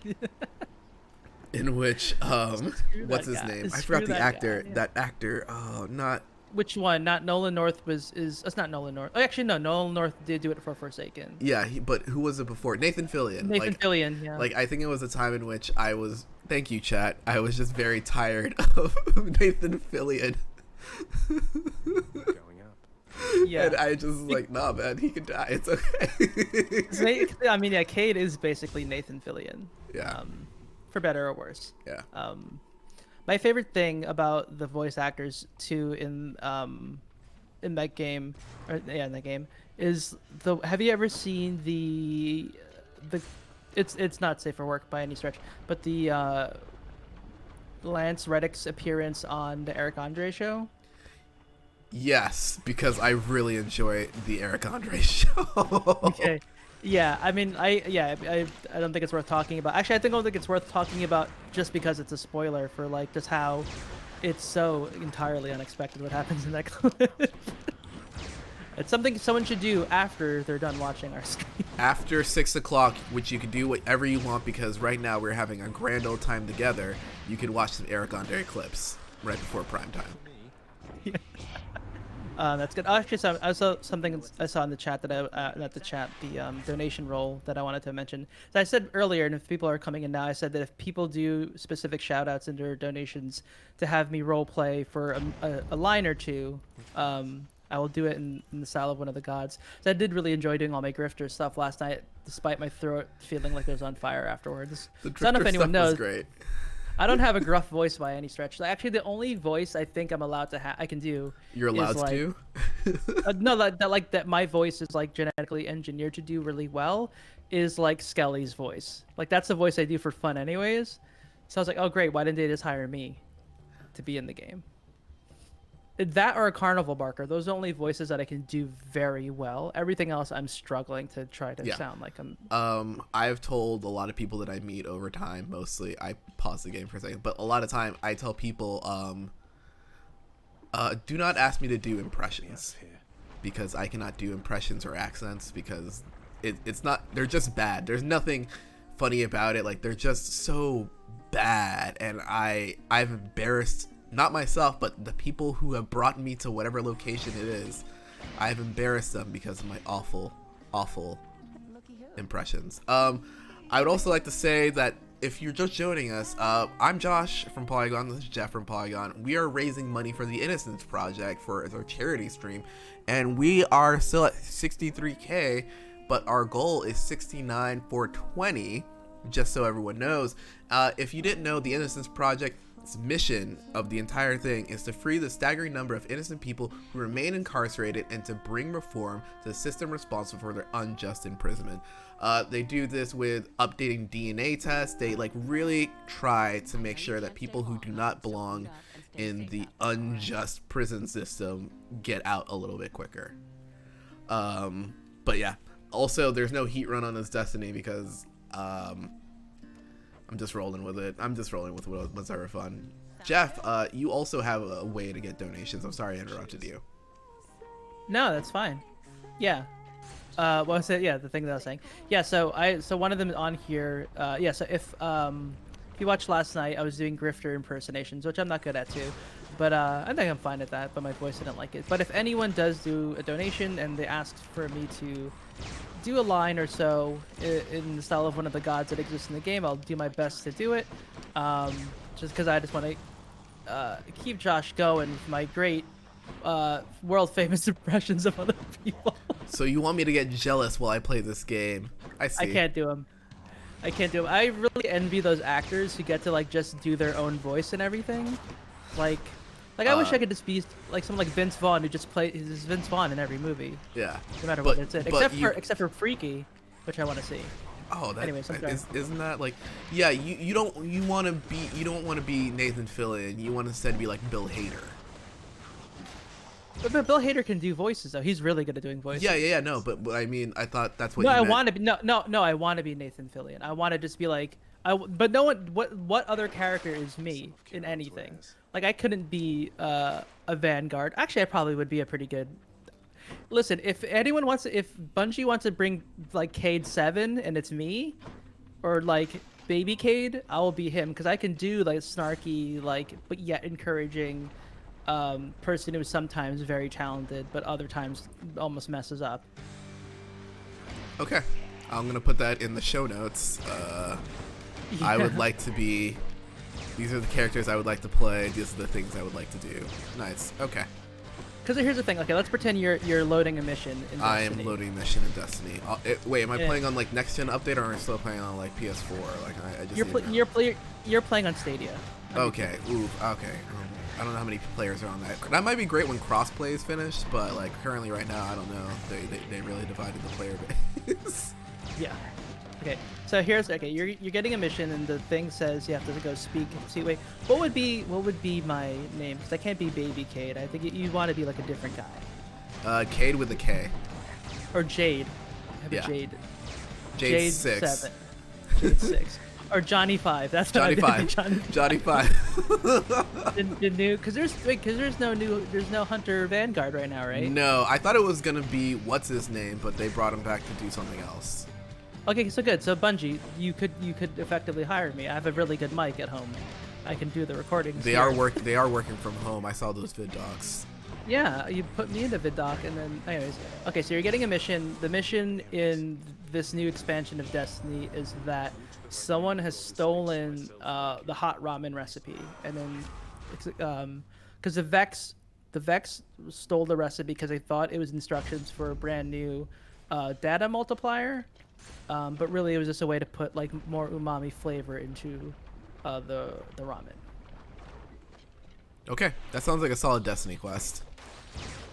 in which what's his name? I forgot the actor. Guy, yeah. That actor. Oh, not. Which one? Not Nolan North it's not Nolan North. Oh, actually, no. Nolan North did do it for Forsaken. Yeah, but who was it before? Nathan Fillion. Nathan Fillion, yeah. Like, I think it was a time in which I was. Thank you, chat. I was just very tired of Nathan Fillion. Yeah. And I just was like, nah, man, he can die. It's okay. I mean, yeah, Cade is basically Nathan Fillion. Yeah. For better or worse. Yeah. My favorite thing about the voice actors too in that game, is have you ever seen the it's not safe for work by any stretch, but the Lance Reddick's appearance on the Eric Andre show? Yes, because I really enjoy the Eric Andre show. Okay. Yeah, I mean, I don't think it's worth talking about. Actually, I don't think it's worth talking about just because it's a spoiler for like just how it's so entirely unexpected what happens in that clip. It's something someone should do after they're done watching our stream. After 6 o'clock, which you can do whatever you want because right now we're having a grand old time together. You can watch some Eric Andre clips right before prime time. Yeah. That's good. Actually, I saw something I saw in the chat that the donation role that I wanted to mention. So I said earlier, and if people are coming in now, I said that if people do specific shout outs in their donations to have me role play for a line or two, I will do it in the style of one of the gods. So I did really enjoy doing all my grifter stuff last night, despite my throat feeling like it was on fire afterwards. The so I don't know if anyone knows. Was great. I don't have a gruff voice by any stretch. Actually, the only voice I think I'm allowed to I can do. You're allowed to? No, that my voice is like genetically engineered to do really well is like Skelly's voice. Like that's the voice I do for fun anyways. So I was like, oh great, why didn't they just hire me to be in the game? That or a carnival barker. Those are the only voices that I can do very well. Everything else I'm struggling to try to sound like I'm. I've told a lot of people that I meet over time, mostly I pause the game for a second, but a lot of time I tell people do not ask me to do impressions because I cannot do impressions or accents because it's not, they're just bad. There's nothing funny about it. Like they're just so bad and I've embarrassed not myself, but the people who have brought me to whatever location it is. I've embarrassed them because of my awful impressions. I would also like to say that if you're just joining us, I'm Josh from Polygon. This is Jeff from Polygon. We are raising money for the Innocence Project for our charity stream, and we are still at 63K, but our goal is 69,420. Just so everyone knows, if you didn't know, the Innocence Project mission of the entire thing is to free the staggering number of innocent people who remain incarcerated and to bring reform to the system responsible for their unjust imprisonment. They do this with updating DNA tests. They like really try to make sure that people who do not belong in the unjust prison system get out a little bit quicker. But yeah, also there's no heat run on this Destiny because I'm just rolling with it. I'm just rolling with what's ever fun. Jeff, you also have a way to get donations. I'm sorry I interrupted you. No, that's fine. Yeah. What was it? Yeah, the thing that I was saying. Yeah, so one of them on here. Yeah, so if you watched last night, I was doing grifter impersonations, which I'm not good at too. But I think I'm fine at that, but my voice didn't like it. But if anyone does do a donation and they ask for me to do a line or so in the style of one of the gods that exists in the game, I'll do my best to do it. Just because I just want to keep Josh going with my great world famous impressions of other people. So you want me to get jealous while I play this game? I see. I can't do them. I really envy those actors who get to like just do their own voice and everything. Like I wish I could just be like someone like Vince Vaughn who just plays Vince Vaughn in every movie. Yeah. No matter what it's in, except for Freaky, which I want to see. Oh, that anyways, isn't that like, yeah, you don't want to be Nathan Fillion. You want to instead be like Bill Hader. But Bill Hader can do voices though. He's really good at doing voices. Yeah. No, but I mean, I thought that's what. No, you meant. I want to be no. I want to be Nathan Fillion. I want to just be like, but no one. What other character is me in anything? Like I couldn't be a Vanguard. Actually, I probably would be a pretty good. Listen, if Bungie wants to bring like Cade 7 and it's me, or like Baby Cade, I will be him because I can do like snarky, like but yet encouraging person who is sometimes very talented, but other times almost messes up. Okay, I'm gonna put that in the show notes. I would like to be. These are the characters I would like to play. These are the things I would like to do. Nice. Okay. Because here's the thing. Okay, let's pretend you're loading a mission in Destiny. I am loading a mission in Destiny. Wait, am I playing on like next gen update, or am I still playing on like PS4? Like I just. You're playing on Stadia. Okay. Ooh. Okay. I don't know how many players are on that. That might be great when crossplay is finished, but like currently right now, I don't know. They really divided the player base. Yeah. Okay. So here's you're getting a mission and the thing says you have to go speak. See, wait. What would be my name? Because I can't be Baby Cade. I think you want to be like a different guy. Cade with a K. Or Jade. Have a Jade. Jade 6. 7. Jade 6. Or Johnny 5. That's Johnny 5. Johnny 5. the new, because there's no Hunter Vanguard right now, right? No, I thought it was gonna be what's his name, but they brought him back to do something else. Okay, so good. So Bungie, you could effectively hire me. I have a really good mic at home. I can do the recordings. They are working from home. I saw those vid docs. Yeah, you put me in the vid doc, and then anyways. Okay, so you're getting a mission. The mission in this new expansion of Destiny is that someone has stolen the hot ramen recipe, and then because the Vex stole the recipe because they thought it was instructions for a brand new data multiplier, but really it was just a way to put like more umami flavor into the ramen. Okay, that sounds like a solid Destiny quest.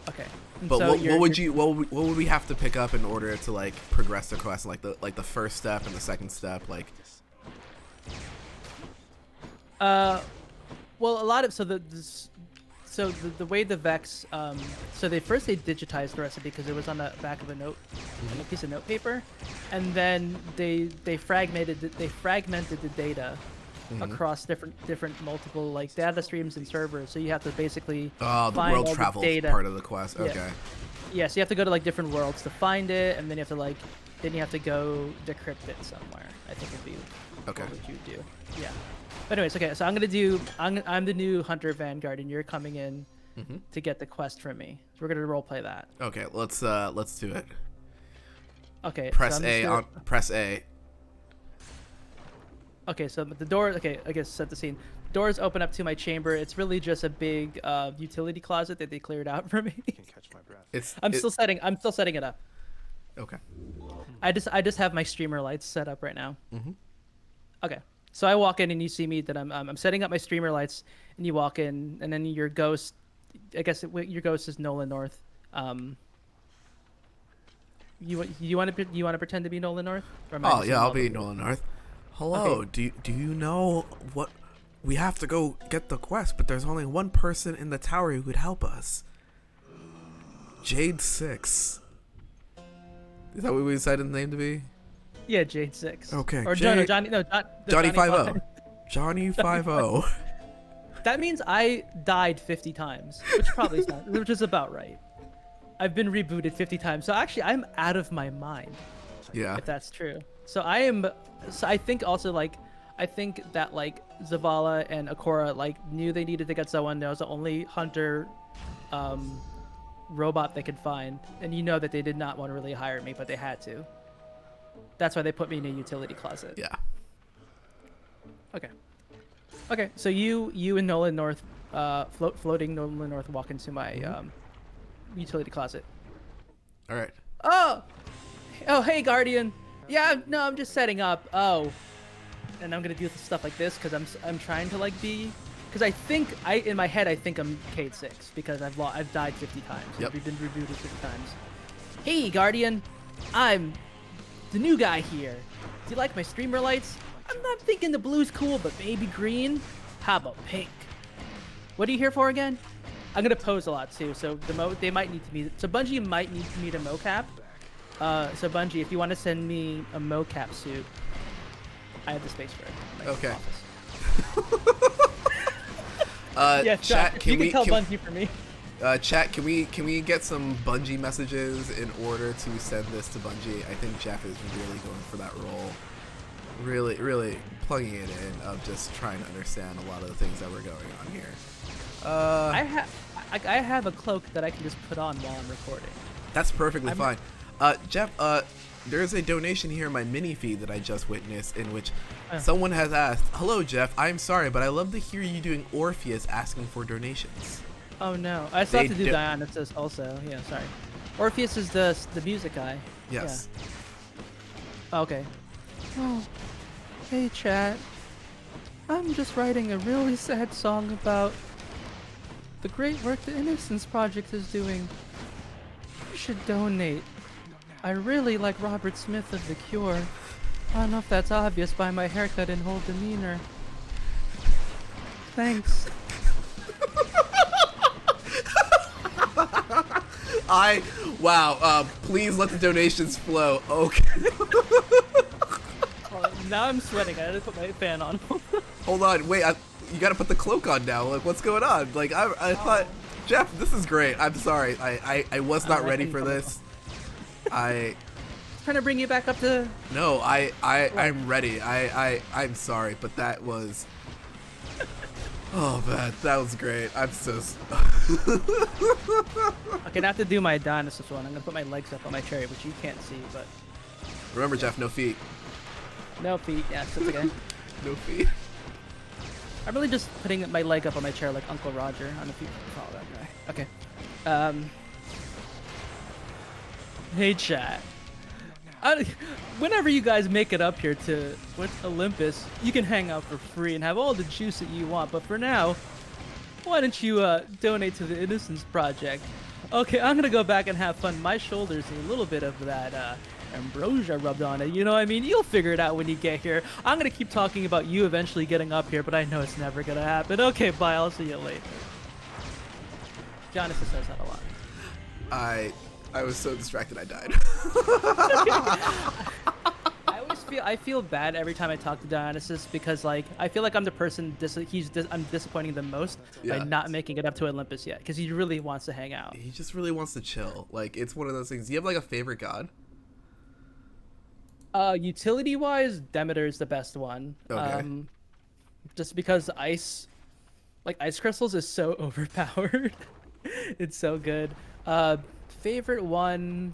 Okay, but so what would we have to pick up in order to like progress the quest? Like the first step and the second step, like. Well, a lot of the way the Vex so they digitized the recipe because it was on the back of a piece of note paper, and then they fragmented the data across different multiple like data streams and servers. So you have to basically the find world all travel the data. Part of the quest. Okay. Yeah. Yeah, so you have to go to like different worlds to find it, and then you have to go decrypt it somewhere. I think would be what you do. Yeah. But anyways, okay, so I'm the new Hunter Vanguard, and you're coming in to get the quest from me. So we're gonna roleplay that. Okay, let's do it. Okay. Press so A on press A. Okay, so the door. Okay, I guess set the scene. Doors open up to my chamber. It's really just a big utility closet that they cleared out for me. I'm still setting it up. Okay. I just have my streamer lights set up right now. Okay. So I walk in and you see me that I'm setting up my streamer lights, and you walk in, and then your ghost, I guess your ghost is Nolan North. You want to pretend to be Nolan North? Oh yeah, I'll be Nolan North. Hello. Okay. Do you know what we have to go get the quest? But there's only one person in the tower who could help us. Jade 6. Is that what we decided the name to be? Yeah, Jade 6. Okay. Or Johnny 5-0. Johnny 5-0. That means I died 50 times, which is about right. I've been rebooted 50 times, so actually I'm out of my mind. Yeah. If that's true. So I think also I think that like Zavala and Akora like knew they needed to get someone that was the only hunter robot they could find, and you know that they did not want to really hire me, but they had to. That's why they put me in a utility closet. Yeah. Okay. So you and Nolan North, floating Nolan North, walk into my utility closet. All right. Oh, hey Guardian. Yeah, no, I'm just setting up. Oh, and I'm gonna do stuff like this because I'm trying to like be, because I think in my head I think I'm Cade 6 because I've died 50 times. Yep. We've been rebooted 50 times. Hey Guardian, I'm the new guy here. Do you like my streamer lights? I'm not thinking the blue's cool, but maybe green. How about pink? What are you here for again? I'm gonna pose a lot too, so they might need to meet. So Bungie might need to meet a mocap. So Bungie, if you want to send me a mocap suit, I have the space for it. Okay. Yeah, chat. Can we tell Bungie for me? Chat. Can we get some Bungie messages in order to send this to Bungie? I think Jeff is really going for that role. really plugging it in of just trying to understand a lot of the things that were going on here. I have a cloak that I can just put on while I'm recording. That's perfectly fine. Jeff, there's a donation here in my mini feed that I just witnessed in which someone has asked, "Hello, Jeff. I'm sorry, but I love to hear you doing Orpheus asking for donations." Oh no, I still have to do Dionysus also. Yeah, sorry. Orpheus is the music guy. Yes. Yeah. Okay. Oh, hey chat. I'm just writing a really sad song about the great work the Innocence Project is doing. You should donate. I really like Robert Smith of The Cure. I don't know if that's obvious by my haircut and whole demeanor. Thanks. Wow, please let the donations flow. Okay. Now I'm sweating. I had to put my fan on. Hold on, wait, you gotta put the cloak on now. Like, what's going on? Like, I thought, Jeff, this is great. I'm sorry. I was not ready for this. Trying to bring you back up to... No, I'm ready. I'm sorry, but that was... Oh man, that was great. I'm so... Okay, not to do my Dionysus one. I'm gonna put my legs up on my chariot, which you can't see, but... Remember, Jeff, no feet. No feet, yes, that's okay. No feet. I'm really just putting my leg up on my chair like Uncle Roger. I don't know if you can follow that guy. Okay. Hey chat. Whenever you guys make it up here to Olympus, you can hang out for free and have all the juice that you want. But for now, why don't you donate to the Innocence Project? Okay, I'm gonna go back and have fun. My shoulders need a little bit of that ambrosia rubbed on it. You know what I mean? You'll figure it out when you get here. I'm gonna keep talking about you eventually getting up here, but I know it's never gonna happen. Okay, bye. I'll see you later. Jonathan says that a lot. I was so distracted I died. I feel bad every time I talk to Dionysus because like I feel like I'm the person I'm disappointing the most by not making it up to Olympus yet because he really wants to hang out. He just really wants to chill. Like it's one of those things. Do you have like a favorite god? Utility wise, Demeter is the best one. Okay. Just because ice crystals is so overpowered. It's so good. Favorite one,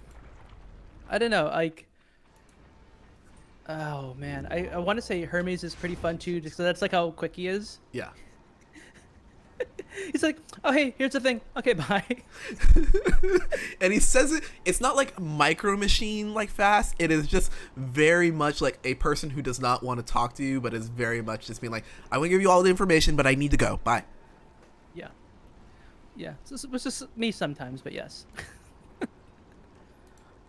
I don't know, like, oh man, I want to say Hermes is pretty fun too, because that's like how quick he is. Yeah. He's like, oh hey, here's the thing. Okay, bye. And he says it's not like Micro Machine like fast. It is just very much like a person who does not want to talk to you, but is very much just being like, I want to give you all the information, but I need to go. Bye. Yeah. Yeah, it's just me sometimes, but yes.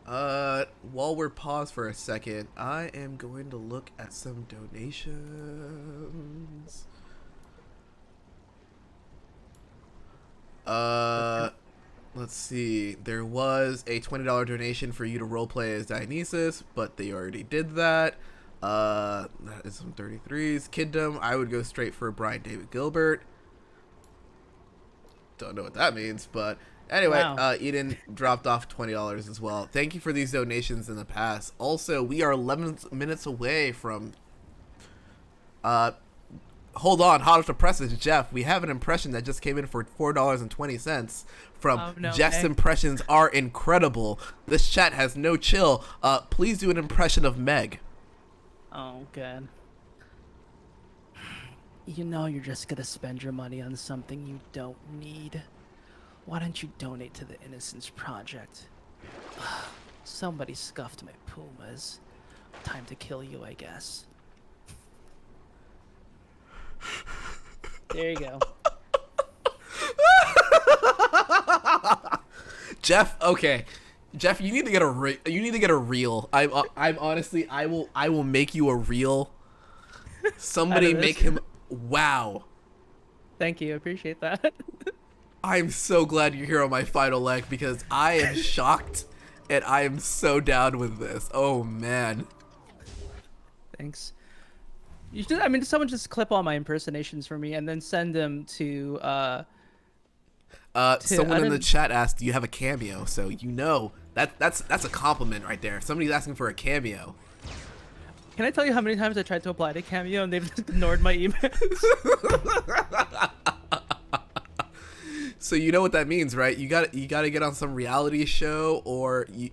While we're paused for a second, I am going to look at some donations. Let's see. There was a $20 donation for you to roleplay as Dionysus, but they already did that. That is some 33s. Kingdom, I would go straight for Brian David Gilbert. Don't know what that means, but anyway, wow. Eden dropped off $20 as well. Thank you for these donations in the past. Also, we are 11 minutes away from hold on, hot off the presses, Jeff. We have an impression that just came in for $4.20 from Jeff's impressions are incredible. This chat has no chill. Please do an impression of Meg. Oh, God. You know you're just gonna spend your money on something you don't need. Why don't you donate to the Innocence Project? Somebody scuffed my pumas. Time to kill you, I guess. There you go. Jeff, okay. Jeff, you need to get a reel. I'm honestly, I will make you a reel. Somebody make him. Wow. Thank you. I appreciate that. I'm so glad you're here on my final leg because I am shocked and I am so down with this. Oh man. Thanks. You should. I mean, someone just clip all my impersonations for me and then send them to. Someone in the chat asked, "Do you have a cameo?" So you know that's a compliment right there. If somebody's asking for a cameo. Can I tell you how many times I tried to apply to Cameo and they've just ignored my emails? So you know what that means, right? You got to get on some reality show, or you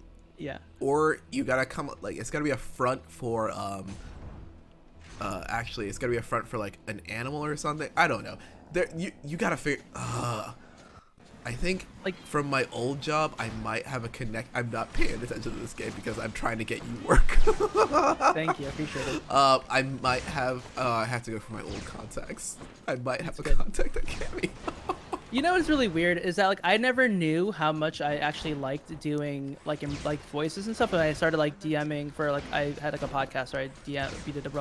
gotta come, like, it's gotta be a front for actually it's gotta be a front for like an animal or something. I don't know. You gotta figure. I think, like, from my old job, I might have a connect. I'm not paying attention to this game because I'm trying to get you work. Thank you, I appreciate it. I might have. I have to go for my old contacts. I might have a contact at Cameo. You know what's really weird is that, like, I never knew how much I actually liked doing like voices and stuff. When I started like DMing for, like, I had like a podcast where we did an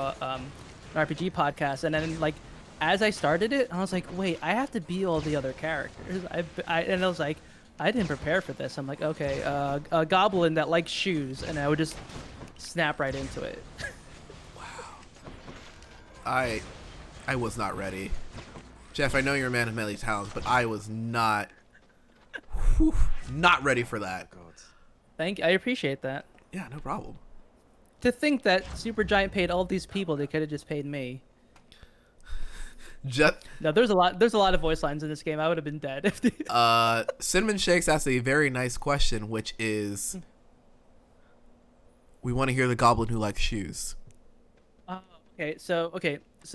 RPG podcast, and then, like, as I started it, I was like, wait, I have to be all the other characters. And I was like, I didn't prepare for this. I'm like, okay, a goblin that likes shoes, and I would just snap right into it. Wow. I was not ready. Jeff, I know you're a man of many talents, but I was not ready for that. Thank you. I appreciate that. Yeah, no problem. To think that Supergiant paid all these people, they could have just paid me. No, there's a lot of voice lines in this game. I would have been dead if Cinnamon Shakes asked a very nice question, which is, we want to hear the goblin who likes shoes. Okay, so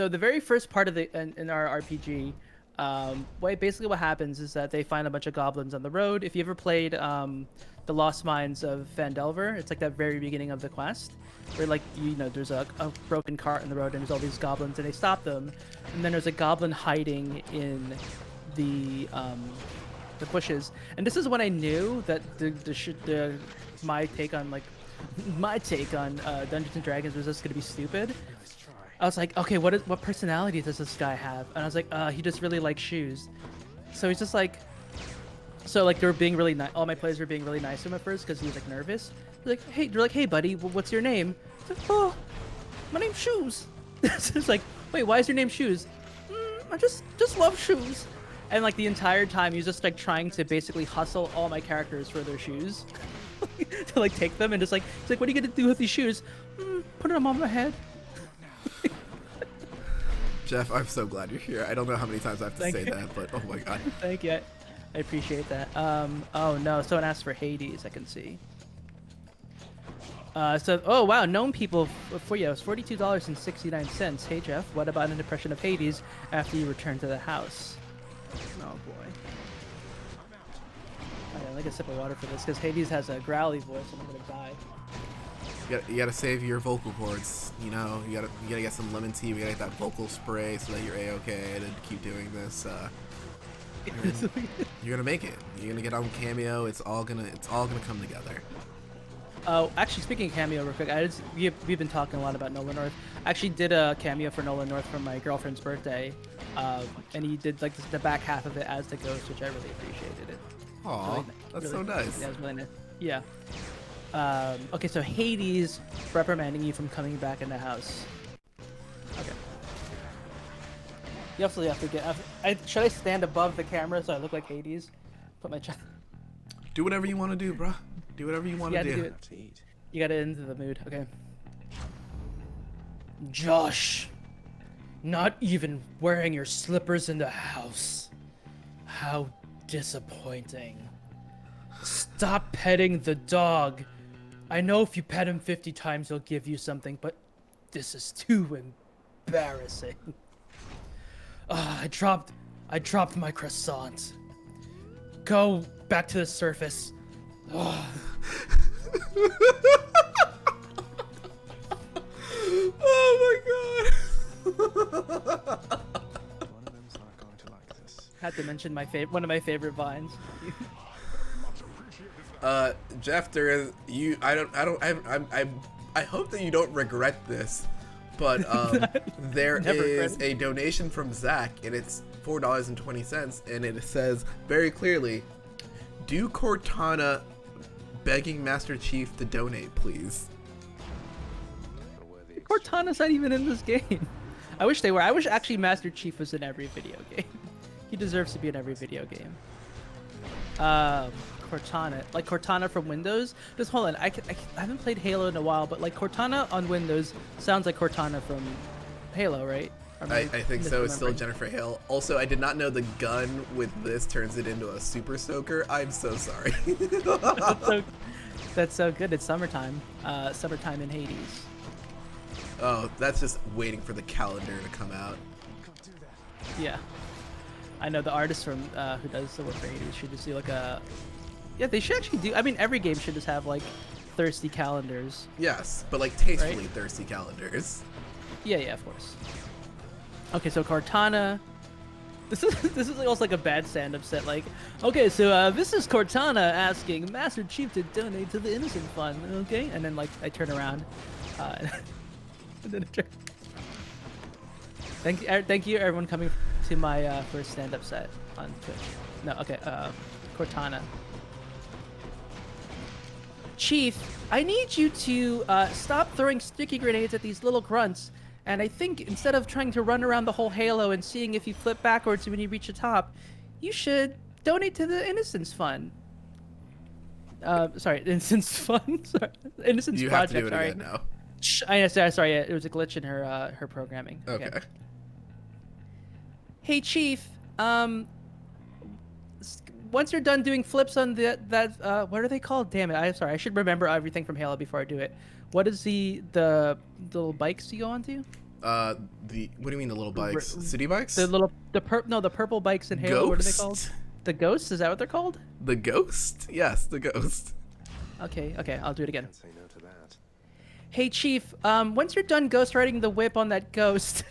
the very first part of in our RPG, basically what happens is that they find a bunch of goblins on the road. If you ever played the Lost Mines of Phandelver, it's like that very beginning of the quest, where, like, there's a broken cart in the road and there's all these goblins and they stop them, and then there's a goblin hiding in the bushes. And this is when I knew that my take on Dungeons and Dragons was just gonna be stupid. I was like, okay, what personality does this guy have? And I was like, he just really likes shoes. So he's just like, they were being really nice. All my players were being really nice to him at first because he was, like, nervous. They're like, hey buddy, what's your name? He's like, oh, my name's Shoes. It's like, wait, why is your name Shoes? I just love shoes. And, like, the entire time he was just, like, trying to basically hustle all my characters for their shoes. To, like, take them and just, like, he's like, what are you gonna do with these shoes? Put them on my head. Jeff, I'm so glad you're here. I don't know how many times I have to say that, but oh my god. Thank you. I appreciate that. Oh no, someone asked for Hades, I can see. Oh wow, Gnome People for you. It was $42.69. Hey Jeff, what about an impression of Hades after you return to the house? Oh boy. I'll take a sip of water for this because Hades has a growly voice and I'm gonna die. You gotta save your vocal cords. You gotta get some lemon tea. We gotta get that vocal spray so that you're a-okay to keep doing this. You're gonna make it. You're gonna get on Cameo. It's all gonna come together. Oh, actually, speaking of Cameo, real quick, we've been talking a lot about Nolan North. I actually did a cameo for Nolan North for my girlfriend's birthday, and he did, like, the back half of it as the ghost, which I really appreciated it. Aw, that's so nice. Yeah, it was really nice. Yeah. Okay, so Hades reprimanding you from coming back in the house. Okay. You also have to get. Should I stand above the camera so I look like Hades? Put my chest. Do whatever you want to do, bro. Do whatever you want to do. You gotta into the mood. Okay. Josh, not even wearing your slippers in the house. How disappointing. Stop petting the dog. I know if you pet him 50 times, he'll give you something, but this is too embarrassing. I dropped my croissant. Go back to the surface. Oh my god. Had to mention one of my favorite vines. Jeff, there is I hope that you don't regret this, but there is a donation from Zach, and it's $4.20, and it says very clearly, "Do Cortana, begging Master Chief to donate, please." Cortana's not even in this game. I wish they were. I wish actually Master Chief was in every video game. He deserves to be in every video game. Cortana, like Cortana from Windows. Just hold on, I haven't played Halo in a while, but like Cortana on Windows sounds like Cortana from Halo, right? I think so. It's still Jennifer Hale. Also, I did not know the gun with this turns it into a super soaker. I'm so sorry. That's so good. It's summertime. Summertime in Hades. Oh, that's just waiting for the calendar to come out. Yeah. I know the artist from who does the work for Hades should just do like a... Yeah, they should actually do... I mean, every game should just have like thirsty calendars. Yes, but like tastefully right? thirsty calendars. Yeah, of course. Okay, so Cortana. This is also like a bad stand-up set. Like, okay, so this is Cortana asking Master Chief to donate to the Innocent Fund. Okay, and then like I turn around, and then I turn. Thank you, everyone coming to my first stand-up set on Twitch. No, okay, Cortana. Chief, I need you to stop throwing sticky grenades at these little grunts. And I think instead of trying to run around the whole Halo and seeing if you flip backwards when you reach the top, you should donate to the Innocence Fund. Sorry, Innocence Fund? Sorry. Innocence you Project, have to do it sorry. again now. Sorry, it was a glitch in her programming. Okay. Hey, Chief, once you're done doing flips on what are they called? Damn it, I'm sorry. I should remember everything from Halo before I do it. What is the little bikes you go onto? What do you mean the little bikes? City bikes? The purple bikes in Halo. Ghost? What are they called? The Ghost? Is that what they're called? The Ghost? Yes, the Ghost. Okay, I'll do it again. Say no to that. Hey, Chief, once you're done ghost riding the whip on that Ghost,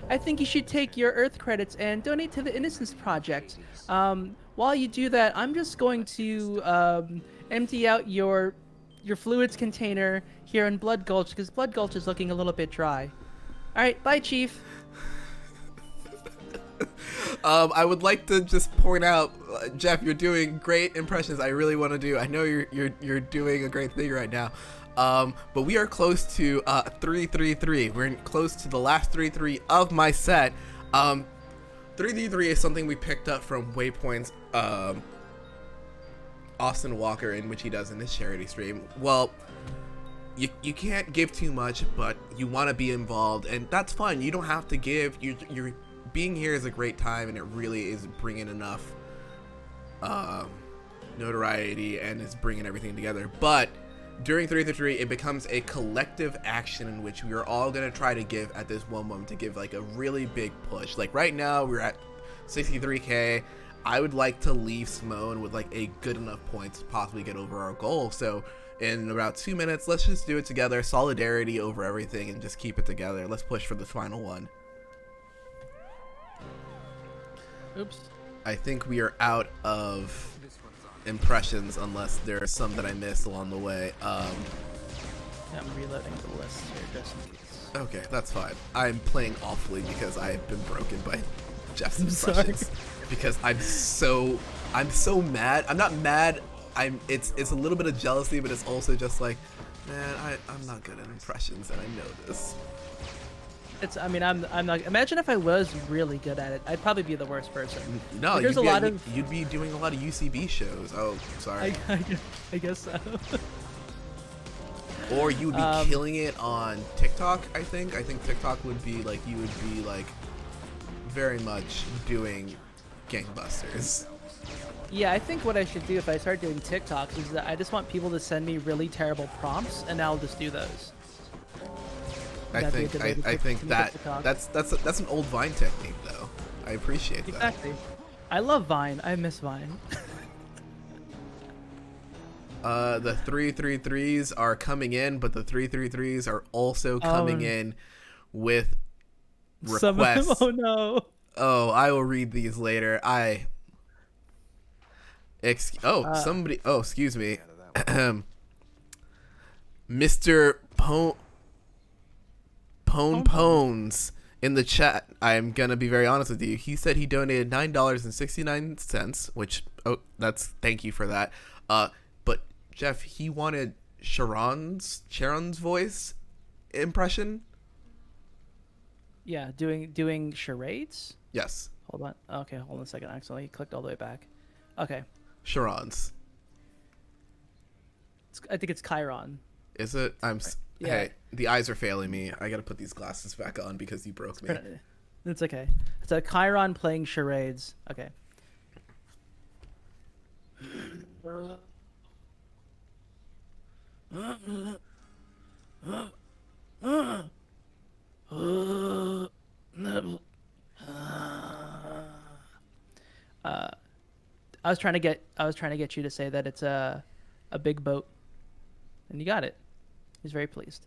I think you should take your Earth credits and donate to the Innocence Project. While you do that, I'm just going to empty out your fluids container here in Blood Gulch, because Blood Gulch is looking a little bit dry. All right, bye, Chief. I would like to just point out, Jeff, you're doing great impressions. I really want to do. I know you're doing a great thing right now. But we are close to 333. We're close to the last 3-3 of my set. 333 is something we picked up from Waypoint's Austin Walker, in which he does in his charity stream. Well, you can't give too much, but you want to be involved, and that's fun. You don't have to give. You're being here is a great time, and it really is bringing enough notoriety and is bringing everything together. But during 333, it becomes a collective action in which we are all going to try to give at this one moment to give like a really big push. Like right now, we're at 63K. I would like to leave Simone with like a good enough point to possibly get over our goal. So in about 2 minutes, let's just do it together. Solidarity over everything and just keep it together. Let's push for the final one. Oops. I think we are out of impressions unless there are some that I missed along the way. Yeah, I'm reloading the list here just in case. Okay, that's fine. I'm playing awfully because I have been broken by Jeff's impressions. Because I'm so mad. I'm not mad. It's a little bit of jealousy, but it's also just like, man, I'm not good at impressions, and I know this. I'm not. Imagine if I was really good at it. I'd probably be the worst person. No, like, you'd be doing a lot of UCB shows. Oh, sorry. I guess so. Or you would be killing it on TikTok. I think TikTok would be like, you would be like very much doing gangbusters. Yeah, I think what I should do if I start doing TikToks is that I just want people to send me really terrible prompts, and I'll just do those. I think that's an old Vine technique, though. I appreciate that. Exactly. I love Vine. I miss Vine. The 333s are coming in, but the 333s are also coming in with requests. Some of them, oh no. Oh, I will read these later. Somebody. Oh, excuse me. Mr. Pones in the chat. I'm gonna be very honest with you. He said he donated $9.69, which thank you for that. But Jeff, he wanted Sharon's voice impression. Yeah, doing charades. Yes. Hold on. Okay, hold on a second. I accidentally clicked all the way back. Okay. Sharon's. I think it's Chiron. Is it? Yeah. Hey, the eyes are failing me. I gotta put these glasses back on because you broke me. It's okay. It's a Chiron playing charades. Okay. I was trying to get you to say that it's a big boat, and you got it. He's very pleased.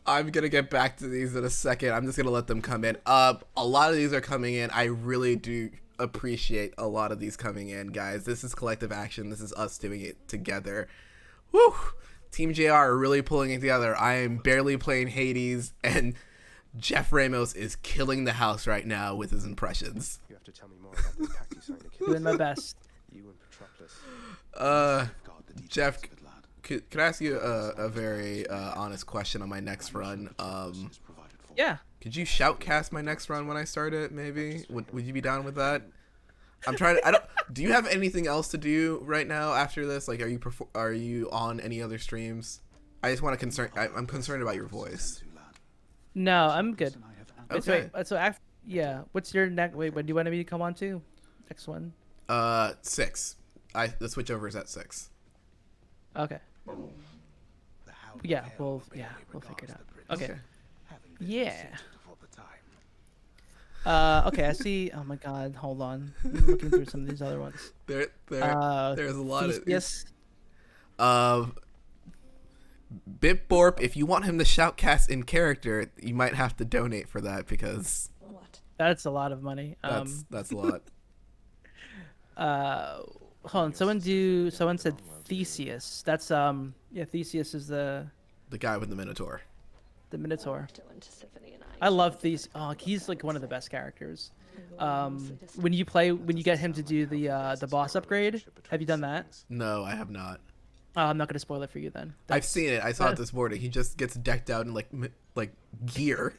I'm gonna get back to these in a second. I'm just gonna let them come in. A lot of these are coming in. I really do appreciate a lot of these coming in, guys. This is collective action. This is us doing it together. Woo! Team JR are really pulling it together. I am barely playing Hades, and Jeff Ramos is killing the house right now with his impressions. You have to tell me more about this pact you signed to kill. Doing my best. You and Patroclus. Jeff, could I ask you a very honest question on my next run? Yeah. Could you shoutcast my next run when I start it? Maybe would you be down with that? I'm trying to. Do you have anything else to do right now after this? Like, are you on any other streams? I just want to I'm concerned about your voice. No, I'm good. Okay. Yeah. What's your next? Wait, when do you want me to come on to? Next one. 6. The switchover is at 6. Okay. Yeah, we'll figure it out. Okay. Yeah. Okay, I see. Oh my God, hold on. I'm looking through some of these other ones. There's a lot of. Yes. Bitborp, if you want him to shoutcast in character, you might have to donate for that because. That's a lot of money. That's a lot. Hold on. Someone said Theseus. That's Theseus is the guy with the Minotaur. The Minotaur. I love Theseus. Oh, he's like one of the best characters. When you get him to do the boss upgrade, have you done that? No, I have not. I'm not gonna spoil it for you then. I've seen it. I saw it this morning. He just gets decked out in like gear.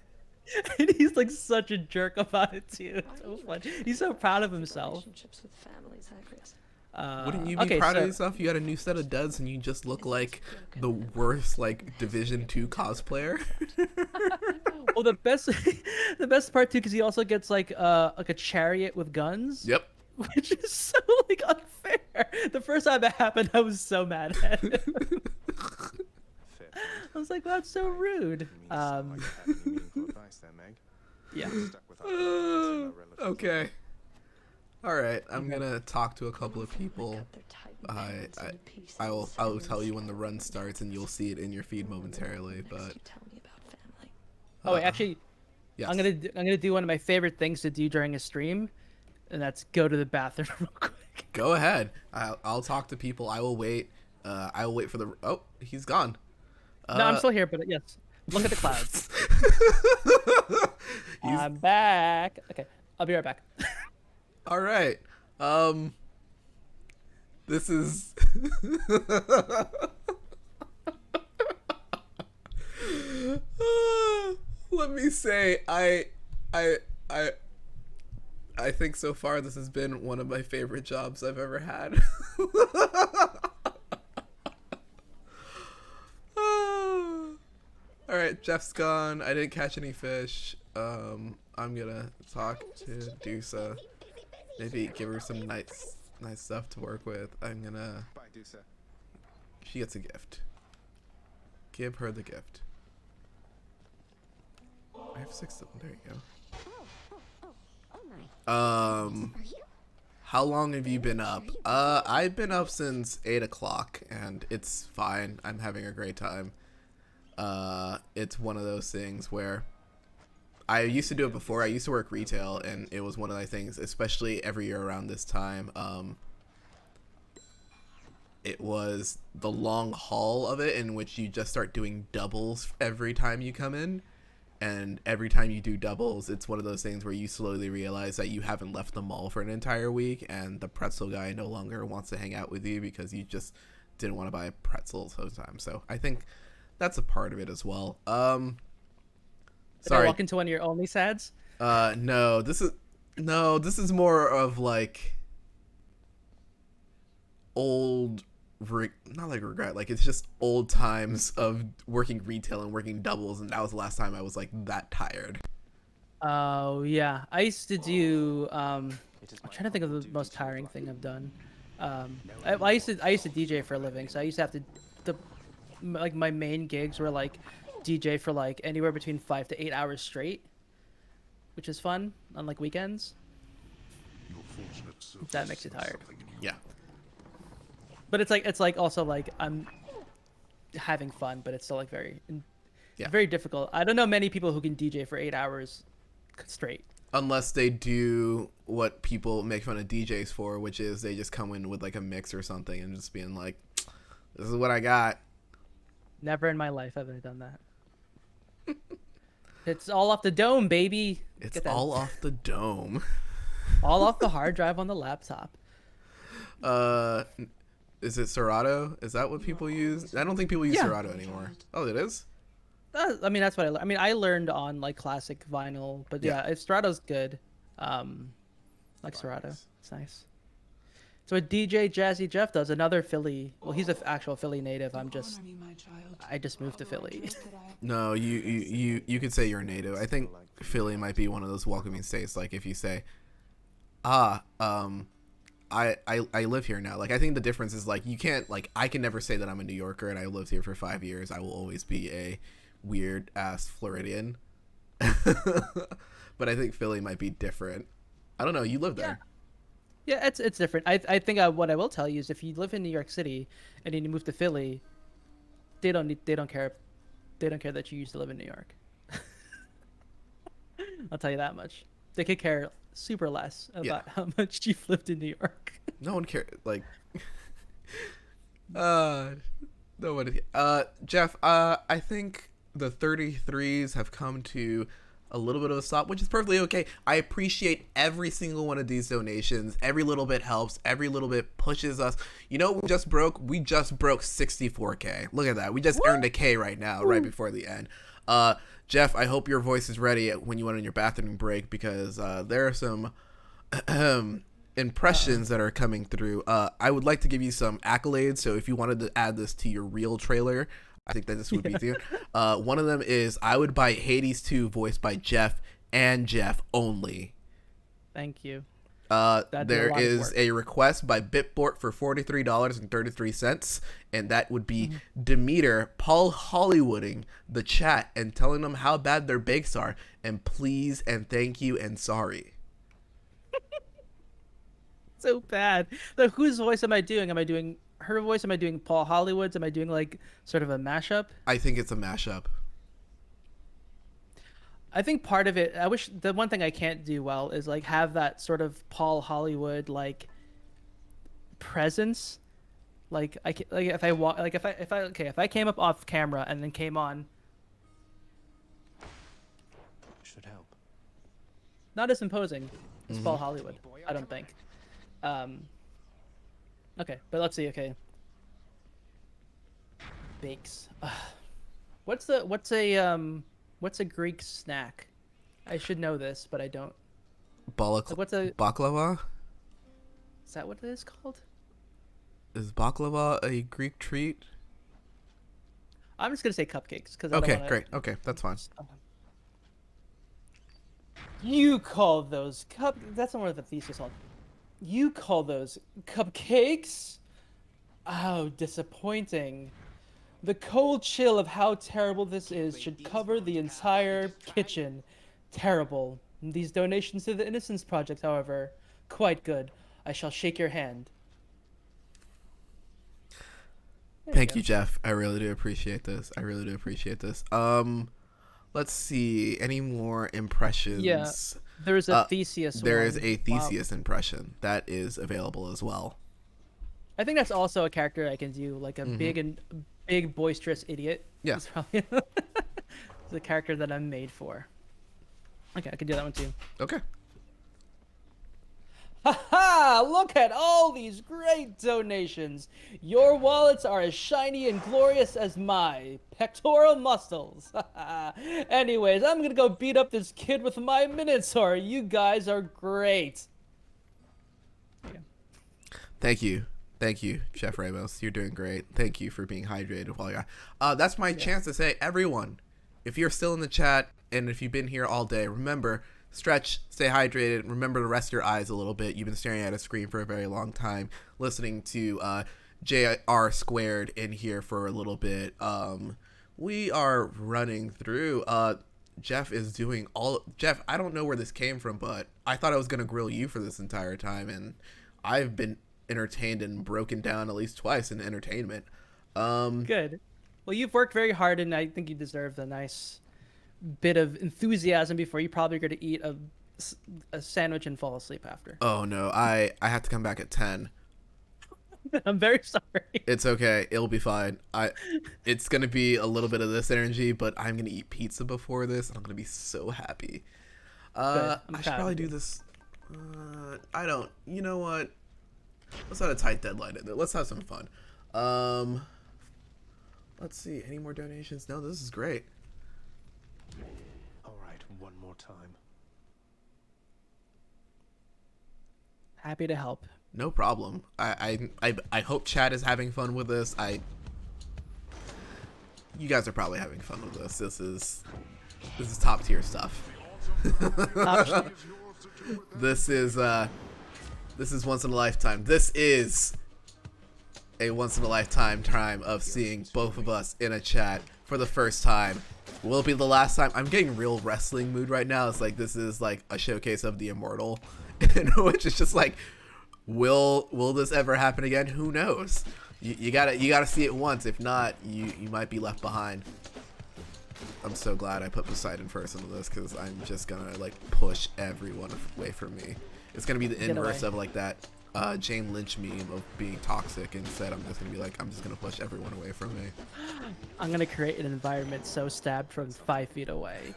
And he's like such a jerk about it too. It's so fun. He's so proud of himself. Wouldn't you be proud of yourself? You got a new set of duds and you just look like the worst Division 2 cosplayer. Well, the best part too, because he also gets like a chariot with guns. Yep. Which is so unfair. The first time that happened, I was so mad at him. I was like, well, that's so rude. Yeah. Okay. All right. I'm gonna talk to a couple of people. I will tell you when the run starts, and you'll see it in your feed momentarily. But oh, wait, actually, yes. I'm gonna do one of my favorite things to do during a stream, and that's go to the bathroom real quick. Go ahead. I'll talk to people. I will wait. I will wait for the. Oh, he's gone. No, I'm still here, but yes. Look at the clouds. I'm back. Okay, I'll be right back. All right. This is. Let me say, I think so far this has been one of my favorite jobs I've ever had. All right, Jeff's gone. I didn't catch any fish. I'm gonna talk to Dusa. Maybe give her some nice stuff to work with. I'm gonna. Bye, Dusa. She gets a gift. Give her the gift. I have 6 of them. There you go. How long have you been up? I've been up since 8 o'clock, and it's fine. I'm having a great time. It's one of those things where I used to do it before. I used to work retail, and it was one of the things, especially every year around this time. It was the long haul of it, in which you just start doing doubles every time you come in. And every time you do doubles, it's one of those things where you slowly realize that you haven't left the mall for an entire week, and the pretzel guy no longer wants to hang out with you because you just didn't want to buy pretzels all the time. So I think that's a part of it as well. Did I walk into one of your only sads? No, this is more of like old, not like regret. Like it's just old times of working retail and working doubles, and that was the last time I was like that tired. Oh yeah, I used to do. I'm trying to think of the most tiring thing I've done. I used to DJ for a living, so I used to have to, like my main gigs were like DJ for like anywhere between 5 to 8 hours straight, which is fun on like weekends. That makes you tired. Yeah. But it's like also like I'm having fun, but it's still like very difficult. I don't know many people who can DJ for 8 hours straight. Unless they do what people make fun of DJs for, which is they just come in with like a mix or something and just being like, this is what I got. Never in my life have I done that. It's all off the dome, baby. It's all off the dome. All off the hard drive on the laptop. Is it Serato? Is that what people use? I don't think people use Serato anymore. Oh, it is? I mean, that's what I learned. I mean, I learned on like classic vinyl, but yeah, if Serato's good. Like Serato. It's nice. So what DJ Jazzy Jeff does, another Philly. Well, he's an actual Philly native. I just moved to Philly. No, you could say you're a native. I think Philly might be one of those welcoming states. Like if you say, I live here now. Like I think the difference is like you can't like I can never say that I'm a New Yorker and I lived here for 5 years. I will always be a weird ass Floridian. But I think Philly might be different. I don't know. You live there. Yeah, it's different. I think what I will tell you is if you live in New York City and then you move to Philly, they don't care that you used to live in New York. I'll tell you that much. They could care super less about how much you've lived in New York. No one cares. Like, nobody. Jeff, I think the 33s have come to a little bit of a stop, which is perfectly okay. I appreciate every single one of these donations. Every little bit helps. Every little bit pushes us. You know what we just broke? We just broke 64K. Look at that. We just earned a K right now, right before the end. Jeff, I hope your voice is ready when you went on your bathroom break, because there are some impressions that are coming through. I would like to give you some accolades, so if you wanted to add this to your real trailer, I think that this would be you. One of them is I would buy Hades 2 voiced by Jeff and Jeff only. Thank you. There is a request by Bitbort for $43.33, and that would be Demeter Paul Hollywooding the chat and telling them how bad their bakes are, and please and thank you and sorry. So bad. So whose voice am I doing? Am I doing her voice? Am I doing Paul Hollywood's? Am I doing like sort of a mashup? I think it's a mashup. I think part of it, I wish the one thing I can't do well is like have that sort of Paul Hollywood like presence. Like if I walk, like if I came up off camera and then came on, should help. Not as imposing as Paul Hollywood, I don't think. Okay, but let's see. Okay, bakes. What's a Greek snack? I should know this, but I don't. What's a baklava? Is that what it is called? Is baklava a Greek treat? I'm just gonna say cupcakes because. Okay, great. Okay, that's fine. You call those That's not what the thesis on. You call those cupcakes? Oh, disappointing. The cold chill of how terrible this is should cover the entire kitchen. Terrible. These donations to the Innocence Project, however, quite good. I shall shake your hand. Thank you, Jeff. I really do appreciate this. Let's see. Any more impressions? Yeah, there's a Theseus There one. is a Theseus impression that is available as well. I think that's also a character I can do, like a big boisterous idiot. Yeah. It's probably it's a character that I'm made for. Okay, I can do that one too. Okay. Ha! Look at all these great donations. Your wallets are as shiny and glorious as my pectoral muscles. Anyways, I'm gonna go beat up this kid with my Minotaur. You guys are great. Thank you. Thank you, Chef Ramos. You're doing great. Thank you for being hydrated while you're... that's my chance to say, everyone, if you're still in the chat and if you've been here all day, remember, stretch, stay hydrated, remember to rest your eyes a little bit. You've been staring at a screen for a very long time, listening to JR Squared in here for a little bit. We are running through. Jeff is doing all... Jeff, I don't know where this came from, but I thought I was going to grill you for this entire time, and I've been entertained and broken down at least twice in entertainment. Good. Well, you've worked very hard, and I think you deserve a nice bit of enthusiasm before you probably going to eat a sandwich and fall asleep after. Oh no, I have to come back at 10. I'm very sorry. It's okay. It'll be fine. It's gonna be a little bit of this energy, but I'm gonna eat pizza before this, and I'm gonna be so happy. I should probably do this. I don't. You know what? Let's not a tight deadline in there. Let's have some fun. Let's see. Any more donations? No, this is great. All right, one more time. Happy to help. No problem. I hope chat is having fun with this. You guys are probably having fun with this. This is top tier stuff. This is once in a lifetime. This is a once in a lifetime time of seeing both of us in a chat for the first time. Will it be the last time? I'm getting real wrestling mood right now. It's like this is like a showcase of the immortal, which is just like, will this ever happen again? Who knows? You gotta see it once. If not, you might be left behind. I'm so glad I put Poseidon first into this, because I'm just gonna like push everyone away from me. It's gonna be the inverse of like that Jane Lynch meme of being toxic. Instead, I'm just gonna be like, I'm just gonna push everyone away from me. I'm gonna create an environment so stabbed from 5 feet away.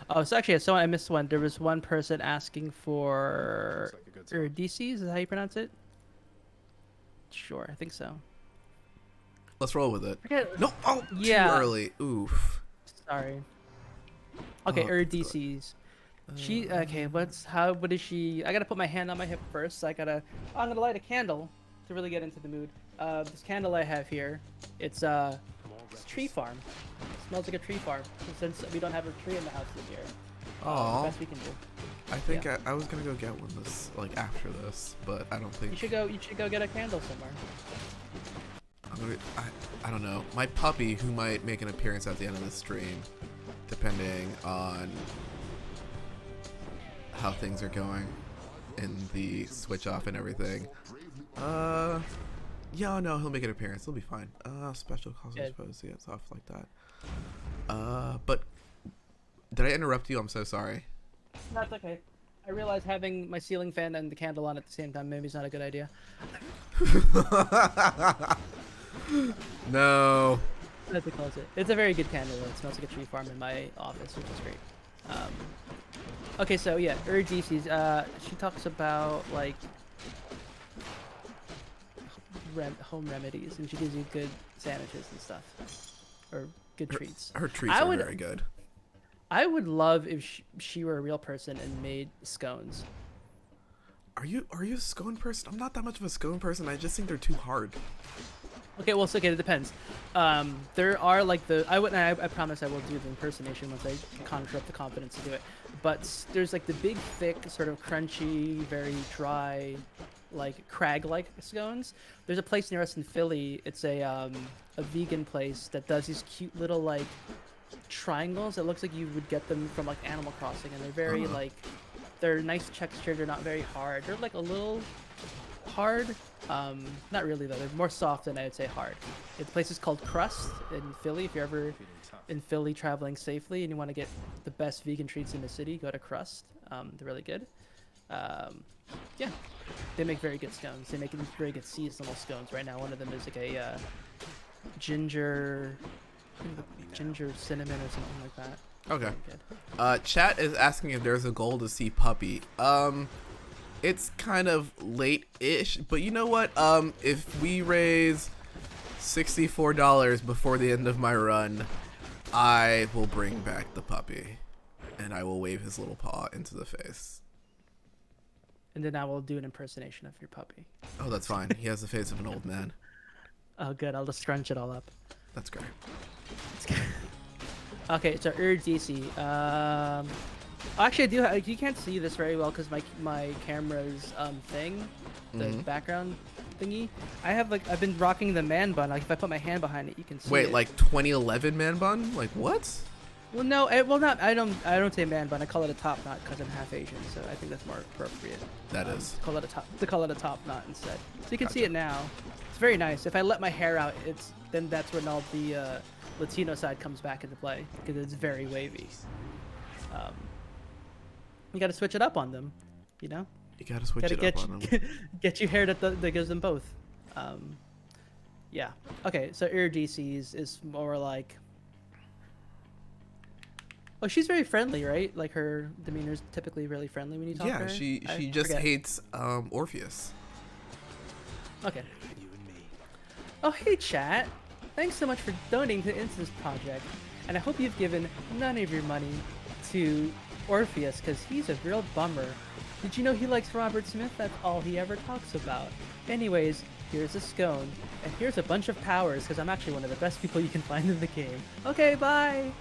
Oh, so actually, I missed one. There was one person asking for DCs. Is that how you pronounce it? Sure, I think so. Let's roll with it. No, yeah. Too early. Oof. Sorry. Okay, DCs. What is she? I gotta put my hand on my hip first. I'm gonna light a candle to really get into the mood. This candle I have here, it's tree farm. It smells like a tree farm. Since we don't have a tree in the house this year. The best we can do. I think I was gonna go get one after this, but I don't think you should go get a candle somewhere. I don't know. My puppy, who might make an appearance at the end of the stream, depending on how things are going in the switch off and everything. Yeah, no, he'll make an appearance. He'll be fine. Special calls, I suppose. Yeah, stuff like that. But did I interrupt you? I'm so sorry. That's okay. I realize having my ceiling fan and the candle on at the same time maybe is not a good idea. No. That's a closet. It's a very good candle. It smells like a tree farm in my office, which is great. Okay, so yeah, DCs. She talks about like home remedies, and she gives you good sandwiches and stuff, or good treats. Her treats are very good. I would love if she were a real person and made scones. Are you a scone person? I'm not that much of a scone person. I just think they're too hard. Okay, well, it depends. There are like I promise I will do the impersonation once I conjure up the confidence to do it. But there's like the big, thick, sort of crunchy, very dry, like crag-like scones. There's a place near us in Philly. It's a vegan place that does these cute little like triangles. It looks like you would get them from like Animal Crossing, and they're very like, they're nice texture. They're not very hard. They're like a little hard. Not really though. They're more soft than I would say hard. The place is called Crust in Philly. If you're ever in Philly traveling safely and you want to get the best vegan treats in the city, go to Crust. They're really good. Yeah, they make very good scones. They make very good seasonal scones. Right now, one of them is like a ginger cinnamon or something like that. Okay. Chat is asking if there's a goal to see Puppy. It's kind of late-ish, but you know what? If we raise $64 before the end of my run, I will bring back the puppy, and I will wave his little paw into the face. And then I will do an impersonation of your puppy. Oh, that's fine. He has the face of an old man. Oh, good. I'll just scrunch it all up. That's great. Okay, so Urdisi. Actually, I do. You can't see this very well because my camera's thing, the background thingy. I've been rocking the man bun. Like if I put my hand behind it, you can see. Wait, it. like 2011 man bun? Like what? Well, no, not. I don't say man bun. I call it a top knot because I'm half Asian, so I think that's more appropriate. That is. Call it a top knot instead. So you can see it now. It's very nice. If I let my hair out, then that's when all the Latino side comes back into play because it's very wavy. You got to switch it up on them, you know. You got to switch it up on them. Get you hair that gives them both. Yeah. Okay. So Urdisi is more like. Oh, she's very friendly, right? Like her demeanor's typically really friendly when you talk to her. Yeah, she just hates Orpheus. Okay. Oh, hey chat. Thanks so much for donating to this project, and I hope you've given none of your money to Orpheus because he's a real bummer. Did you know he likes Robert Smith? That's all he ever talks about. Anyways, here's a scone, and here's a bunch of powers because I'm actually one of the best people you can find in the game. Okay, bye.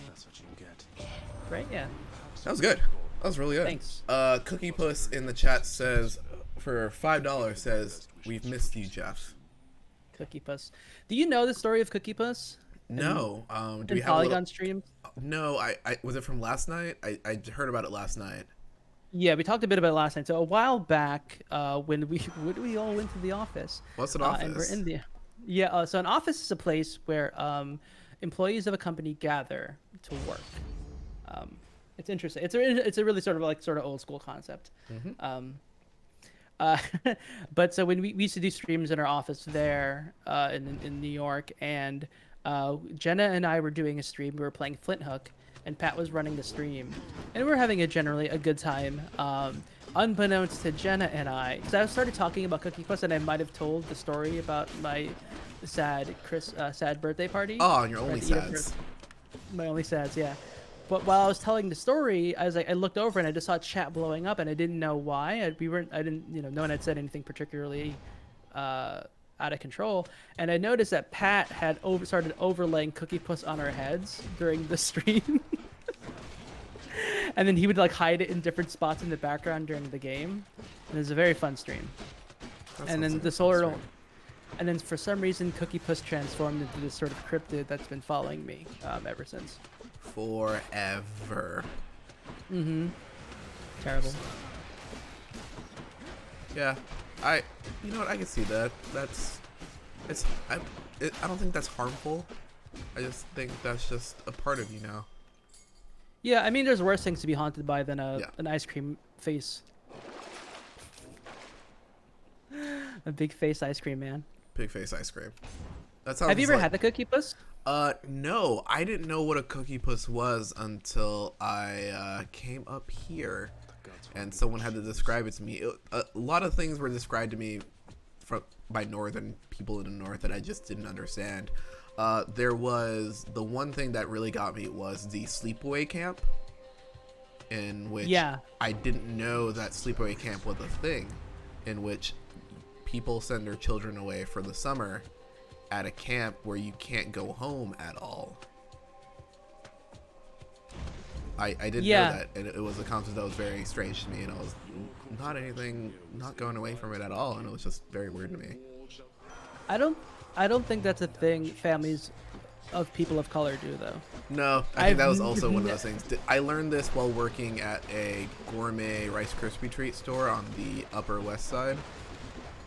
That's what you get. Right? Yeah. That was good. That was really good. Thanks. Cookie Puss in the chat says, for $5, says, "We've missed you, Jeff." Cookie Puss. Do you know the story of Cookie Puss? No. Do we have Polygon streams? No. I was it from last night? I heard about it last night. Yeah, we talked a bit about it last night. So a while back, when we all went to the office. What's an office? And we're in the so an office is a place where employees of a company gather to work. It's interesting. It's a really sort of old school concept. But so when we used to do streams in our office there in New York, and Jenna and I were doing a stream. We were playing Flint Hook, and Pat was running the stream, and we were having generally a good time. Unbeknownst to Jenna and I, because I started talking about Cookie Puss, and I might have told the story about my sad birthday party. Oh, and your only sads. My only sads, yeah. But while I was telling the story, I looked over and I just saw chat blowing up, and I didn't know why. No one had said anything particularly out of control, and I noticed that Pat had started overlaying Cookie Puss on our heads during the stream, and then he would like hide it in different spots in the background during the game. And it was a very fun stream. And then and then for some reason, Cookie Puss transformed into this sort of cryptid that's been following me ever since. Forever. Terrible. Yeah, you know what? I can see that. I don't think that's harmful. I just think that's just a part of you now. Yeah, I mean, there's worse things to be haunted by than an ice cream face. A big face ice cream man. Big face ice cream. That sounds. Have you ever had the Cookie Puss? No, I didn't know what a Cookie Puss was until I came up here, and someone had to describe it to me. A lot of things were described to me by northern people in the north that I just didn't understand. There was the one thing that really got me was the sleepaway camp, in which I didn't know that sleepaway camp was a thing, in which people send their children away for the summer at a camp where you can't go home at all. I didn't know that, and it was a concept that was very strange to me, and I was not going away from it at all, and it was just very weird to me. I don't think that's a thing families of people of color do, though. No, I think that was also one of those things. I learned this while working at a gourmet Rice Krispie treat store on the Upper West Side.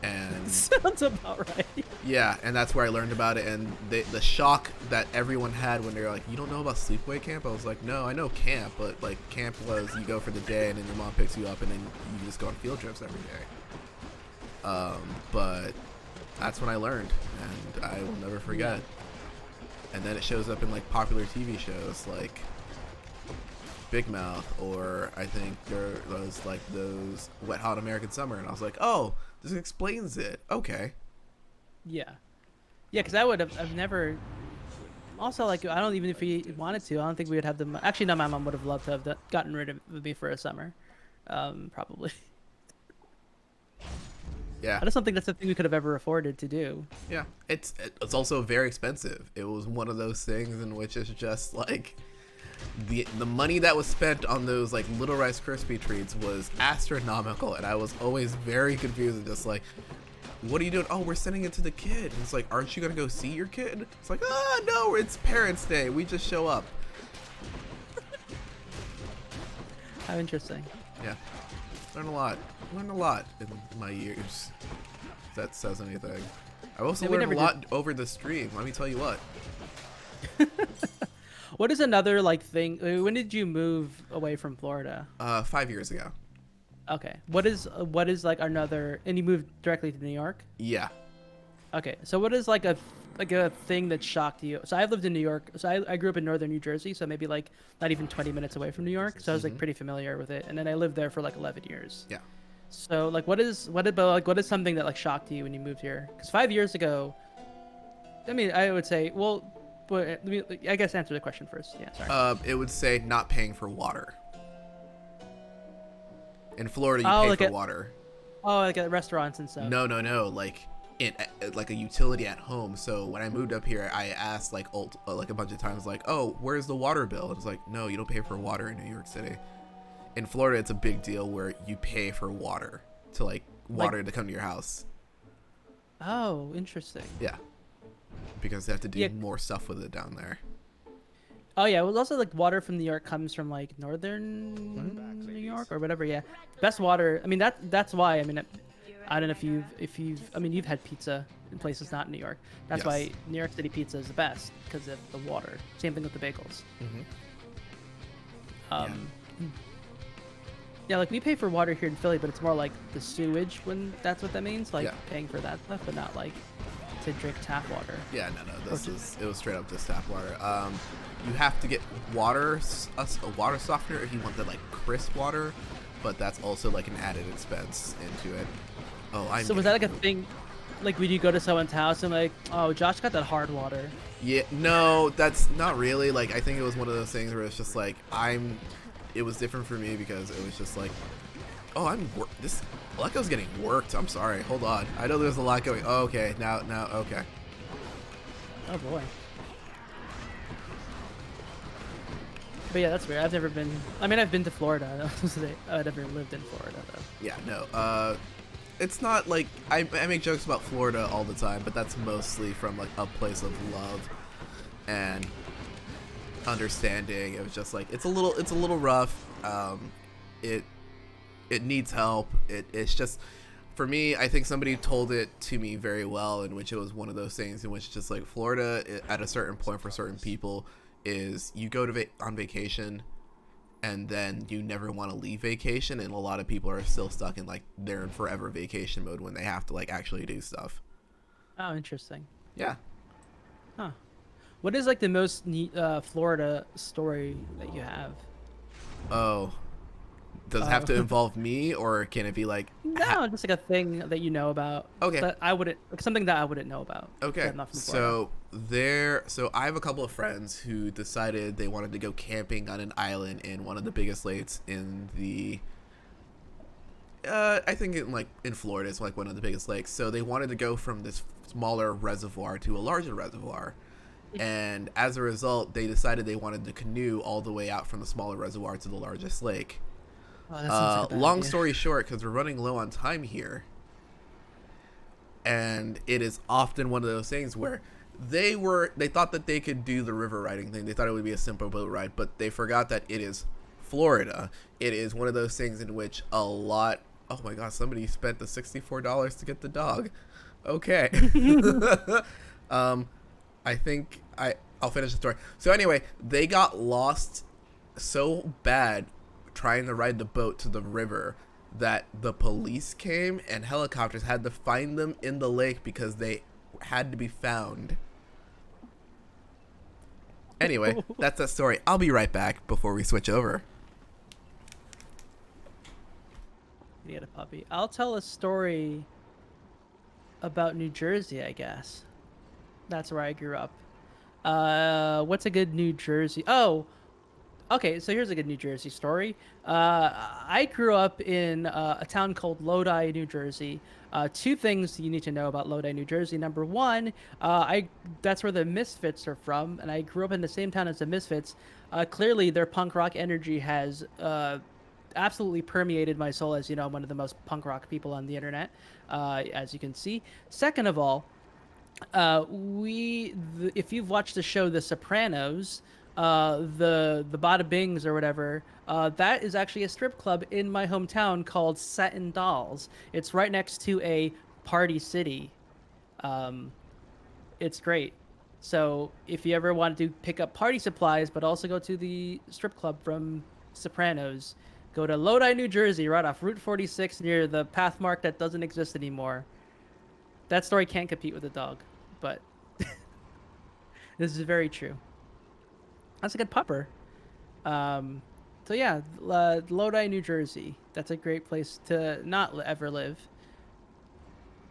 And sounds about right. Yeah, and that's where I learned about it, and the shock that everyone had when they were like, "You don't know about sleepaway camp?" I was like, "No, I know camp, but like camp was you go for the day, and then your mom picks you up, and then you just go on field trips every day." But that's when I learned, and I will never forget. And then it shows up in like popular TV shows like Big Mouth, or I think there was like those Wet Hot American Summer, and I was like, oh, this explains it. Okay. Yeah, because I've never. Also, like, I don't even if we wanted to, I don't think we would have the. Actually, no, my mom would have loved to have gotten rid of me for a summer, probably. Yeah. I just don't think that's the thing we could have ever afforded to do. Yeah, it's also very expensive. It was one of those things in which it's just like the money that was spent on those like Little Rice Krispie treats was astronomical, and I was always very confused and just like, what are you doing? Oh, we're sending it to the kid. And it's like, aren't you gonna go see your kid? It's like, no, it's Parents' Day. We just show up. How interesting. Yeah, learned a lot in my years. If that says anything. I also learned a lot over the stream. Let me tell you what. What is another like thing? When did you move away from Florida? 5 years ago. Okay. What is like another? And you moved directly to New York? Yeah. Okay. So what is like a thing that shocked you? So I've lived in New York. So I grew up in northern New Jersey. So maybe like not even 20 minutes away from New York. So I was like pretty familiar with it. And then I lived there for like 11 years. Yeah. So like what is something that like shocked you when you moved here? Because 5 years ago, I mean, I would say, well, but let me, I guess answer the question first. Yeah, sorry. It would say not paying for water. In Florida, you pay for water. Oh, like at restaurants and stuff. No. Like like a utility at home. So when I moved up here, I asked like a bunch of times, like, oh, where's the water bill? And it's like, no, you don't pay for water in New York City. In Florida, it's a big deal where you pay for water to water to come to your house. Oh, interesting. Yeah. Because they have to do more stuff with it down there. Oh yeah, well also like water from New York comes from like northern New York or whatever. Yeah, best water. I mean that's why. I mean, I don't know if you've. I mean, you've had pizza in places not in New York. That's why New York City pizza is the best because of the water. Same thing with the bagels. Yeah, like we pay for water here in Philly, but it's more like the sewage when that's what that means. Like paying for that stuff, but not like to drink tap water. Yeah, no. It was straight up just tap water. You have to get a water softener if you want the like crisp water, but that's also like an added expense into it. So was that like a thing? Like, would you go to someone's house and like, oh, Josh got that hard water? Yeah, no, that's not really. Like, I think it was one of those things where it's just like it was different for me because it was just like, oh, this Aleko's getting worked. I'm sorry. Hold on. I know there's a lot going. Oh, okay, now, okay. Oh boy. But yeah, that's weird. I've never been. I mean, I've been to Florida. I've never lived in Florida though. Yeah, no. It's not like I make jokes about Florida all the time, but that's mostly from like a place of love and understanding. It was just like it's a little rough. It needs help. It's just for me. I think somebody told it to me very well, in which it was one of those things in which just like Florida at a certain point for certain people is you go to on vacation and then you never want to leave vacation, and a lot of people are still stuck in like they're in forever vacation mode when they have to like actually do stuff. Oh, interesting. Yeah. Huh. What is like the most Florida story that you have? Oh, does it have to involve me, or can it be like no, just like a thing that you know about? Okay. That I wouldn't, something that I wouldn't know about. Okay. So I have a couple of friends who decided they wanted to go camping on an island in one of the biggest lakes in the. I think in Florida, it's like one of the biggest lakes. So they wanted to go from this smaller reservoir to a larger reservoir. And as a result, they decided they wanted to canoe all the way out from the smaller reservoir to the largest lake. Oh, long story short, because we're running low on time here, and it is often one of those things where they thought that they could do the river riding thing. They thought it would be a simple boat ride, but they forgot that it is Florida. It is one of those things in which oh my gosh, somebody spent the $64 to get the dog. Okay. I think I'll finish the story. So anyway, they got lost so bad trying to ride the boat to the river that the police came and helicopters had to find them in the lake because they had to be found. Anyway, that's that story. I'll be right back before we switch over. You get a puppy. I'll tell a story about New Jersey, I guess. That's where I grew up. What's a good New Jersey? Oh, okay. So here's a good New Jersey story. I grew up in a town called Lodi, New Jersey. Two things you need to know about Lodi, New Jersey. Number one, that's where the Misfits are from, and I grew up in the same town as the Misfits. Clearly, their punk rock energy has absolutely permeated my soul. As you know, I'm one of the most punk rock people on the internet, as you can see. Second of all, if you've watched the show The Sopranos, the Bada Bings or whatever, that is actually a strip club in my hometown called Satin Dolls. It's right next to a party city. It's great. So if you ever want to pick up party supplies, but also go to the strip club from Sopranos, go to Lodi, New Jersey, right off Route 46 near the pathmark that doesn't exist anymore. That story can't compete with a dog, but this is very true. That's a good pupper. So yeah, Lodi, New Jersey. That's a great place to not ever live.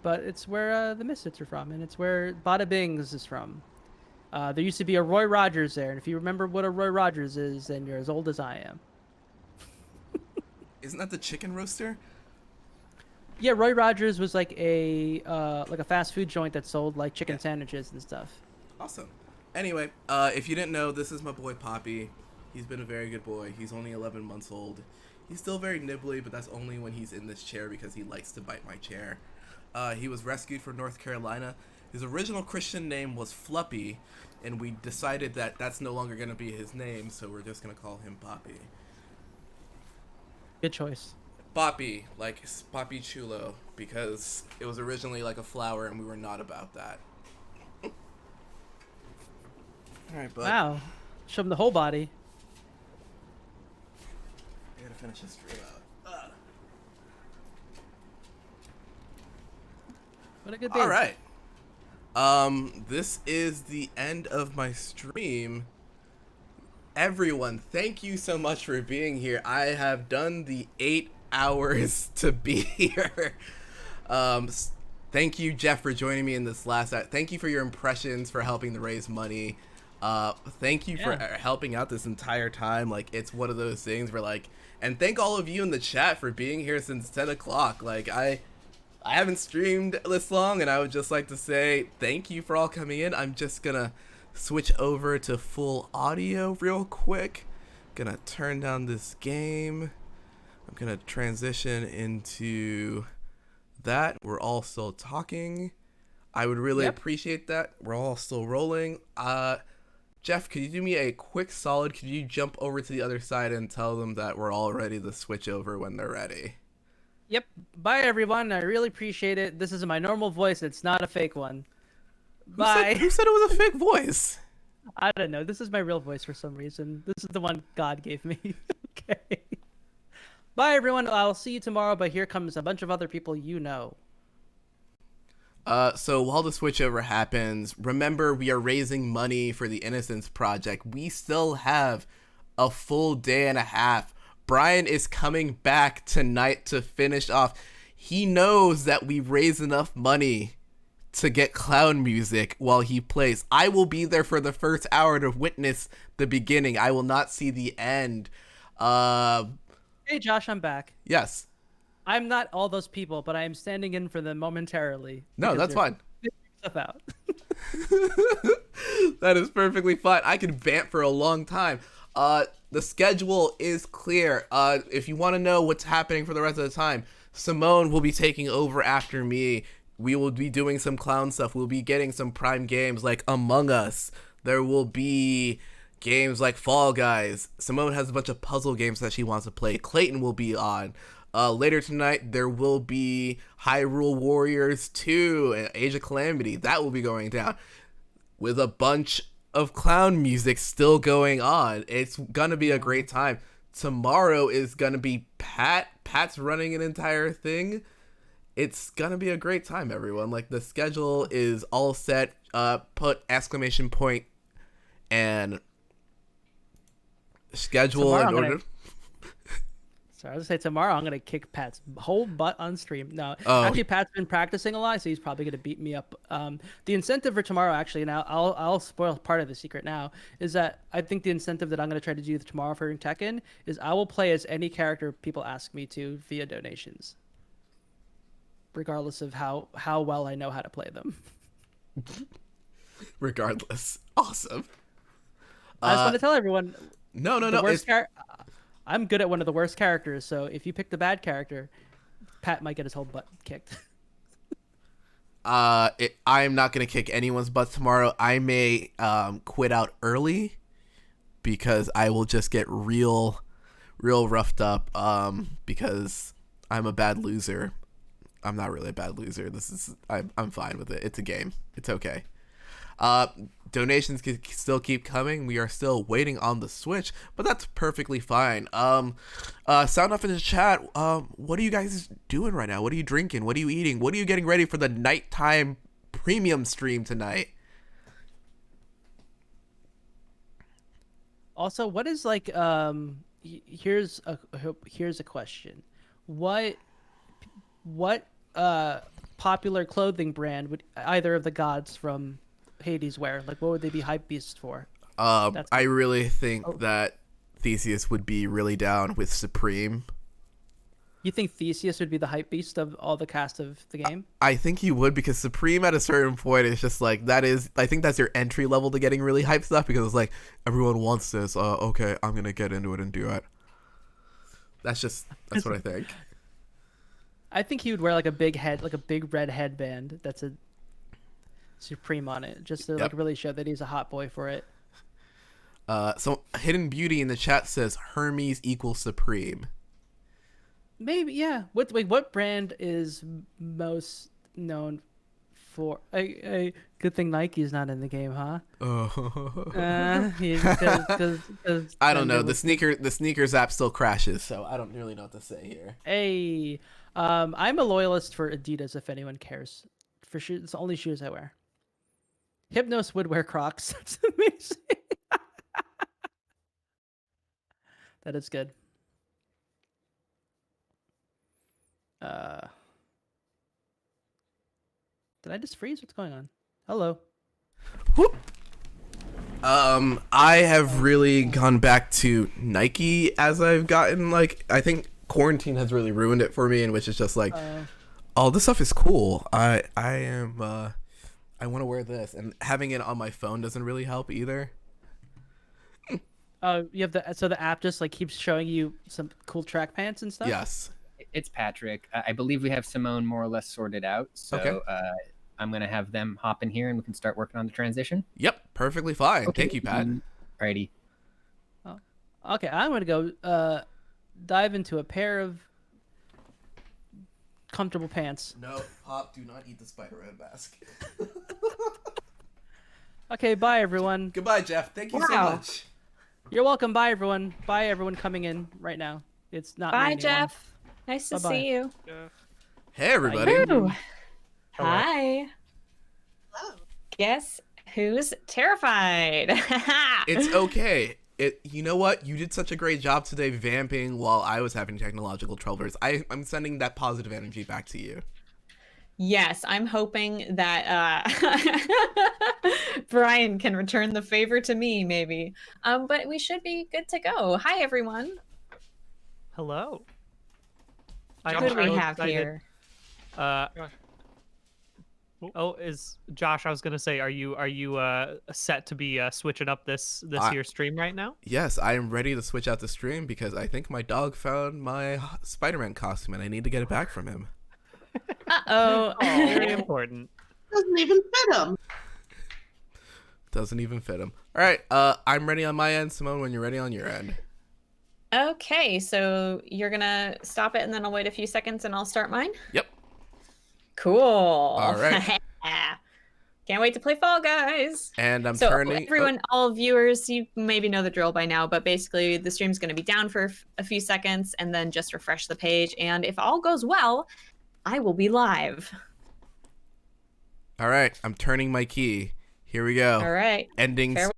But it's where the Misfits are from, and it's where Bada Bings is from. There used to be a Roy Rogers there, and if you remember what a Roy Rogers is, then you're as old as I am. Isn't that the chicken roaster? Yeah, Roy Rogers was like a fast food joint that sold like chicken sandwiches and stuff. Awesome. Anyway, if you didn't know, this is my boy Poppy. He's been a very good boy. He's only 11 months old. He's still very nibbly, but that's only when he's in this chair because he likes to bite my chair. He was rescued from North Carolina. His original Christian name was Fluppy, and we decided that that's no longer going to be his name, so we're just going to call him Poppy. Good choice. Poppy, like Poppy Chulo, because it was originally like a flower and we were not about that. Alright, bud. Wow. Show him the whole body. I gotta finish this stream out. What a good day. Alright. This is the end of my stream. Everyone, thank you so much for being here. I have done the 8 hours to be here. Thank you, Jeff, for joining me in this last act. Thank you for your impressions, for helping to raise money. Thank you for helping out this entire time. Like, it's one of those things where, like, and thank all of you in the chat for being here since 10 o'clock. Like, I haven't streamed this long, and I would just like to say thank you for all coming in. I'm just gonna switch over to full audio real quick. Gonna turn down this game. I'm gonna transition into that. We're all still talking. I would really appreciate that. We're all still rolling. Jeff, could you do me a quick solid? Could you jump over to the other side and tell them that we're all ready to switch over when they're ready? Yep. Bye, everyone. I really appreciate it. This is my normal voice. It's not a fake one. Bye. Who said it was a fake voice? I don't know. This is my real voice for some reason. This is the one God gave me. Okay. Bye, everyone. I'll see you tomorrow, but here comes a bunch of other people you know. So while the switchover happens, remember we are raising money for the Innocence Project. We still have a full day and a half. Brian is coming back tonight to finish off. He knows that we raise enough money to get clown music while he plays. I will be there for the first hour to witness the beginning. I will not see the end. Hey, Josh, I'm back. Yes. I'm not all those people, but I am standing in for them momentarily. No, that's fine. Stuff out. That is perfectly fine. I can vamp for a long time. The schedule is clear. If you want to know what's happening for the rest of the time, Simone will be taking over after me. We will be doing some clown stuff. We'll be getting some prime games like Among Us. There will be games like Fall Guys. Simone has a bunch of puzzle games that she wants to play. Clayton will be on. Later tonight, there will be Hyrule Warriors 2 and Age of Calamity. That will be going down with a bunch of clown music still going on. It's gonna be a great time. Tomorrow is gonna be Pat. Pat's running an entire thing. It's gonna be a great time, everyone. Like, the schedule is all set. Put exclamation point and schedule in order. So I was gonna say tomorrow I'm gonna kick Pat's whole butt on stream. No, Oh. actually Pat's been practicing a lot, so he's probably gonna beat me up. The incentive for tomorrow, actually, now I'll spoil part of the secret now, is that I think the incentive that I'm gonna try to do tomorrow for Tekken is I will play as any character people ask me to via donations, regardless of how well I know how to play them. Regardless, awesome. I just want to tell everyone. No. I'm good at one of the worst characters, so if you pick the bad character, Pat might get his whole butt kicked. I'm not gonna kick anyone's butt tomorrow. I may quit out early because I will just get real roughed up. Because I'm a bad loser. I'm not really a bad loser. I'm fine with it. It's a game. It's okay. Donations can still keep coming. We are still waiting on the Switch, but that's perfectly fine. Sound off in the chat. What are you guys doing right now? What are you drinking? What are you eating? What are you getting ready for the nighttime premium stream tonight? Also, what is like here's a question. What popular clothing brand would either of the gods from Hades wear? Like, what would they be hype beasts for? I really think that Theseus would be really down with Supreme. You think Theseus would be the hype beast of all the cast of the game? I think he would, because Supreme at a certain point is just like, I think that's your entry level to getting really hype stuff, because it's like, everyone wants this. Okay, I'm going to get into it and do it. That's what I think. I think he would wear like a big red headband that's a Supreme on it, just to like really show that he's a hot boy for it. So Hidden Beauty in the chat says Hermes equals Supreme. Maybe, yeah. What brand is most known for? Good thing Nike's not in the game, huh? I don't know. The sneakers app still crashes, so I don't really know what to say here. Hey, I'm a loyalist for Adidas. If anyone cares, for sure, it's the only shoes I wear. Hypnos would wear Crocs. That's amazing. That is good. Did I just freeze? What's going on? Hello. Whoop. I have really gone back to Nike as I've gotten, like, I think quarantine has really ruined it for me, in which it's just like, oh, this stuff is cool. I want to wear this, and having it on my phone doesn't really help either. You have the app just like keeps showing you some cool track pants and stuff. Yes. It's Patrick. I believe we have Simone more or less sorted out. So okay. I'm going to have them hop in here and we can start working on the transition. Yep. Perfectly fine. Okay. Thank you, Pat. Alrighty. Oh, okay. I'm going to go dive into a pair of comfortable pants. No, Pop, do not eat the Spider-Man mask. Okay. Bye, everyone. Goodbye, Jeff. Thank you so much. You're welcome. Bye, everyone. Bye, everyone coming in right now. It's not. Bye, Jeff. Nice to see you. Hey, everybody. Hello. Hi. Hello. Guess who's terrified? It's okay. You know what? You did such a great job today vamping while I was having technological troubles. I'm sending that positive energy back to you. Yes, I'm hoping that Brian can return the favor to me, maybe. But we should be good to go. Hi, everyone. Hello. Who do we have here? Is Josh? I was gonna say, are you set to be switching up this here stream right now? Yes, I am ready to switch out the stream because I think my dog found my Spider-Man costume and I need to get it back from him. Uh-oh. Very important. Doesn't even fit him. Doesn't even fit him. All right, I'm ready on my end. Simone, when you're ready on your end. Okay, so you're gonna stop it and then I'll wait a few seconds and I'll start mine? Yep. Cool. All right. Can't wait to play Fall Guys. And I'm so turning. Everyone, all viewers, you maybe know the drill by now, but basically the stream's going to be down for a few seconds and then just refresh the page. And if all goes well, I will be live. All right, I'm turning my key. Here we go. All right. Ending Farewell.